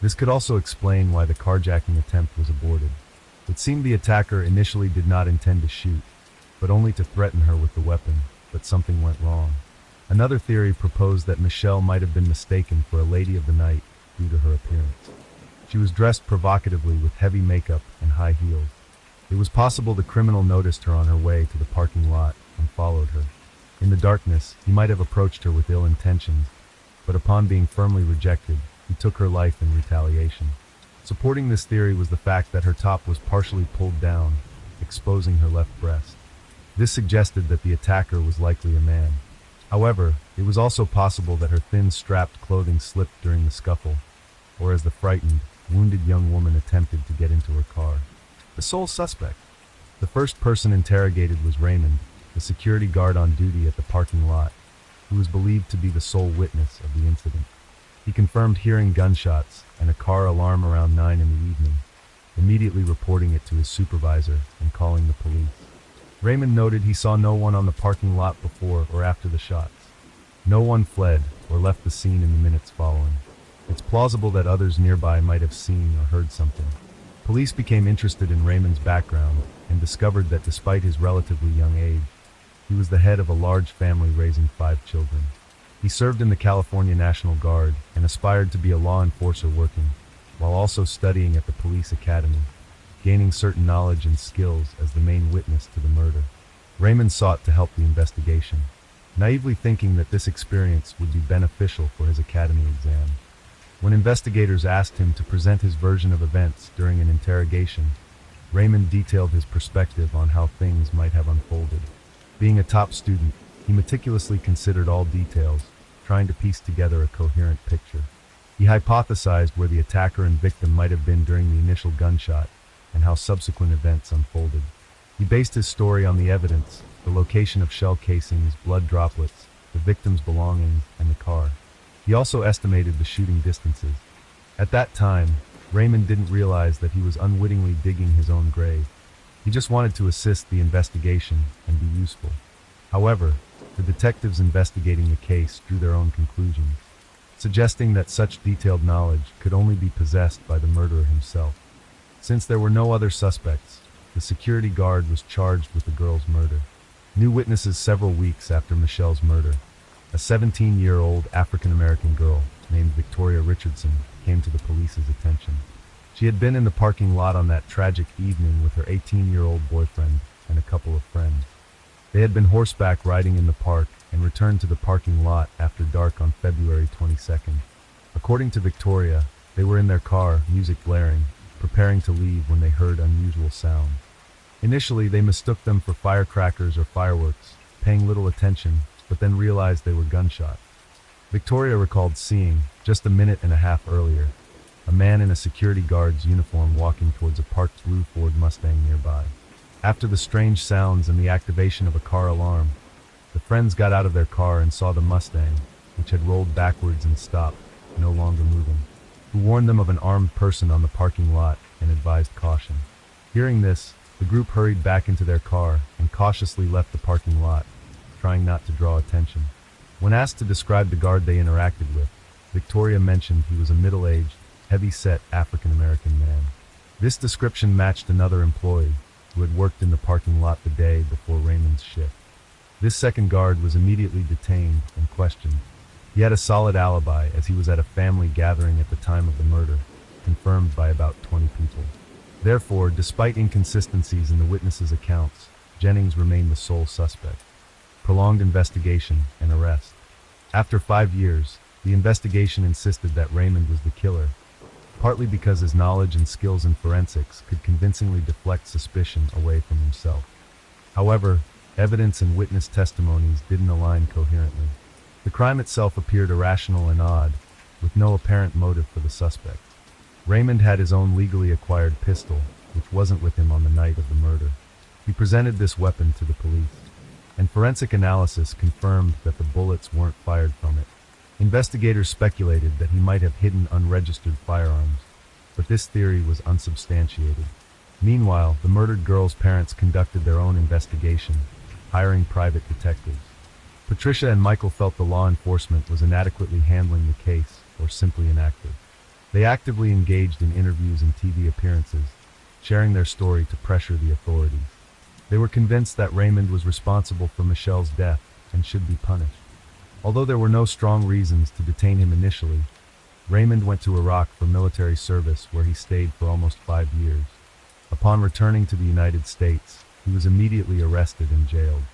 This could also explain why the carjacking attempt was aborted. It seemed the attacker initially did not intend to shoot, but only to threaten her with the weapon, but something went wrong. Another theory proposed that Michelle might have been mistaken for a lady of the night due to her appearance. She was dressed provocatively with heavy makeup and high heels. It was possible the criminal noticed her on her way to the parking lot and followed her. In the darkness, he might have approached her with ill intentions, but upon being firmly rejected, he took her life in retaliation. Supporting this theory was the fact that her top was partially pulled down, exposing her left breast. This suggested that the attacker was likely a man. However, it was also possible that her thin, strapped clothing slipped during the scuffle, or as the frightened, wounded young woman attempted to get into her car. The sole suspect. The first person interrogated was Raymond, the security guard on duty at the parking lot, who was believed to be the sole witness of the incident. He confirmed hearing gunshots and a car alarm around 9 in the evening, immediately reporting it to his supervisor and calling the police. Raymond noted he saw no one on the parking lot before or after the shots. No one fled or left the scene in the minutes following. It's plausible that others nearby might have seen or heard something. Police became interested in Raymond's background and discovered that despite his relatively young age, he was the head of a large family raising 5 children. He served in the California National Guard and aspired to be a law enforcer working, while also studying at the police academy, gaining certain knowledge and skills as the main witness to the murder. Raymond sought to help the investigation, naively thinking that this experience would be beneficial for his academy exam. When investigators asked him to present his version of events during an interrogation, Raymond detailed his perspective on how things might have unfolded. Being a top student, he meticulously considered all details, trying to piece together a coherent picture. He hypothesized where the attacker and victim might have been during the initial gunshot and how subsequent events unfolded. He based his story on the evidence, the location of shell casings, blood droplets, the victim's belongings, and the car. He also estimated the shooting distances. At that time, Raymond didn't realize that he was unwittingly digging his own grave. He just wanted to assist the investigation and be useful. However, the detectives investigating the case drew their own conclusions, suggesting that such detailed knowledge could only be possessed by the murderer himself. Since there were no other suspects, the security guard was charged with the girl's murder. New witnesses several weeks after Michelle's murder, a 17-year-old African-American girl named Victoria Richardson came to the police's attention. She had been in the parking lot on that tragic evening with her 18-year-old boyfriend and a couple of friends. They had been horseback riding in the park and returned to the parking lot after dark on February 22nd. According to Victoria, they were in their car, music blaring, preparing to leave when they heard unusual sounds. Initially, they mistook them for firecrackers or fireworks, paying little attention, but then realized they were gunshots. Victoria recalled seeing, just a minute and a half earlier, a man in a security guard's uniform walking towards a parked blue Ford Mustang nearby. After the strange sounds and the activation of a car alarm, the friends got out of their car and saw the Mustang, which had rolled backwards and stopped, no longer moving, who warned them of an armed person on the parking lot and advised caution. Hearing this, the group hurried back into their car and cautiously left the parking lot, trying not to draw attention. When asked to describe the guard they interacted with, Victoria mentioned he was a middle-aged, heavy-set African-American man. This description matched another employee who had worked in the parking lot the day before Raymond's shift. This second guard was immediately detained and questioned. He had a solid alibi as he was at a family gathering at the time of the murder, confirmed by about 20 people. Therefore, despite inconsistencies in the witnesses' accounts, Jennings remained the sole suspect. Prolonged investigation and arrest. After 5 years, the investigation insisted that Raymond was the killer, partly because his knowledge and skills in forensics could convincingly deflect suspicion away from himself. However, evidence and witness testimonies didn't align coherently. The crime itself appeared irrational and odd, with no apparent motive for the suspect. Raymond had his own legally acquired pistol, which wasn't with him on the night of the murder. He presented this weapon to the police, and forensic analysis confirmed that the bullets weren't fired from it. Investigators speculated that he might have hidden unregistered firearms, but this theory was unsubstantiated. Meanwhile, the murdered girl's parents conducted their own investigation, hiring private detectives. Patricia and Michael felt the law enforcement was inadequately handling the case, or simply inactive. They actively engaged in interviews and TV appearances, sharing their story to pressure the authorities. They were convinced that Raymond was responsible for Michelle's death and should be punished. Although there were no strong reasons to detain him initially, Raymond went to Iraq for military service where he stayed for almost 5 years. Upon returning to the United States, he was immediately arrested and jailed.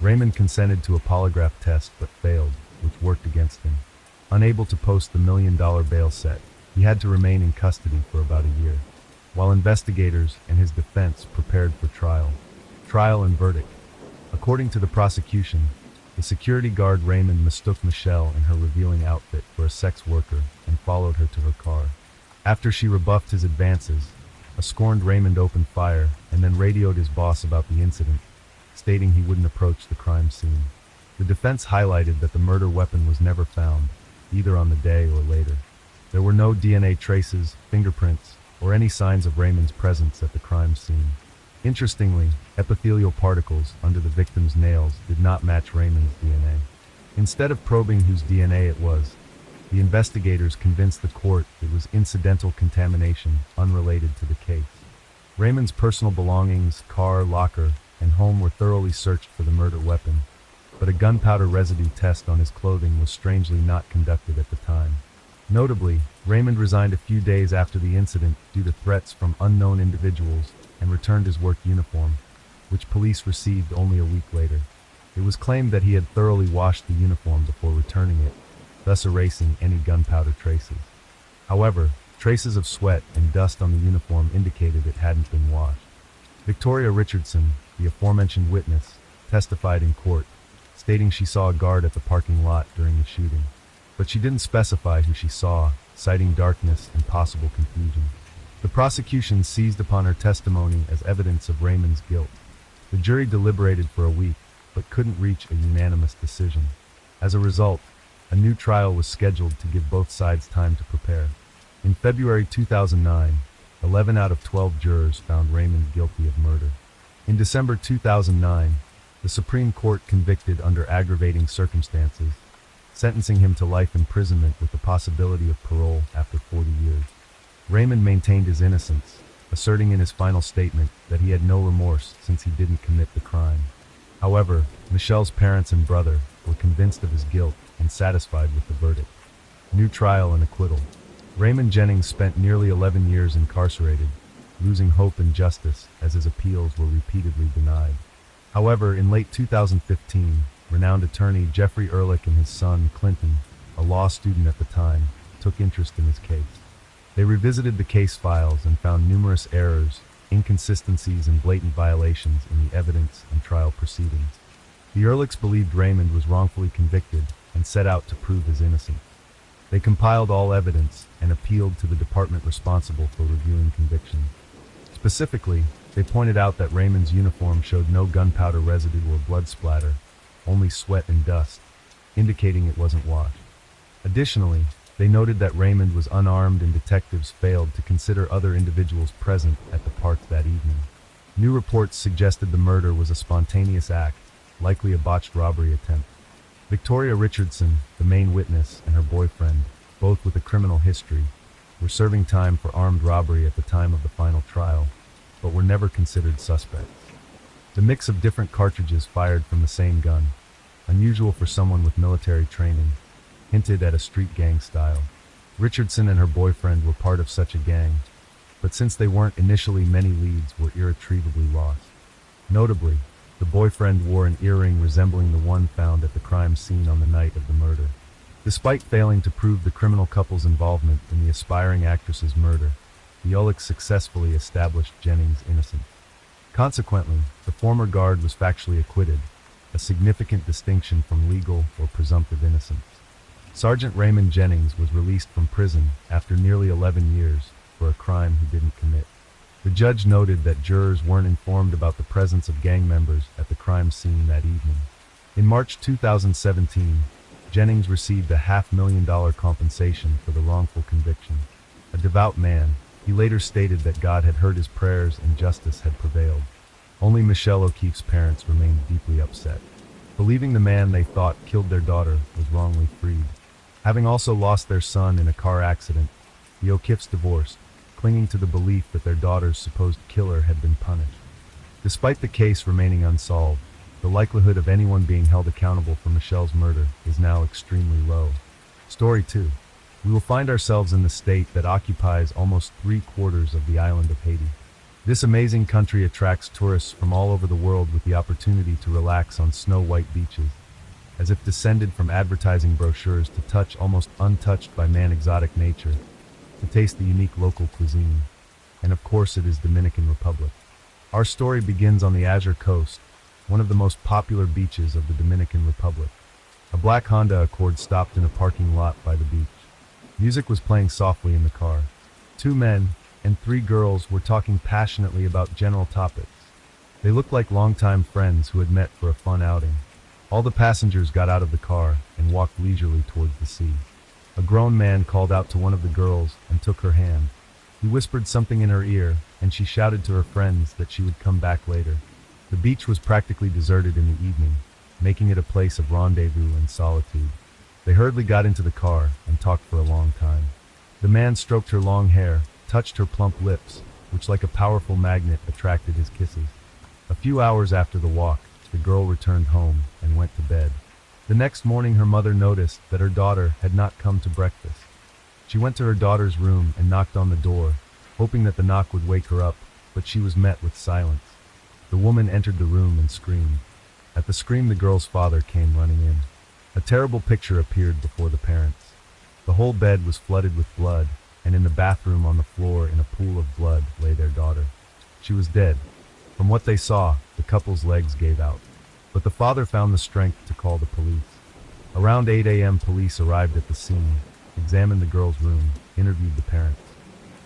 Raymond consented to a polygraph test but failed, which worked against him. Unable to post the $1 million bail set, he had to remain in custody for about a year, while investigators and his defense prepared for trial. Trial and verdict. According to the prosecution, the security guard Raymond mistook Michelle in her revealing outfit for a sex worker and followed her to her car. After she rebuffed his advances, a scorned Raymond opened fire and then radioed his boss about the incident, stating he wouldn't approach the crime scene. The defense highlighted that the murder weapon was never found, either on the day or later. There were no DNA traces, fingerprints, or any signs of Raymond's presence at the crime scene. Interestingly, epithelial particles under the victim's nails did not match Raymond's DNA. Instead of probing whose DNA it was, the investigators convinced the court it was incidental contamination unrelated to the case. Raymond's personal belongings, car, locker, and home were thoroughly searched for the murder weapon, but a gunpowder residue test on his clothing was strangely not conducted at the time. Notably, Raymond resigned a few days after the incident due to threats from unknown individuals and returned his work uniform, which police received only a week later. It was claimed that he had thoroughly washed the uniform before returning it, thus erasing any gunpowder traces. However, traces of sweat and dust on the uniform indicated it hadn't been washed. Victoria Richardson, the aforementioned witness, testified in court, stating she saw a guard at the parking lot during the shooting, but she didn't specify who she saw, citing darkness and possible confusion. The prosecution seized upon her testimony as evidence of Raymond's guilt. The jury deliberated for a week, but couldn't reach a unanimous decision. As a result, a new trial was scheduled to give both sides time to prepare. In February 2009, 11 out of 12 jurors found Raymond guilty of murder. In December 2009, the Supreme Court convicted under aggravating circumstances, sentencing him to life imprisonment with the possibility of parole after 40 years. Raymond maintained his innocence, asserting in his final statement that he had no remorse since he didn't commit the crime. However, Michelle's parents and brother were convinced of his guilt and satisfied with the verdict. New trial and acquittal. Raymond Jennings spent nearly 11 years incarcerated, losing hope in justice as his appeals were repeatedly denied. However, in late 2015, renowned attorney Jeffrey Ehrlich and his son, Clinton, a law student at the time, took interest in his case. They revisited the case files and found numerous errors, inconsistencies, and blatant violations in the evidence and trial proceedings. The Ehrlichs believed Raymond was wrongfully convicted and set out to prove his innocence. They compiled all evidence and appealed to the department responsible for reviewing convictions. Specifically, they pointed out that Raymond's uniform showed no gunpowder residue or blood splatter, only sweat and dust, indicating it wasn't washed. Additionally, they noted that Raymond was unarmed and detectives failed to consider other individuals present at the park that evening. New reports suggested the murder was a spontaneous act, likely a botched robbery attempt. Victoria Richardson, the main witness, and her boyfriend, both with a criminal history, were serving time for armed robbery at the time of the final trial, but were never considered suspects. The mix of different cartridges fired from the same gun, unusual for someone with military training, hinted at a street gang style. Richardson and her boyfriend were part of such a gang, but since they weren't initially, many leads were irretrievably lost. Notably, the boyfriend wore an earring resembling the one found at the crime scene on the night of the murder. Despite failing to prove the criminal couple's involvement in the aspiring actress's murder, the Ulicks successfully established Jennings' innocence. Consequently, the former guard was factually acquitted, a significant distinction from legal or presumptive innocence. Sergeant Raymond Jennings was released from prison after nearly 11 years for a crime he didn't commit. The judge noted that jurors weren't informed about the presence of gang members at the crime scene that evening. In March 2017, Jennings received a $500,000 compensation for the wrongful conviction. A devout man, he later stated that God had heard his prayers and justice had prevailed. Only Michelle O'Keefe's parents remained deeply upset, believing the man they thought killed their daughter was wrongly freed. Having also lost their son in a car accident, the O'Keefes divorced, clinging to the belief that their daughter's supposed killer had been punished. Despite the case remaining unsolved, the likelihood of anyone being held accountable for Michelle's murder is now extremely low. Story 2. We will find ourselves in the state that occupies almost 3/4 of the island of Haiti. This amazing country attracts tourists from all over the world with the opportunity to relax on snow-white beaches, as if descended from advertising brochures, to touch almost untouched by man exotic nature, to taste the unique local cuisine, and of course it is Dominican Republic. Our story begins on the Azure Coast, one of the most popular beaches of the Dominican Republic. A black Honda Accord stopped in a parking lot by the beach. Music was playing softly in the car. 2 men and 3 girls were talking passionately about general topics. They looked like longtime friends who had met for a fun outing. All the passengers got out of the car and walked leisurely towards the sea. A grown man called out to one of the girls and took her hand. He whispered something in her ear, and she shouted to her friends that she would come back later. The beach was practically deserted in the evening, making it a place of rendezvous and solitude. They hurriedly got into the car and talked for a long time. The man stroked her long hair, touched her plump lips, which like a powerful magnet attracted his kisses. A few hours after the walk, the girl returned home and went to bed. The next morning her mother noticed that her daughter had not come to breakfast. She went to her daughter's room and knocked on the door, hoping that the knock would wake her up, but she was met with silence. The woman entered the room and screamed. At the scream, the girl's father came running in. A terrible picture appeared before the parents. The whole bed was flooded with blood, and in the bathroom on the floor in a pool of blood lay their daughter. She was dead. From what they saw, the couple's legs gave out. But the father found the strength to call the police. Around 8 a.m. police arrived at the scene, examined the girl's room, interviewed the parents.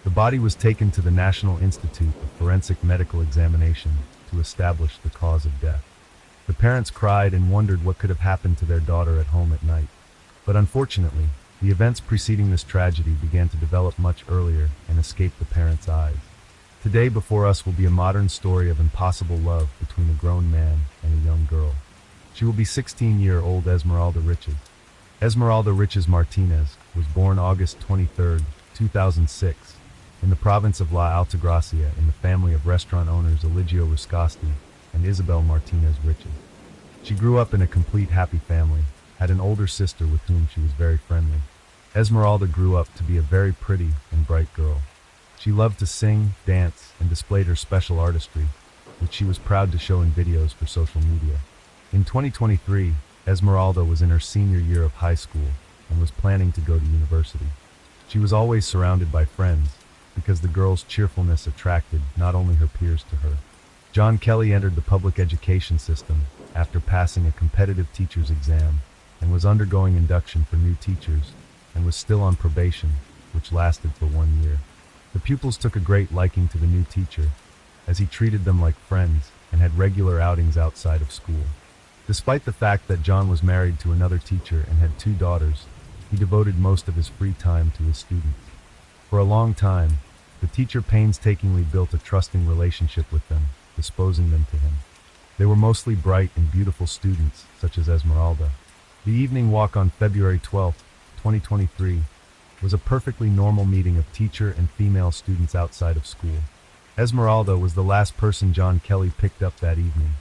The body was taken to the National Institute of Forensic Medical Examination to establish the cause of death. The parents cried and wondered what could have happened to their daughter at home at night. But unfortunately, the events preceding this tragedy began to develop much earlier and escaped the parents' eyes. Today before us will be a modern story of impossible love between a grown man and a young girl. She will be 16-year-old Esmeralda Riches. Esmeralda Riches Martinez was born August 23, 2006, in the province of La Altagracia in the family of restaurant owners Eligio Riscosti and Isabel Martinez Riches. She grew up in a complete happy family, had an older sister with whom she was very friendly. Esmeralda grew up to be a very pretty and bright girl. She loved to sing, dance, and displayed her special artistry, which she was proud to show in videos for social media. In 2023, Esmeralda was in her senior year of high school and was planning to go to university. She was always surrounded by friends because the girl's cheerfulness attracted not only her peers to her. John Kelly entered the public education system after passing a competitive teacher's exam and was undergoing induction for new teachers and was still on probation, which lasted for 1 year. The pupils took a great liking to the new teacher, as he treated them like friends and had regular outings outside of school. Despite the fact that John was married to another teacher and had 2 daughters, he devoted most of his free time to his students. For a long time, the teacher painstakingly built a trusting relationship with them, disposing them to him. They were mostly bright and beautiful students, such as Esmeralda. The evening walk on February 12, 2023, was a perfectly normal meeting of teacher and female students outside of school. Esmeralda was the last person John Kelly picked up that evening.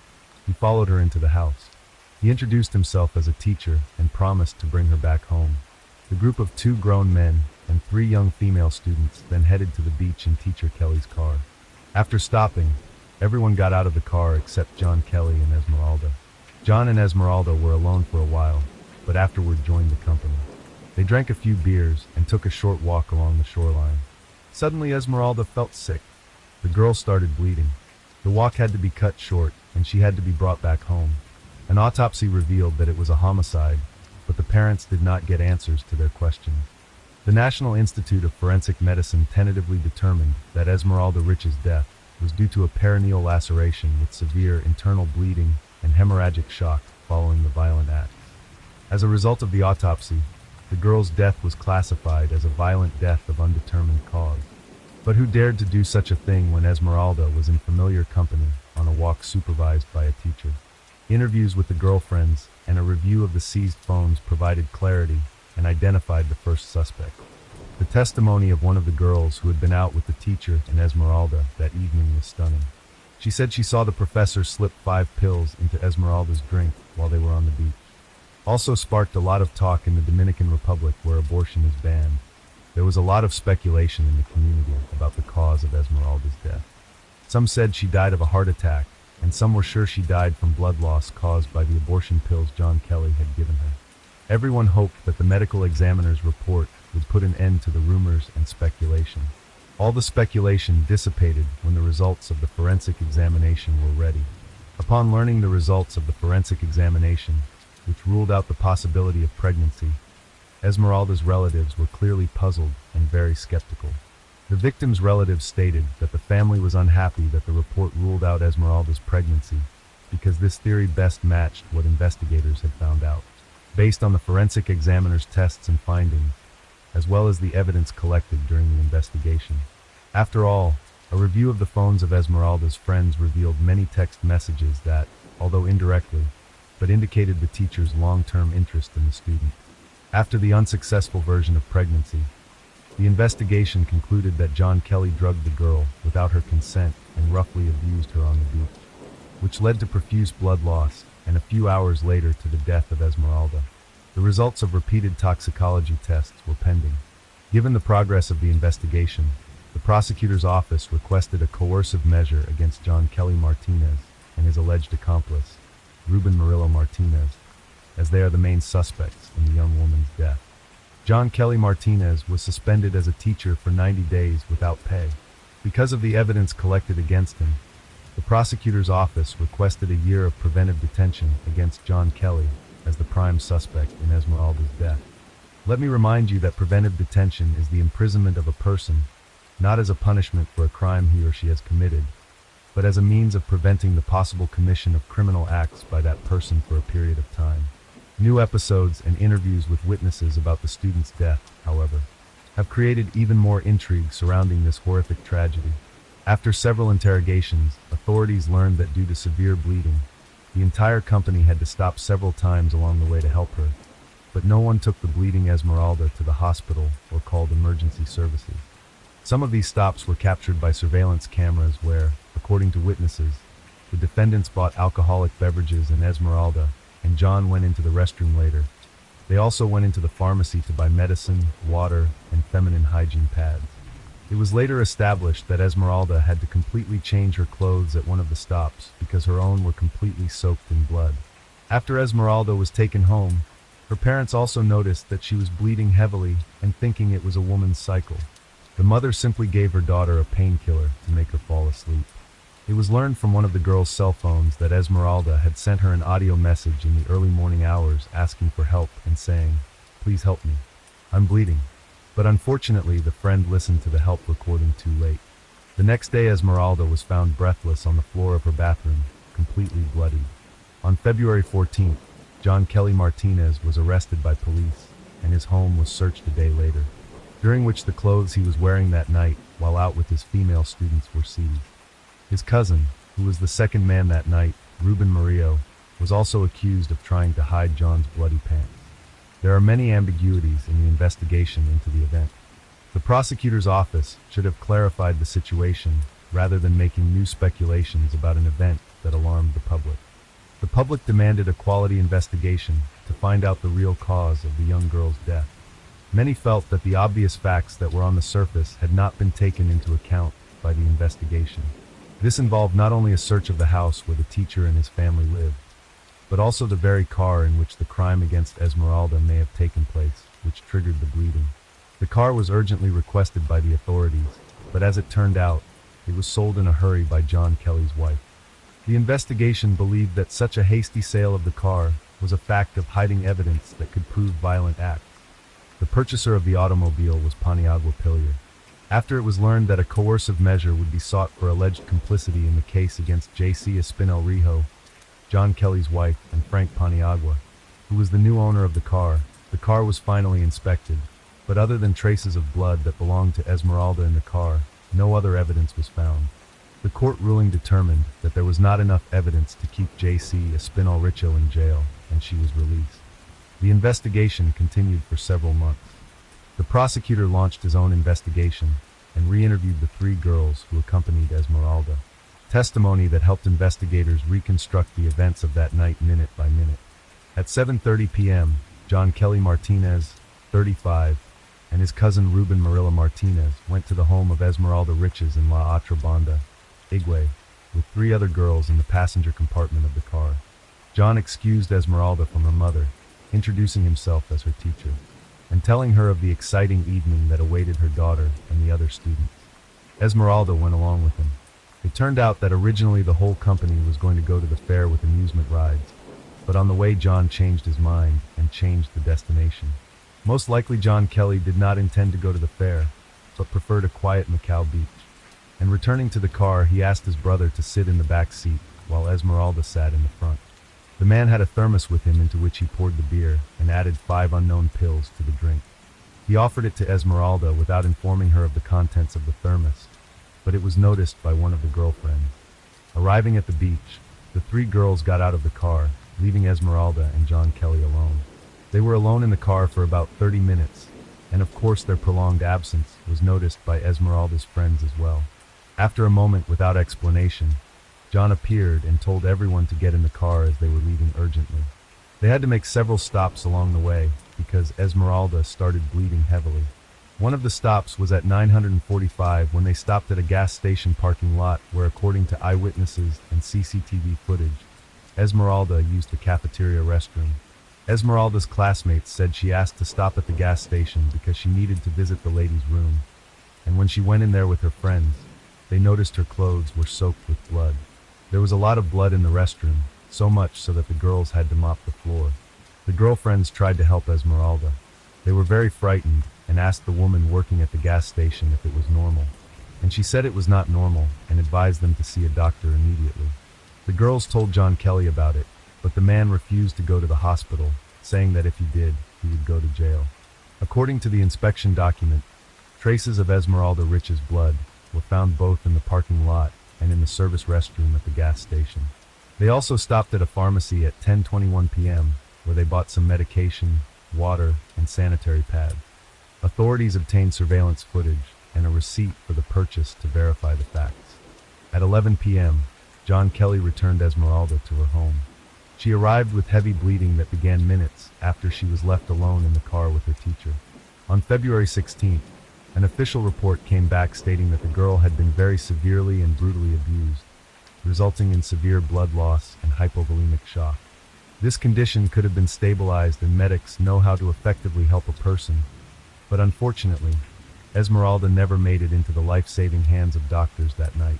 He followed her into the house. He introduced himself as a teacher and promised to bring her back home. The group of 2 grown men and 3 young female students then headed to the beach in teacher Kelly's car. After stopping, everyone got out of the car except John Kelly and Esmeralda. John and Esmeralda were alone for a while, but afterward joined the company. They drank a few beers and took a short walk along the shoreline. Suddenly Esmeralda felt sick. The girl started bleeding. The walk had to be cut short, and she had to be brought back home. An autopsy revealed that it was a homicide, but the parents did not get answers to their questions. The National Institute of Forensic Medicine tentatively determined that Esmeralda Rich's death was due to a perineal laceration with severe internal bleeding and hemorrhagic shock following the violent acts. As a result of the autopsy, the girl's death was classified as a violent death of undetermined cause. But who dared to do such a thing when Esmeralda was in familiar company on a walk supervised by a teacher? Interviews with the girlfriends and a review of the seized phones provided clarity and identified the first suspect. The testimony of one of the girls who had been out with the teacher and Esmeralda that evening was stunning. She said she saw the professor slip 5 pills into Esmeralda's drink while they were on the beach. Also sparked a lot of talk in the Dominican Republic, where abortion is banned. There was a lot of speculation in the community about the cause of Esmeralda's death. Some said she died of a heart attack, and some were sure she died from blood loss caused by the abortion pills John Kelly had given her. Everyone hoped that the medical examiner's report would put an end to the rumors and speculation. All the speculation dissipated when the results of the forensic examination were ready. Upon learning the results of the forensic examination, which ruled out the possibility of pregnancy, Esmeralda's relatives were clearly puzzled and very skeptical. The victim's relatives stated that the family was unhappy that the report ruled out Esmeralda's pregnancy because this theory best matched what investigators had found out. Based on the forensic examiner's tests and findings, as well as the evidence collected during the investigation. After all, a review of the phones of Esmeralda's friends revealed many text messages that, although indirectly, but indicated the teacher's long-term interest in the student. After the unsuccessful version of pregnancy, the investigation concluded that John Kelly drugged the girl without her consent and roughly abused her on the beach, which led to profuse blood loss and a few hours later to the death of Esmeralda. The results of repeated toxicology tests were pending. Given the progress of the investigation, the prosecutor's office requested a coercive measure against John Kelly Martinez and his alleged accomplice, Ruben Murillo Martinez, as they are the main suspects in the young woman's death. John Kelly Martinez was suspended as a teacher for 90 days without pay. Because of the evidence collected against him, the prosecutor's office requested a year of preventive detention against John Kelly as the prime suspect in Esmeralda's death. Let me remind you that preventive detention is the imprisonment of a person, not as a punishment for a crime he or she has committed, but as a means of preventing the possible commission of criminal acts by that person for a period of time. New episodes and interviews with witnesses about the student's death, however, have created even more intrigue surrounding this horrific tragedy. After several interrogations, authorities learned that due to severe bleeding, the entire company had to stop several times along the way to help her, but no one took the bleeding Esmeralda to the hospital or called emergency services. Some of these stops were captured by surveillance cameras where, according to witnesses, the defendants bought alcoholic beverages and Esmeralda and John went into the restroom later. They also went into the pharmacy to buy medicine, water, and feminine hygiene pads. It was later established that Esmeralda had to completely change her clothes at one of the stops because her own were completely soaked in blood. After Esmeralda was taken home, her parents also noticed that she was bleeding heavily and thinking it was a woman's cycle. The mother simply gave her daughter a painkiller to make her fall asleep. It was learned from one of the girl's cell phones that Esmeralda had sent her an audio message in the early morning hours asking for help and saying, "Please help me. I'm bleeding." But unfortunately, the friend listened to the help recording too late. The next day, Esmeralda was found breathless on the floor of her bathroom, completely bloodied. On February 14th, John Kelly Martinez was arrested by police, and his home was searched a day later, during which the clothes he was wearing that night while out with his female students were seized. His cousin, who was the second man that night, Ruben Murillo, was also accused of trying to hide John's bloody pants. There are many ambiguities in the investigation into the event. The prosecutor's office should have clarified the situation rather than making new speculations about an event that alarmed the public. The public demanded a quality investigation to find out the real cause of the young girl's death. Many felt that the obvious facts that were on the surface had not been taken into account by the investigation. This involved not only a search of the house where the teacher and his family lived, but also the very car in which the crime against Esmeralda may have taken place, which triggered the bleeding. The car was urgently requested by the authorities, but as it turned out, it was sold in a hurry by John Kelly's wife. The investigation believed that such a hasty sale of the car was a fact of hiding evidence that could prove violent acts. The purchaser of the automobile was Paniagua Pillar. After it was learned that a coercive measure would be sought for alleged complicity in the case against J.C. Espinal Rijo, John Kelly's wife, and Frank Paniagua, who was the new owner of the car was finally inspected, but other than traces of blood that belonged to Esmeralda in the car, no other evidence was found. The court ruling determined that there was not enough evidence to keep J.C. Espinal Rijo in jail, and she was released. The investigation continued for several months. The prosecutor launched his own investigation and re-interviewed the 3 girls who accompanied Esmeralda. Testimony that helped investigators reconstruct the events of that night minute by minute. At 7:30 p.m., John Kelly Martinez, 35, and his cousin Ruben Murillo Martinez went to the home of Esmeralda Riches in La Otra Banda, Higüey, with 3 other girls in the passenger compartment of the car. John excused Esmeralda from her mother, introducing himself as her teacher, and telling her of the exciting evening that awaited her daughter and the other students. Esmeralda went along with him. It turned out that originally the whole company was going to go to the fair with amusement rides, but on the way John changed his mind and changed the destination. Most likely John Kelly did not intend to go to the fair, but preferred a quiet Macau beach. And returning to the car, he asked his brother to sit in the back seat while Esmeralda sat in the front. The man had a thermos with him into which he poured the beer and added 5 unknown pills to the drink. He offered it to Esmeralda without informing her of the contents of the thermos, but it was noticed by one of the girlfriends. Arriving at the beach, the 3 girls got out of the car, leaving Esmeralda and John Kelly alone. They were alone in the car for about 30 minutes, and of course their prolonged absence was noticed by Esmeralda's friends as well. After a moment without explanation, John appeared and told everyone to get in the car as they were leaving urgently. They had to make several stops along the way because Esmeralda started bleeding heavily. One of the stops was at 945 when they stopped at a gas station parking lot where, according to eyewitnesses and CCTV footage, Esmeralda used the cafeteria restroom. Esmeralda's classmates said she asked to stop at the gas station because she needed to visit the lady's room, and when she went in there with her friends, they noticed her clothes were soaked with blood. There was a lot of blood in the restroom, so much so that the girls had to mop the floor. The girlfriends tried to help Esmeralda. They were very frightened and asked the woman working at the gas station if it was normal, and she said it was not normal and advised them to see a doctor immediately. The girls told John Kelly about it, but the man refused to go to the hospital, saying that if he did, he would go to jail. According to the inspection document, traces of Esmeralda Rich's blood were found both in the parking lot and in the service restroom at the gas station. They also stopped at a pharmacy at 10:21 p.m., where they bought some medication, water, and sanitary pads. Authorities obtained surveillance footage and a receipt for the purchase to verify the facts. At 11 p.m., John Kelly returned Esmeralda to her home. She arrived with heavy bleeding that began minutes after she was left alone in the car with her teacher. On February 16th, an official report came back stating that the girl had been very severely and brutally abused, resulting in severe blood loss and hypovolemic shock. This condition could have been stabilized and medics know how to effectively help a person, but unfortunately, Esmeralda never made it into the life-saving hands of doctors that night.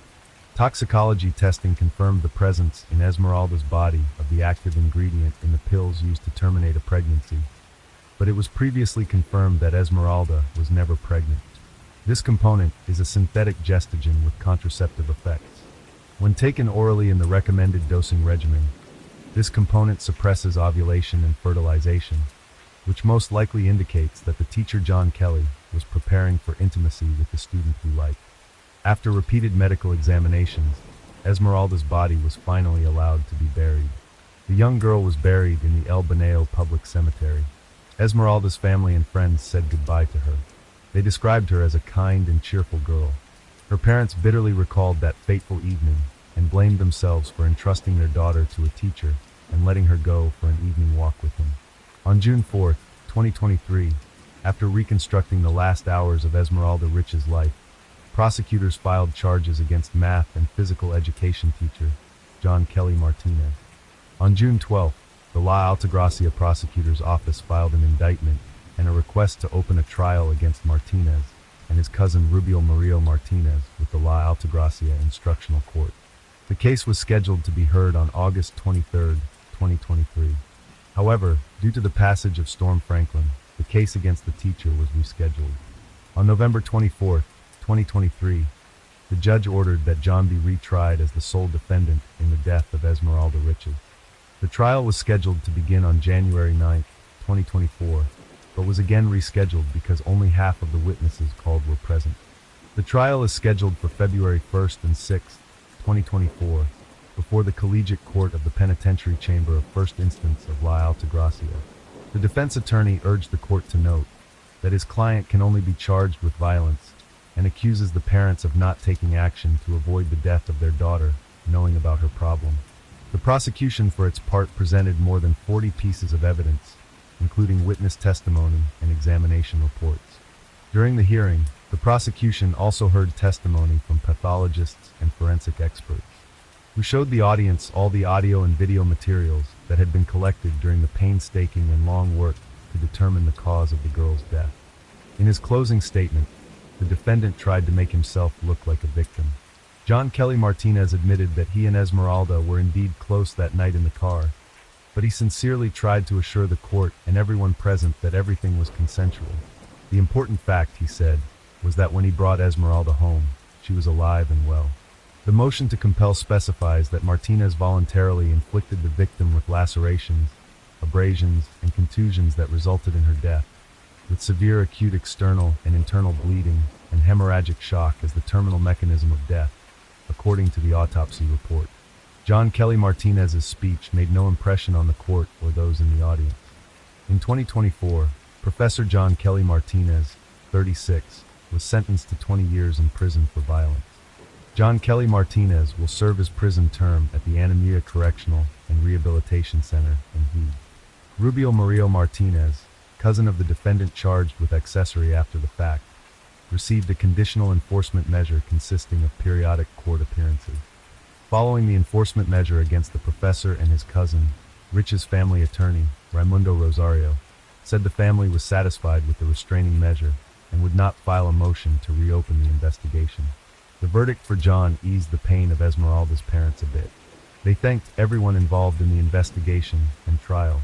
Toxicology testing confirmed the presence in Esmeralda's body of the active ingredient in the pills used to terminate a pregnancy, but it was previously confirmed that Esmeralda was never pregnant. This component is a synthetic gestogen with contraceptive effects. When taken orally in the recommended dosing regimen, this component suppresses ovulation and fertilization, which most likely indicates that the teacher John Kelly was preparing for intimacy with the student he liked. After repeated medical examinations, Esmeralda's body was finally allowed to be buried. The young girl was buried in the El Baneo public cemetery. Esmeralda's family and friends said goodbye to her. They described her as a kind and cheerful girl. Her parents bitterly recalled that fateful evening and blamed themselves for entrusting their daughter to a teacher and letting her go for an evening walk with him. On June 4, 2023, after reconstructing the last hours of Esmeralda Rich's life, prosecutors filed charges against math and physical education teacher John Kelly Martinez. On June 12, the La Altagracia prosecutor's office filed an indictment and a request to open a trial against Martinez and his cousin Rubio Murillo Martinez with the La Altagracia Instructional Court. The case was scheduled to be heard on August 23, 2023. However, due to the passage of Storm Franklin, the case against the teacher was rescheduled. On November 24, 2023, the judge ordered that John be retried as the sole defendant in the death of Esmeralda Riches. The trial was scheduled to begin on January 9, 2024, but was again rescheduled because only half of the witnesses called were present. The trial is scheduled for February 1st and 6th, 2024, before the Collegiate Court of the Penitentiary Chamber of First Instance of La Altagracia. The defense attorney urged the court to note that his client can only be charged with violence and accuses the parents of not taking action to avoid the death of their daughter, knowing about her problem. The prosecution for its part presented more than 40 pieces of evidence, including witness testimony and examination reports. During the hearing, the prosecution also heard testimony from pathologists and forensic experts, who showed the audience all the audio and video materials that had been collected during the painstaking and long work to determine the cause of the girl's death. In his closing statement, the defendant tried to make himself look like a victim. John Kelly Martinez admitted that he and Esmeralda were indeed close that night in the car, but he sincerely tried to assure the court and everyone present that everything was consensual. The important fact, he said, was that when he brought Esmeralda home, she was alive and well. The motion to compel specifies that Martinez voluntarily inflicted the victim with lacerations, abrasions, and contusions that resulted in her death, with severe acute external and internal bleeding and hemorrhagic shock as the terminal mechanism of death, according to the autopsy report. John Kelly Martinez's speech made no impression on the court or those in the audience. In 2024, Professor John Kelly Martinez, 36, was sentenced to 20 years in prison for violence. John Kelly Martinez will serve his prison term at the Anamia Correctional and Rehabilitation Center in Hood. Rubio Murillo Martinez, cousin of the defendant charged with accessory after the fact, received a conditional enforcement measure consisting of periodic court appearances. Following the enforcement measure against the professor and his cousin, Rich's family attorney, Raimundo Rosario, said the family was satisfied with the restraining measure and would not file a motion to reopen the investigation. The verdict for John eased the pain of Esmeralda's parents a bit. They thanked everyone involved in the investigation and trial.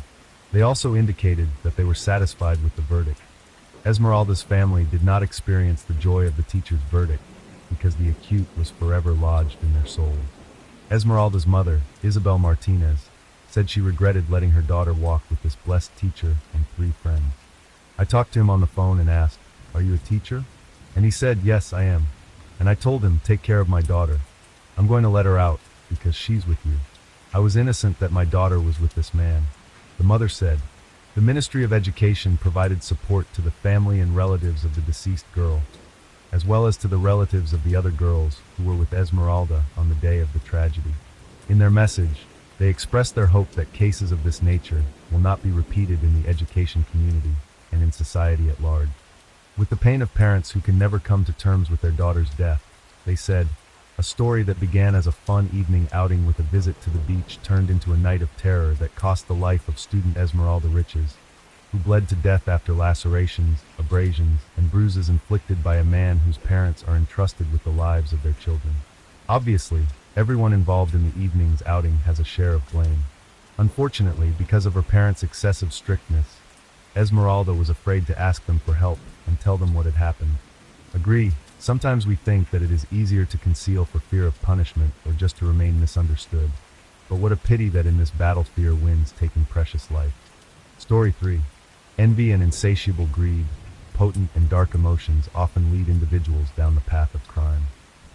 They also indicated that they were satisfied with the verdict. Esmeralda's family did not experience the joy of the teacher's verdict because the acute was forever lodged in their souls. Esmeralda's mother, Isabel Martinez, said she regretted letting her daughter walk with this blessed teacher and 3 friends. I talked to him on the phone and asked, "Are you a teacher?" And he said, "Yes, I am." And I told him, "Take care of my daughter. I'm going to let her out because she's with you. I was innocent that my daughter was with this man." The mother said, "The Ministry of Education provided support to the family and relatives of the deceased girl, as well as to the relatives of the other girls who were with Esmeralda on the day of the tragedy. In their message, they expressed their hope that cases of this nature will not be repeated in the education community and in society at large." With the pain of parents who can never come to terms with their daughter's death, they said, "A story that began as a fun evening outing with a visit to the beach turned into a night of terror that cost the life of student Esmeralda Riches, who bled to death after lacerations, abrasions, and bruises inflicted by a man whose parents are entrusted with the lives of their children." Obviously, everyone involved in the evening's outing has a share of blame. Unfortunately, because of her parents' excessive strictness, Esmeralda was afraid to ask them for help and tell them what had happened. Agree, sometimes we think that it is easier to conceal for fear of punishment or just to remain misunderstood. But what a pity that in this battle fear wins, taking precious life. Story 3. Envy and insatiable greed, potent and dark emotions often lead individuals down the path of crime.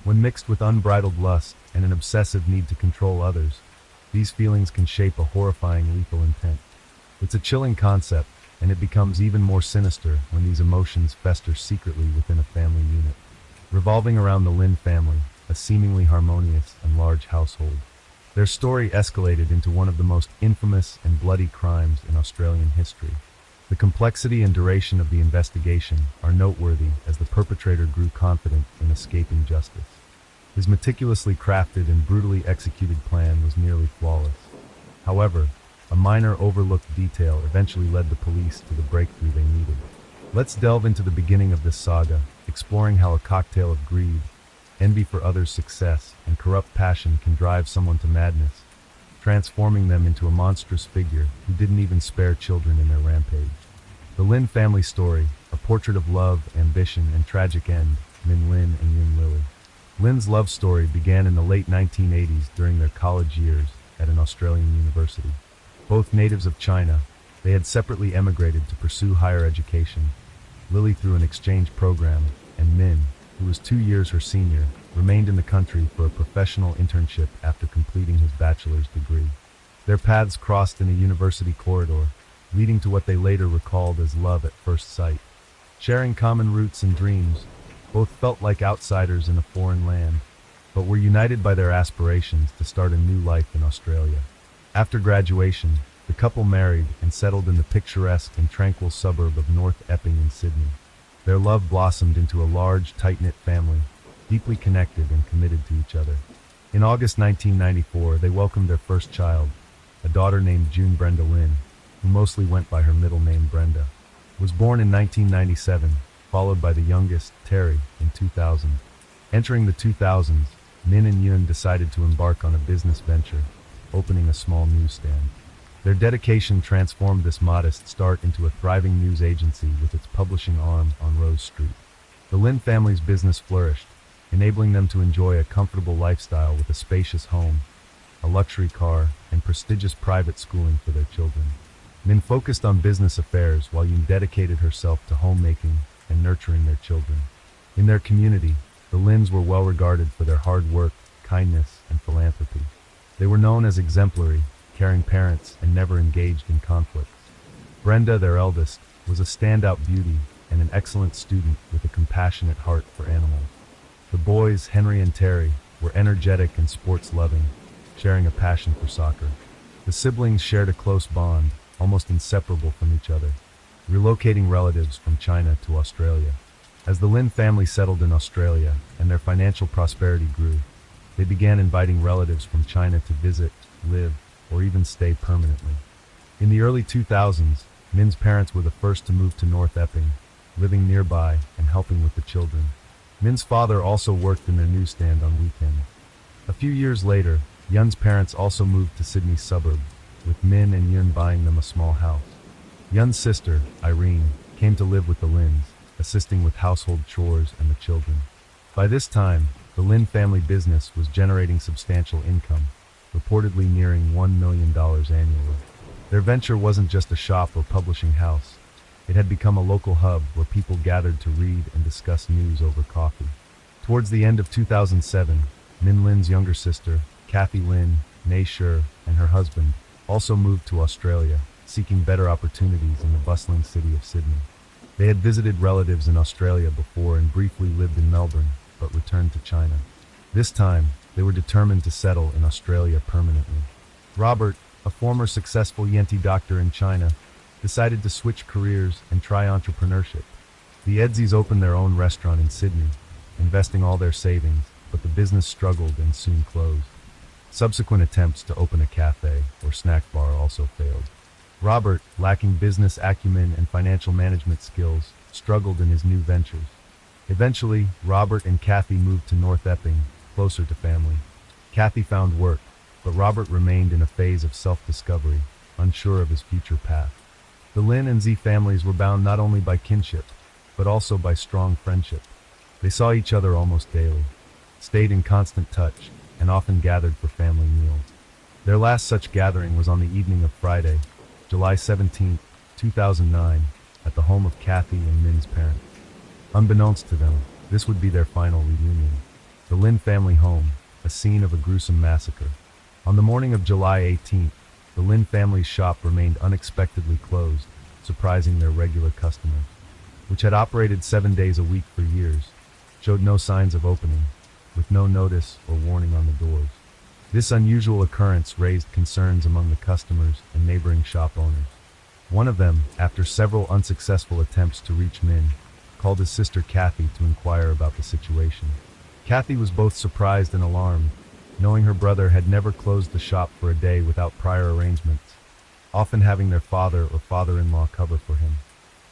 When mixed with unbridled lust and an obsessive need to control others, these feelings can shape a horrifying lethal intent. It's a chilling concept, and it becomes even more sinister when these emotions fester secretly within a family unit. Revolving around the Lin family, a seemingly harmonious and large household, their story escalated into one of the most infamous and bloody crimes in Australian history. The complexity and duration of the investigation are noteworthy as the perpetrator grew confident in escaping justice. His meticulously crafted and brutally executed plan was nearly flawless. However, a minor overlooked detail eventually led the police to the breakthrough they needed. Let's delve into the beginning of this saga, exploring how a cocktail of greed, envy for others' success, and corrupt passion can drive someone to madness, transforming them into a monstrous figure who didn't even spare children in their rampage. The Lin family story, a portrait of love, ambition, and tragic end, Min Lin and Yun Lily. Lin's love story began in the late 1980s during their college years at an Australian university. Both natives of China, they had separately emigrated to pursue higher education. Lily through an exchange program, and Min, who was 2 years her senior, remained in the country for a professional internship after completing his bachelor's degree. Their paths crossed in a university corridor, leading to what they later recalled as love at first sight. Sharing common roots and dreams, both felt like outsiders in a foreign land, but were united by their aspirations to start a new life in Australia. After graduation, the couple married and settled in the picturesque and tranquil suburb of North Epping in Sydney. Their love blossomed into a large, tight-knit family, deeply connected and committed to each other. In August 1994, they welcomed their first child, a daughter named June Brenda Lin, who mostly went by her middle name Brenda. Was born in 1997, followed by the youngest, Terry, in 2000. Entering the 2000s, Min and Yun decided to embark on a business venture, opening a small newsstand. Their dedication transformed this modest start into a thriving news agency with its publishing arm on Rose Street. The Lin family's business flourished, enabling them to enjoy a comfortable lifestyle with a spacious home, a luxury car, and prestigious private schooling for their children. Min focused on business affairs while Yun dedicated herself to homemaking and nurturing their children. In their community, the Lins were well regarded for their hard work, kindness, and philanthropy. They were known as exemplary, caring parents, and never engaged in conflicts. Brenda, their eldest, was a standout beauty and an excellent student with a compassionate heart for animals. The boys, Henry and Terry, were energetic and sports-loving, sharing a passion for soccer. The siblings shared a close bond, almost inseparable from each other, relocating relatives from China to Australia. As the Lin family settled in Australia and their financial prosperity grew, they began inviting relatives from China to visit, live, or even stay permanently. In the early 2000s, Min's parents were the first to move to North Epping, living nearby and helping with the children. Min's father also worked in their newsstand on weekends. A few years later, Yun's parents also moved to Sydney's suburb, with Min and Yun buying them a small house. Yun's sister, Irene, came to live with the Lins, assisting with household chores and the children. By this time, the Lin family business was generating substantial income, reportedly nearing $1 million annually. Their venture wasn't just a shop or publishing house. It had become a local hub where people gathered to read and discuss news over coffee. Towards the end of 2007, Min Lin's younger sister, Kathy Lin, née Sher, and her husband also moved to Australia, seeking better opportunities in the bustling city of Sydney. They had visited relatives in Australia before and briefly lived in Melbourne, but returned to China. This time, they were determined to settle in Australia permanently. Robert, a former successful Yenti doctor in China, decided to switch careers and try entrepreneurship. The Edsies opened their own restaurant in Sydney, investing all their savings, but the business struggled and soon closed. Subsequent attempts to open a cafe or snack bar also failed. Robert, lacking business acumen and financial management skills, struggled in his new ventures. Eventually, Robert and Kathy moved to North Epping, closer to family. Kathy found work, but Robert remained in a phase of self-discovery, unsure of his future path. The Lin and Z families were bound not only by kinship, but also by strong friendship. They saw each other almost daily, stayed in constant touch, and often gathered for family meals. Their last such gathering was on the evening of Friday, July 17, 2009, at the home of Kathy and Min's parents. Unbeknownst to them, this would be their final reunion. The Lynn family home, a scene of a gruesome massacre. On the morning of July 18th, the Lynn family's shop remained unexpectedly closed, surprising their regular customers, which had operated 7 days a week for years, showed no signs of opening, with no notice or warning on the doors. This unusual occurrence raised concerns among the customers and neighboring shop owners. One of them, after several unsuccessful attempts to reach Min, called his sister Kathy to inquire about the situation. Kathy was both surprised and alarmed, knowing her brother had never closed the shop for a day without prior arrangements, often having their father or father-in-law cover for him.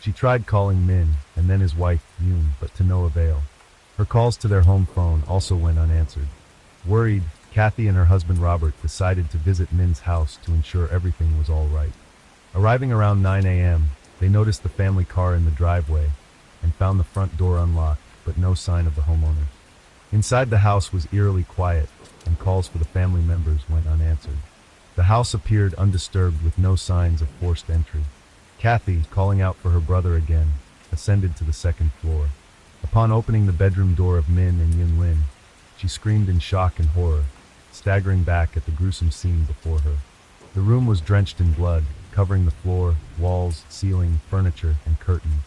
She tried calling Min and then his wife, Yoon, but to no avail. Her calls to their home phone also went unanswered. Worried, Kathy and her husband Robert decided to visit Min's house to ensure everything was all right. Arriving around 9 a.m., they noticed the family car in the driveway and found the front door unlocked, but no sign of the homeowners. Inside the house was eerily quiet, and calls for the family members went unanswered. The house appeared undisturbed with no signs of forced entry. Kathy, calling out for her brother again, ascended to the second floor. Upon opening the bedroom door of Min and Yun Lin, she screamed in shock and horror, staggering back at the gruesome scene before her. The room was drenched in blood, covering the floor, walls, ceiling, furniture, and curtains.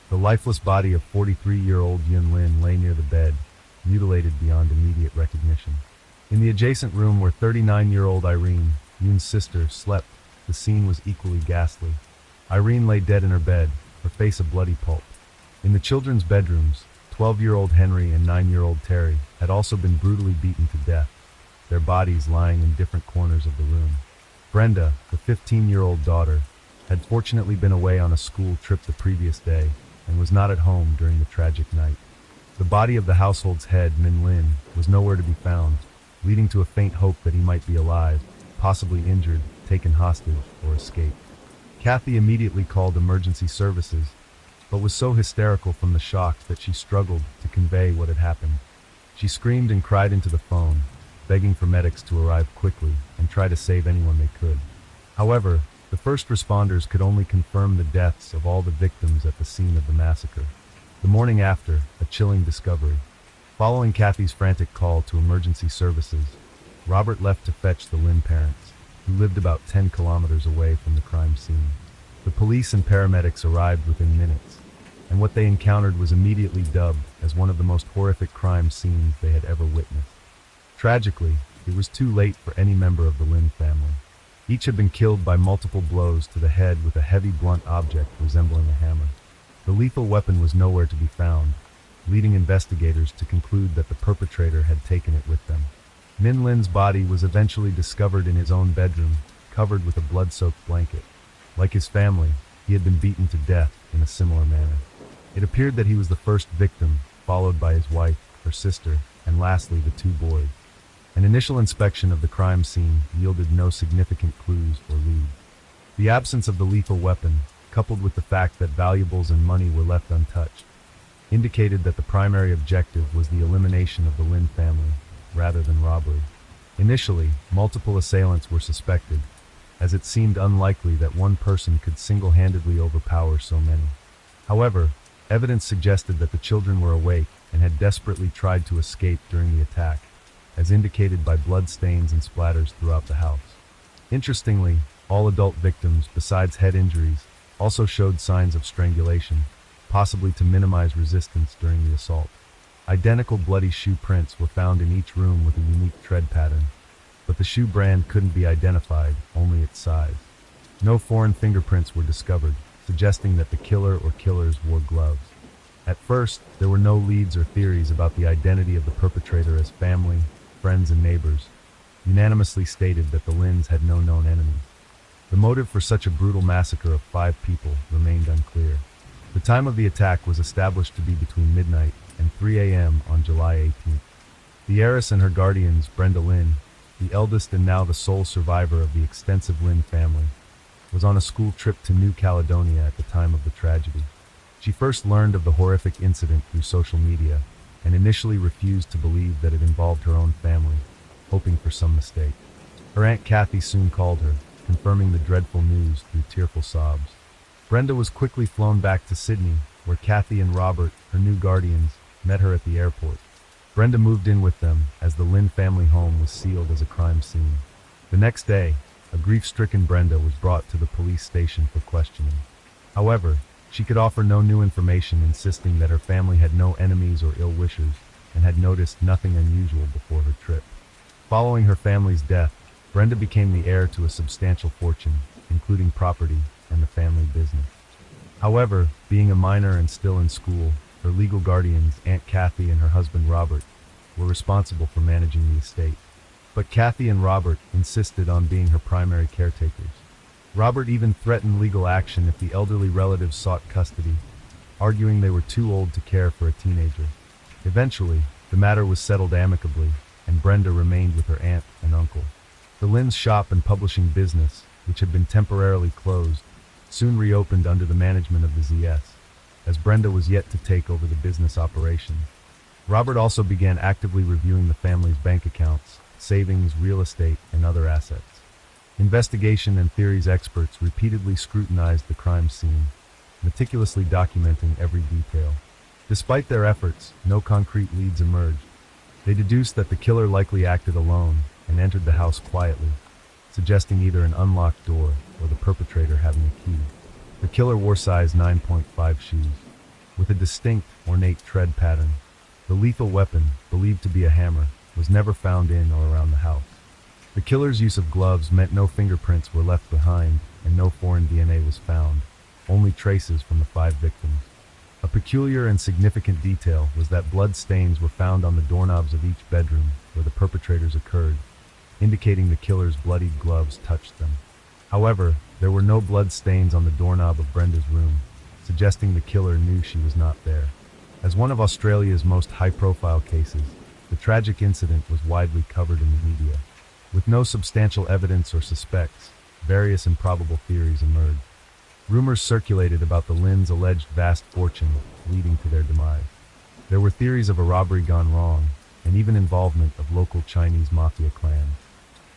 The lifeless body of 43-year-old Yun Lin lay near the bed, mutilated beyond immediate recognition. In the adjacent room where 39-year-old Irene, Yun's sister, slept, the scene was equally ghastly. Irene lay dead in her bed, her face a bloody pulp. In the children's bedrooms, 12-year-old Henry and 9-year-old Terry had also been brutally beaten to death, their bodies lying in different corners of the room. Brenda, the 15-year-old daughter, had fortunately been away on a school trip the previous day and was not at home during the tragic night. The body of the household's head, Min Lin, was nowhere to be found, leading to a faint hope that he might be alive, possibly injured, taken hostage, or escaped. Kathy immediately called emergency services, but was so hysterical from the shock that she struggled to convey what had happened. She screamed and cried into the phone, begging for medics to arrive quickly and try to save anyone they could. However, the first responders could only confirm the deaths of all the victims at the scene of the massacre. The morning after, a chilling discovery. Following Kathy's frantic call to emergency services, Robert left to fetch the Lynn parents, who lived about 10 kilometers away from the crime scene. The police and paramedics arrived within minutes, and what they encountered was immediately dubbed as one of the most horrific crime scenes they had ever witnessed. Tragically, it was too late for any member of the Lynn family. Each had been killed by multiple blows to the head with a heavy blunt object resembling a hammer. The lethal weapon was nowhere to be found, leading investigators to conclude that the perpetrator had taken it with them. Min Lin's body was eventually discovered in his own bedroom, covered with a blood-soaked blanket. Like his family, he had been beaten to death in a similar manner. It appeared that he was the first victim, followed by his wife, her sister, and lastly the two boys. An initial inspection of the crime scene yielded no significant clues or leads. The absence of the lethal weapon, coupled with the fact that valuables and money were left untouched, indicated that the primary objective was the elimination of the Lynn family, rather than robbery. Initially, multiple assailants were suspected, as it seemed unlikely that one person could single-handedly overpower so many. However, evidence suggested that the children were awake and had desperately tried to escape during the attack, as indicated by blood stains and splatters throughout the house. Interestingly, all adult victims, besides head injuries, also showed signs of strangulation, possibly to minimize resistance during the assault. Identical bloody shoe prints were found in each room with a unique tread pattern, but the shoe brand couldn't be identified, only its size. No foreign fingerprints were discovered, suggesting that the killer or killers wore gloves. At first, there were no leads or theories about the identity of the perpetrator, as family, friends, and neighbors unanimously stated that the Lyns had no known enemies. The motive for such a brutal massacre of 5 people remained unclear. The time of the attack was established to be between midnight and 3 a.m. on July 18th. The heiress and her guardians, Brenda Lynn, the eldest and now the sole survivor of the extensive Lynn family, was on a school trip to New Caledonia at the time of the tragedy. She first learned of the horrific incident through social media and initially refused to believe that it involved her own family, hoping for some mistake. Her Aunt Kathy soon called her, confirming the dreadful news through tearful sobs. Brenda was quickly flown back to Sydney, where Kathy and Robert, her new guardians, met her at the airport. Brenda moved in with them as the Lynn family home was sealed as a crime scene. The next day, a grief-stricken Brenda was brought to the police station for questioning. However, she could offer no new information, insisting that her family had no enemies or ill wishers and had noticed nothing unusual before her trip. Following her family's death, Brenda became the heir to a substantial fortune, including property and the family business. However, being a minor and still in school, her legal guardians, Aunt Kathy and her husband Robert, were responsible for managing the estate. But Kathy and Robert insisted on being her primary caretakers. Robert even threatened legal action if the elderly relatives sought custody, arguing they were too old to care for a teenager. Eventually, the matter was settled amicably, and Brenda remained with her aunt and uncle. The Lynn's shop and publishing business, which had been temporarily closed, soon reopened under the management of the ZS, as Brenda was yet to take over the business operation. Robert also began actively reviewing the family's bank accounts, savings, real estate, and other assets. Investigation and theories experts repeatedly scrutinized the crime scene, meticulously documenting every detail. Despite their efforts, no concrete leads emerged. They deduced that the killer likely acted alone and entered the house quietly, suggesting either an unlocked door or the perpetrator having a key. The killer wore size 9.5 shoes, with a distinct, ornate tread pattern. The lethal weapon, believed to be a hammer, was never found in or around the house. The killer's use of gloves meant no fingerprints were left behind and no foreign DNA was found, only traces from the 5 victims. A peculiar and significant detail was that blood stains were found on the doorknobs of each bedroom where the perpetrators occurred, indicating the killer's bloodied gloves touched them. However, there were no blood stains on the doorknob of Brenda's room, suggesting the killer knew she was not there. As one of Australia's most high-profile cases, the tragic incident was widely covered in the media. With no substantial evidence or suspects, various improbable theories emerged. Rumors circulated about the Lynn's alleged vast fortune leading to their demise. There were theories of a robbery gone wrong, and even involvement of local Chinese mafia clans.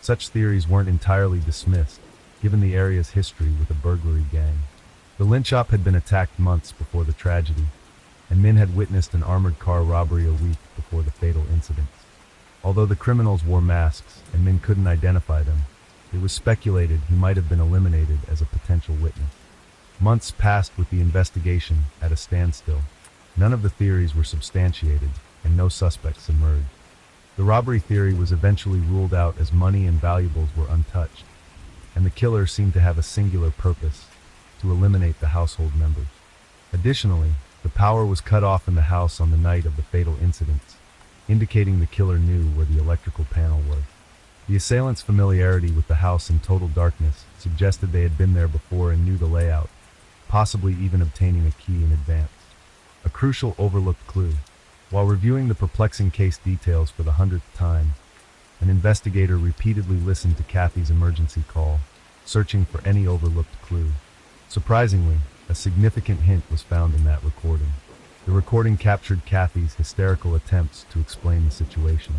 Such theories weren't entirely dismissed, given the area's history with a burglary gang. The Lynn shop had been attacked months before the tragedy, and men had witnessed an armored car robbery a week before the fatal incidents. Although the criminals wore masks and men couldn't identify them, it was speculated he might have been eliminated as a potential witness. Months passed with the investigation at a standstill. None of the theories were substantiated, and no suspects emerged. The robbery theory was eventually ruled out as money and valuables were untouched, and the killer seemed to have a singular purpose: to eliminate the household members. Additionally, the power was cut off in the house on the night of the fatal incidents, indicating the killer knew where the electrical panel was. The assailants' familiarity with the house in total darkness suggested they had been there before and knew the layout, possibly even obtaining a key in advance. A crucial overlooked clue. While reviewing the perplexing case details for the 100th time, an investigator repeatedly listened to Kathy's emergency call, searching for any overlooked clue. Surprisingly, a significant hint was found in that recording. The recording captured Kathy's hysterical attempts to explain the situation.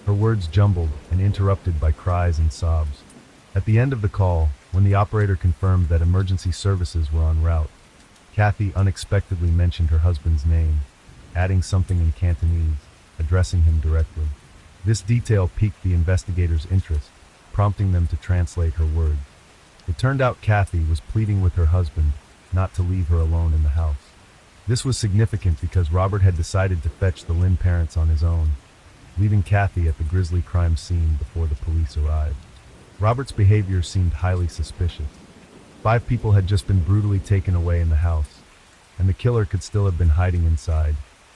Her words jumbled and interrupted by cries and sobs. At the end of the call, when the operator confirmed that emergency services were en route, Kathy unexpectedly mentioned her husband's name, adding something in Cantonese, addressing him directly. This detail piqued the investigators' interest, prompting them to translate her words. It turned out Kathy was pleading with her husband not to leave her alone in the house. This was significant because Robert had decided to fetch the Lynn parents on his own, leaving Kathy at the grisly crime scene before the police arrived. Robert's behavior seemed highly suspicious. 5 people had just been brutally taken away in the house, and the killer could still have been hiding inside,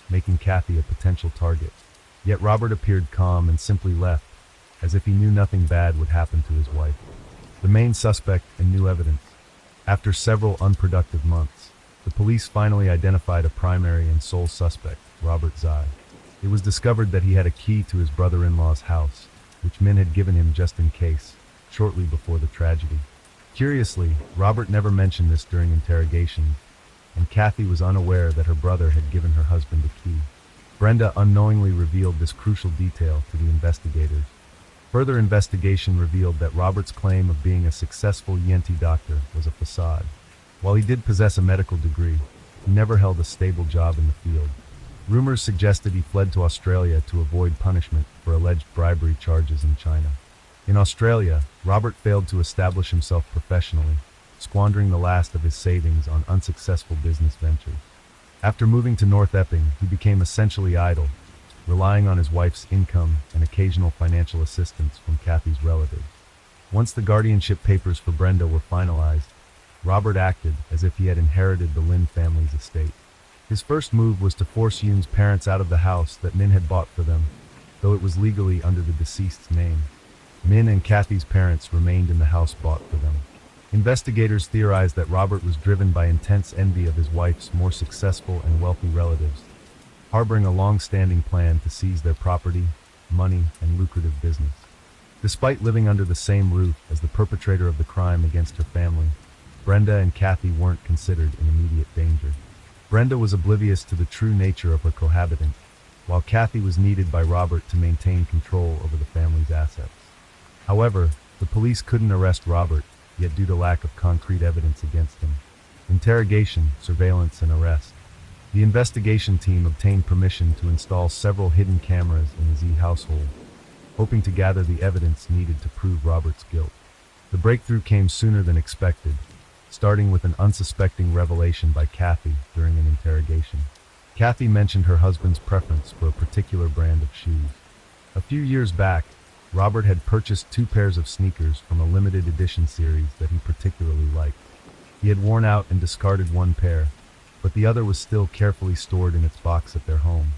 making Kathy a potential target. Yet Robert appeared calm and simply left, as if he knew nothing bad would happen to his wife. The main suspect and new evidence. After several unproductive months, the police finally identified a primary and sole suspect, Robert Zai. It was discovered that he had a key to his brother-in-law's house, which men had given him just in case, shortly before the tragedy. Curiously, Robert never mentioned this during interrogation, and Kathy was unaware that her brother had given her husband a key. Brenda unknowingly revealed this crucial detail to the investigators. Further investigation revealed that Robert's claim of being a successful Yenti doctor was a facade. While he did possess a medical degree, he never held a stable job in the field. Rumors suggested he fled to Australia to avoid punishment for alleged bribery charges in China. In Australia, Robert failed to establish himself professionally, squandering the last of his savings on unsuccessful business ventures. After moving to North Epping, he became essentially idle, relying on his wife's income and occasional financial assistance from Kathy's relatives. Once the guardianship papers for Brenda were finalized, Robert acted as if he had inherited the Lynn family's estate. His first move was to force Yoon's parents out of the house that Min had bought for them, though it was legally under the deceased's name. Min and Kathy's parents remained in the house bought for them. Investigators theorized that Robert was driven by intense envy of his wife's more successful and wealthy relatives, harboring a long-standing plan to seize their property, money, and lucrative business. Despite living under the same roof as the perpetrator of the crime against her family, Brenda and Kathy weren't considered in immediate danger. Brenda was oblivious to the true nature of her cohabitant, while Kathy was needed by Robert to maintain control over the family's assets. However, the police couldn't arrest Robert, yet due to lack of concrete evidence against him. Interrogation, surveillance, and arrest. The investigation team obtained permission to install several hidden cameras in the Z household, hoping to gather the evidence needed to prove Robert's guilt. The breakthrough came sooner than expected, starting with an unsuspecting revelation by Kathy during an interrogation. Kathy mentioned her husband's preference for a particular brand of shoes. A few years back, Robert had purchased 2 pairs of sneakers from a limited edition series that he particularly liked. He had worn out and discarded one pair, but the other was still carefully stored in its box at their home.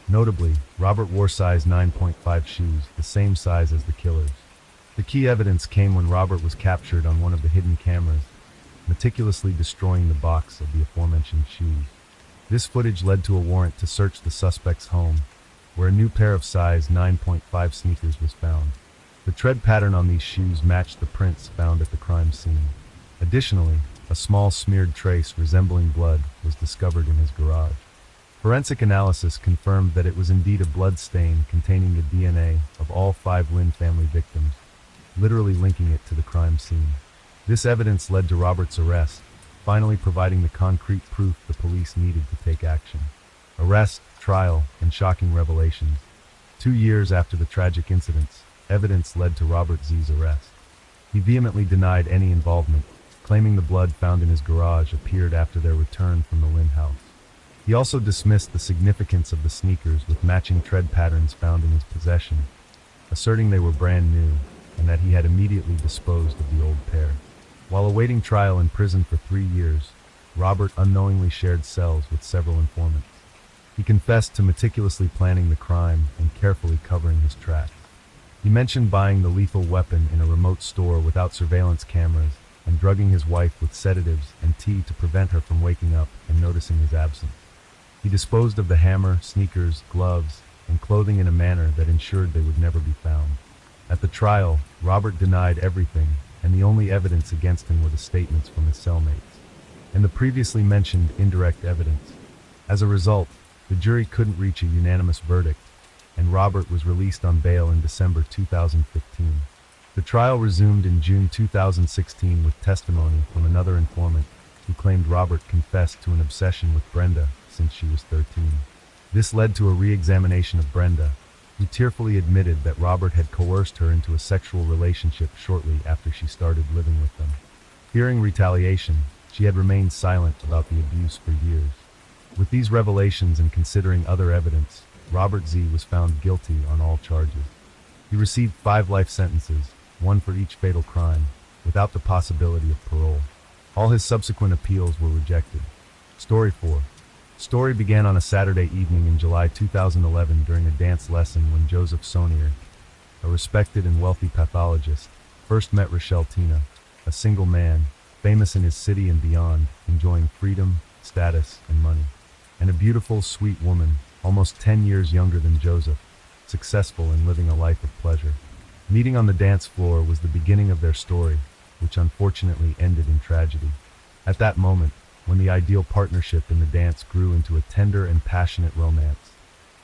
Notably, Robert wore size 9.5 shoes, the same size as the killer's. The key evidence came when Robert was captured on one of the hidden cameras, meticulously destroying the box of the aforementioned shoes. This footage led to a warrant to search the suspect's home, where a new pair of size 9.5 sneakers was found. The tread pattern on these shoes matched the prints found at the crime scene. Additionally, a small smeared trace resembling blood was discovered in his garage. Forensic analysis confirmed that it was indeed a blood stain containing the DNA of all 5 Lynn family victims, literally linking it to the crime scene. This evidence led to Robert's arrest, finally providing the concrete proof the police needed to take action. Arrest, trial, and shocking revelations. 2 years after the tragic incidents, evidence led to Robert Z's arrest. He vehemently denied any involvement, claiming the blood found in his garage appeared after their return from the Lynn house. He also dismissed the significance of the sneakers with matching tread patterns found in his possession, asserting they were brand new and that he had immediately disposed of the old pair. While awaiting trial in prison for 3 years, Robert unknowingly shared cells with several informants. He confessed to meticulously planning the crime and carefully covering his tracks. He mentioned buying the lethal weapon in a remote store without surveillance cameras and drugging his wife with sedatives and tea to prevent her from waking up and noticing his absence. He disposed of the hammer, sneakers, gloves, and clothing in a manner that ensured they would never be found. At the trial, Robert denied everything, and the only evidence against him were the statements from his cellmates and the previously mentioned indirect evidence. As a result, the jury couldn't reach a unanimous verdict, and Robert was released on bail in December 2015. The trial resumed in June 2016 with testimony from another informant who claimed Robert confessed to an obsession with Brenda since she was 13. This led to a re-examination of Brenda, who tearfully admitted that Robert had coerced her into a sexual relationship shortly after she started living with them. Fearing retaliation, she had remained silent about the abuse for years. With these revelations and considering other evidence, Robert Z was found guilty on all charges. He received 5 life sentences, 1 for each fatal crime, without the possibility of parole. All his subsequent appeals were rejected. Story 4. Story began on a Saturday evening in July 2011 during a dance lesson when Joseph Saunier, a respected and wealthy pathologist, first met Rochelle Tina, a single man, famous in his city and beyond, enjoying freedom, status, and money, and a beautiful, sweet woman, almost 10 years younger than Joseph, successful in living a life of pleasure. Meeting on the dance floor was the beginning of their story, which unfortunately ended in tragedy. At that moment, when the ideal partnership in the dance grew into a tender and passionate romance,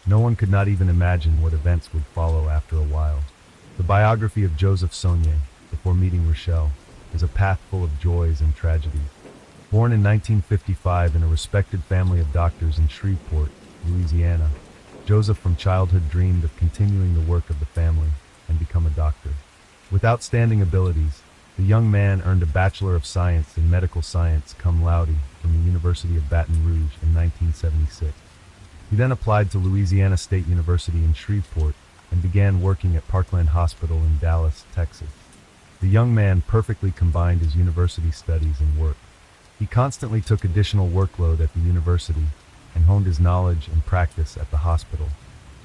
no one could not even imagine what events would follow after a while. The biography of Joseph Saunier, before meeting Rochelle, is a path full of joys and tragedies. Born in 1955 in a respected family of doctors in Shreveport, Louisiana, Joseph from childhood dreamed of continuing the work of the family and become a doctor. With outstanding abilities, the young man earned a Bachelor of Science in Medical Science cum laude from the University of Baton Rouge in 1976. He then applied to Louisiana State University in Shreveport and began working at Parkland Hospital in Dallas, Texas. The young man perfectly combined his university studies and work. He constantly took additional workload at the university and honed his knowledge and practice at the hospital.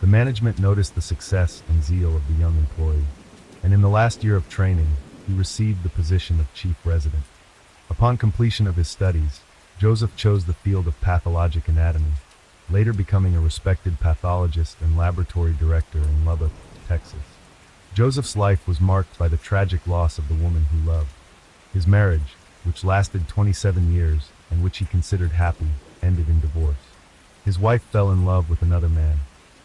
The management noticed the success and zeal of the young employee, and in the last year of training, he received the position of chief resident. Upon completion of his studies, Joseph chose the field of pathologic anatomy, later becoming a respected pathologist and laboratory director in Lubbock, Texas. Joseph's life was marked by the tragic loss of the woman he loved. His marriage, which lasted 27 years and which he considered happy, ended in divorce. His wife fell in love with another man.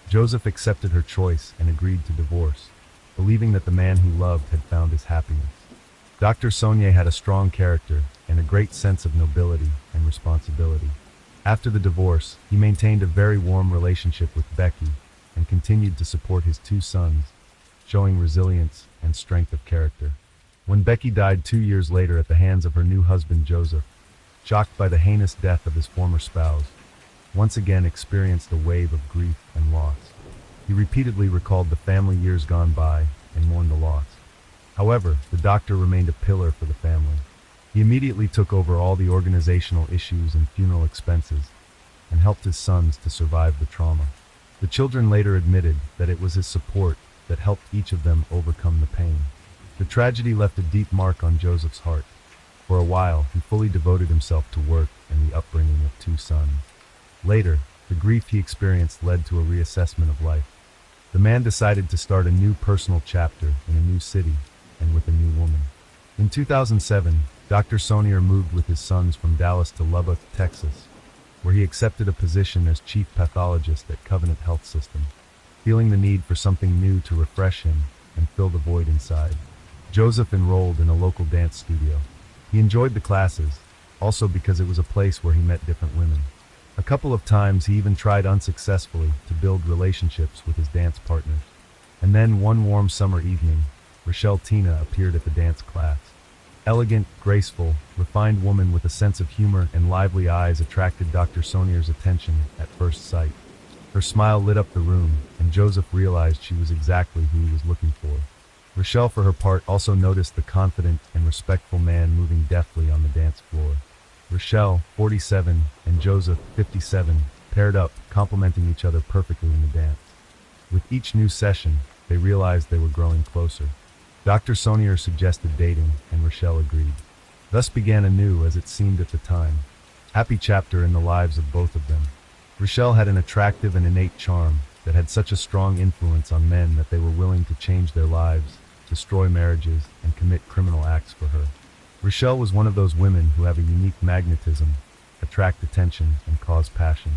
Joseph accepted her choice and agreed to divorce, believing that the man he loved had found his happiness. Dr. Saunier had a strong character and a great sense of nobility and responsibility. After the divorce, he maintained a very warm relationship with Becky and continued to support his two sons, showing resilience and strength of character. When Becky died 2 years later at the hands of her new husband Joseph, shocked by the heinous death of his former spouse, once again experienced a wave of grief and loss. He repeatedly recalled the family years gone by and mourned the loss. However, the doctor remained a pillar for the family. He immediately took over all the organizational issues and funeral expenses and helped his sons to survive the trauma. The children later admitted that it was his support that helped each of them overcome the pain. The tragedy left a deep mark on Joseph's heart. For a while, he fully devoted himself to work and the upbringing of two sons. Later, the grief he experienced led to a reassessment of life. The man decided to start a new personal chapter in a new city and with a new woman. In 2007, Dr. Saunier moved with his sons from Dallas to Lubbock, Texas, where he accepted a position as chief pathologist at Covenant Health System. Feeling the need for something new to refresh him and fill the void inside, Joseph enrolled in a local dance studio. He enjoyed the classes, also because it was a place where he met different women. A couple of times he even tried unsuccessfully to build relationships with his dance partners. And then one warm summer evening, Rochelle Tina appeared at the dance class. Elegant, graceful, refined woman with a sense of humor and lively eyes attracted Dr. Saunier's attention at first sight. Her smile lit up the room, and Joseph realized she was exactly who he was looking for. Rochelle, for her part, also noticed the confident and respectful man moving deftly on the dance floor. Rochelle, 47, and Joseph, 57, paired up, complementing each other perfectly in the dance. With each new session, they realized they were growing closer. Dr. Saunier suggested dating, and Rochelle agreed. Thus began a new, as it seemed at the time, happy chapter in the lives of both of them. Rochelle had an attractive and innate charm that had such a strong influence on men that they were willing to change their lives, destroy marriages, and commit criminal acts for her. Rochelle was one of those women who have a unique magnetism, attract attention, and cause passion.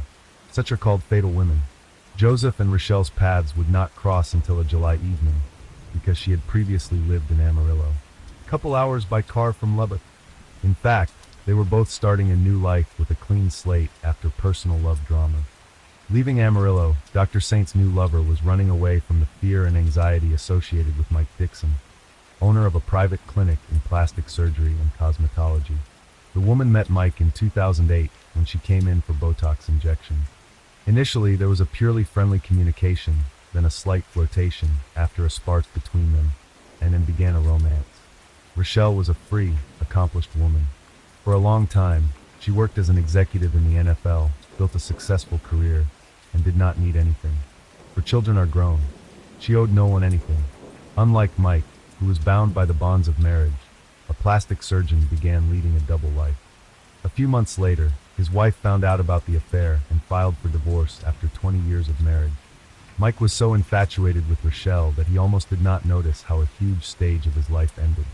Such are called fatal women. Joseph and Rochelle's paths would not cross until a July evening, because she had previously lived in Amarillo, a couple hours by car from Lubbock. In fact, they were both starting a new life with a clean slate after personal love drama. Leaving Amarillo, Dr. Saint's new lover was running away from the fear and anxiety associated with Mike Dixon, owner of a private clinic in plastic surgery and cosmetology. The woman met Mike in 2008 when she came in for Botox injection. Initially, there was a purely friendly communication, then a slight flirtation after a spark between them, and then began a romance. Rochelle was a free, accomplished woman. For a long time, she worked as an executive in the NFL, built a successful career, and did not need anything. Her children are grown. She owed no one anything. Unlike Mike, who was bound by the bonds of marriage, a plastic surgeon began leading a double life. A few months later, his wife found out about the affair and filed for divorce after 20 years of marriage. Mike was so infatuated with Rochelle that he almost did not notice how a huge stage of his life ended.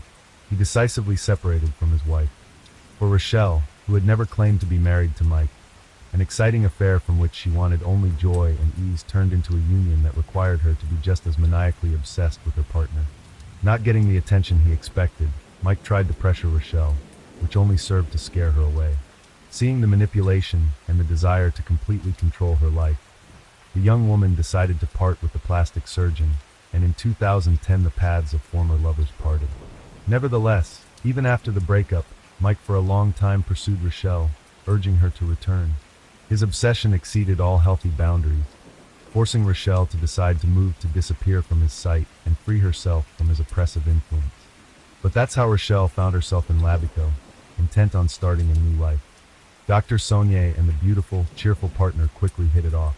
He decisively separated from his wife. For Rochelle, who had never claimed to be married to Mike, an exciting affair from which she wanted only joy and ease turned into a union that required her to be just as maniacally obsessed with her partner. Not getting the attention he expected, Mike tried to pressure Rochelle, which only served to scare her away. Seeing the manipulation and the desire to completely control her life, the young woman decided to part with the plastic surgeon, and in 2010 the paths of former lovers parted. Nevertheless, even after the breakup, Mike for a long time pursued Rochelle, urging her to return. His obsession exceeded all healthy boundaries, forcing Rochelle to decide to move to disappear from his sight and free herself from his oppressive influence. But that's how Rochelle found herself in Labico, intent on starting a new life. Dr. Saunier and the beautiful, cheerful partner quickly hit it off.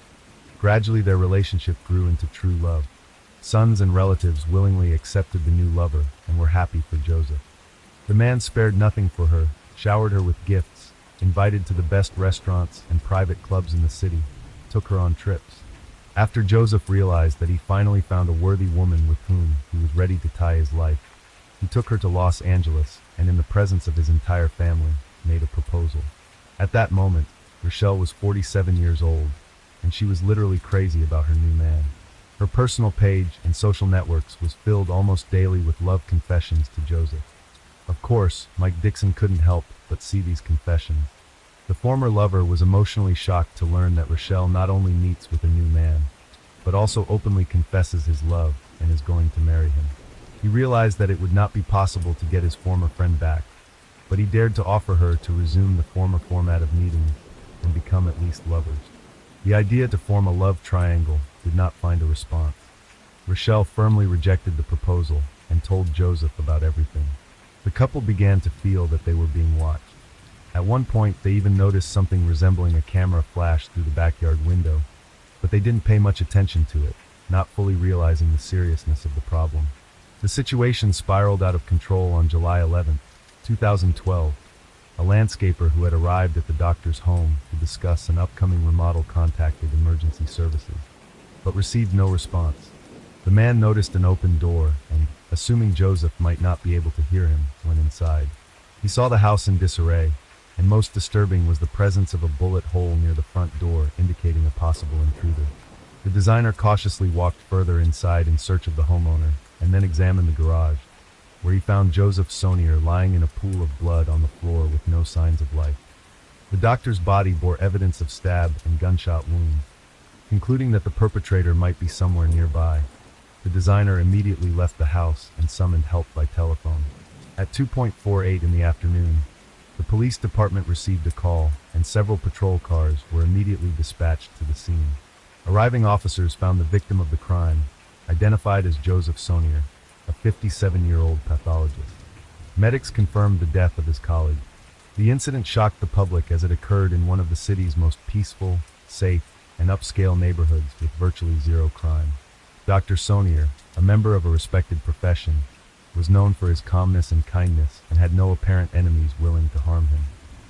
Gradually their relationship grew into true love. Sons and relatives willingly accepted the new lover and were happy for Joseph. The man spared nothing for her, showered her with gifts, invited to the best restaurants and private clubs in the city, took her on trips. After Joseph realized that he finally found a worthy woman with whom he was ready to tie his life, he took her to Los Angeles and in the presence of his entire family, made a proposal. At that moment, Rochelle was 47 years old, and she was literally crazy about her new man. Her personal page and social networks was filled almost daily with love confessions to Joseph. Of course, Mike Dixon couldn't help but see these confessions. The former lover was emotionally shocked to learn that Rochelle not only meets with a new man, but also openly confesses his love and is going to marry him. He realized that it would not be possible to get his former friend back, but he dared to offer her to resume the former format of meetings and become at least lovers. The idea to form a love triangle did not find a response. Rochelle firmly rejected the proposal and told Joseph about everything. The couple began to feel that they were being watched. At one point, they even noticed something resembling a camera flash through the backyard window, but they didn't pay much attention to it, not fully realizing the seriousness of the problem. The situation spiraled out of control on July 11, 2012. A landscaper who had arrived at the doctor's home to discuss an upcoming remodel contacted emergency services, but received no response. The man noticed an open door and, assuming Joseph might not be able to hear him, went inside. He saw the house in disarray, and most disturbing was the presence of a bullet hole near the front door indicating a possible intruder. The designer cautiously walked further inside in search of the homeowner, and then examined the garage, where he found Joseph Saunier lying in a pool of blood on the floor with no signs of life. The doctor's body bore evidence of stab and gunshot wounds. Concluding that the perpetrator might be somewhere nearby, the designer immediately left the house and summoned help by telephone. At 2:48 in the afternoon, the police department received a call, and several patrol cars were immediately dispatched to the scene. Arriving officers found the victim of the crime, identified as Joseph Saunier, a 57-year-old pathologist. Medics confirmed the death of his colleague. The incident shocked the public as it occurred in one of the city's most peaceful, safe, and upscale neighborhoods with virtually zero crime. Dr. Saunier, a member of a respected profession, was known for his calmness and kindness and had no apparent enemies willing to harm him.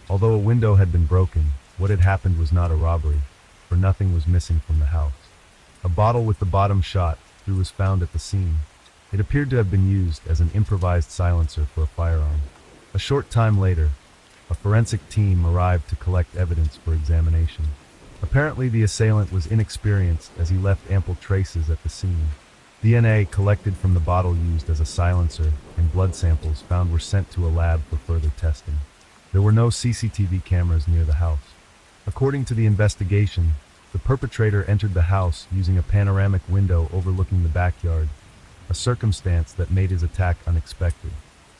Although a window had been broken, what had happened was not a robbery, for nothing was missing from the house. A bottle with the bottom shot through was found at the scene. It appeared to have been used as an improvised silencer for a firearm. A short time later, a forensic team arrived to collect evidence for examination. Apparently, the assailant was inexperienced as he left ample traces at the scene. DNA collected from the bottle used as a silencer and blood samples found were sent to a lab for further testing. There were no CCTV cameras near the house. According to the investigation, the perpetrator entered the house using a panoramic window overlooking the backyard, a circumstance that made his attack unexpected.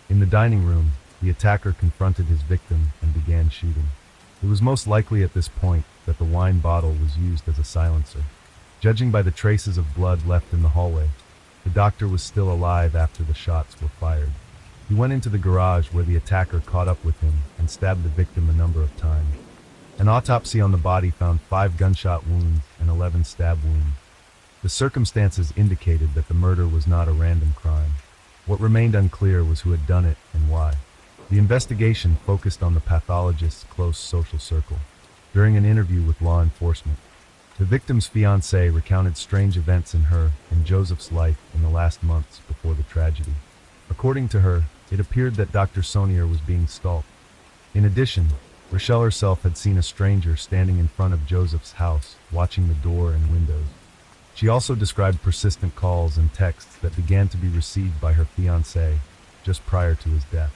In the dining room, the attacker confronted his victim and began shooting. It was most likely at this point that the wine bottle was used as a silencer. Judging by the traces of blood left in the hallway, the doctor was still alive after the shots were fired. He went into the garage where the attacker caught up with him and stabbed the victim a number of times. An autopsy on the body found 5 gunshot wounds and 11 stab wounds. The circumstances indicated that the murder was not a random crime. What remained unclear was who had done it and why. The investigation focused on the pathologist's close social circle. During an interview with law enforcement, the victim's fiancé recounted strange events in her and Joseph's life in the last months before the tragedy. According to her, it appeared that Dr. Saunier was being stalked. In addition, Rochelle herself had seen a stranger standing in front of Joseph's house, watching the door and windows. She also described persistent calls and texts that began to be received by her fiancé just prior to his death,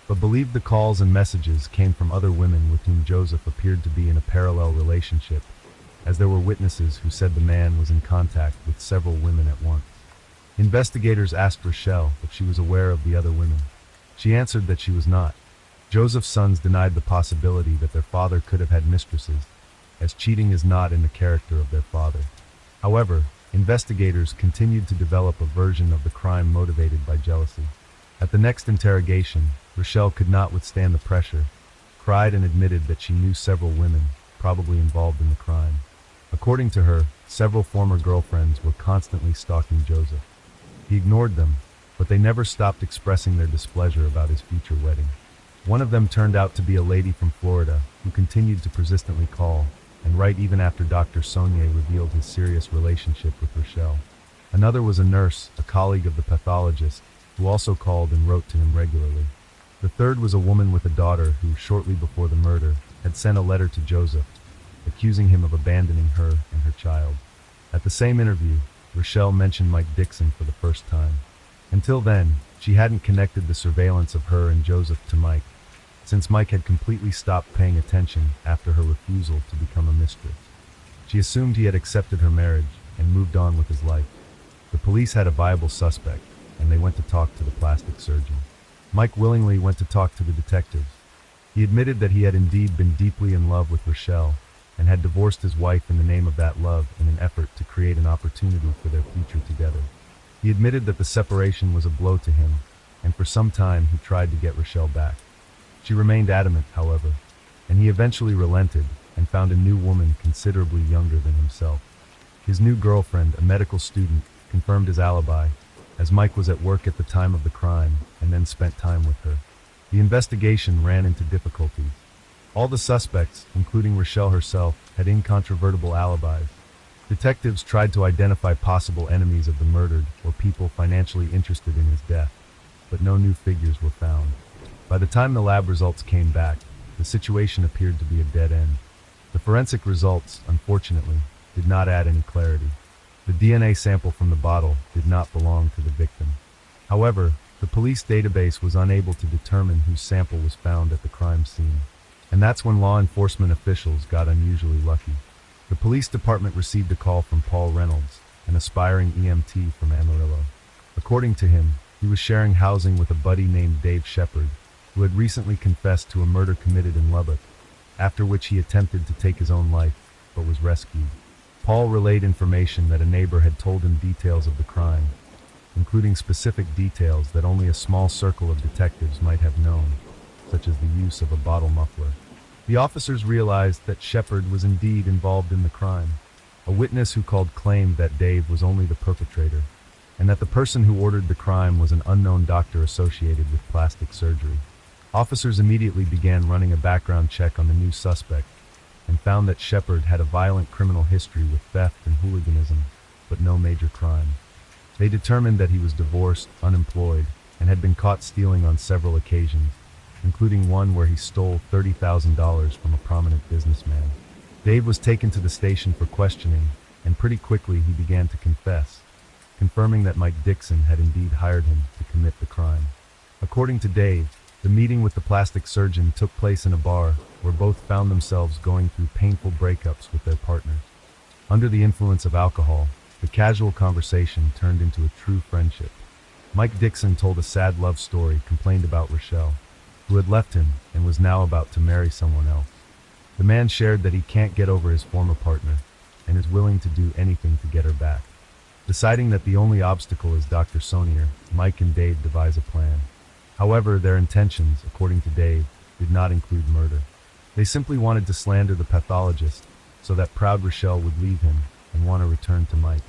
but believed the calls and messages came from other women with whom Joseph appeared to be in a parallel relationship as there were witnesses who said the man was in contact with several women at once. Investigators asked Rochelle if she was aware of the other women. She answered that she was not. Joseph's sons denied the possibility that their father could have had mistresses, as cheating is not in the character of their father. However, investigators continued to develop a version of the crime motivated by jealousy. At the next interrogation, Rochelle could not withstand the pressure, cried and admitted that she knew several women, probably involved in the crime. According to her, several former girlfriends were constantly stalking Joseph. He ignored them, but they never stopped expressing their displeasure about his future wedding. One of them turned out to be a lady from Florida who continued to persistently call and write even after Dr. Saunier revealed his serious relationship with Rochelle. Another was a nurse, a colleague of the pathologist, who also called and wrote to him regularly. The third was a woman with a daughter who, shortly before the murder, had sent a letter to Joseph, accusing him of abandoning her and her child. At the same interview, Rochelle mentioned Mike Dixon for the first time. Until then, she hadn't connected the surveillance of her and Joseph to Mike, since Mike had completely stopped paying attention after her refusal to become a mistress. She assumed he had accepted her marriage and moved on with his life. The police had a viable suspect, and they went to talk to the plastic surgeon. Mike willingly went to talk to the detectives. He admitted that he had indeed been deeply in love with Rochelle and had divorced his wife in the name of that love in an effort to create an opportunity for their future together. He admitted that the separation was a blow to him, and for some time he tried to get Rochelle back. She remained adamant, however, and he eventually relented and found a new woman considerably younger than himself. His new girlfriend, a medical student, confirmed his alibi, as Mike was at work at the time of the crime and then spent time with her. The investigation ran into difficulties. All the suspects, including Rochelle herself, had incontrovertible alibis. Detectives tried to identify possible enemies of the murdered or people financially interested in his death, but no new figures were found. By the time the lab results came back, the situation appeared to be a dead end. The forensic results, unfortunately, did not add any clarity. The DNA sample from the bottle did not belong to the victim. However, the police database was unable to determine whose sample was found at the crime scene. And that's when law enforcement officials got unusually lucky. The police department received a call from Paul Reynolds, an aspiring EMT from Amarillo. According to him, he was sharing housing with a buddy named Dave Shepard, who had recently confessed to a murder committed in Lubbock, after which he attempted to take his own life, but was rescued. Paul relayed information that a neighbor had told him details of the crime, including specific details that only a small circle of detectives might have known, such as the use of a bottle muffler. The officers realized that Shepard was indeed involved in the crime. A witness who called claimed that Dave was only the perpetrator, and that the person who ordered the crime was an unknown doctor associated with plastic surgery. Officers immediately began running a background check on the new suspect and found that Shepard had a violent criminal history with theft and hooliganism, but no major crime. They determined that he was divorced, unemployed, and had been caught stealing on several occasions, including one where he stole $30,000 from a prominent businessman. Dave was taken to the station for questioning, and pretty quickly he began to confess, confirming that Mike Dixon had indeed hired him to commit the crime. According to Dave, the meeting with the plastic surgeon took place in a bar where both found themselves going through painful breakups with their partners. Under the influence of alcohol, the casual conversation turned into a true friendship. Mike Dixon told a sad love story, complained about Rochelle, who had left him and was now about to marry someone else. The man shared that he can't get over his former partner and is willing to do anything to get her back. Deciding that the only obstacle is Dr. Saunier, Mike and Dave devise a plan. However, their intentions, according to Dave, did not include murder. They simply wanted to slander the pathologist so that proud Rochelle would leave him and want to return to Mike.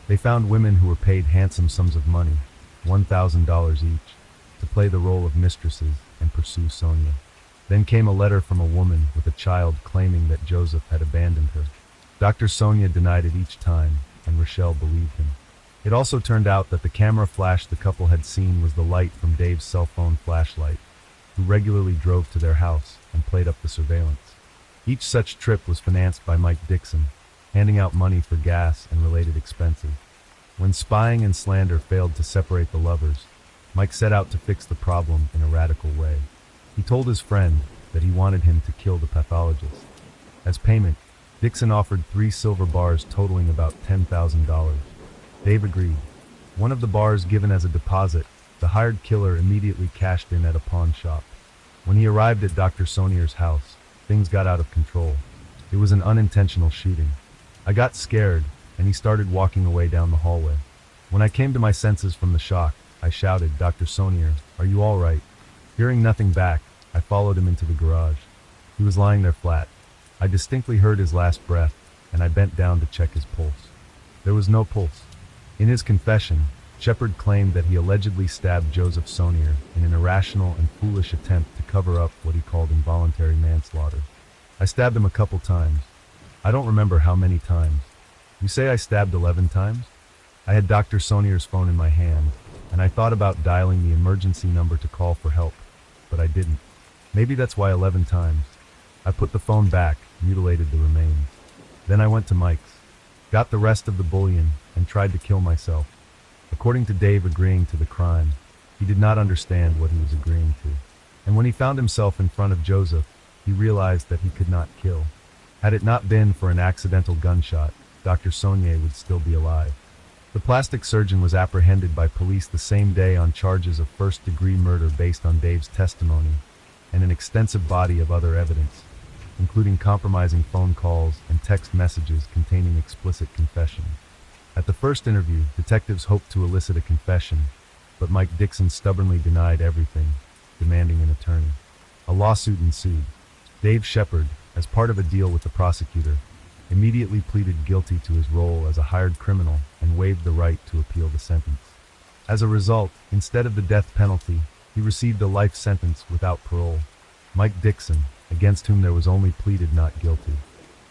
They found women who were paid handsome sums of money, $1,000 each, to play the role of mistresses and pursue Sonia. Then came a letter from a woman with a child claiming that Joseph had abandoned her. Dr. Sonia denied it each time, and Rochelle believed him. It also turned out that the camera flash the couple had seen was the light from Dave's cell phone flashlight, who regularly drove to their house and played up the surveillance. Each such trip was financed by Mike Dixon, handing out money for gas and related expenses. When spying and slander failed to separate the lovers, Mike set out to fix the problem in a radical way. He told his friend that he wanted him to kill the pathologist. As payment, Dixon offered 3 silver bars totaling about $10,000. Dave agreed. One of the bars given as a deposit, the hired killer immediately cashed in at a pawn shop. When he arrived at Dr. Saunier's house, things got out of control. It was an unintentional shooting. I got scared, and he started walking away down the hallway. When I came to my senses from the shock, I shouted, "Dr. Saunier, are you all right?" Hearing nothing back, I followed him into the garage. He was lying there flat. I distinctly heard his last breath, and I bent down to check his pulse. There was no pulse. In his confession, Shepard claimed that he allegedly stabbed Joseph Saunier in an irrational and foolish attempt to cover up what he called involuntary manslaughter. I stabbed him a couple times. I don't remember how many times. You say I stabbed 11 times? I had Dr. Saunier's phone in my hand, and I thought about dialing the emergency number to call for help, but I didn't. Maybe that's why 11 times. I put the phone back, mutilated the remains. Then I went to Mike's, got the rest of the bullion, and tried to kill myself. According to Dave agreeing to the crime, he did not understand what he was agreeing to. And when he found himself in front of Joseph, he realized that he could not kill. Had it not been for an accidental gunshot, Dr. Saunier would still be alive. The plastic surgeon was apprehended by police the same day on charges of first-degree murder based on Dave's testimony and an extensive body of other evidence, including compromising phone calls and text messages containing explicit confessions. At the first interview, detectives hoped to elicit a confession, but Mike Dixon stubbornly denied everything, demanding an attorney. A lawsuit ensued. Dave Shepard, as part of a deal with the prosecutor, immediately pleaded guilty to his role as a hired criminal and waived the right to appeal the sentence. As a result, instead of the death penalty, he received a life sentence without parole. Mike Dixon, against whom there was only pleaded not guilty.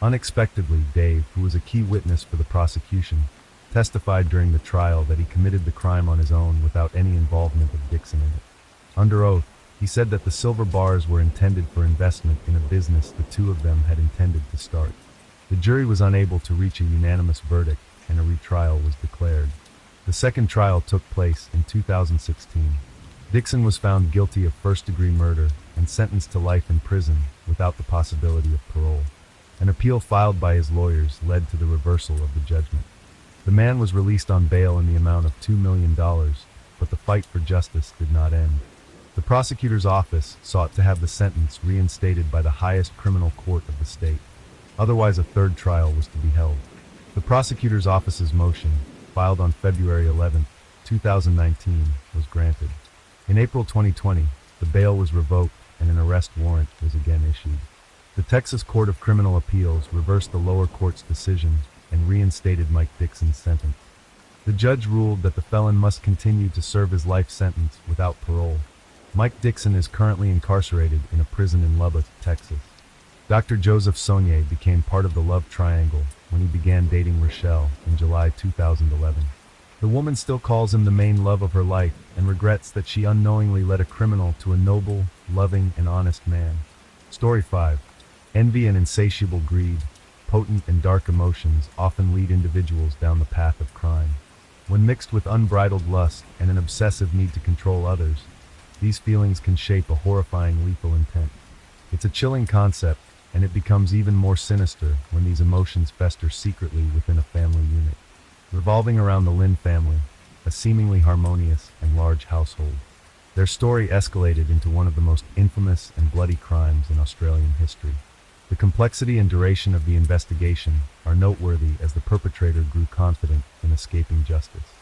Unexpectedly, Dave, who was a key witness for the prosecution, testified during the trial that he committed the crime on his own without any involvement of Dixon in it. Under oath, he said that the silver bars were intended for investment in a business the two of them had intended to start. The jury was unable to reach a unanimous verdict, and a retrial was declared. The second trial took place in 2016. Dixon was found guilty of first-degree murder and sentenced to life in prison without the possibility of parole. An appeal filed by his lawyers led to the reversal of the judgment. The man was released on bail in the amount of $2 million, but the fight for justice did not end. The prosecutor's office sought to have the sentence reinstated by the highest criminal court of the state. Otherwise, a third trial was to be held. The prosecutor's office's motion, filed on February 11, 2019, was granted. In April 2020, the bail was revoked and an arrest warrant was again issued. The Texas Court of Criminal Appeals reversed the lower court's decision and reinstated Mike Dixon's sentence. The judge ruled that the felon must continue to serve his life sentence without parole. Mike Dixon is currently incarcerated in a prison in Lubbock, Texas. Dr. Joseph Saunier became part of the love triangle when he began dating Rochelle in July 2011. The woman still calls him the main love of her life and regrets that she unknowingly led a criminal to a noble, loving, and honest man. Story 5. Envy and insatiable greed, potent and dark emotions often lead individuals down the path of crime. When mixed with unbridled lust and an obsessive need to control others, these feelings can shape a horrifying lethal intent. It's a chilling concept, and it becomes even more sinister when these emotions fester secretly within a family unit. Revolving around the Lynn family, a seemingly harmonious and large household, their story escalated into one of the most infamous and bloody crimes in Australian history. The complexity and duration of the investigation are noteworthy as the perpetrator grew confident in escaping justice.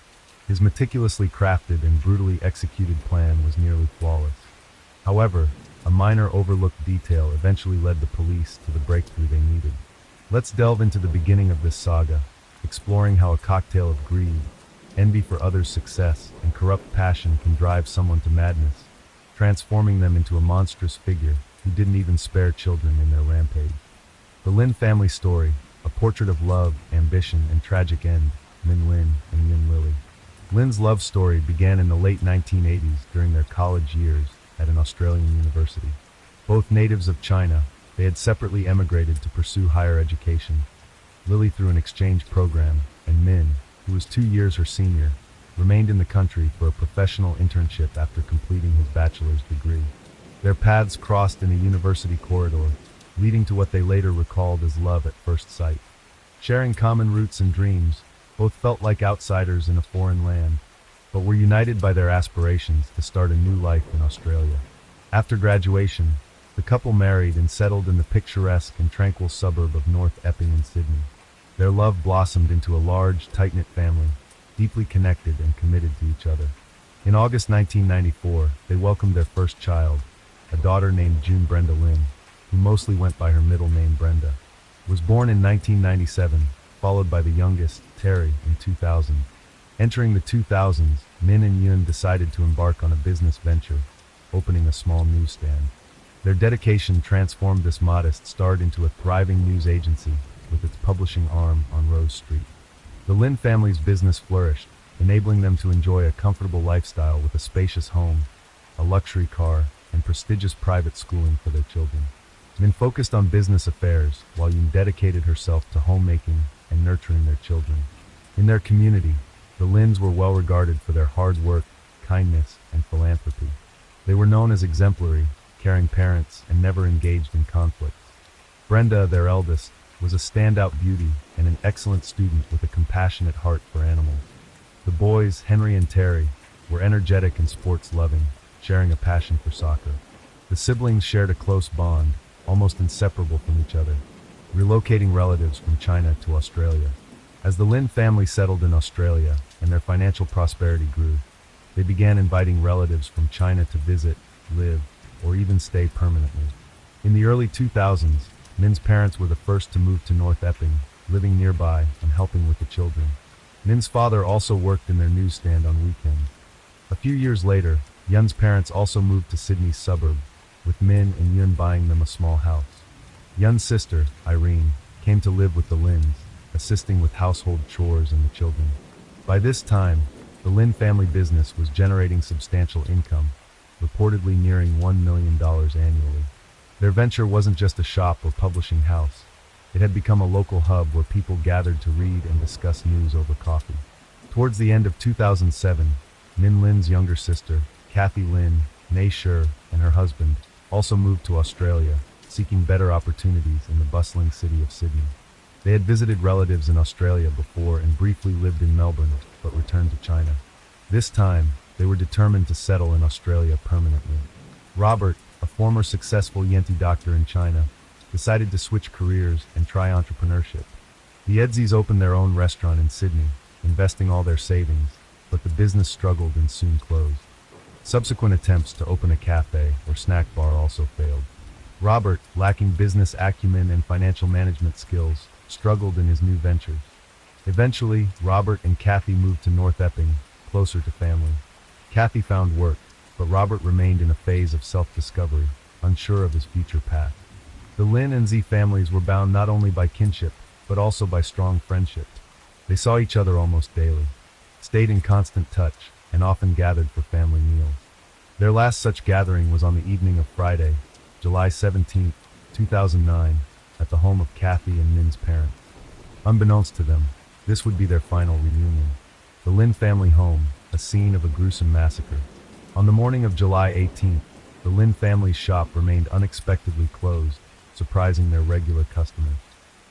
His meticulously crafted and brutally executed plan was nearly flawless. However, a minor overlooked detail eventually led the police to the breakthrough they needed. Let's delve into the beginning of this saga, exploring how a cocktail of greed, envy for others' success, and corrupt passion can drive someone to madness, transforming them into a monstrous figure who didn't even spare children in their rampage. The Lynn family story, a portrait of love, ambition, and tragic end, Min Lin and Yin Lily. Lynn's love story began in the late 1980s during their college years at an Australian university. Both natives of China, they had separately emigrated to pursue higher education. Lily through an exchange program, and Min, who was 2 years her senior, remained in the country for a professional internship after completing his bachelor's degree. Their paths crossed in a university corridor, leading to what they later recalled as love at first sight. Sharing common roots and dreams, both felt like outsiders in a foreign land, but were united by their aspirations to start a new life in Australia. After graduation, the couple married and settled in the picturesque and tranquil suburb of North Epping in Sydney. Their love blossomed into a large, tight-knit family, deeply connected and committed to each other. In August 1994, they welcomed their first child, a daughter named June Brenda Lynn, who mostly went by her middle name Brenda. Was born in 1997, followed by the youngest, Terry, in 2000. Entering the 2000s, Min and Yun decided to embark on a business venture, opening a small newsstand. Their dedication transformed this modest start into a thriving news agency with its publishing arm on Rose Street. The Lin family's business flourished, enabling them to enjoy a comfortable lifestyle with a spacious home, a luxury car, and prestigious private schooling for their children. Min focused on business affairs, while Yun dedicated herself to homemaking and nurturing their children. In their community, the Lins were well regarded for their hard work, kindness, and philanthropy. They were known as exemplary, caring parents, and never engaged in conflicts. Brenda, their eldest, was a standout beauty and an excellent student with a compassionate heart for animals. The boys, Henry and Terry, were energetic and sports-loving, sharing a passion for soccer. The siblings shared a close bond, almost inseparable from each other, relocating relatives from China to Australia. As the Lin family settled in Australia and their financial prosperity grew, they began inviting relatives from China to visit, live, or even stay permanently. In the early 2000s, Min's parents were the first to move to North Epping, living nearby and helping with the children. Min's father also worked in their newsstand on weekends. A few years later, Yun's parents also moved to Sydney's suburb, with Min and Yun buying them a small house. Yun's sister, Irene, came to live with the Lins, assisting with household chores and the children. By this time, the Lin family business was generating substantial income, reportedly nearing $1 million annually. Their venture wasn't just a shop or publishing house. It had become a local hub where people gathered to read and discuss news over coffee. Towards the end of 2007, Min Lin's younger sister, Kathy Lin, née Sher, and her husband also moved to Australia, seeking better opportunities in the bustling city of Sydney. They had visited relatives in Australia before and briefly lived in Melbourne, but returned to China. This time, they were determined to settle in Australia permanently. Robert, a former successful Yenti doctor in China, decided to switch careers and try entrepreneurship. The Edzys opened their own restaurant in Sydney, investing all their savings, but the business struggled and soon closed. Subsequent attempts to open a cafe or snack bar also failed. Robert, lacking business acumen and financial management skills, struggled in his new ventures. Eventually, Robert and Kathy moved to North Epping, closer to family. Kathy found work, but Robert remained in a phase of self-discovery, unsure of his future path. The Lin and Z families were bound not only by kinship, but also by strong friendship. They saw each other almost daily, stayed in constant touch, and often gathered for family meals. Their last such gathering was on the evening of Friday, July 17, 2009, at the home of Kathy and Min's parents. Unbeknownst to them, this would be their final reunion. The Lin family home, a scene of a gruesome massacre. On the morning of July 18th, the Lin family's shop remained unexpectedly closed, surprising their regular customers,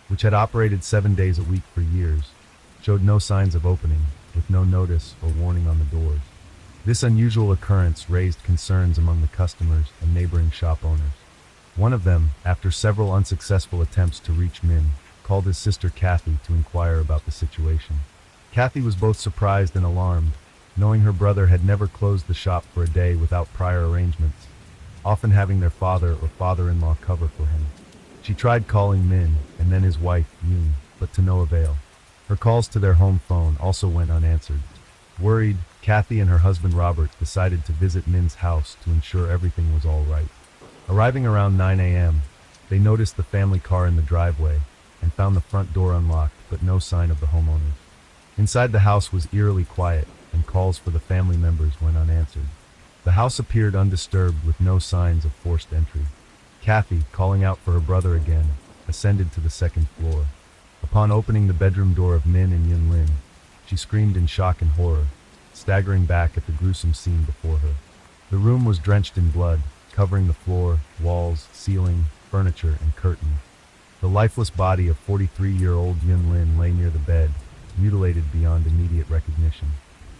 which had operated 7 days a week for years, showed no signs of opening, with no notice or warning on the doors. This unusual occurrence raised concerns among the customers and neighboring shop owners. One of them, after several unsuccessful attempts to reach Min, called his sister Kathy to inquire about the situation. Kathy was both surprised and alarmed, knowing her brother had never closed the shop for a day without prior arrangements, often having their father or father-in-law cover for him. She tried calling Min and then his wife, Yun, but to no avail. Her calls to their home phone also went unanswered. Worried, Kathy and her husband Robert decided to visit Min's house to ensure everything was all right. Arriving around 9 a.m., they noticed the family car in the driveway and found the front door unlocked, but no sign of the homeowners. Inside the house was eerily quiet, and calls for the family members went unanswered. The house appeared undisturbed with no signs of forced entry. Kathy, calling out for her brother again, ascended to the second floor. Upon opening the bedroom door of Min and Yun Lin, she screamed in shock and horror, staggering back at the gruesome scene before her. The room was drenched in blood, covering the floor, walls, ceiling, furniture, and curtains. The lifeless body of 43-year-old Yun Lin lay near the bed, mutilated beyond immediate recognition.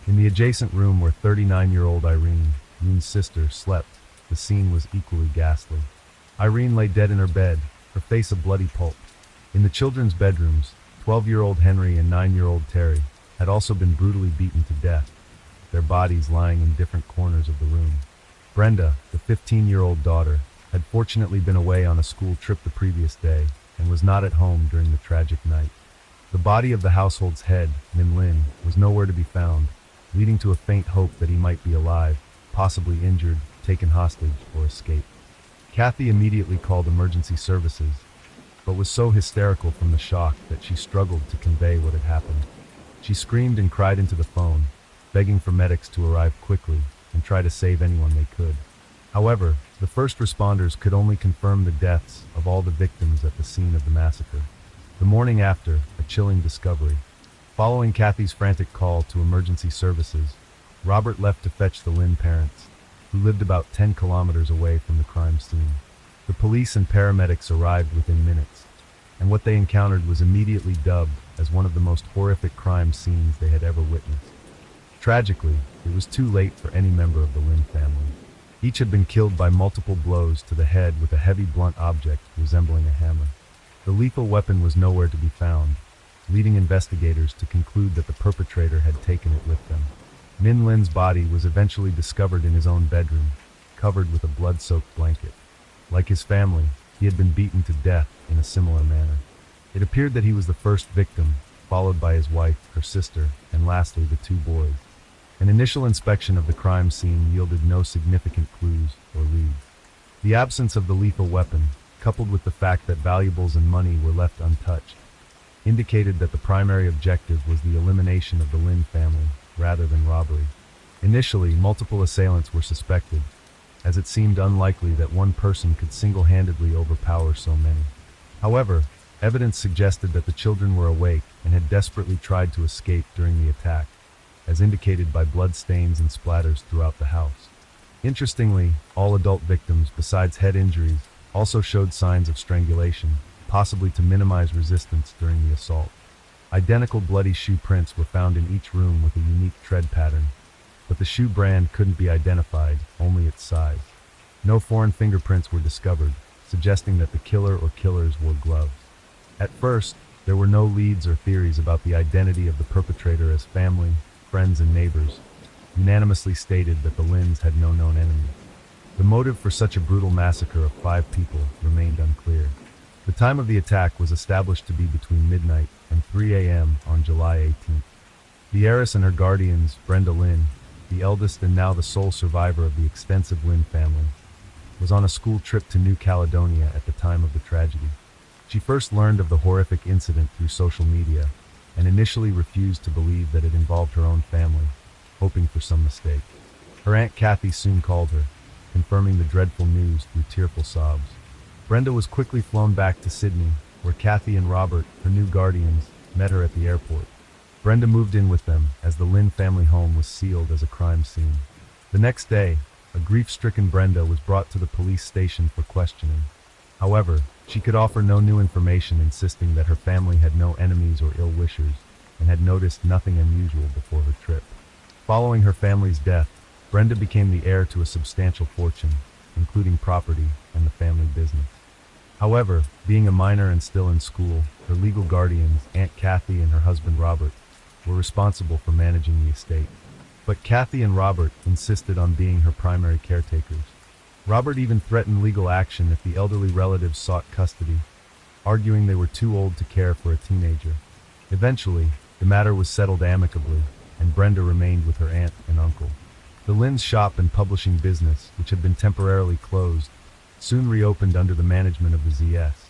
In the adjacent room where 39-year-old Irene, Yun's sister, slept, the scene was equally ghastly. Irene lay dead in her bed, her face a bloody pulp. In the children's bedrooms, 12-year-old Henry and 9-year-old Terry had also been brutally beaten to death, their bodies lying in different corners of the room. Brenda, the 15-year-old daughter, had fortunately been away on a school trip the previous day and was not at home during the tragic night. The body of the household's head, Min Lin, was nowhere to be found, leading to a faint hope that he might be alive, possibly injured, taken hostage, or escaped. Kathy immediately called emergency services, but was so hysterical from the shock that she struggled to convey what had happened. She screamed and cried into the phone, begging for medics to arrive quickly and try to save anyone they could. However, the first responders could only confirm the deaths of all the victims at the scene of the massacre. The morning after, a chilling discovery. Following Kathy's frantic call to emergency services, Robert left to fetch the Lin parents, who lived about 10 kilometers away from the crime scene. The police and paramedics arrived within minutes, and what they encountered was immediately dubbed as one of the most horrific crime scenes they had ever witnessed. Tragically, it was too late for any member of the Lin family. Each had been killed by multiple blows to the head with a heavy blunt object resembling a hammer. The lethal weapon was nowhere to be found, leading investigators to conclude that the perpetrator had taken it with them. Min Lin's body was eventually discovered in his own bedroom, covered with a blood-soaked blanket. Like his family, he had been beaten to death in a similar manner. It appeared that he was the first victim, followed by his wife, her sister, and lastly the two boys. An initial inspection of the crime scene yielded no significant clues or leads. The absence of the lethal weapon, coupled with the fact that valuables and money were left untouched, indicated that the primary objective was the elimination of the Lin family, rather than robbery. Initially, multiple assailants were suspected, as it seemed unlikely that one person could single-handedly overpower so many. However, evidence suggested that the children were awake and had desperately tried to escape during the attack, as indicated by blood stains and splatters throughout the house. Interestingly, all adult victims, besides head injuries, also showed signs of strangulation, possibly to minimize resistance during the assault. Identical bloody shoe prints were found in each room with a unique tread pattern, but the shoe brand couldn't be identified, only its size. No foreign fingerprints were discovered, suggesting that the killer or killers wore gloves. At first, there were no leads or theories about the identity of the perpetrator, as family, friends, and neighbors unanimously stated that the Lins had no known enemies. The motive for such a brutal massacre of 5 people remained unclear. The time of the attack was established to be between midnight and 3 a.m. on July 18th. The heiress and her guardians, Brenda Lin, the eldest and now the sole survivor of the extensive Lin family, was on a school trip to New Caledonia at the time of the tragedy. She first learned of the horrific incident through social media and initially refused to believe that it involved her own family, hoping for some mistake. Her Aunt Kathy soon called her, confirming the dreadful news through tearful sobs. Brenda was quickly flown back to Sydney, where Kathy and Robert, her new guardians, met her at the airport. Brenda moved in with them, as the Lin family home was sealed as a crime scene. The next day, a grief-stricken Brenda was brought to the police station for questioning. However, she could offer no new information, insisting that her family had no enemies or ill-wishers and had noticed nothing unusual before her trip. Following her family's death, Brenda became the heir to a substantial fortune, including property and the family business. However, being a minor and still in school, her legal guardians, Aunt Kathy and her husband Robert, were responsible for managing the estate. But Kathy and Robert insisted on being her primary caretakers. Robert even threatened legal action if the elderly relatives sought custody, arguing they were too old to care for a teenager. Eventually, the matter was settled amicably, and Brenda remained with her aunt and uncle. The Lin's shop and publishing business, which had been temporarily closed, soon reopened under the management of the ZS,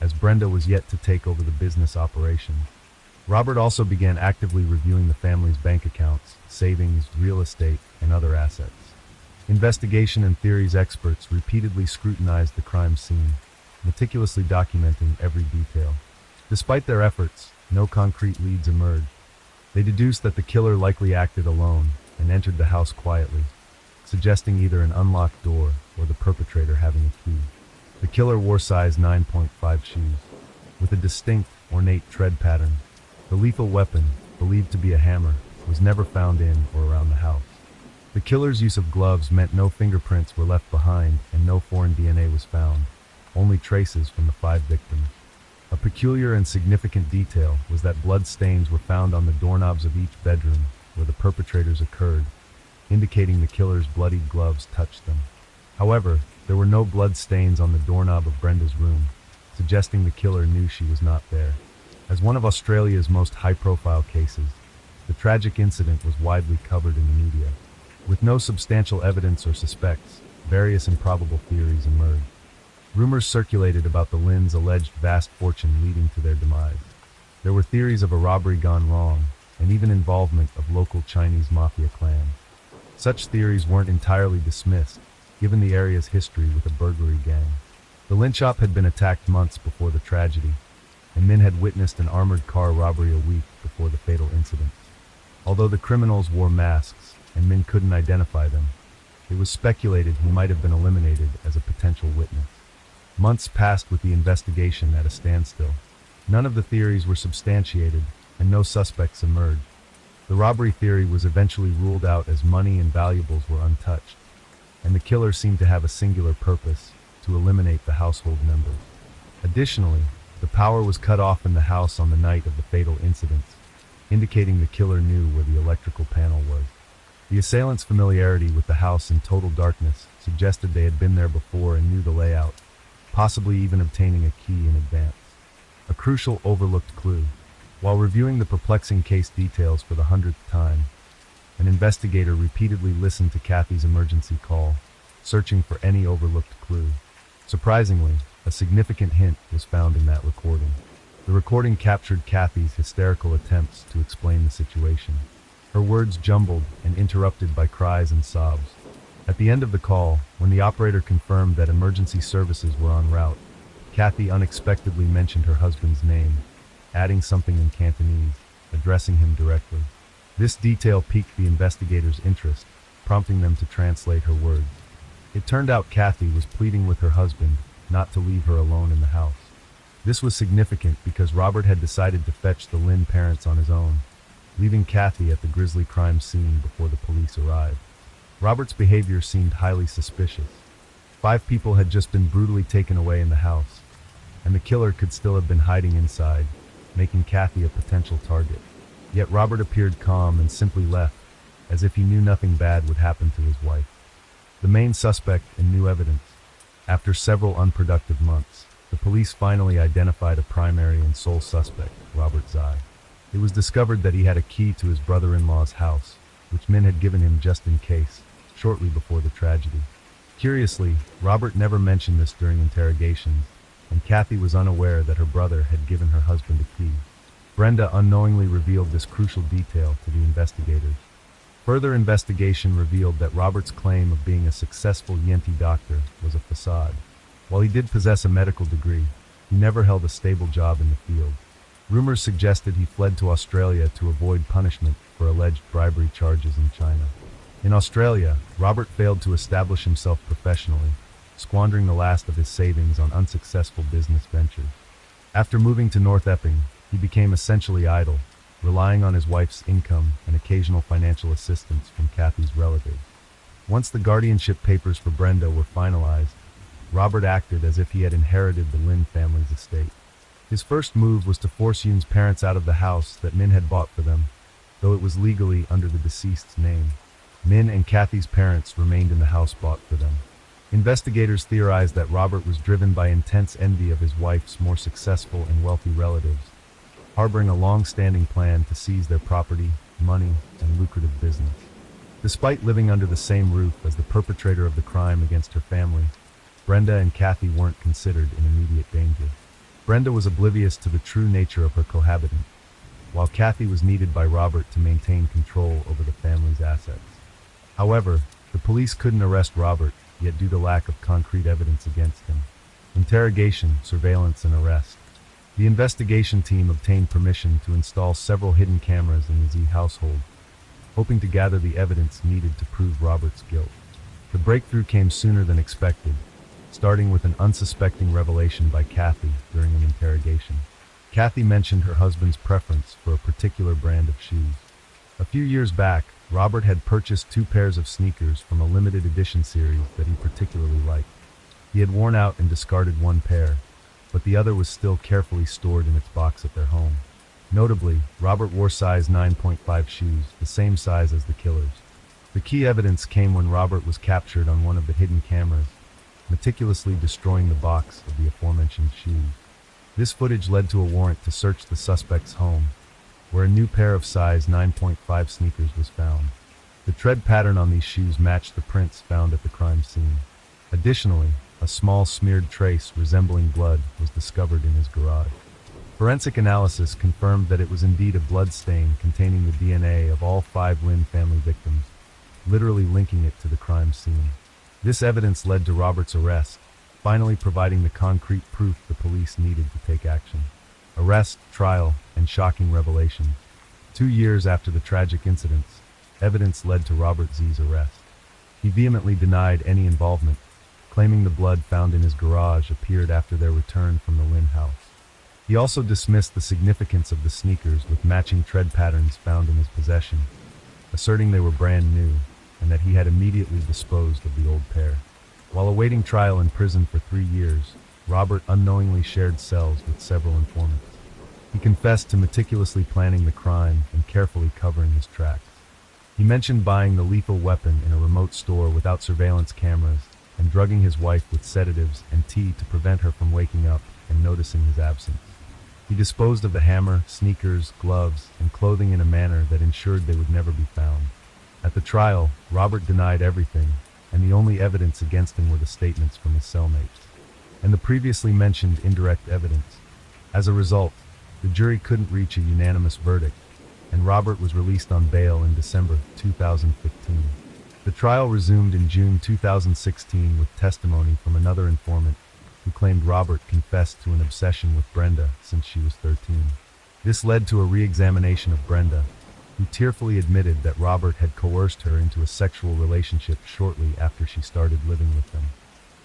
as Brenda was yet to take over the business operation. Robert also began actively reviewing the family's bank accounts, savings, real estate, and other assets. Investigation and theories experts repeatedly scrutinized the crime scene, meticulously documenting every detail. Despite their efforts, no concrete leads emerged. They deduced that the killer likely acted alone and entered the house quietly, suggesting either an unlocked door or the perpetrator having a key. The killer wore size 9.5 shoes, with a distinct, ornate tread pattern. The lethal weapon, believed to be a hammer, was never found in or around the house. The killer's use of gloves meant no fingerprints were left behind and no foreign DNA was found, only traces from the 5 victims. A peculiar and significant detail was that blood stains were found on the doorknobs of each bedroom where the perpetrators occurred, indicating the killer's bloodied gloves touched them. However, there were no blood stains on the doorknob of Brenda's room, suggesting the killer knew she was not there. As one of Australia's most high-profile cases, the tragic incident was widely covered in the media. With no substantial evidence or suspects, various improbable theories emerged. Rumors circulated about the Lyns' alleged vast fortune leading to their demise. There were theories of a robbery gone wrong, and even involvement of local Chinese mafia clans. Such theories weren't entirely dismissed, given the area's history with a burglary gang. The Lynn shop had been attacked months before the tragedy, and men had witnessed an armored car robbery a week before the fatal incident. Although the criminals wore masks, and men couldn't identify them, it was speculated he might have been eliminated as a potential witness. Months passed with the investigation at a standstill. None of the theories were substantiated, and no suspects emerged. The robbery theory was eventually ruled out as money and valuables were untouched, and the killer seemed to have a singular purpose: to eliminate the household members. Additionally, the power was cut off in the house on the night of the fatal incidents, indicating the killer knew where the electrical panel was. The assailants' familiarity with the house in total darkness suggested they had been there before and knew the layout, possibly even obtaining a key in advance. A crucial overlooked clue. While reviewing the perplexing case details for the 100th time, an investigator repeatedly listened to Kathy's emergency call, searching for any overlooked clue. Surprisingly, a significant hint was found in that recording. The recording captured Kathy's hysterical attempts to explain the situation. Her words jumbled and interrupted by cries and sobs. At the end of the call, when the operator confirmed that emergency services were en route, Kathy unexpectedly mentioned her husband's name, adding something in Cantonese, addressing him directly. This detail piqued the investigators' interest, prompting them to translate her words. It turned out Kathy was pleading with her husband not to leave her alone in the house. This was significant because Robert had decided to fetch the Lynn parents on his own, leaving Kathy at the grisly crime scene before the police arrived. Robert's behavior seemed highly suspicious. 5 people had just been brutally taken away in the house, and the killer could still have been hiding inside, making Kathy a potential target. Yet Robert appeared calm and simply left, as if he knew nothing bad would happen to his wife. The main suspect and new evidence. After several unproductive months, the police finally identified a primary and sole suspect, Robert Zai. It was discovered that he had a key to his brother-in-law's house, which men had given him just in case, shortly before the tragedy. Curiously, Robert never mentioned this during interrogations, and Kathy was unaware that her brother had given her husband a key. Brenda unknowingly revealed this crucial detail to the investigators. Further investigation revealed that Robert's claim of being a successful Yenti doctor was a facade. While he did possess a medical degree, he never held a stable job in the field. Rumors suggested he fled to Australia to avoid punishment for alleged bribery charges in China. In Australia, Robert failed to establish himself professionally, squandering the last of his savings on unsuccessful business ventures. After moving to North Epping, he became essentially idle, relying on his wife's income and occasional financial assistance from Kathy's relatives. Once the guardianship papers for Brenda were finalized, Robert acted as if he had inherited the Lynn family's estate. His first move was to force Yoon's parents out of the house that Min had bought for them, though it was legally under the deceased's name. Min and Kathy's parents remained in the house bought for them. Investigators theorized that Robert was driven by intense envy of his wife's more successful and wealthy relatives, harboring a long-standing plan to seize their property, money, and lucrative business. Despite living under the same roof as the perpetrator of the crime against her family, Brenda and Kathy weren't considered in immediate danger. Brenda was oblivious to the true nature of her cohabitant, while Kathy was needed by Robert to maintain control over the family's assets. However, the police couldn't arrest Robert, yet due to lack of concrete evidence against him. Interrogation, surveillance, and arrest. The investigation team obtained permission to install several hidden cameras in the Z household, hoping to gather the evidence needed to prove Robert's guilt. The breakthrough came sooner than expected, starting with an unsuspecting revelation by Kathy during an interrogation. Kathy mentioned her husband's preference for a particular brand of shoes. A few years back, Robert had purchased 2 pairs of sneakers from a limited edition series that he particularly liked. He had worn out and discarded one pair, but the other was still carefully stored in its box at their home. Notably, Robert wore size 9.5 shoes, the same size as the killer's. The key evidence came when Robert was captured on one of the hidden cameras, meticulously destroying the box of the aforementioned shoes. This footage led to a warrant to search the suspect's home, where a new pair of size 9.5 sneakers was found. The tread pattern on these shoes matched the prints found at the crime scene. Additionally, a small smeared trace resembling blood was discovered in his garage. Forensic analysis confirmed that it was indeed a blood stain containing the DNA of all 5 Lynn family victims, literally linking it to the crime scene. This evidence led to Robert's arrest, finally providing the concrete proof the police needed to take action. Arrest, trial, and shocking revelation. 2 years after the tragic incidents, evidence led to Robert Z.'s arrest. He vehemently denied any involvement, claiming the blood found in his garage appeared after their return from the Lynn house. He also dismissed the significance of the sneakers with matching tread patterns found in his possession, asserting they were brand new and that he had immediately disposed of the old pair. While awaiting trial in prison for 3 years, Robert unknowingly shared cells with several informants. He confessed to meticulously planning the crime and carefully covering his tracks. He mentioned buying the lethal weapon in a remote store without surveillance cameras and drugging his wife with sedatives and tea to prevent her from waking up and noticing his absence. He disposed of the hammer, sneakers, gloves, and clothing in a manner that ensured they would never be found. At the trial, Robert denied everything, and the only evidence against him were the statements from his cellmates and the previously mentioned indirect evidence. As a result, the jury couldn't reach a unanimous verdict, and Robert was released on bail in December 2015. The trial resumed in June 2016 with testimony from another informant who claimed Robert confessed to an obsession with Brenda since she was 13. This led to a re-examination of Brenda, who tearfully admitted that Robert had coerced her into a sexual relationship shortly after she started living with them.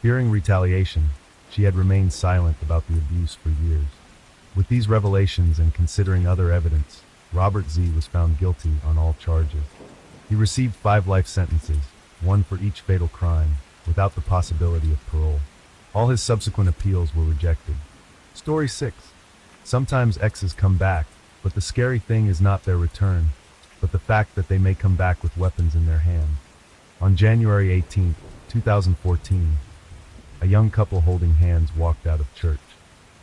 Fearing retaliation, she had remained silent about the abuse for years. With these revelations and considering other evidence, Robert Z. was found guilty on all charges. He received 5 life sentences, 1 for each fatal crime, without the possibility of parole. All his subsequent appeals were rejected. Story 6. Sometimes exes come back, but the scary thing is not their return, but the fact that they may come back with weapons in their hand. On January 18, 2014, a young couple holding hands walked out of church.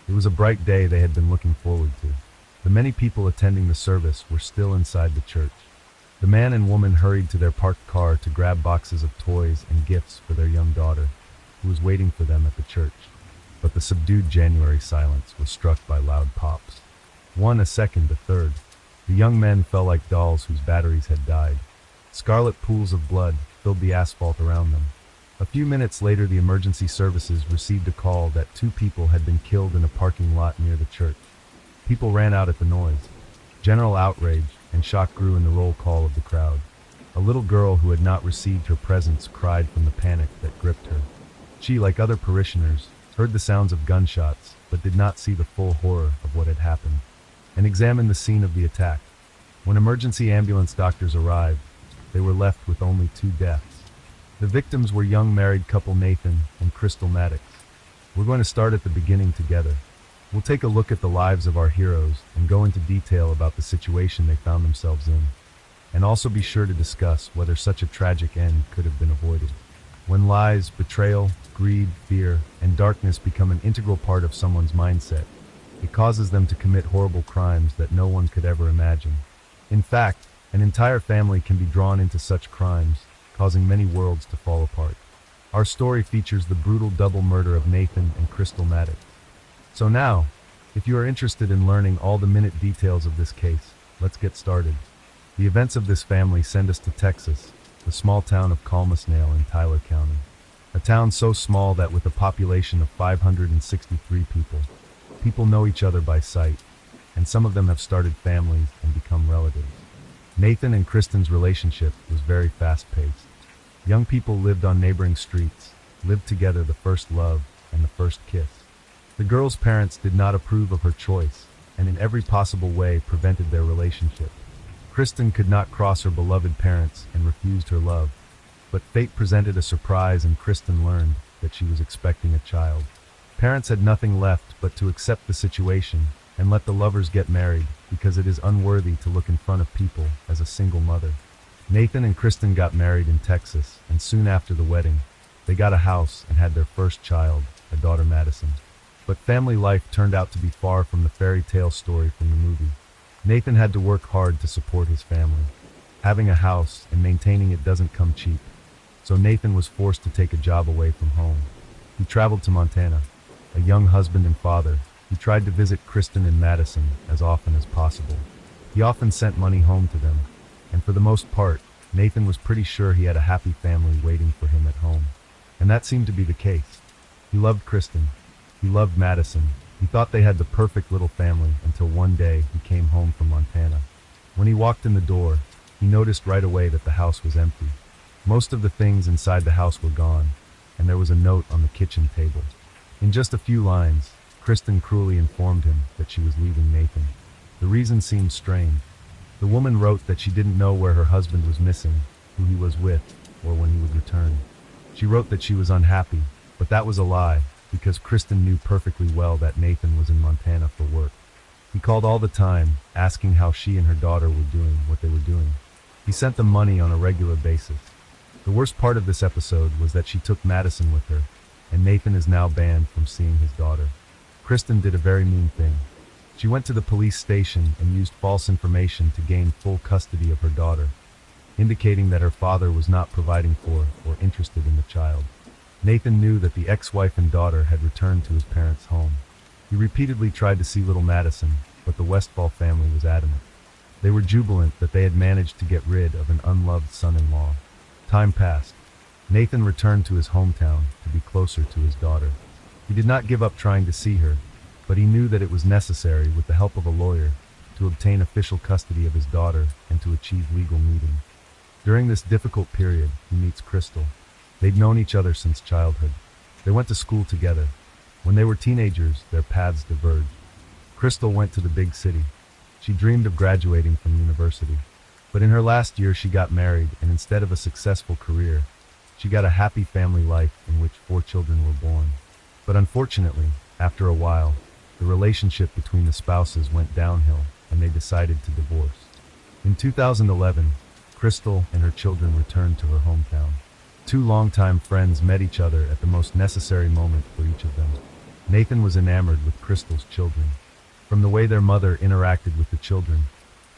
It was a bright day they had been looking forward to. The many people attending the service were still inside the church. The man and woman hurried to their parked car to grab boxes of toys and gifts for their young daughter, who was waiting for them at the church. But the subdued January silence was struck by loud pops. 1, a second, a third. The young men fell like dolls whose batteries had died. Scarlet pools of blood filled the asphalt around them. A few minutes later, the emergency services received a call that 2 people had been killed in a parking lot near the church. People ran out at the noise. General outrage and shock grew in the roll call of the crowd. A little girl who had not received her presents cried from the panic that gripped her. She, like other parishioners, heard the sounds of gunshots, but did not see the full horror of what had happened, and examined the scene of the attack. When emergency ambulance doctors arrived, they were left with only 2 deaths. The victims were young married couple Nathan and Crystal Maddox. We're going to start at the beginning together. We'll take a look at the lives of our heroes and go into detail about the situation they found themselves in, and also be sure to discuss whether such a tragic end could have been avoided. When lies, betrayal, greed, fear, and darkness become an integral part of someone's mindset, it causes them to commit horrible crimes that no one could ever imagine. In fact, an entire family can be drawn into such crimes, causing many worlds to fall apart. Our story features the brutal double murder of Nathan and Crystal Maddox. So now, if you are interested in learning all the minute details of this case, let's get started. The events of this family send us to Texas, the small town of Calmasnail in Tyler County. A town so small that with a population of 563 people, people know each other by sight, and some of them have started families and become relatives. Nathan and Kristen's relationship was very fast-paced. Young people lived on neighboring streets, lived together the first love and the first kiss. The girl's parents did not approve of her choice, and in every possible way prevented their relationship. Kristen could not cross her beloved parents and refused her love, but fate presented a surprise and Kristen learned that she was expecting a child. Parents had nothing left but to accept the situation and let the lovers get married because it is unworthy to look in front of people as a single mother. Nathan and Kristen got married in Texas, and soon after the wedding, they got a house and had their first child, a daughter Madison. But family life turned out to be far from the fairy tale story from the movie. Nathan had to work hard to support his family. Having a house and maintaining it doesn't come cheap, so Nathan was forced to take a job away from home. He traveled to Montana. A young husband and father, he tried to visit Kristen and Madison as often as possible. He often sent money home to them, and for the most part, Nathan was pretty sure he had a happy family waiting for him at home. And that seemed to be the case. He loved Kristen. He loved Madison. He thought they had the perfect little family until one day he came home from Montana. When he walked in the door, he noticed right away that the house was empty. Most of the things inside the house were gone, and there was a note on the kitchen table. In just a few lines, Kristen cruelly informed him that she was leaving Nathan. The reason seemed strange. The woman wrote that she didn't know where her husband was missing, who he was with, or when he would return. She wrote that she was unhappy, but that was a lie, because Kristen knew perfectly well that Nathan was in Montana for work. He called all the time, asking how she and her daughter were doing what they were doing. He sent them money on a regular basis. The worst part of this episode was that she took Madison with her, and Nathan is now banned from seeing his daughter. Kristen did a very mean thing. She went to the police station and used false information to gain full custody of her daughter, indicating that her father was not providing for or interested in the child. Nathan knew that the ex-wife and daughter had returned to his parents' home. He repeatedly tried to see little Madison, but the Westfall family was adamant. They were jubilant that they had managed to get rid of an unloved son-in-law. Time passed. Nathan returned to his hometown to be closer to his daughter. He did not give up trying to see her, but he knew that it was necessary, with the help of a lawyer, to obtain official custody of his daughter and to achieve legal meeting. During this difficult period, he meets Crystal. They'd known each other since childhood. They went to school together. When they were teenagers, their paths diverged. Crystal went to the big city. She dreamed of graduating from university. But in her last year, she got married, and instead of a successful career, she got a happy family life in which 4 children were born. But unfortunately, after a while, the relationship between the spouses went downhill, and they decided to divorce. In 2011, Crystal and her children returned to her hometown. 2 longtime friends met each other at the most necessary moment for each of them. Nathan was enamored with Crystal's children. From the way their mother interacted with the children,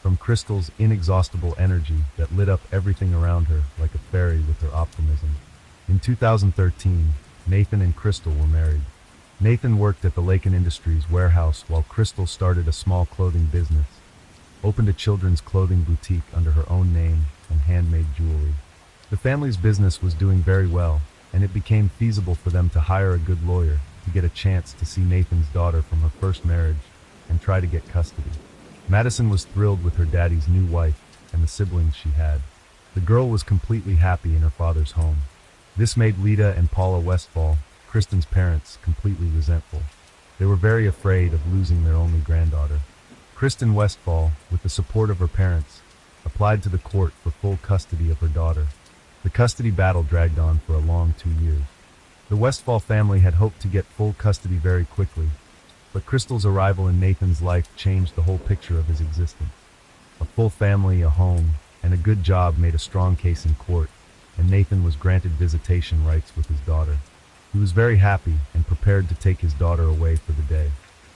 from Crystal's inexhaustible energy that lit up everything around her like a fairy with her optimism. In 2013, Nathan and Crystal were married. Nathan worked at the Lakin Industries warehouse while Crystal started a small clothing business, opened a children's clothing boutique under her own name, and handmade jewelry. The family's business was doing very well, and it became feasible for them to hire a good lawyer to get a chance to see Nathan's daughter from her first marriage and try to get custody. Madison was thrilled with her daddy's new wife and the siblings she had. The girl was completely happy in her father's home. This made Lita and Paula Westfall, Kristen's parents, completely resentful. They were very afraid of losing their only granddaughter. Kristen Westfall, with the support of her parents, applied to the court for full custody of her daughter. The custody battle dragged on for a long 2 years. The Westfall family had hoped to get full custody very quickly, but Crystal's arrival in Nathan's life changed the whole picture of his existence. A full family, a home, and a good job made a strong case in court, and Nathan was granted visitation rights with his daughter. He was very happy and prepared to take his daughter away for the day.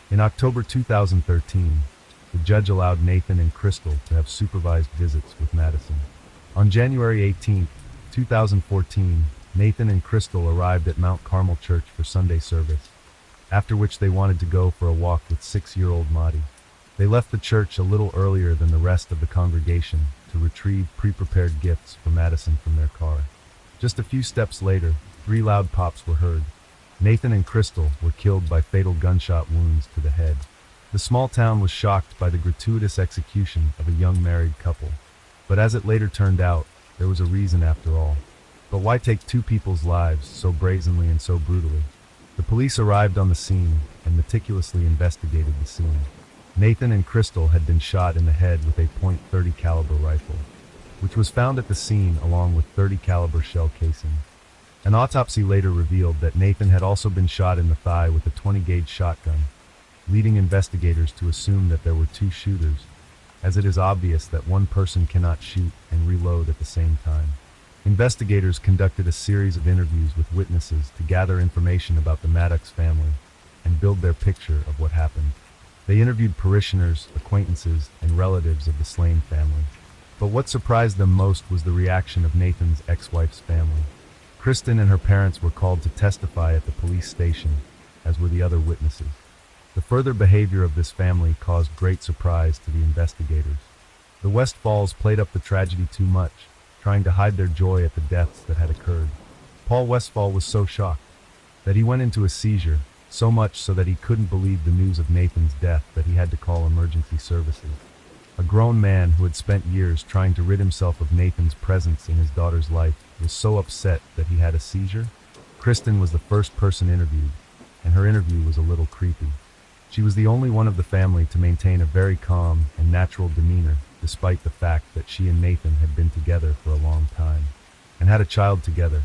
In October 2013, the judge allowed Nathan and Crystal to have supervised visits with Madison. On January 18, 2014, Nathan and Crystal arrived at Mount Carmel Church for Sunday service, after which they wanted to go for a walk with 6-year-old Maddie. They left the church a little earlier than the rest of the congregation to retrieve pre-prepared gifts for Madison from their car. Just a few steps later, 3 loud pops were heard. Nathan and Crystal were killed by fatal gunshot wounds to the head. The small town was shocked by the gratuitous execution of a young married couple. But as it later turned out, there was a reason after all. But why take two people's lives so brazenly and so brutally? The police arrived on the scene and meticulously investigated the scene. Nathan and Crystal had been shot in the head with a .30 caliber rifle, which was found at the scene along with 30 caliber shell casing. An autopsy later revealed that Nathan had also been shot in the thigh with a 20 gauge shotgun, leading investigators to assume that there were two shooters, as it is obvious that one person cannot shoot and reload at the same time. Investigators conducted a series of interviews with witnesses to gather information about the Maddox family and build their picture of what happened. They interviewed parishioners, acquaintances, and relatives of the slain family. But what surprised them most was the reaction of Nathan's ex-wife's family. Kristen and her parents were called to testify at the police station, as were the other witnesses. The further behavior of this family caused great surprise to the investigators. The Westfalls played up the tragedy too much, trying to hide their joy at the deaths that had occurred. Paul Westfall was so shocked that he went into a seizure, so much so that he couldn't believe the news of Nathan's death that he had to call emergency services. A grown man who had spent years trying to rid himself of Nathan's presence in his daughter's life was so upset that he had a seizure. Kristen was the first person interviewed, and her interview was a little creepy. She was the only one of the family to maintain a very calm and natural demeanor, despite the fact that she and Nathan had been together for a long time and had a child together.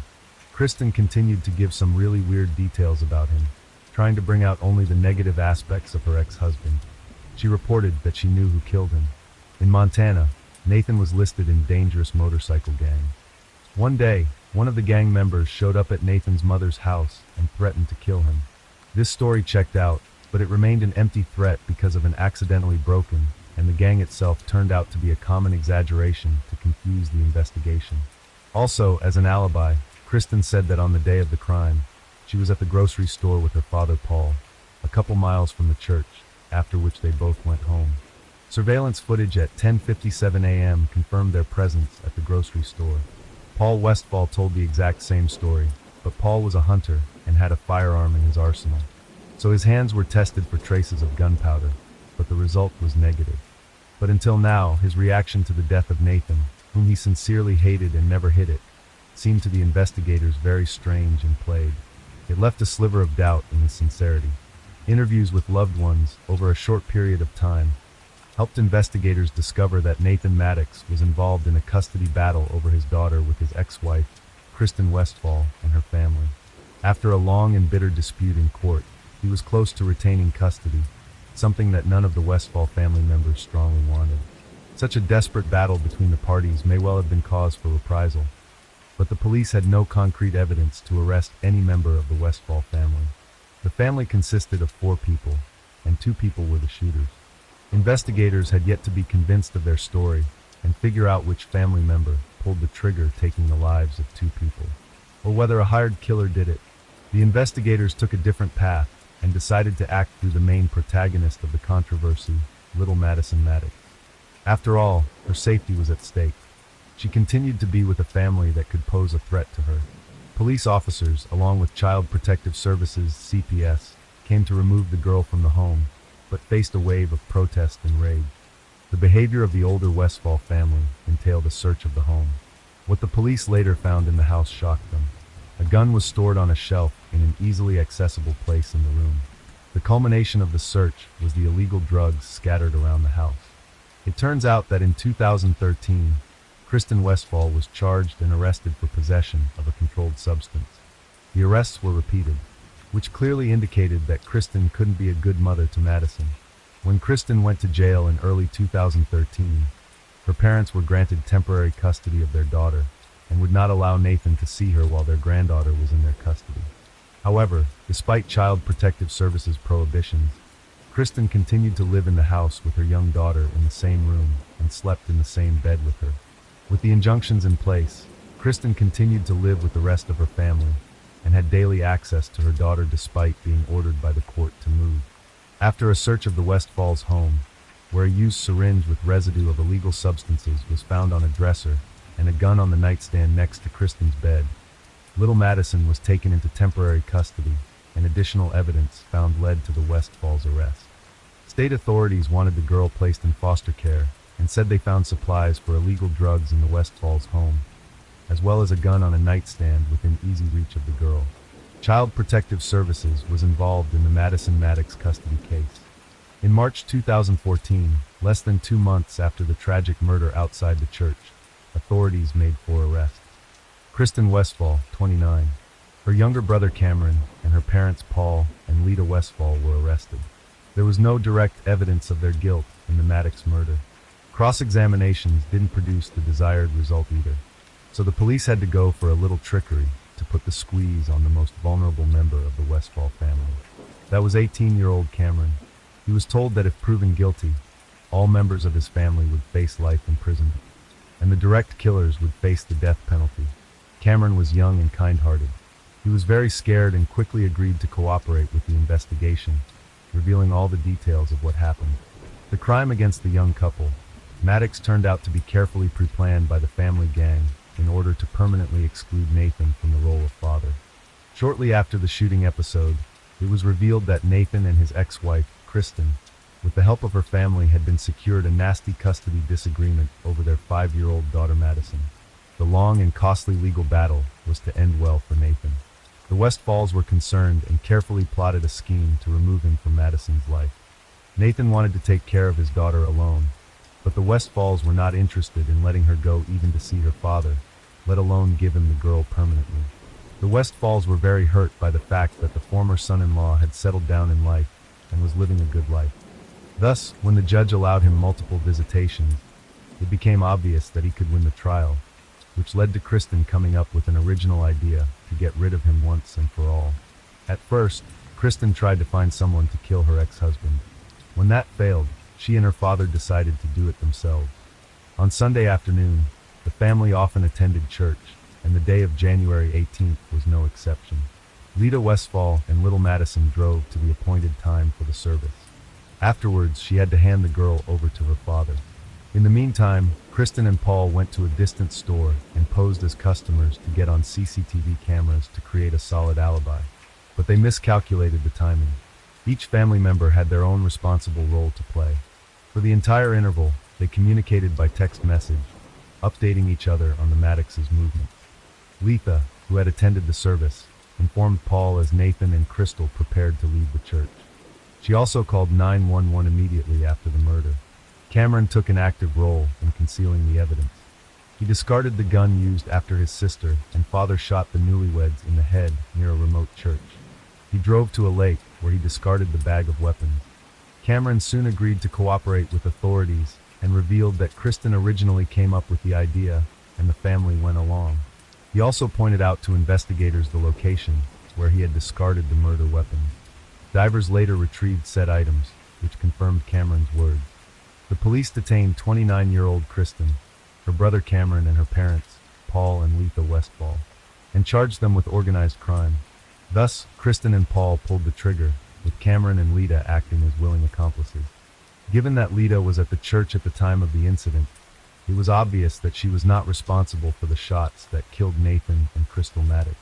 Kristen continued to give some really weird details about him, trying to bring out only the negative aspects of her ex-husband. She reported that she knew who killed him. In Montana, Nathan was listed in dangerous motorcycle gang. One day, one of the gang members showed up at Nathan's mother's house and threatened to kill him. This story checked out, but it remained an empty threat because of an accidentally broken, and the gang itself turned out to be a common exaggeration to confuse the investigation. Also, as an alibi, Kristen said that on the day of the crime, she was at the grocery store with her father Paul, a couple miles from the church, after which they both went home. Surveillance footage at 10:57 a.m. confirmed their presence at the grocery store. Paul Westfall told the exact same story, but Paul was a hunter and had a firearm in his arsenal. So his hands were tested for traces of gunpowder, but the result was negative. But until now, his reaction to the death of Nathan, whom he sincerely hated and never hid it, seemed to the investigators very strange and played. It left a sliver of doubt in his sincerity. Interviews with loved ones over a short period of time helped investigators discover that Nathan Maddox was involved in a custody battle over his daughter with his ex-wife, Kristen Westfall, and her family. After a long and bitter dispute in court, he was close to retaining custody, something that none of the Westfall family members strongly wanted. Such a desperate battle between the parties may well have been cause for reprisal, but the police had no concrete evidence to arrest any member of the Westfall family. The family consisted of 4 people, and 2 people were the shooters. Investigators had yet to be convinced of their story and figure out which family member pulled the trigger taking the lives of 2 people, or whether a hired killer did it. The investigators took a different path and decided to act through the main protagonist of the controversy, little Madison Maddox. After all, her safety was at stake. She continued to be with a family that could pose a threat to her. Police officers, along with Child Protective Services (CPS), came to remove the girl from the home, but faced a wave of protest and rage. The behavior of the older Westfall family entailed a search of the home. What the police later found in the house shocked them. A gun was stored on a shelf in an easily accessible place in the room. The culmination of the search was the illegal drugs scattered around the house. It turns out that in 2013, Kristen Westfall was charged and arrested for possession of a controlled substance. The arrests were repeated, which clearly indicated that Kristen couldn't be a good mother to Madison. When Kristen went to jail in early 2013, her parents were granted temporary custody of their daughter and would not allow Nathan to see her while their granddaughter was in their custody. However, despite Child Protective Services prohibitions, Kristen continued to live in the house with her young daughter in the same room and slept in the same bed with her. With the injunctions in place, Kristen continued to live with the rest of her family and had daily access to her daughter despite being ordered by the court to move. After a search of the Westfalls' home, where a used syringe with residue of illegal substances was found on a dresser and a gun on the nightstand next to Kristen's bed, little Madison was taken into temporary custody, and additional evidence found led to the Westfalls' arrest. State authorities wanted the girl placed in foster care and said they found supplies for illegal drugs in the Westfalls' home. as well as a gun on a nightstand within easy reach of the girl. Child Protective Services was involved in the Madison Maddox custody case. In March 2014, less than 2 months after the tragic murder outside the church, authorities made 4 arrests. Kristen Westfall, 29, her younger brother Cameron, and her parents Paul and Lita Westfall were arrested. There was no direct evidence of their guilt in the Maddox murder. Cross-examinations didn't produce the desired result either, so the police had to go for a little trickery to put the squeeze on the most vulnerable member of the Westfall family. That was 18-year-old Cameron. He was told that if proven guilty, all members of his family would face life in prison, and the direct killers would face the death penalty. Cameron was young and kind-hearted. He was very scared and quickly agreed to cooperate with the investigation, revealing all the details of what happened. The crime against the young couple, Maddox, turned out to be carefully pre-planned by the family gang in order to permanently exclude Nathan from the role of father. Shortly after the shooting episode, it was revealed that Nathan and his ex-wife, Kristen, with the help of her family, had been secured a nasty custody disagreement over their 5-year-old daughter Madison. The long and costly legal battle was to end well for Nathan. The Westfalls were concerned and carefully plotted a scheme to remove him from Madison's life. Nathan wanted to take care of his daughter alone, but the Westfalls were not interested in letting her go even to see her father, let alone give him the girl permanently. The Westfalls were very hurt by the fact that the former son-in-law had settled down in life and was living a good life. Thus, when the judge allowed him multiple visitations, it became obvious that he could win the trial, which led to Kristen coming up with an original idea to get rid of him once and for all. At first, Kristen tried to find someone to kill her ex-husband. When that failed, she and her father decided to do it themselves. On Sunday afternoon, the family often attended church, and the day of January 18th was no exception. Lita Westfall and little Madison drove to the appointed time for the service. Afterwards, she had to hand the girl over to her father. In the meantime, Kristen and Paul went to a distant store and posed as customers to get on CCTV cameras to create a solid alibi. But they miscalculated the timing. Each family member had their own responsible role to play. For the entire interval, they communicated by text message, updating each other on the Maddox's movements. Letha, who had attended the service, informed Paul as Nathan and Crystal prepared to leave the church. She also called 911 immediately after the murder. Cameron took an active role in concealing the evidence. He discarded the gun used after his sister and father shot the newlyweds in the head near a remote church. He drove to a lake where he discarded the bag of weapons. Cameron soon agreed to cooperate with authorities and revealed that Kristen originally came up with the idea and the family went along. He also pointed out to investigators the location where he had discarded the murder weapons. Divers later retrieved said items, which confirmed Cameron's words. The police detained 29-year-old Kristen, her brother Cameron, and her parents, Paul and Letha Westfall, and charged them with organized crime. Thus, Kristen and Paul pulled the trigger, with Cameron and Lita acting as willing accomplices. Given that Lita was at the church at the time of the incident, it was obvious that she was not responsible for the shots that killed Nathan and Crystal Maddox.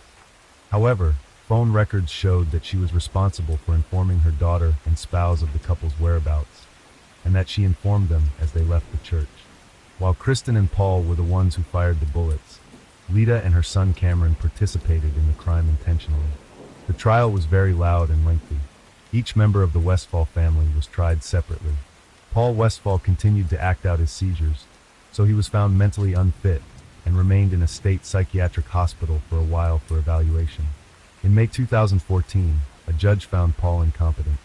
However, phone records showed that she was responsible for informing her daughter and spouse of the couple's whereabouts, and that she informed them as they left the church. While Kristen and Paul were the ones who fired the bullets, Lita and her son Cameron participated in the crime intentionally. The trial was very loud and lengthy. Each member of the Westfall family was tried separately. Paul Westfall continued to act out his seizures, so he was found mentally unfit and remained in a state psychiatric hospital for a while for evaluation. In May 2014, a judge found Paul incompetent,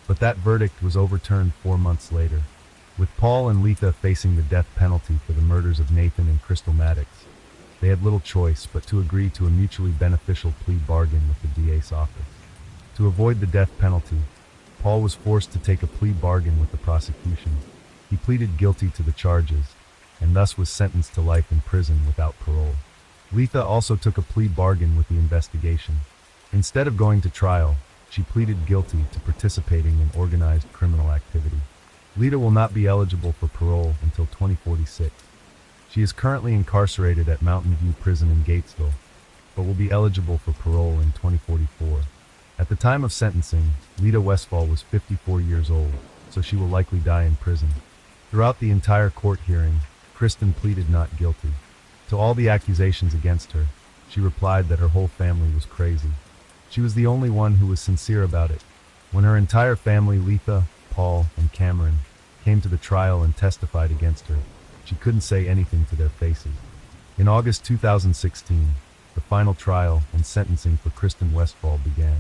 but that verdict was overturned 4 months later. With Paul and Letha facing the death penalty for the murders of Nathan and Crystal Maddox, they had little choice but to agree to a mutually beneficial plea bargain with the DA's office. To avoid the death penalty, Paul was forced to take a plea bargain with the prosecution. He pleaded guilty to the charges, and thus was sentenced to life in prison without parole. Letha also took a plea bargain with the investigation. Instead of going to trial, she pleaded guilty to participating in organized criminal activity. Lita will not be eligible for parole until 2046. She is currently incarcerated at Mountain View Prison in Gatesville, but will be eligible for parole in 2044. At the time of sentencing, Lita Westfall was 54 years old, so she will likely die in prison. Throughout the entire court hearing, Kristen pleaded not guilty. To all the accusations against her, she replied that her whole family was crazy. She was the only one who was sincere about it. When her entire family, Letha, Paul, and Cameron, came to the trial and testified against her, she couldn't say anything to their faces. In August 2016, the final trial and sentencing for Kristen Westfall began.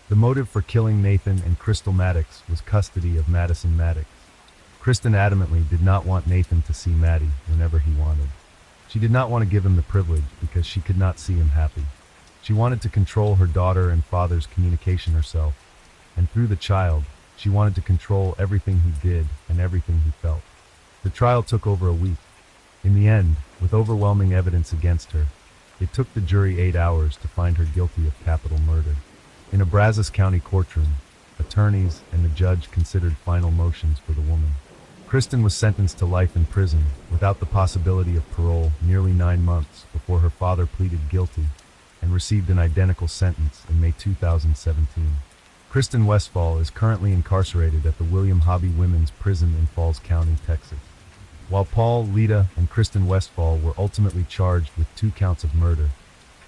The motive for killing Nathan and Crystal Maddox was custody of Madison Maddox. Kristen adamantly did not want Nathan to see Maddie whenever he wanted. She did not want to give him the privilege because she could not see him happy. She wanted to control her daughter and father's communication herself, and through the child, she wanted to control everything he did and everything he felt. The trial took over a week. In the end, with overwhelming evidence against her, it took the jury 8 hours to find her guilty of capital murder. In a Brazos County courtroom, attorneys and the judge considered final motions for the woman. Kristen was sentenced to life in prison without the possibility of parole nearly 9 months before her father pleaded guilty and received an identical sentence in May 2017. Kristen Westfall is currently incarcerated at the William Hobby Women's Prison in Falls County, Texas. While Paul, Lita, and Kristen Westfall were ultimately charged with 2 counts of murder,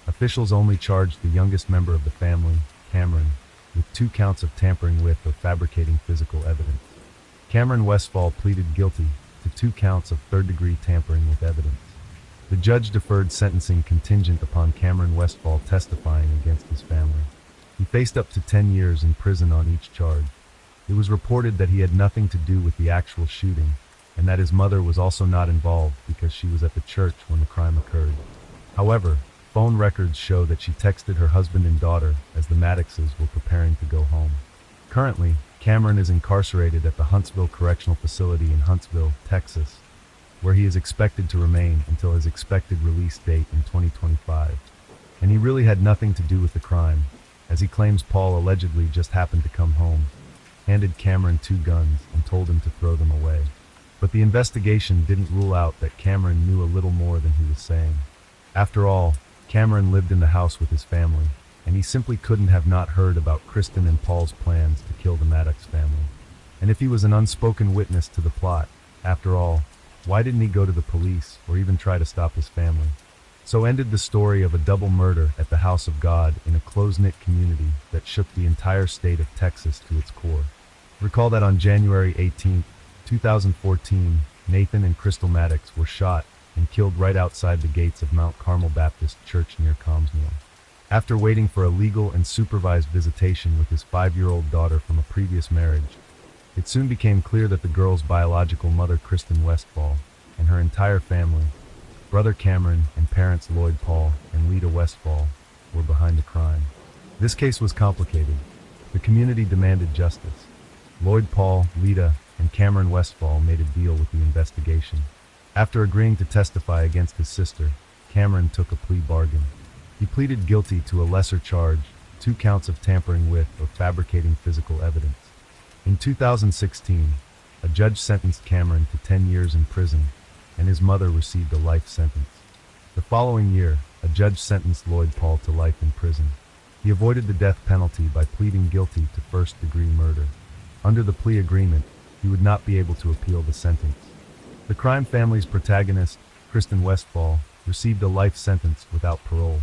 officials only charged the youngest member of the family, Cameron, with 2 counts of tampering with or fabricating physical evidence. Cameron Westfall pleaded guilty to 2 counts of third-degree tampering with evidence. The judge deferred sentencing contingent upon Cameron Westfall testifying against his family. He faced up to 10 years in prison on each charge. It was reported that he had nothing to do with the actual shooting, and that his mother was also not involved because she was at the church when the crime occurred. However, phone records show that she texted her husband and daughter as the Maddoxes were preparing to go home. Currently, Cameron is incarcerated at the Huntsville Correctional Facility in Huntsville, Texas, where he is expected to remain until his expected release date in 2025. And he really had nothing to do with the crime, as he claims Paul allegedly just happened to come home, handed Cameron 2 guns, and told him to throw them away. But the investigation didn't rule out that Cameron knew a little more than he was saying. After all, Cameron lived in the house with his family, and he simply couldn't have not heard about Kristen and Paul's plans to kill the Maddox family. And if he was an unspoken witness to the plot, after all, why didn't he go to the police or even try to stop his family? So ended the story of a double murder at the house of God in a close-knit community that shook the entire state of Texas to its core. Recall that on January 18, 2014, Nathan and Crystal Maddox were shot and killed right outside the gates of Mount Carmel Baptist Church near Comsmore. After waiting for a legal and supervised visitation with his 5-year-old daughter from a previous marriage, it soon became clear that the girl's biological mother, Kristen Westfall, and her entire family, brother Cameron and parents Lloyd Paul and Lita Westfall, were behind the crime. This case was complicated. The community demanded justice. Lloyd Paul, Lita, and Cameron Westfall made a deal with the investigation. After agreeing to testify against his sister, Cameron took a plea bargain. He pleaded guilty to a lesser charge, 2 counts of tampering with or fabricating physical evidence. In 2016, a judge sentenced Cameron to 10 years in prison, and his mother received a life sentence. The following year, a judge sentenced Lloyd Paul to life in prison. He avoided the death penalty by pleading guilty to first-degree murder. Under the plea agreement, he would not be able to appeal the sentence. The crime family's protagonist, Kristen Westfall, received a life sentence without parole.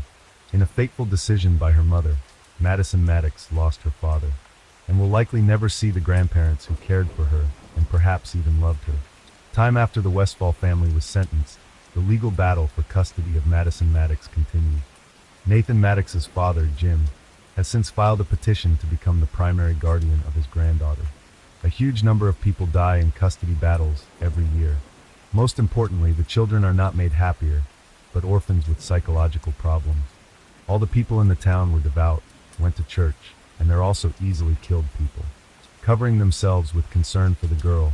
In a fateful decision by her mother, Madison Maddox lost her father, and will likely never see the grandparents who cared for her and perhaps even loved her. Time after the Westfall family was sentenced, the legal battle for custody of Madison Maddox continued. Nathan Maddox's father, Jim, has since filed a petition to become the primary guardian of his granddaughter. A huge number of people die in custody battles every year. Most importantly, the children are not made happier, but orphans with psychological problems. All the people in the town were devout, went to church, and they're also easily killed people. Covering themselves with concern for the girl,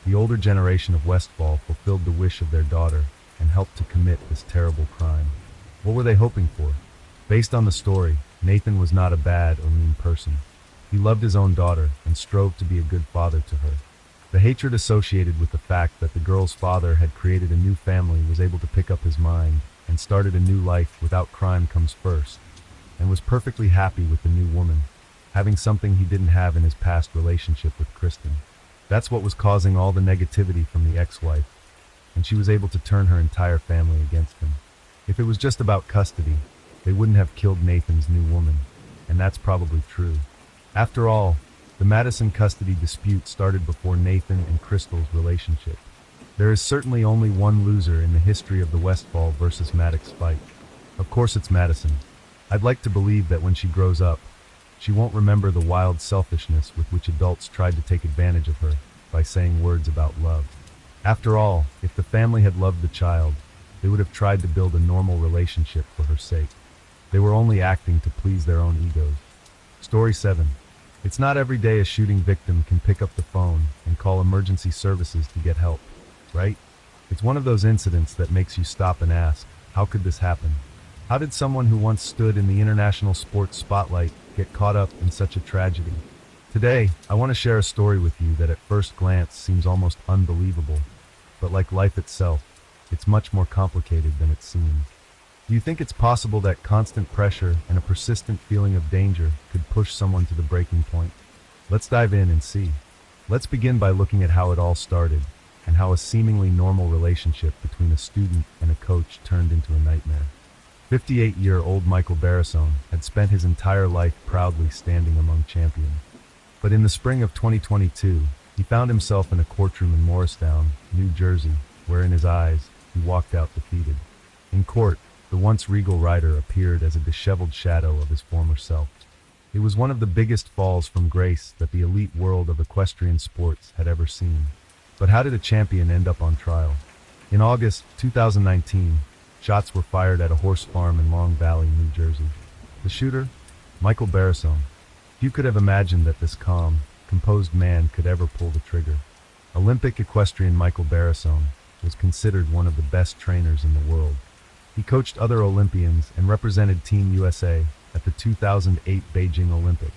the older generation of Westfall fulfilled the wish of their daughter and helped to commit this terrible crime. What were they hoping for? Based on the story, Nathan was not a bad or mean person. He loved his own daughter and strove to be a good father to her. The hatred associated with the fact that the girl's father had created a new family was able to pick up his mind and started a new life without crime comes first, and was perfectly happy with the new woman, having something he didn't have in his past relationship with Kristen. That's what was causing all the negativity from the ex-wife, and she was able to turn her entire family against him. If it was just about custody, they wouldn't have killed Nathan's new woman, and that's probably true. After all, the Madison custody dispute started before Nathan and Crystal's relationship. There is certainly only one loser in the history of the Westfall versus Maddox fight. Of course it's Madison. I'd like to believe that when she grows up, she won't remember the wild selfishness with which adults tried to take advantage of her by saying words about love. After all, if the family had loved the child, they would have tried to build a normal relationship for her sake. They were only acting to please their own egos. Story 7. It's not every day a shooting victim can pick up the phone and call emergency services to get help, right? It's one of those incidents that makes you stop and ask, how could this happen? How did someone who once stood in the international sports spotlight get caught up in such a tragedy? Today, I want to share a story with you that at first glance seems almost unbelievable, but like life itself, it's much more complicated than it seems. Do you think it's possible that constant pressure and a persistent feeling of danger could push someone to the breaking point? Let's dive in and see. Let's begin by looking at how it all started and how a seemingly normal relationship between a student and a coach turned into a nightmare. 58-year-old Michael Barrasone had spent his entire life proudly standing among champions. But in the spring of 2022, he found himself in a courtroom in Morristown, New Jersey, where in his eyes, he walked out defeated. In court, the once regal rider appeared as a disheveled shadow of his former self. It was one of the biggest falls from grace that the elite world of equestrian sports had ever seen. But how did a champion end up on trial? In August 2019, shots were fired at a horse farm in Long Valley, New Jersey. The shooter? Michael Barrasone. Few could have imagined that this calm, composed man could ever pull the trigger. Olympic equestrian Michael Barrasone was considered one of the best trainers in the world. He coached other Olympians and represented Team USA at the 2008 Beijing Olympics.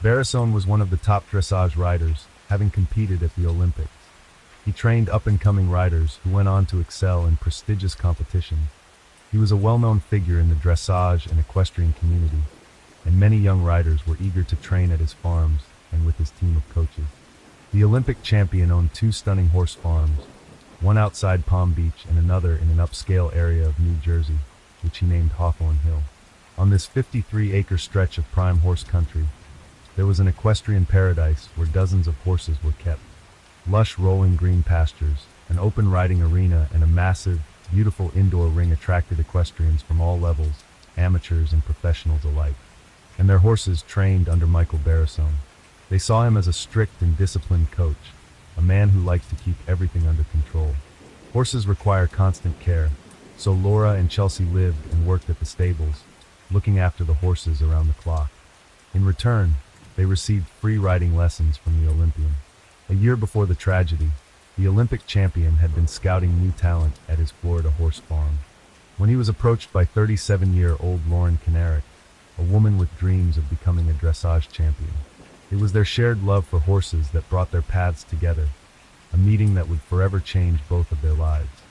Barrasone was one of the top dressage riders, having competed at the Olympics. He trained up-and-coming riders who went on to excel in prestigious competitions. He was a well-known figure in the dressage and equestrian community, and many young riders were eager to train at his farms and with his team of coaches. The Olympic champion owned 2 stunning horse farms, one outside Palm Beach and another in an upscale area of New Jersey, which he named Hawthorne Hill. On this 53-acre stretch of prime horse country, there was an equestrian paradise where dozens of horses were kept. Lush rolling green pastures, an open riding arena, and a massive, beautiful indoor ring attracted equestrians from all levels, amateurs and professionals alike. And their horses trained under Michael Barrasone. They saw him as a strict and disciplined coach, a man who liked to keep everything under control. Horses require constant care, so Laura and Chelsea lived and worked at the stables, looking after the horses around the clock. In return, they received free riding lessons from the Olympian. A year before the tragedy, the Olympic champion had been scouting new talent at his Florida horse farm. When he was approached by 37-year-old Lauren Kanarick, a woman with dreams of becoming a dressage champion. It was their shared love for horses that brought their paths together, a meeting that would forever change both of their lives.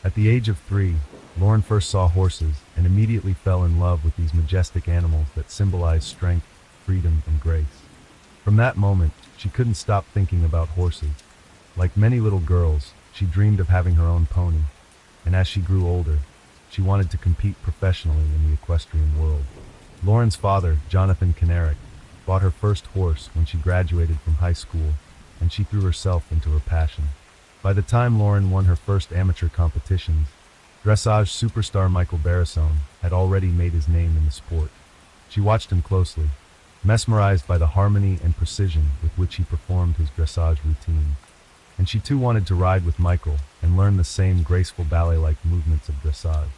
At the age of 3, Lauren first saw horses and immediately fell in love with these majestic animals that symbolize strength, freedom, and grace. From that moment, she couldn't stop thinking about horses. Like many little girls, she dreamed of having her own pony, and as she grew older, she wanted to compete professionally in the equestrian world. Lauren's father, Jonathan Kanarick, bought her first horse when she graduated from high school, and she threw herself into her passion. By the time Lauren won her first amateur competitions, dressage superstar Michael Barrasone had already made his name in the sport. She watched him closely, mesmerized by the harmony and precision with which he performed his dressage routine. And she too wanted to ride with Michael and learn the same graceful ballet-like movements of dressage.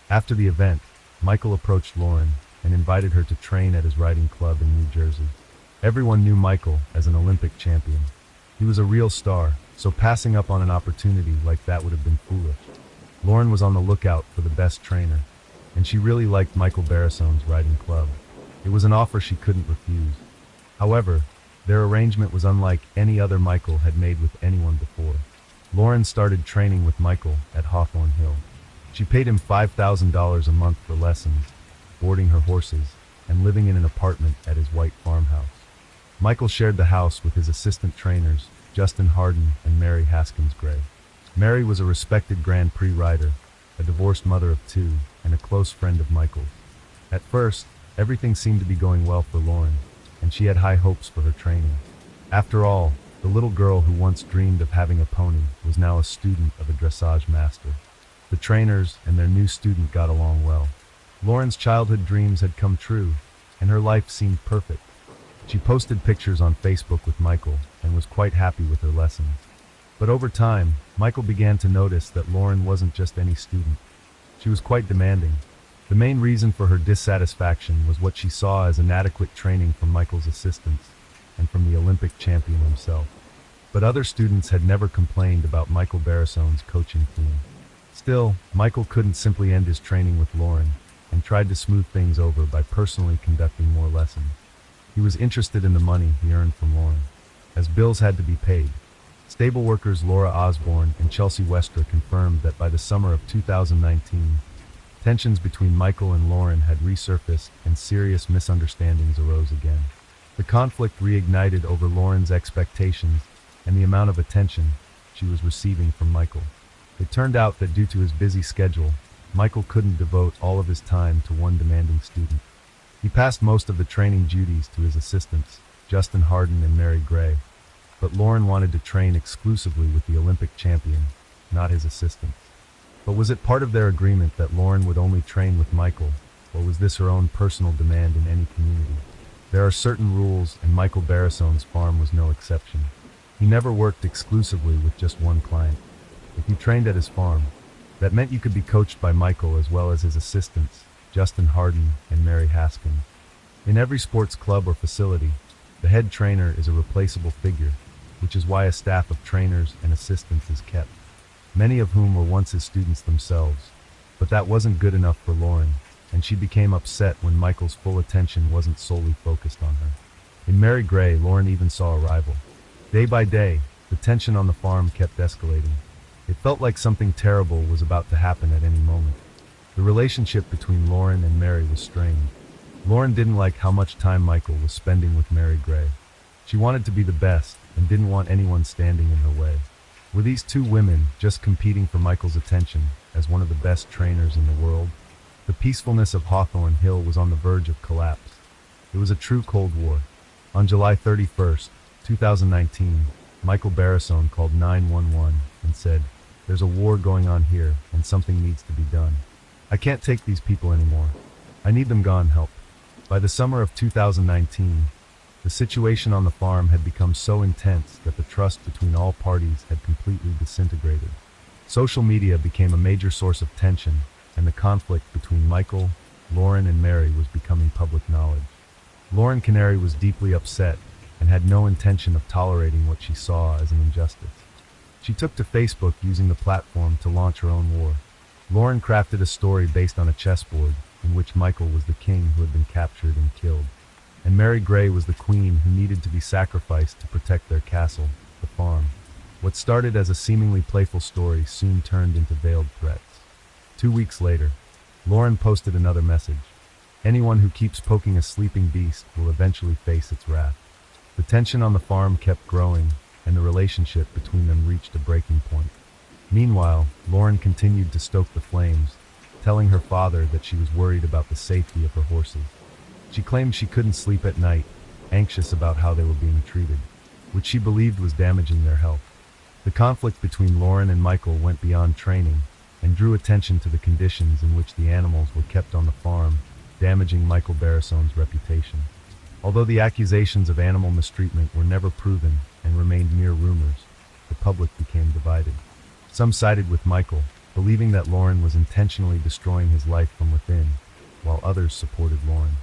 After the event, Michael approached Lauren and invited her to train at his riding club in New Jersey. Everyone knew Michael as an Olympic champion. He was a real star, so passing up on an opportunity like that would have been foolish. Lauren was on the lookout for the best trainer, and she really liked Michael Barrasone's riding club. It was an offer she couldn't refuse. However, their arrangement was unlike any other Michael had made with anyone before. Lauren started training with Michael at Hawthorne Hill. She paid him $5,000 a month for lessons, boarding her horses, and living in an apartment at his white farmhouse. Michael shared the house with his assistant trainers, Justin Harden and Mary Haskins Gray. Mary was a respected Grand Prix rider, a divorced mother of two, and a close friend of Michael's. At first, everything seemed to be going well for Lauren, and she had high hopes for her training. After all, the little girl who once dreamed of having a pony was now a student of a dressage master. The trainers and their new student got along well. Lauren's childhood dreams had come true, and her life seemed perfect. She posted pictures on Facebook with Michael and was quite happy with her lessons. But over time, Michael began to notice that Lauren wasn't just any student. She was quite demanding. The main reason for her dissatisfaction was what she saw as inadequate training from Michael's assistants and from the Olympic champion himself. But other students had never complained about Michael Barrasone's coaching team. Still, Michael couldn't simply end his training with Lauren and tried to smooth things over by personally conducting more lessons. He was interested in the money he earned from Lauren, as bills had to be paid. Stable workers Laura Osborne and Chelsea Westra confirmed that by the summer of 2019, tensions between Michael and Lauren had resurfaced and serious misunderstandings arose again. The conflict reignited over Lauren's expectations and the amount of attention she was receiving from Michael. It turned out that due to his busy schedule, Michael couldn't devote all of his time to one demanding student. He passed most of the training duties to his assistants, Justin Harden and Mary Gray, but Lauren wanted to train exclusively with the Olympic champion, not his assistants. But was it part of their agreement that Lauren would only train with Michael, or was this her own personal demand in any community? There are certain rules, and Michael Barrasone's farm was no exception. He never worked exclusively with just one client. If you trained at his farm, that meant you could be coached by Michael as well as his assistants, Justin Harden and Mary Haskins. In every sports club or facility, the head trainer is a replaceable figure, which is why a staff of trainers and assistants is kept, many of whom were once his students themselves. But that wasn't good enough for Lauren, and she became upset when Michael's full attention wasn't solely focused on her. In Mary Gray, Lauren even saw a rival. Day by day, the tension on the farm kept escalating. It felt like something terrible was about to happen at any moment. The relationship between Lauren and Mary was strained. Lauren didn't like how much time Michael was spending with Mary Gray. She wanted to be the best and didn't want anyone standing in her way. Were these two women just competing for Michael's attention as one of the best trainers in the world? The peacefulness of Hawthorne Hill was on the verge of collapse. It was a true Cold War. On July 31st, 2019, Michael Barrasone called 911 and said, "There's a war going on here and something needs to be done. I can't take these people anymore. I need them gone, help." By the summer of 2019, the situation on the farm had become so intense that the trust between all parties had completely disintegrated. Social media became a major source of tension, and the conflict between Michael, Lauren, and Mary was becoming public knowledge. Lauren Canary was deeply upset and had no intention of tolerating what she saw as an injustice. She took to Facebook using the platform to launch her own war. Lauren crafted a story based on a chessboard in which Michael was the king who had been captured and killed, and Mary Gray was the queen who needed to be sacrificed to protect their castle, the farm. What started as a seemingly playful story soon turned into veiled threats. 2 weeks later, Lauren posted another message. Anyone who keeps poking a sleeping beast will eventually face its wrath. The tension on the farm kept growing, and the relationship between them reached a breaking point. Meanwhile, Lauren continued to stoke the flames, telling her father that she was worried about the safety of her horses. She claimed she couldn't sleep at night, anxious about how they were being treated, which she believed was damaging their health. The conflict between Lauren and Michael went beyond training and drew attention to the conditions in which the animals were kept on the farm, damaging Michael Barrasone's reputation. Although the accusations of animal mistreatment were never proven and remained mere rumors, the public became divided. Some sided with Michael, believing that Lauren was intentionally destroying his life from within, while others supported Lauren.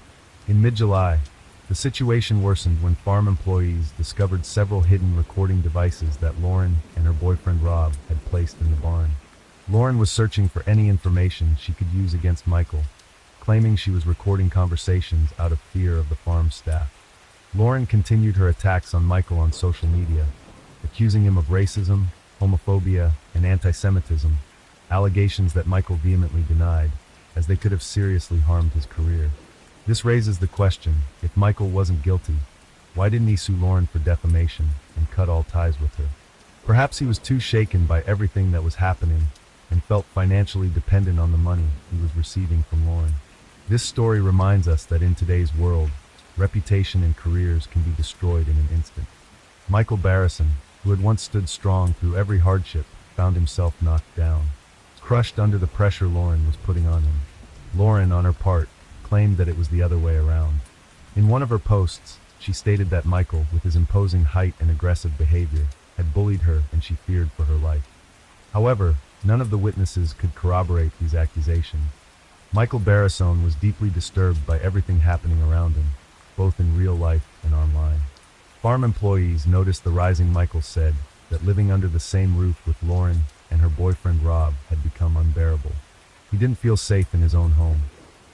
In mid-July, the situation worsened when farm employees discovered several hidden recording devices that Lauren and her boyfriend Rob had placed in the barn. Lauren was searching for any information she could use against Michael, claiming she was recording conversations out of fear of the farm staff. Lauren continued her attacks on Michael on social media, accusing him of racism, homophobia, and anti-Semitism, allegations that Michael vehemently denied, as they could have seriously harmed his career. This raises the question, if Michael wasn't guilty, why didn't he sue Lauren for defamation and cut all ties with her? Perhaps he was too shaken by everything that was happening and felt financially dependent on the money he was receiving from Lauren. This story reminds us that in today's world, reputation and careers can be destroyed in an instant. Michael Barrison, who had once stood strong through every hardship, found himself knocked down, crushed under the pressure Lauren was putting on him. Lauren, on her part, claimed that it was the other way around. In one of her posts, she stated that Michael, with his imposing height and aggressive behavior, had bullied her and she feared for her life. However, none of the witnesses could corroborate these accusations. Michael Barrison was deeply disturbed by everything happening around him, both in real life and online. Farm employees noticed the rising. Michael said that living under the same roof with Lauren and her boyfriend Rob had become unbearable. He didn't feel safe in his own home.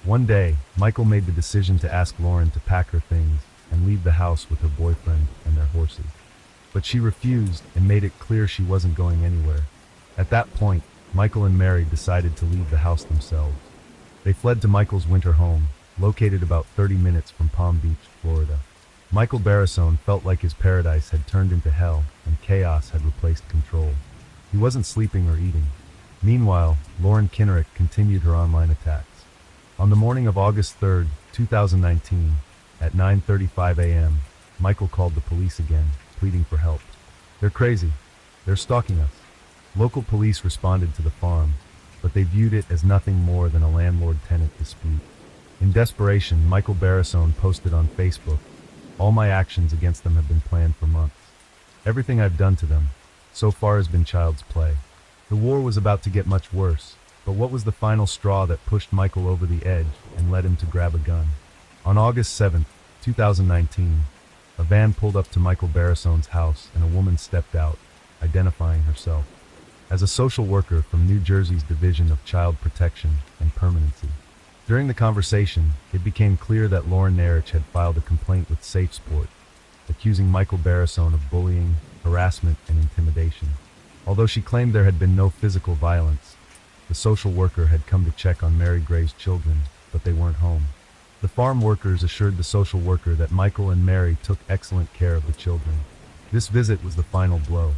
One day, Michael made the decision to ask Lauren to pack her things and leave the house with her boyfriend and their horses. But she refused and made it clear she wasn't going anywhere. At that point, Michael and Mary decided to leave the house themselves. They fled to Michael's winter home, located about 30 minutes from Palm Beach, Florida. Michael Barrison felt like his paradise had turned into hell and chaos had replaced control. He wasn't sleeping or eating. Meanwhile, Lauren Kinnerik continued her online attacks. On the morning of August 3, 2019, at 9:35 a.m., Michael called the police again, pleading for help. "They're crazy. They're stalking us." Local police responded to the farm, but they viewed it as nothing more than a landlord-tenant dispute. In desperation, Michael Barrison posted on Facebook, "All my actions against them have been planned for months. Everything I've done to them so far has been child's play." The war was about to get much worse, but what was the final straw that pushed Michael over the edge and led him to grab a gun? On August 7, 2019, a van pulled up to Michael Barrison's house and a woman stepped out, identifying herself as a social worker from New Jersey's Division of Child Protection and Permanency. During the conversation, it became clear that Lauren Narich had filed a complaint with Safe Sport, accusing Michael Barrison of bullying, harassment, and intimidation. Although she claimed there had been no physical violence, the social worker had come to check on Mary Gray's children, but they weren't home. The farm workers assured the social worker that Michael and Mary took excellent care of the children. This visit was the final blow.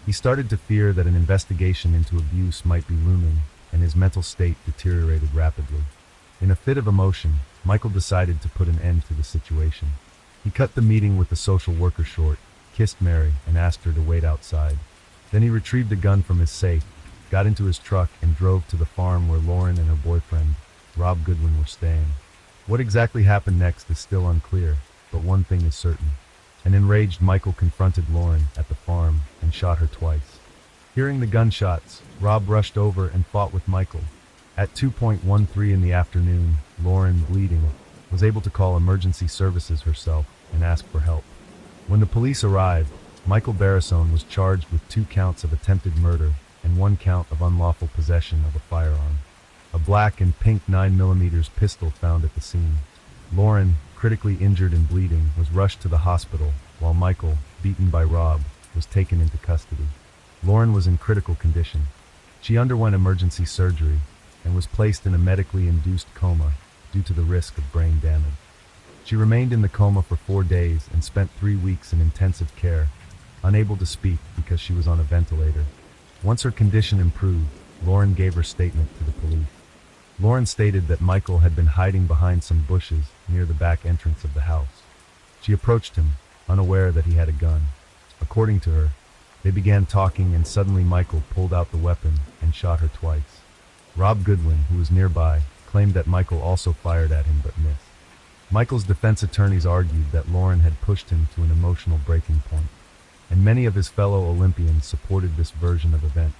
He started to fear that an investigation into abuse might be looming, and his mental state deteriorated rapidly. In a fit of emotion, Michael decided to put an end to the situation. He cut the meeting with the social worker short, kissed Mary, and asked her to wait outside. Then he retrieved a gun from his safe, got into his truck, and drove to the farm where Lauren and her boyfriend, Rob Goodwin, were staying. What exactly happened next is still unclear, but one thing is certain. An enraged Michael confronted Lauren at the farm and shot her twice. Hearing the gunshots, Rob rushed over and fought with Michael. At 2:13 in the afternoon, Lauren, bleeding, was able to call emergency services herself and ask for help. When the police arrived, Michael Barrison was charged with 2 counts of attempted murder and 1 count of unlawful possession of a firearm. A black and pink 9mm pistol found at the scene. Lauren, critically injured and bleeding, was rushed to the hospital, while Michael, beaten by Rob, was taken into custody. Lauren was in critical condition. She underwent emergency surgery and was placed in a medically induced coma due to the risk of brain damage. She remained in the coma for 4 days and spent 3 weeks in intensive care, unable to speak because she was on a ventilator. Once her condition improved, Lauren gave her statement to the police. Lauren stated that Michael had been hiding behind some bushes near the back entrance of the house. She approached him, unaware that he had a gun. According to her, they began talking and suddenly Michael pulled out the weapon and shot her twice. Rob Goodwin, who was nearby, claimed that Michael also fired at him but missed. Michael's defense attorneys argued that Lauren had pushed him to an emotional breaking point, and many of his fellow Olympians supported this version of events.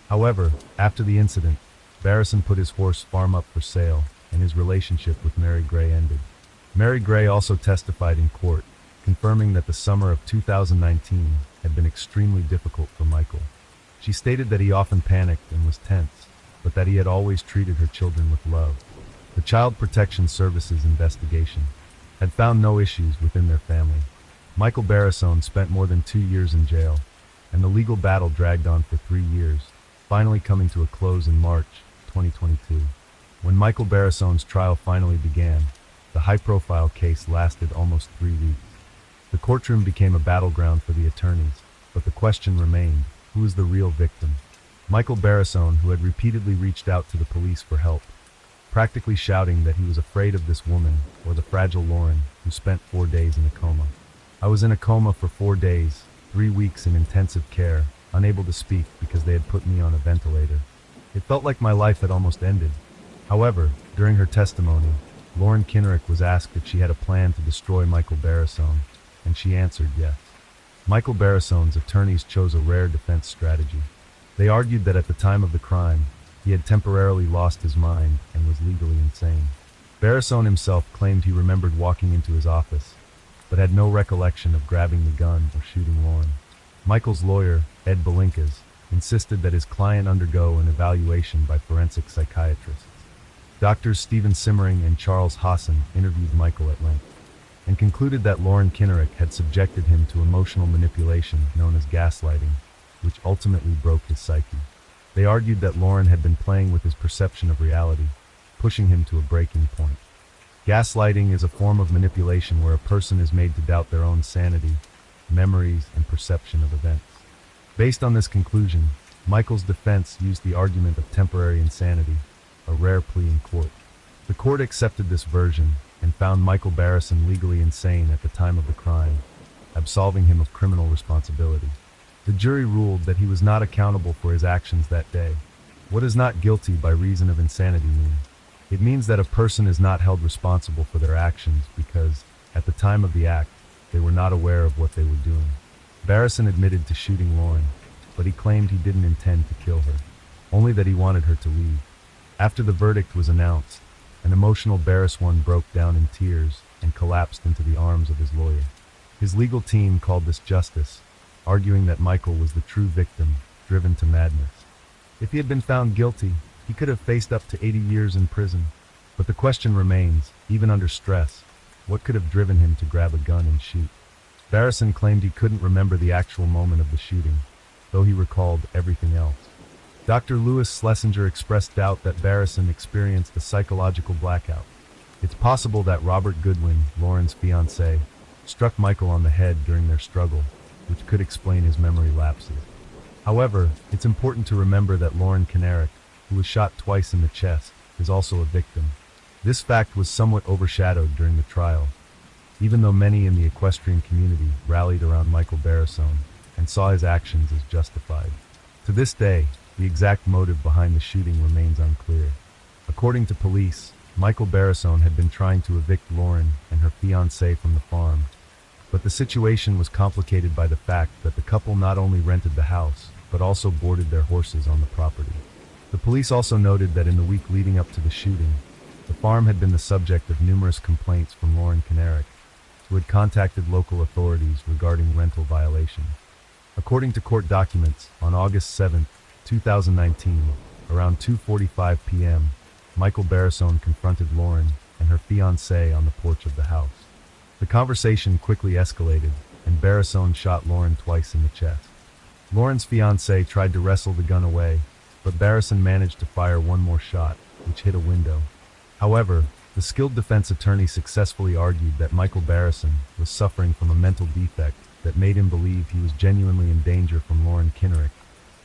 However, after the incident, Barrison put his horse farm up for sale, and his relationship with Mary Gray ended. Mary Gray also testified in court, confirming that the summer of 2019 had been extremely difficult for Michael. She stated that he often panicked and was tense, but that he had always treated her children with love. The Child Protection Service's investigation had found no issues within their family. Michael Barrison spent more than 2 years in jail, and the legal battle dragged on for 3 years, finally coming to a close in March 2022. When Michael Barrison's trial finally began, the high-profile case lasted almost 3 weeks. The courtroom became a battleground for the attorneys, but the question remained, who is the real victim? Michael Barrisone, who had repeatedly reached out to the police for help, practically shouting that he was afraid of this woman, or the fragile Lauren, who spent 4 days in a coma. I was in a coma for 4 days, 3 weeks in intensive care, unable to speak because they had put me on a ventilator. It felt like my life had almost ended. However, during her testimony, Lauren Kinnerik was asked if she had a plan to destroy Michael Barrisone, and she answered yes. Michael Barrisone's attorneys chose a rare defense strategy. They argued that at the time of the crime, he had temporarily lost his mind and was legally insane. Barrisone himself claimed he remembered walking into his office, but had no recollection of grabbing the gun or shooting Lauren. Michael's lawyer, Ed Belinkas, insisted that his client undergo an evaluation by forensic psychiatrists. Doctors Stephen Simmering and Charles Hassan interviewed Michael at length, and concluded that Lauren Kinnerik had subjected him to emotional manipulation known as gaslighting, which ultimately broke his psyche. They argued that Lauren had been playing with his perception of reality, pushing him to a breaking point. Gaslighting is a form of manipulation where a person is made to doubt their own sanity, memories, and perception of events. Based on this conclusion, Michael's defense used the argument of temporary insanity, a rare plea in court. The court accepted this version and found Michael Barrisone legally insane at the time of the crime, absolving him of criminal responsibility. The jury ruled that he was not accountable for his actions that day. What does not guilty by reason of insanity mean? It means that a person is not held responsible for their actions because, at the time of the act, they were not aware of what they were doing. Barrisone admitted to shooting Lauren, but he claimed he didn't intend to kill her, only that he wanted her to leave. After the verdict was announced, an emotional Barrisone broke down in tears and collapsed into the arms of his lawyer. His legal team called this justice, arguing that Michael was the true victim, driven to madness. If he had been found guilty, he could have faced up to 80 years in prison. But the question remains, even under stress, what could have driven him to grab a gun and shoot? Barrisone claimed he couldn't remember the actual moment of the shooting, though he recalled everything else. Dr. Louis Schlesinger expressed doubt that Barrisone experienced a psychological blackout. It's possible that Robert Goodwin, Lauren's fiancé, struck Michael on the head during their struggle, which could explain his memory lapses. However, it's important to remember that Lauren Kinnerik, who was shot twice in the chest, is also a victim. This fact was somewhat overshadowed during the trial, even though many in the equestrian community rallied around Michael Barrisone and saw his actions as justified. To this day, the exact motive behind the shooting remains unclear. According to police, Michael Barrisone had been trying to evict Lauren and her fiancé from the farm, but the situation was complicated by the fact that the couple not only rented the house, but also boarded their horses on the property. The police also noted that in the week leading up to the shooting, the farm had been the subject of numerous complaints from Lauren Kinnerik, who had contacted local authorities regarding rental violations. According to court documents, on August 7, 2019, around 2:45 p.m., Michael Barrisone confronted Lauren and her fiancé on the porch of the house. The conversation quickly escalated, and Barrisone shot Lauren twice in the chest. Lauren's fiancé tried to wrestle the gun away, but Barrisone managed to fire one more shot, which hit a window. However, the skilled defense attorney successfully argued that Michael Barrisone was suffering from a mental defect that made him believe he was genuinely in danger from Lauren Kinnerik,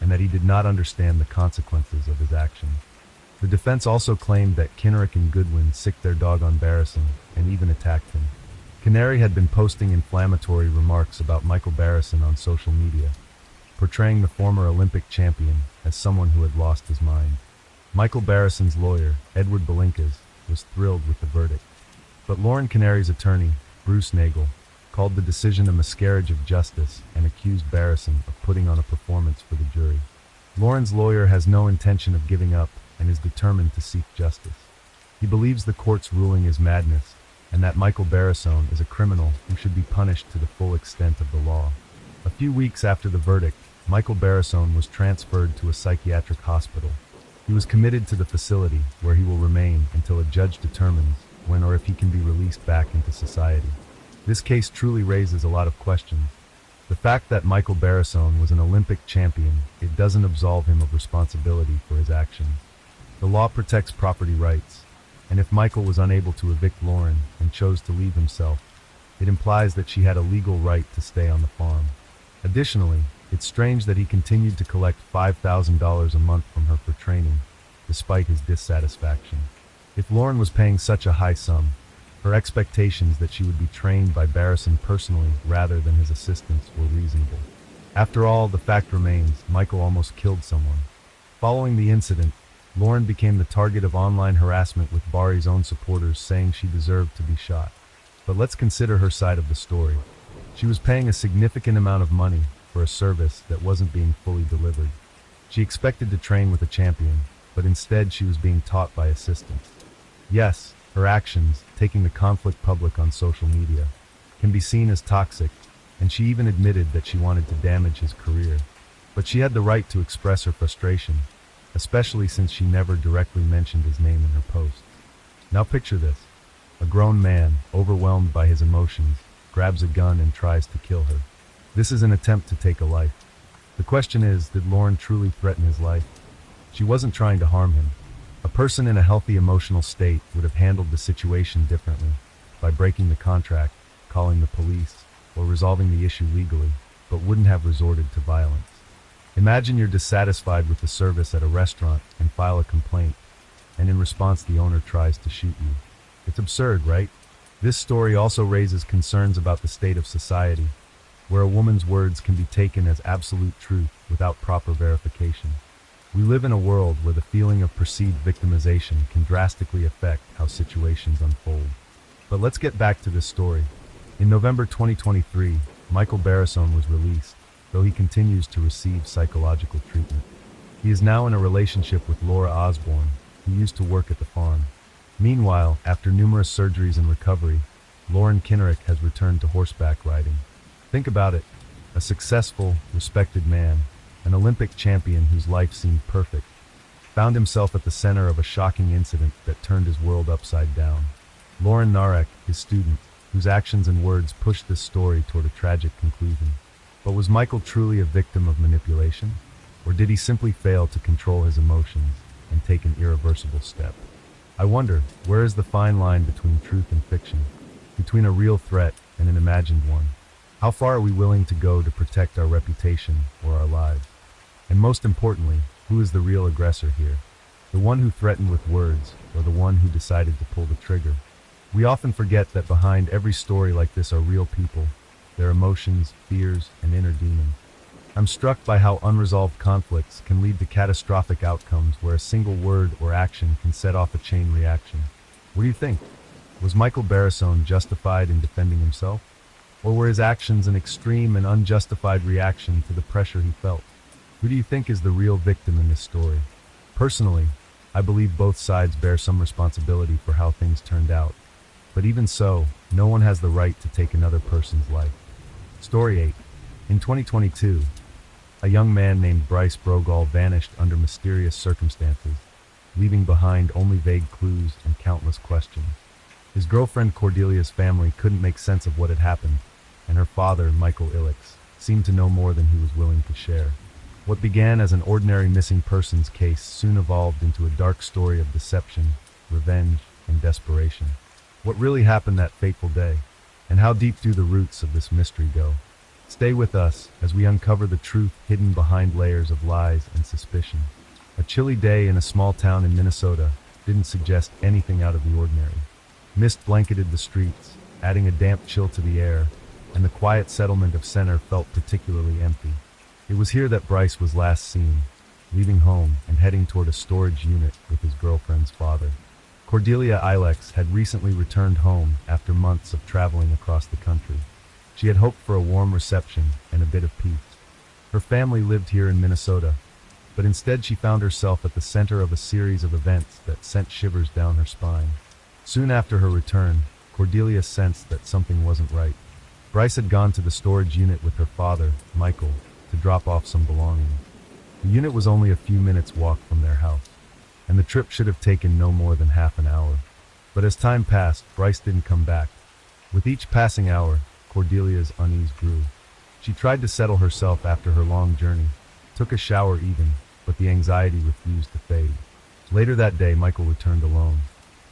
and that he did not understand the consequences of his actions. The defense also claimed that Kinnerik and Goodwin sicked their dog on Barrisone and even attacked him. Kinnerik had been posting inflammatory remarks about Michael Barrisone on social media, portraying the former Olympic champion as someone who had lost his mind. Michael Barrisone's lawyer, Edward Belinkas, was thrilled with the verdict. But Lauren Kinnerik's attorney, Bruce Nagel, called the decision a miscarriage of justice and accused Barrisone of putting on a performance for the jury. Lauren's lawyer has no intention of giving up and is determined to seek justice. He believes the court's ruling is madness and that Michael Barrisone is a criminal who should be punished to the full extent of the law. A few weeks after the verdict, Michael Barrisone was transferred to a psychiatric hospital. He was committed to the facility, where he will remain until a judge determines when or if he can be released back into society. This case truly raises a lot of questions. The fact that Michael Barrisone was an Olympic champion, it doesn't absolve him of responsibility for his actions. The law protects property rights, and if Michael was unable to evict Lauren and chose to leave himself, it implies that she had a legal right to stay on the farm. Additionally, It's strange that he continued to collect $5,000 a month from her for training, despite his dissatisfaction. If Lauren was paying such a high sum, her expectations that she would be trained by Barrison personally rather than his assistants were reasonable. After all, the fact remains, Michael almost killed someone. Following the incident, Lauren became the target of online harassment, with Bari's own supporters saying she deserved to be shot. But let's consider her side of the story. She was paying a significant amount of money for a service that wasn't being fully delivered. She expected to train with a champion, but instead she was being taught by assistants. Yes, her actions, taking the conflict public on social media, can be seen as toxic, and she even admitted that she wanted to damage his career. But she had the right to express her frustration, especially since she never directly mentioned his name in her posts. Now picture this. A grown man, overwhelmed by his emotions, grabs a gun and tries to kill her. This is an attempt to take a life. The question is, did Lauren truly threaten his life? She wasn't trying to harm him. A person in a healthy emotional state would have handled the situation differently, by breaking the contract, calling the police, or resolving the issue legally, but wouldn't have resorted to violence. Imagine you're dissatisfied with the service at a restaurant and file a complaint, and in response the owner tries to shoot you. It's absurd, right? This story also raises concerns about the state of society, where a woman's words can be taken as absolute truth without proper verification. We live in a world where the feeling of perceived victimization can drastically affect how situations unfold. But let's get back to this story. In November 2023, Michael Barrison was released, though he continues to receive psychological treatment. He is now in a relationship with Laura Osborne, who used to work at the farm. Meanwhile, after numerous surgeries and recovery, Lauren Kinnerick has returned to horseback riding. Think about it. A successful, respected man, an Olympic champion whose life seemed perfect, found himself at the center of a shocking incident that turned his world upside down. Lauren Narek, his student, whose actions and words pushed this story toward a tragic conclusion. But was Michael truly a victim of manipulation? Or did he simply fail to control his emotions and take an irreversible step? I wonder, where is the fine line between truth and fiction? Between a real threat and an imagined one? How far are we willing to go to protect our reputation or our lives? And most importantly, who is the real aggressor here? The one who threatened with words, or the one who decided to pull the trigger? We often forget that behind every story like this are real people, their emotions, fears, and inner demons. I'm struck by how unresolved conflicts can lead to catastrophic outcomes where a single word or action can set off a chain reaction. What do you think? Was Michael Barrison justified in defending himself? Or were his actions an extreme and unjustified reaction to the pressure he felt? Who do you think is the real victim in this story? Personally, I believe both sides bear some responsibility for how things turned out. But even so, no one has the right to take another person's life. Story 8. In 2022, a young man named Bryce Brogal vanished under mysterious circumstances, leaving behind only vague clues and countless questions. His girlfriend Cordelia's family couldn't make sense of what had happened, and her father, Michael Illix, seemed to know more than he was willing to share. What began as an ordinary missing persons case soon evolved into a dark story of deception, revenge, and desperation. What really happened that fateful day, and how deep do the roots of this mystery go? Stay with us as we uncover the truth hidden behind layers of lies and suspicion. A chilly day in a small town in Minnesota didn't suggest anything out of the ordinary. Mist blanketed the streets, adding a damp chill to the air, and the quiet settlement of Center felt particularly empty. It was here that Bryce was last seen, leaving home and heading toward a storage unit with his girlfriend's father. Cordelia Ilex had recently returned home after months of traveling across the country. She had hoped for a warm reception and a bit of peace. Her family lived here in Minnesota, but instead she found herself at the center of a series of events that sent shivers down her spine. Soon after her return, Cordelia sensed that something wasn't right. Bryce had gone to the storage unit with her father, Michael, to drop off some belongings. The unit was only a few minutes' walk from their house, and the trip should have taken no more than half an hour. But as time passed, Bryce didn't come back. With each passing hour, Cordelia's unease grew. She tried to settle herself after her long journey, took a shower even, but the anxiety refused to fade. Later that day, Michael returned alone.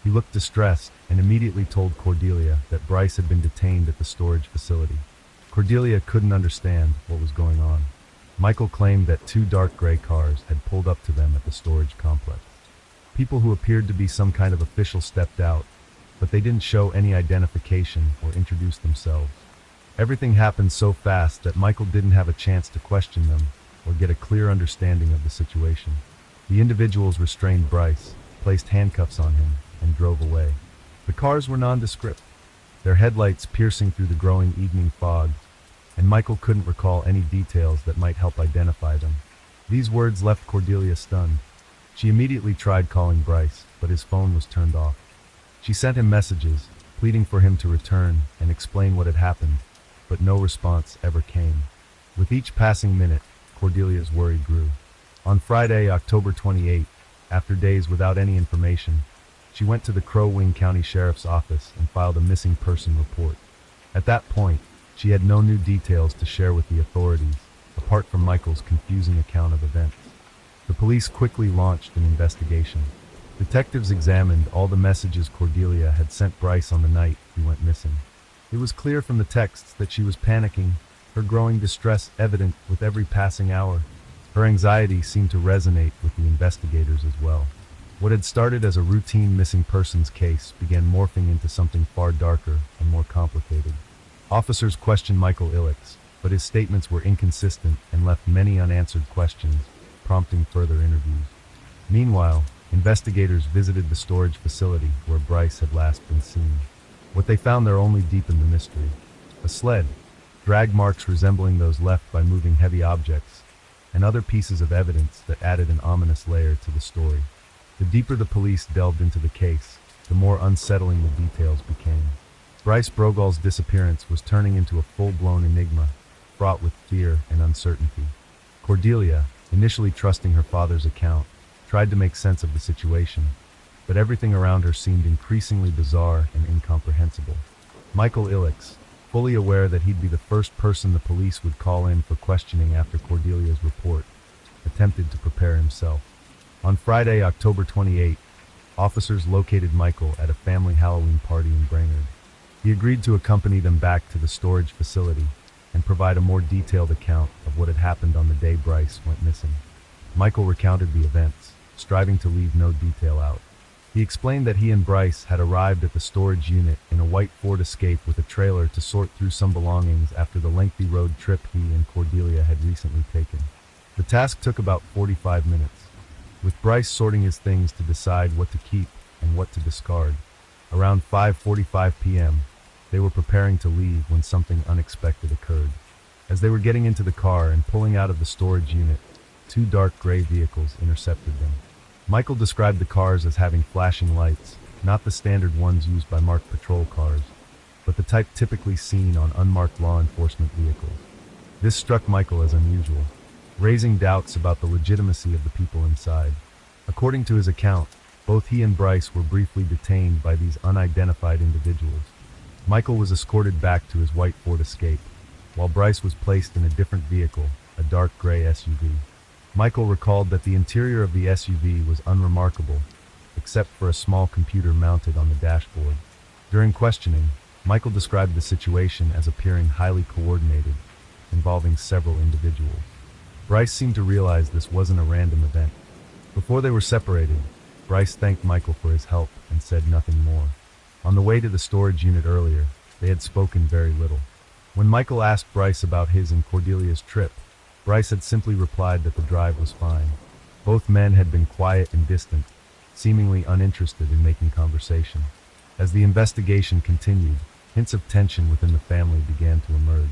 He looked distressed and immediately told Cordelia that Bryce had been detained at the storage facility. Cordelia couldn't understand what was going on. Michael claimed that two dark gray cars had pulled up to them at the storage complex. People who appeared to be some kind of official stepped out, but they didn't show any identification or introduce themselves. Everything happened so fast that Michael didn't have a chance to question them or get a clear understanding of the situation. The individuals restrained Bryce, placed handcuffs on him, and drove away. The cars were nondescript, their headlights piercing through the growing evening fog, and Michael couldn't recall any details that might help identify them. These words left Cordelia stunned. She immediately tried calling Bryce, but his phone was turned off. She sent him messages, pleading for him to return and explain what had happened, but no response ever came. With each passing minute, Cordelia's worry grew. On Friday, October 28, after days without any information, she went to the Crow Wing County Sheriff's Office and filed a missing person report. At that point, she had no new details to share with the authorities, apart from Michael's confusing account of events. The police quickly launched an investigation. Detectives examined all the messages Cordelia had sent Bryce on the night he went missing. It was clear from the texts that she was panicking, her growing distress evident with every passing hour. Her anxiety seemed to resonate with the investigators as well. What had started as a routine missing persons case began morphing into something far darker and more complicated. Officers questioned Michael Ilix, but his statements were inconsistent and left many unanswered questions, prompting further interviews. Meanwhile, investigators visited the storage facility where Bryce had last been seen. What they found there only deepened the mystery. A sled, drag marks resembling those left by moving heavy objects, and other pieces of evidence that added an ominous layer to the story. The deeper the police delved into the case, the more unsettling the details became. Bryce Brogal's disappearance was turning into a full-blown enigma, fraught with fear and uncertainty. Cordelia, initially trusting her father's account, tried to make sense of the situation, but everything around her seemed increasingly bizarre and incomprehensible. Michael Ilix, fully aware that he'd be the first person the police would call in for questioning after Cordelia's report, attempted to prepare himself. On Friday, October 28, officers located Michael at a family Halloween party in Brainerd. He agreed to accompany them back to the storage facility and provide a more detailed account of what had happened on the day Bryce went missing. Michael recounted the events, striving to leave no detail out. He explained that he and Bryce had arrived at the storage unit in a white Ford Escape with a trailer to sort through some belongings after the lengthy road trip he and Cordelia had recently taken. The task took about 45 minutes, with Bryce sorting his things to decide what to keep and what to discard. Around 5:45 p.m., they were preparing to leave when something unexpected occurred. As they were getting into the car and pulling out of the storage unit, two dark gray vehicles intercepted them. Michael described the cars as having flashing lights, not the standard ones used by marked patrol cars, but the type typically seen on unmarked law enforcement vehicles. This struck Michael as unusual, raising doubts about the legitimacy of the people inside. According to his account, both he and Bryce were briefly detained by these unidentified individuals. Michael was escorted back to his white Ford Escape, while Bryce was placed in a different vehicle, a dark gray SUV. Michael recalled that the interior of the SUV was unremarkable, except for a small computer mounted on the dashboard. During questioning, Michael described the situation as appearing highly coordinated, involving several individuals. Bryce seemed to realize this wasn't a random event. Before they were separated, Bryce thanked Michael for his help and said nothing more. On the way to the storage unit earlier, they had spoken very little. When Michael asked Bryce about his and Cordelia's trip, Bryce had simply replied that the drive was fine. Both men had been quiet and distant, seemingly uninterested in making conversation. As the investigation continued, hints of tension within the family began to emerge.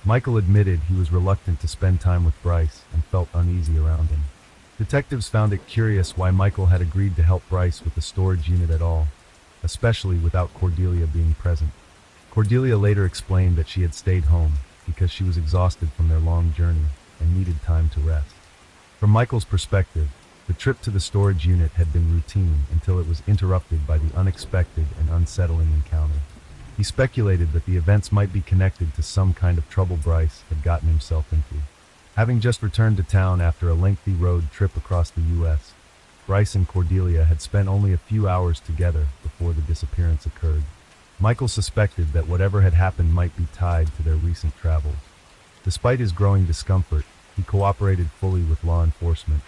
Michael admitted he was reluctant to spend time with Bryce and felt uneasy around him. Detectives found it curious why Michael had agreed to help Bryce with the storage unit at all, especially without Cordelia being present. Cordelia later explained that she had stayed home because she was exhausted from their long journey and needed time to rest. From Michael's perspective, the trip to the storage unit had been routine until it was interrupted by the unexpected and unsettling encounter. He speculated that the events might be connected to some kind of trouble Bryce had gotten himself into. Having just returned to town after a lengthy road trip across the U.S., Bryce and Cordelia had spent only a few hours together before the disappearance occurred. Michael suspected that whatever had happened might be tied to their recent travels. Despite his growing discomfort, He cooperated fully with law enforcement,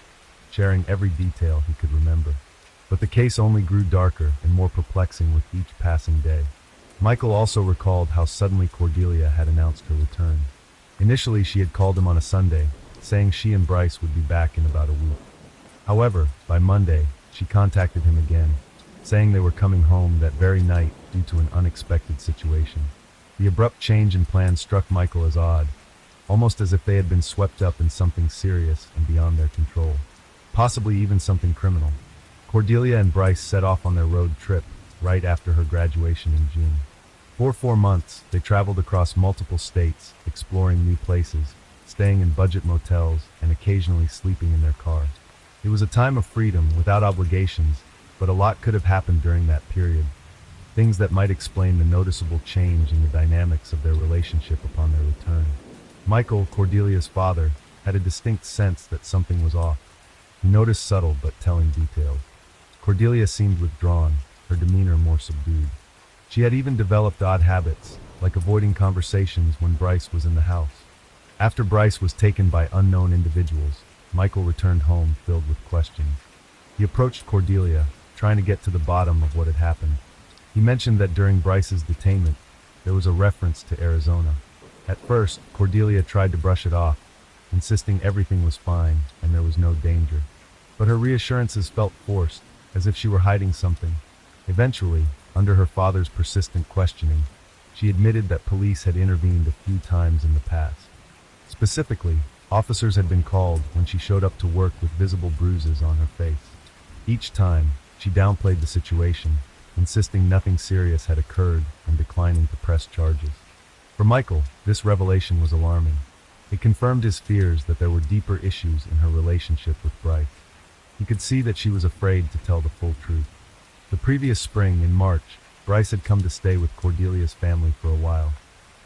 sharing every detail he could remember. But the case only grew darker and more perplexing with each passing day. Michael also recalled how suddenly Cordelia had announced her return. Initially, she had called him on a Sunday, saying she and Bryce would be back in about a week. However, by Monday, she contacted him again, saying they were coming home that very night due to an unexpected situation. The abrupt change in plans struck Michael as odd, almost as if they had been swept up in something serious and beyond their control, possibly even something criminal. Cordelia and Bryce set off on their road trip right after her graduation in June. For 4 months, they traveled across multiple states, exploring new places, staying in budget motels, and occasionally sleeping in their car. It was a time of freedom without obligations, but a lot could have happened during that period. Things that might explain the noticeable change in the dynamics of their relationship upon their return. Michael, Cordelia's father, had a distinct sense that something was off. He noticed subtle but telling details. Cordelia seemed withdrawn, her demeanor more subdued. She had even developed odd habits, like avoiding conversations when Bryce was in the house. After Bryce was taken by unknown individuals, Michael returned home filled with questions. He approached Cordelia, trying to get to the bottom of what had happened. He mentioned that during Bryce's detainment, there was a reference to Arizona. At first, Cordelia tried to brush it off, insisting everything was fine and there was no danger. But her reassurances felt forced, as if she were hiding something. Eventually, under her father's persistent questioning, she admitted that police had intervened a few times in the past. Specifically, officers had been called when she showed up to work with visible bruises on her face. Each time, she downplayed the situation, insisting nothing serious had occurred and declining to press charges. For Michael, this revelation was alarming. It confirmed his fears that there were deeper issues in her relationship with Bryce. He could see that she was afraid to tell the full truth. The previous spring, in March, Bryce had come to stay with Cordelia's family for a while.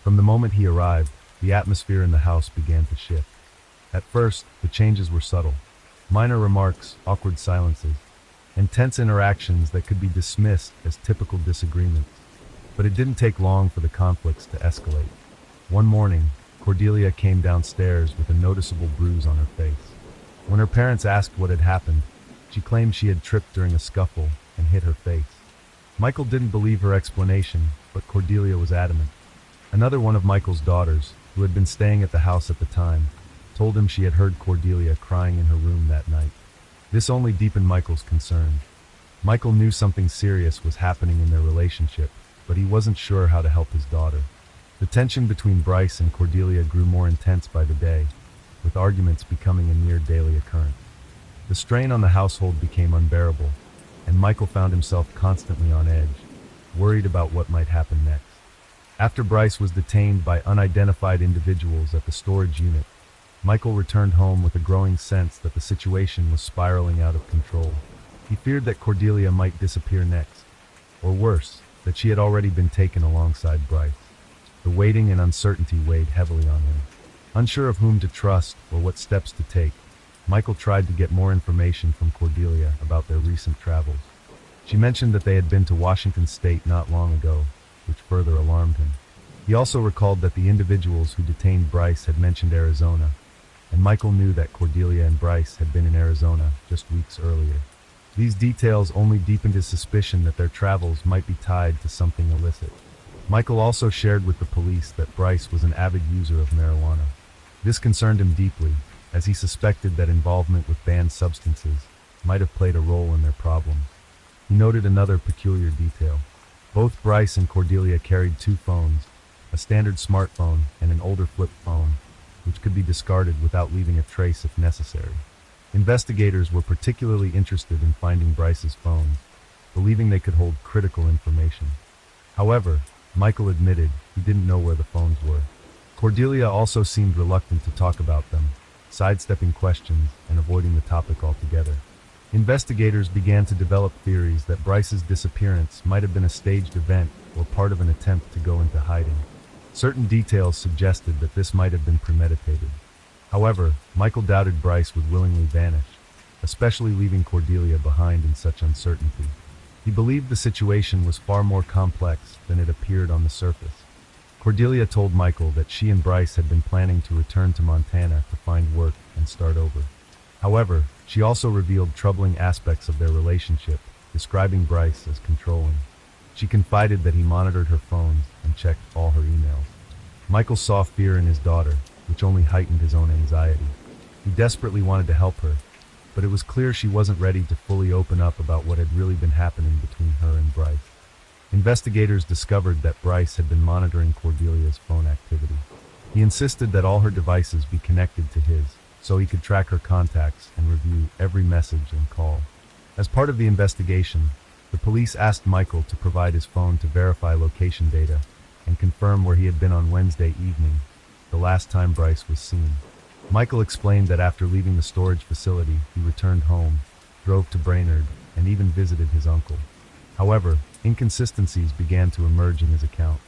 From the moment he arrived, the atmosphere in the house began to shift. At first, the changes were subtle. Minor remarks, awkward silences, and tense interactions that could be dismissed as typical disagreements. But it didn't take long for the conflicts to escalate. One morning, Cordelia came downstairs with a noticeable bruise on her face. When her parents asked what had happened, she claimed she had tripped during a scuffle and hit her face. Michael didn't believe her explanation, but Cordelia was adamant. Another one of Michael's daughters, who had been staying at the house at the time, told him she had heard Cordelia crying in her room that night. This only deepened Michael's concern. Michael knew something serious was happening in their relationship, but he wasn't sure how to help his daughter. The tension between Bryce and Cordelia grew more intense by the day, with arguments becoming a near daily occurrence. The strain on the household became unbearable, and Michael found himself constantly on edge, worried about what might happen next. After Bryce was detained by unidentified individuals at the storage unit, Michael returned home with a growing sense that the situation was spiraling out of control. He feared that Cordelia might disappear next, or worse, that she had already been taken alongside Bryce. The waiting and uncertainty weighed heavily on him. Unsure of whom to trust or what steps to take, Michael tried to get more information from Cordelia about their recent travels. She mentioned that they had been to Washington State not long ago, which further alarmed him. He also recalled that the individuals who detained Bryce had mentioned Arizona, and Michael knew that Cordelia and Bryce had been in Arizona just weeks earlier. These details only deepened his suspicion that their travels might be tied to something illicit. Michael also shared with the police that Bryce was an avid user of marijuana. This concerned him deeply, as he suspected that involvement with banned substances might have played a role in their problems. He noted another peculiar detail. Both Bryce and Cordelia carried 2 phones, a standard smartphone and an older flip phone, which could be discarded without leaving a trace if necessary. Investigators were particularly interested in finding Bryce's phones, believing they could hold critical information. However, Michael admitted he didn't know where the phones were. Cordelia also seemed reluctant to talk about them, sidestepping questions and avoiding the topic altogether. Investigators began to develop theories that Bryce's disappearance might have been a staged event or part of an attempt to go into hiding. Certain details suggested that this might have been premeditated. However, Michael doubted Bryce would willingly vanish, especially leaving Cordelia behind in such uncertainty. He believed the situation was far more complex than it appeared on the surface. Cordelia told Michael that she and Bryce had been planning to return to Montana to find work and start over. However, she also revealed troubling aspects of their relationship, describing Bryce as controlling. She confided that he monitored her phones and checked all her emails. Michael saw fear in his daughter, which only heightened his own anxiety. He desperately wanted to help her, but it was clear she wasn't ready to fully open up about what had really been happening between her and Bryce. Investigators discovered that Bryce had been monitoring Cordelia's phone activity. He insisted that all her devices be connected to his, so he could track her contacts and review every message and call. As part of the investigation, the police asked Michael to provide his phone to verify location data and confirm where he had been on Wednesday evening, the last time Bryce was seen. Michael explained that after leaving the storage facility, he returned home, drove to Brainerd, and even visited his uncle. However, inconsistencies began to emerge in his account.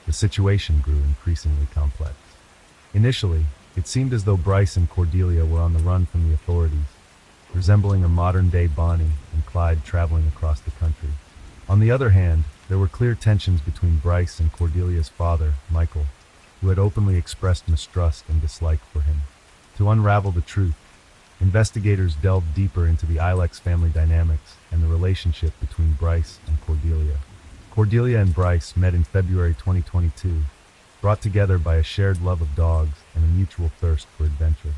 The situation grew increasingly complex. Initially, it seemed as though Bryce and Cordelia were on the run from the authorities, resembling a modern-day Bonnie and Clyde traveling across the country. On the other hand, there were clear tensions between Bryce and Cordelia's father, Michael, who had openly expressed mistrust and dislike for him. To unravel the truth, investigators delved deeper into the Ilex family dynamics and the relationship between Bryce and Cordelia. Cordelia and Bryce met in February 2022, brought together by a shared love of dogs and a mutual thirst for adventure.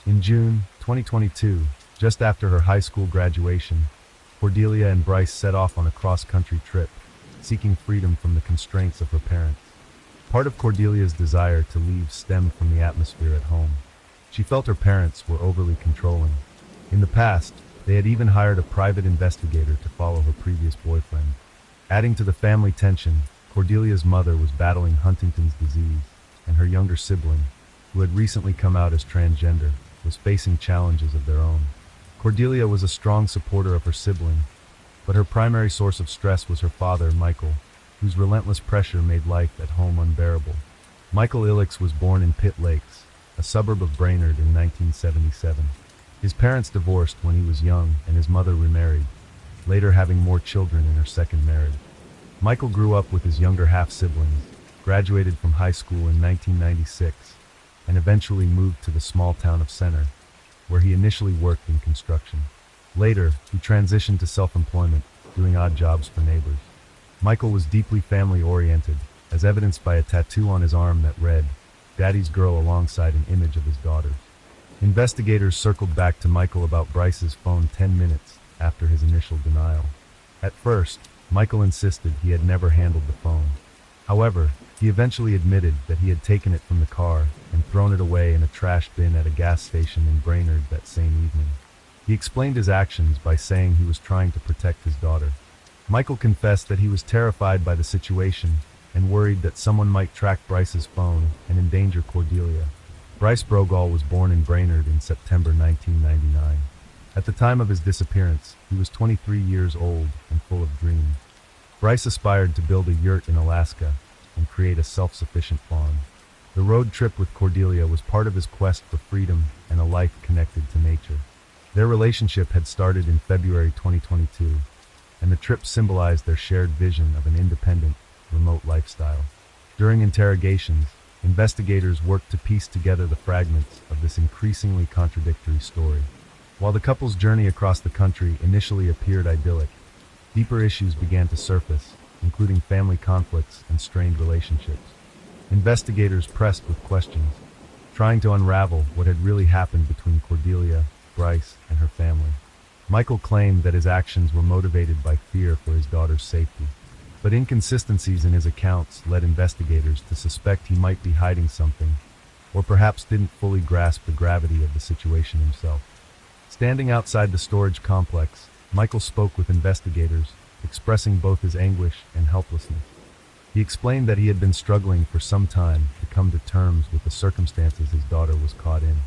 In June 2022, just after her high school graduation, Cordelia and Bryce set off on a cross-country trip, seeking freedom from the constraints of her parents. Part of Cordelia's desire to leave stemmed from the atmosphere at home. She felt her parents were overly controlling. In the past, they had even hired a private investigator to follow her previous boyfriend. Adding to the family tension, Cordelia's mother was battling Huntington's disease, and her younger sibling, who had recently come out as transgender, was facing challenges of their own. Cordelia was a strong supporter of her sibling, but her primary source of stress was her father, Michael, whose relentless pressure made life at home unbearable. Michael Ilex was born in Pitt Lakes, a suburb of Brainerd, in 1977. His parents divorced when he was young, and his mother remarried, later having more children in her second marriage. Michael grew up with his younger half-siblings, graduated from high school in 1996, and eventually moved to the small town of Center, where he initially worked in construction. Later, he transitioned to self-employment, doing odd jobs for neighbors. Michael was deeply family-oriented, as evidenced by a tattoo on his arm that read, "Daddy's Girl," alongside an image of his daughters. Investigators circled back to Michael about Bryce's phone 10 minutes after his initial denial. At first, Michael insisted he had never handled the phone. However, he eventually admitted that he had taken it from the car and thrown it away in a trash bin at a gas station in Brainerd that same evening. He explained his actions by saying he was trying to protect his daughter. Michael confessed that he was terrified by the situation and worried that someone might track Bryce's phone and endanger Cordelia. Bryce Brogal was born in Brainerd in September 1999. At the time of his disappearance, he was 23 years old and full of dreams. Bryce aspired to build a yurt in Alaska and create a self-sufficient farm. The road trip with Cordelia was part of his quest for freedom and a life connected to nature. Their relationship had started in February 2022, and the trip symbolized their shared vision of an independent, remote lifestyle. During interrogations, investigators worked to piece together the fragments of this increasingly contradictory story. While the couple's journey across the country initially appeared idyllic, deeper issues began to surface, including family conflicts and strained relationships. Investigators pressed with questions, trying to unravel what had really happened between Cordelia, Bryce, and her family. Michael claimed that his actions were motivated by fear for his daughter's safety, but inconsistencies in his accounts led investigators to suspect he might be hiding something, or perhaps didn't fully grasp the gravity of the situation himself. Standing outside the storage complex, Michael spoke with investigators, expressing both his anguish and helplessness. He explained that he had been struggling for some time to come to terms with the circumstances his daughter was caught in.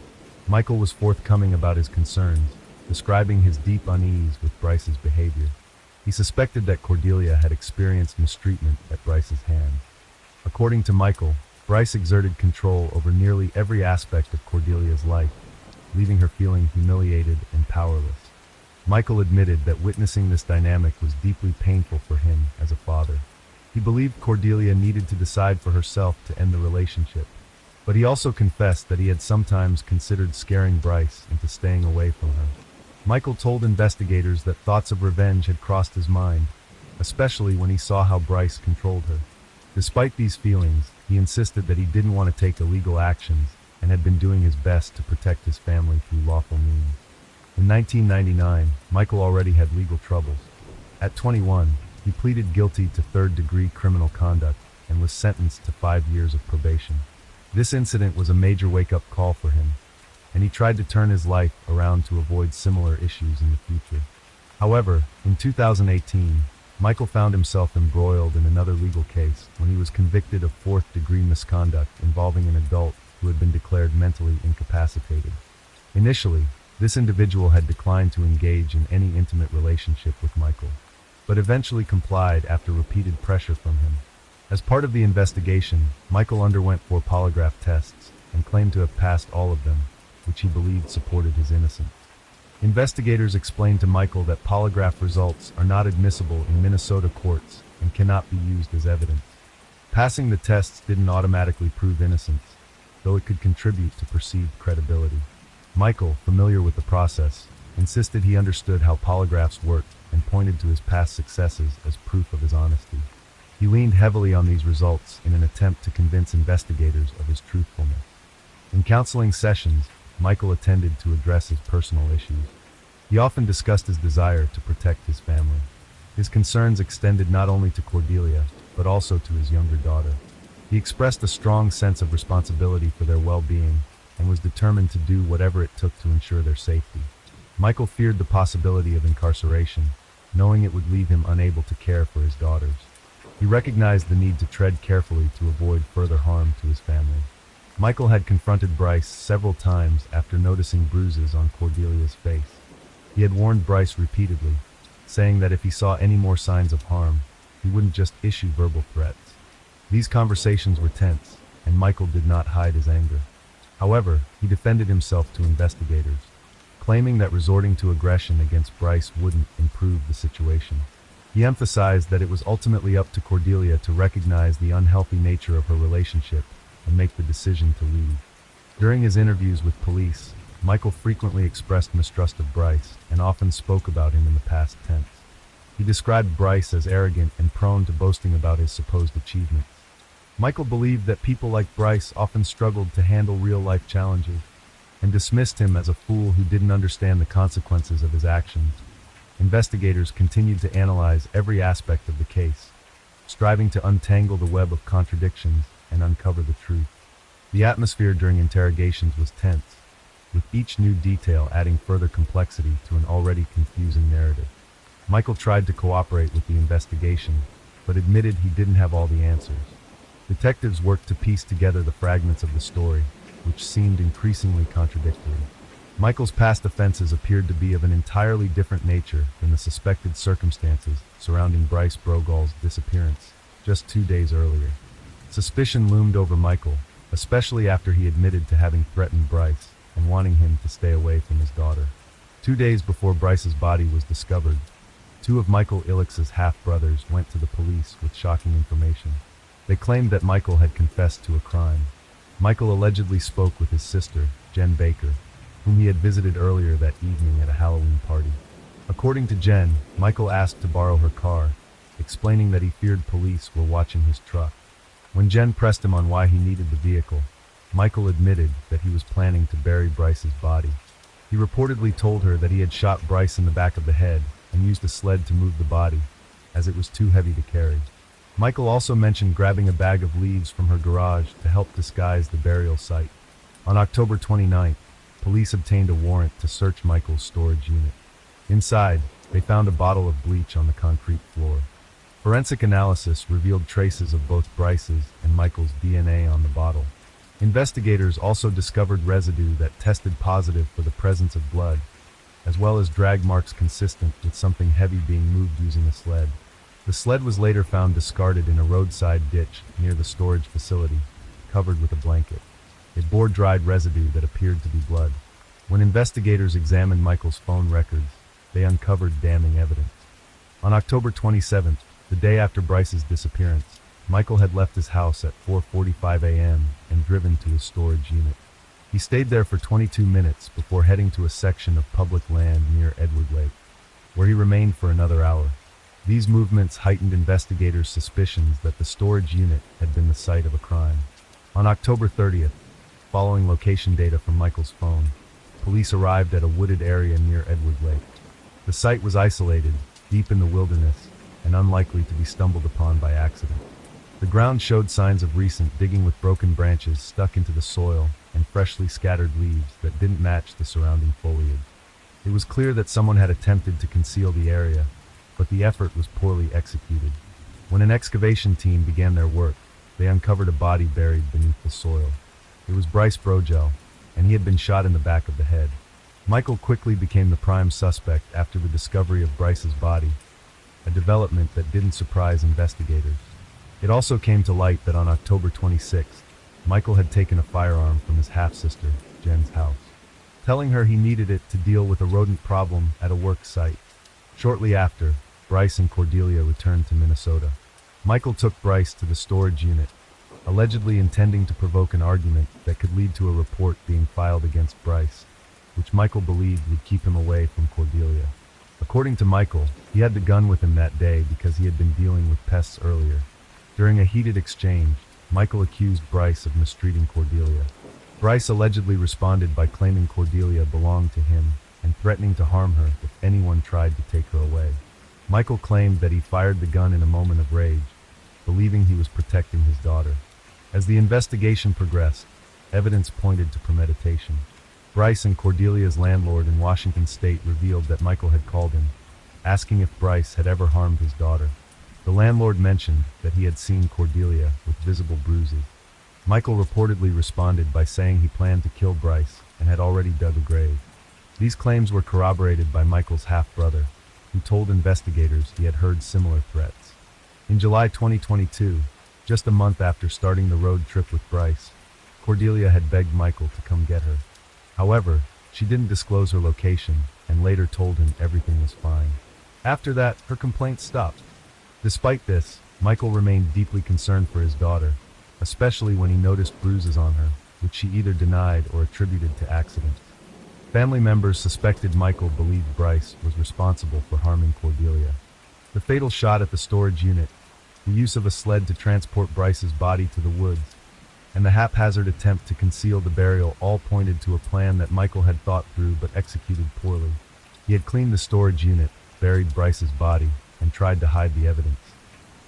Michael was forthcoming about his concerns, describing his deep unease with Bryce's behavior. He suspected that Cordelia had experienced mistreatment at Bryce's hands. According to Michael, Bryce exerted control over nearly every aspect of Cordelia's life, leaving her feeling humiliated and powerless. Michael admitted that witnessing this dynamic was deeply painful for him as a father. He believed Cordelia needed to decide for herself to end the relationship, but he also confessed that he had sometimes considered scaring Bryce into staying away from her. Michael told investigators that thoughts of revenge had crossed his mind, especially when he saw how Bryce controlled her. Despite these feelings, he insisted that he didn't want to take illegal actions and had been doing his best to protect his family through lawful means. In 1999, Michael already had legal troubles. At 21, he pleaded guilty to third-degree criminal conduct and was sentenced to 5 years of probation. This incident was a major wake-up call for him, and he tried to turn his life around to avoid similar issues in the future. However, in 2018, Michael found himself embroiled in another legal case when he was convicted of fourth-degree misconduct involving an adult who had been declared mentally incapacitated. Initially, this individual had declined to engage in any intimate relationship with Michael, but eventually complied after repeated pressure from him. As part of the investigation, Michael underwent 4 polygraph tests and claimed to have passed all of them, which he believed supported his innocence. Investigators explained to Michael that polygraph results are not admissible in Minnesota courts and cannot be used as evidence. Passing the tests didn't automatically prove innocence, though it could contribute to perceived credibility. Michael, familiar with the process, insisted he understood how polygraphs worked and pointed to his past successes as proof of his honesty. He leaned heavily on these results in an attempt to convince investigators of his truthfulness. In counseling sessions, Michael attended to address his personal issues. He often discussed his desire to protect his family. His concerns extended not only to Cordelia, but also to his younger daughter. He expressed a strong sense of responsibility for their well-being and was determined to do whatever it took to ensure their safety. Michael feared the possibility of incarceration, knowing it would leave him unable to care for his daughters. He recognized the need to tread carefully to avoid further harm to his family. Michael had confronted Bryce several times after noticing bruises on Cordelia's face. He had warned Bryce repeatedly, saying that if he saw any more signs of harm, he wouldn't just issue verbal threats. These conversations were tense, and Michael did not hide his anger. However, he defended himself to investigators, claiming that resorting to aggression against Bryce wouldn't improve the situation. He emphasized that it was ultimately up to Cordelia to recognize the unhealthy nature of her relationship and make the decision to leave. During his interviews with police, Michael frequently expressed mistrust of Bryce and often spoke about him in the past tense. He described Bryce as arrogant and prone to boasting about his supposed achievements. Michael believed that people like Bryce often struggled to handle real-life challenges and dismissed him as a fool who didn't understand the consequences of his actions. Investigators continued to analyze every aspect of the case, striving to untangle the web of contradictions and uncover the truth. The atmosphere during interrogations was tense, with each new detail adding further complexity to an already confusing narrative. Michael tried to cooperate with the investigation, but admitted he didn't have all the answers. Detectives worked to piece together the fragments of the story, which seemed increasingly contradictory. Michael's past offenses appeared to be of an entirely different nature than the suspected circumstances surrounding Bryce Brogal's disappearance just 2 days earlier. Suspicion loomed over Michael, especially after he admitted to having threatened Bryce and wanting him to stay away from his daughter. 2 days before Bryce's body was discovered, 2 of Michael Illicks's half-brothers went to the police with shocking information. They claimed that Michael had confessed to a crime. Michael allegedly spoke with his sister, Jen Baker, whom he had visited earlier that evening at a Halloween party. According to Jen, Michael asked to borrow her car, explaining that he feared police were watching his truck. When Jen pressed him on why he needed the vehicle, Michael admitted that he was planning to bury Bryce's body. He reportedly told her that he had shot Bryce in the back of the head and used a sled to move the body, as it was too heavy to carry. Michael also mentioned grabbing a bag of leaves from her garage to help disguise the burial site. On October 29th, police obtained a warrant to search Michael's storage unit. Inside, they found a bottle of bleach on the concrete floor. Forensic analysis revealed traces of both Bryce's and Michael's DNA on the bottle. Investigators also discovered residue that tested positive for the presence of blood, as well as drag marks consistent with something heavy being moved using a sled. The sled was later found discarded in a roadside ditch near the storage facility, covered with a blanket. It bore dried residue that appeared to be blood. When investigators examined Michael's phone records, they uncovered damning evidence. On October 27th, The day after Bryce's disappearance, Michael had left his house at 4:45 a.m. and driven to his storage unit. He stayed there for 22 minutes before heading to a section of public land near Edward Lake, where he remained for another hour. These movements heightened investigators' suspicions that the storage unit had been the site of a crime. On October 30th, following location data from Michael's phone, police arrived at a wooded area near Edward Lake. The site was isolated, deep in the wilderness, and unlikely to be stumbled upon by accident. The ground showed signs of recent digging, with broken branches stuck into the soil and freshly scattered leaves that didn't match the surrounding foliage. It was clear that someone had attempted to conceal the area, but the effort was poorly executed. When an excavation team began their work, they uncovered a body buried beneath the soil. It was Bryce Brogel, and he had been shot in the back of the head. Michael quickly became the prime suspect after the discovery of Bryce's body, a development that didn't surprise investigators. It also came to light that on October 26th, Michael had taken a firearm from his half-sister, Jen's house, telling her he needed it to deal with a rodent problem at a work site. Shortly after, Bryce and Cordelia returned to Minnesota. Michael took Bryce to the storage unit, allegedly intending to provoke an argument that could lead to a report being filed against Bryce, which Michael believed would keep him away from Cordelia. According to Michael, he had the gun with him that day because he had been dealing with pests earlier. During a heated exchange, Michael accused Bryce of mistreating Cordelia. Bryce allegedly responded by claiming Cordelia belonged to him and threatening to harm her if anyone tried to take her away. Michael claimed that he fired the gun in a moment of rage, believing he was protecting his daughter. As the investigation progressed, evidence pointed to premeditation. Bryce and Cordelia's landlord in Washington State revealed that Michael had called him, asking if Bryce had ever harmed his daughter. The landlord mentioned that he had seen Cordelia with visible bruises. Michael reportedly responded by saying he planned to kill Bryce and had already dug a grave. These claims were corroborated by Michael's half-brother, who told investigators he had heard similar threats. In July 2022, just a month after starting the road trip with Bryce, Cordelia had begged Michael to come get her. However, she didn't disclose her location and later told him everything was fine. After that, her complaints stopped. Despite this, Michael remained deeply concerned for his daughter, especially when he noticed bruises on her, which she either denied or attributed to accidents. Family members suspected Michael believed Bryce was responsible for harming Cordelia. The fatal shot at the storage unit, the use of a sled to transport Bryce's body to the woods, and the haphazard attempt to conceal the burial all pointed to a plan that Michael had thought through but executed poorly. He had cleaned the storage unit, buried Bryce's body, and tried to hide the evidence.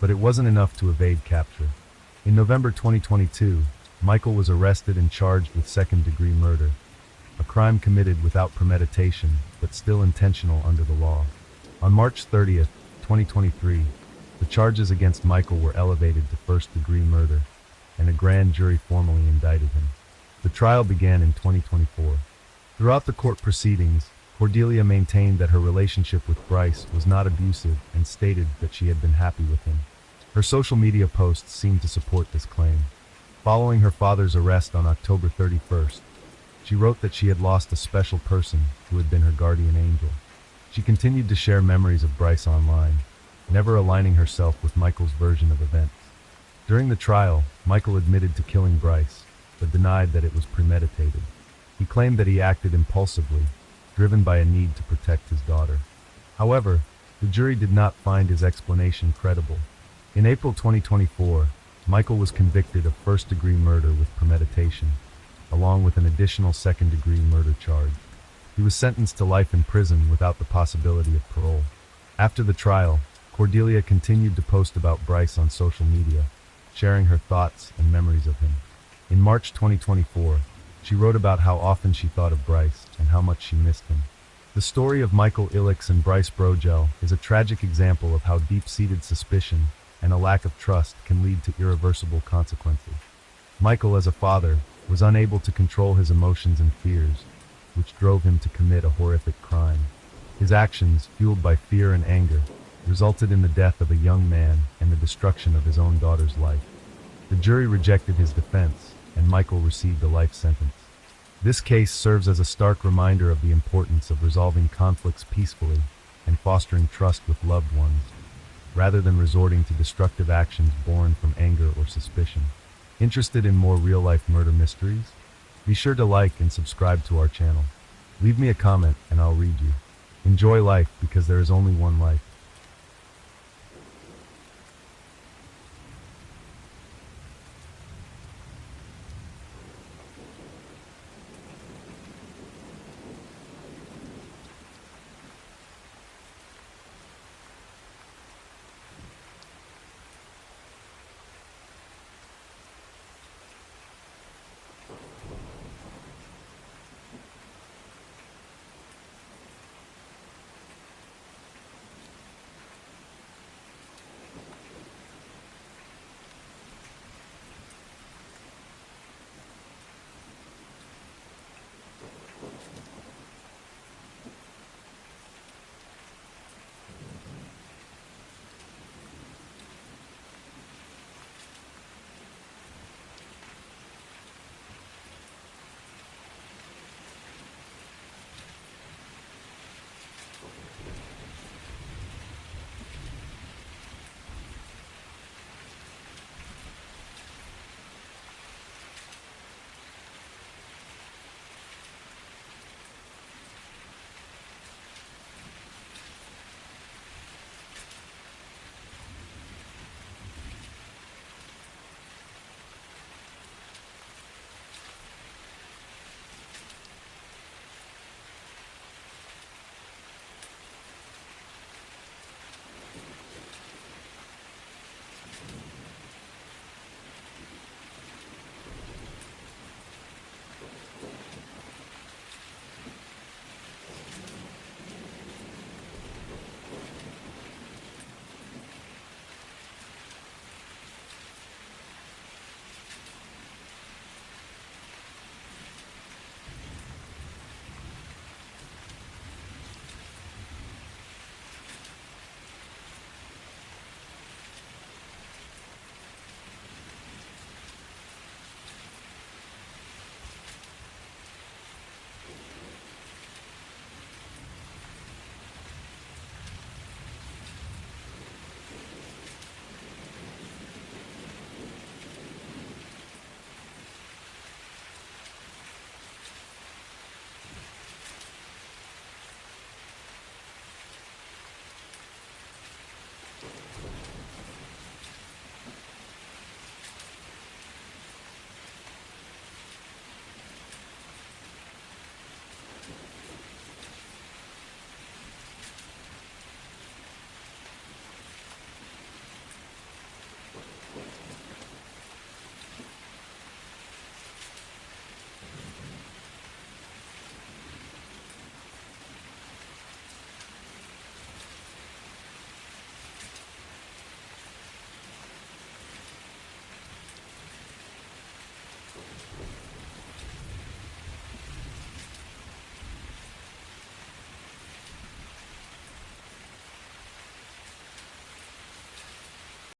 But it wasn't enough to evade capture. In November 2022, Michael was arrested and charged with second-degree murder, a crime committed without premeditation but still intentional under the law. On March 30th, 2023, the charges against Michael were elevated to first-degree murder, and a grand jury formally indicted him. The trial began in 2024. Throughout the court proceedings, Cordelia maintained that her relationship with Bryce was not abusive and stated that she had been happy with him. Her social media posts seemed to support this claim. Following her father's arrest on October 31st, she wrote that she had lost a special person who had been her guardian angel. She continued to share memories of Bryce online, never aligning herself with Michael's version of events. During the trial, Michael admitted to killing Bryce, but denied that it was premeditated. He claimed that he acted impulsively, driven by a need to protect his daughter. However, the jury did not find his explanation credible. In April 2024, Michael was convicted of first-degree murder with premeditation, along with an additional second-degree murder charge. He was sentenced to life in prison without the possibility of parole. After the trial, Cordelia continued to post about Bryce on social media, sharing her thoughts and memories of him. In March 2024, she wrote about how often she thought of Bryce and how much she missed him. The story of Michael Ilix and Bryce Brogel is a tragic example of how deep-seated suspicion and a lack of trust can lead to irreversible consequences. Michael, as a father, was unable to control his emotions and fears, which drove him to commit a horrific crime. His actions, fueled by fear and anger, resulted in the death of a young man and the destruction of his own daughter's life. The jury rejected his defense, and Michael received a life sentence. This case serves as a stark reminder of the importance of resolving conflicts peacefully and fostering trust with loved ones. rather than resorting to destructive actions born from anger or suspicion. Interested in more real-life murder mysteries? Be sure to like and subscribe to our channel. Leave me a comment and I'll read you. Enjoy life because there is only one life.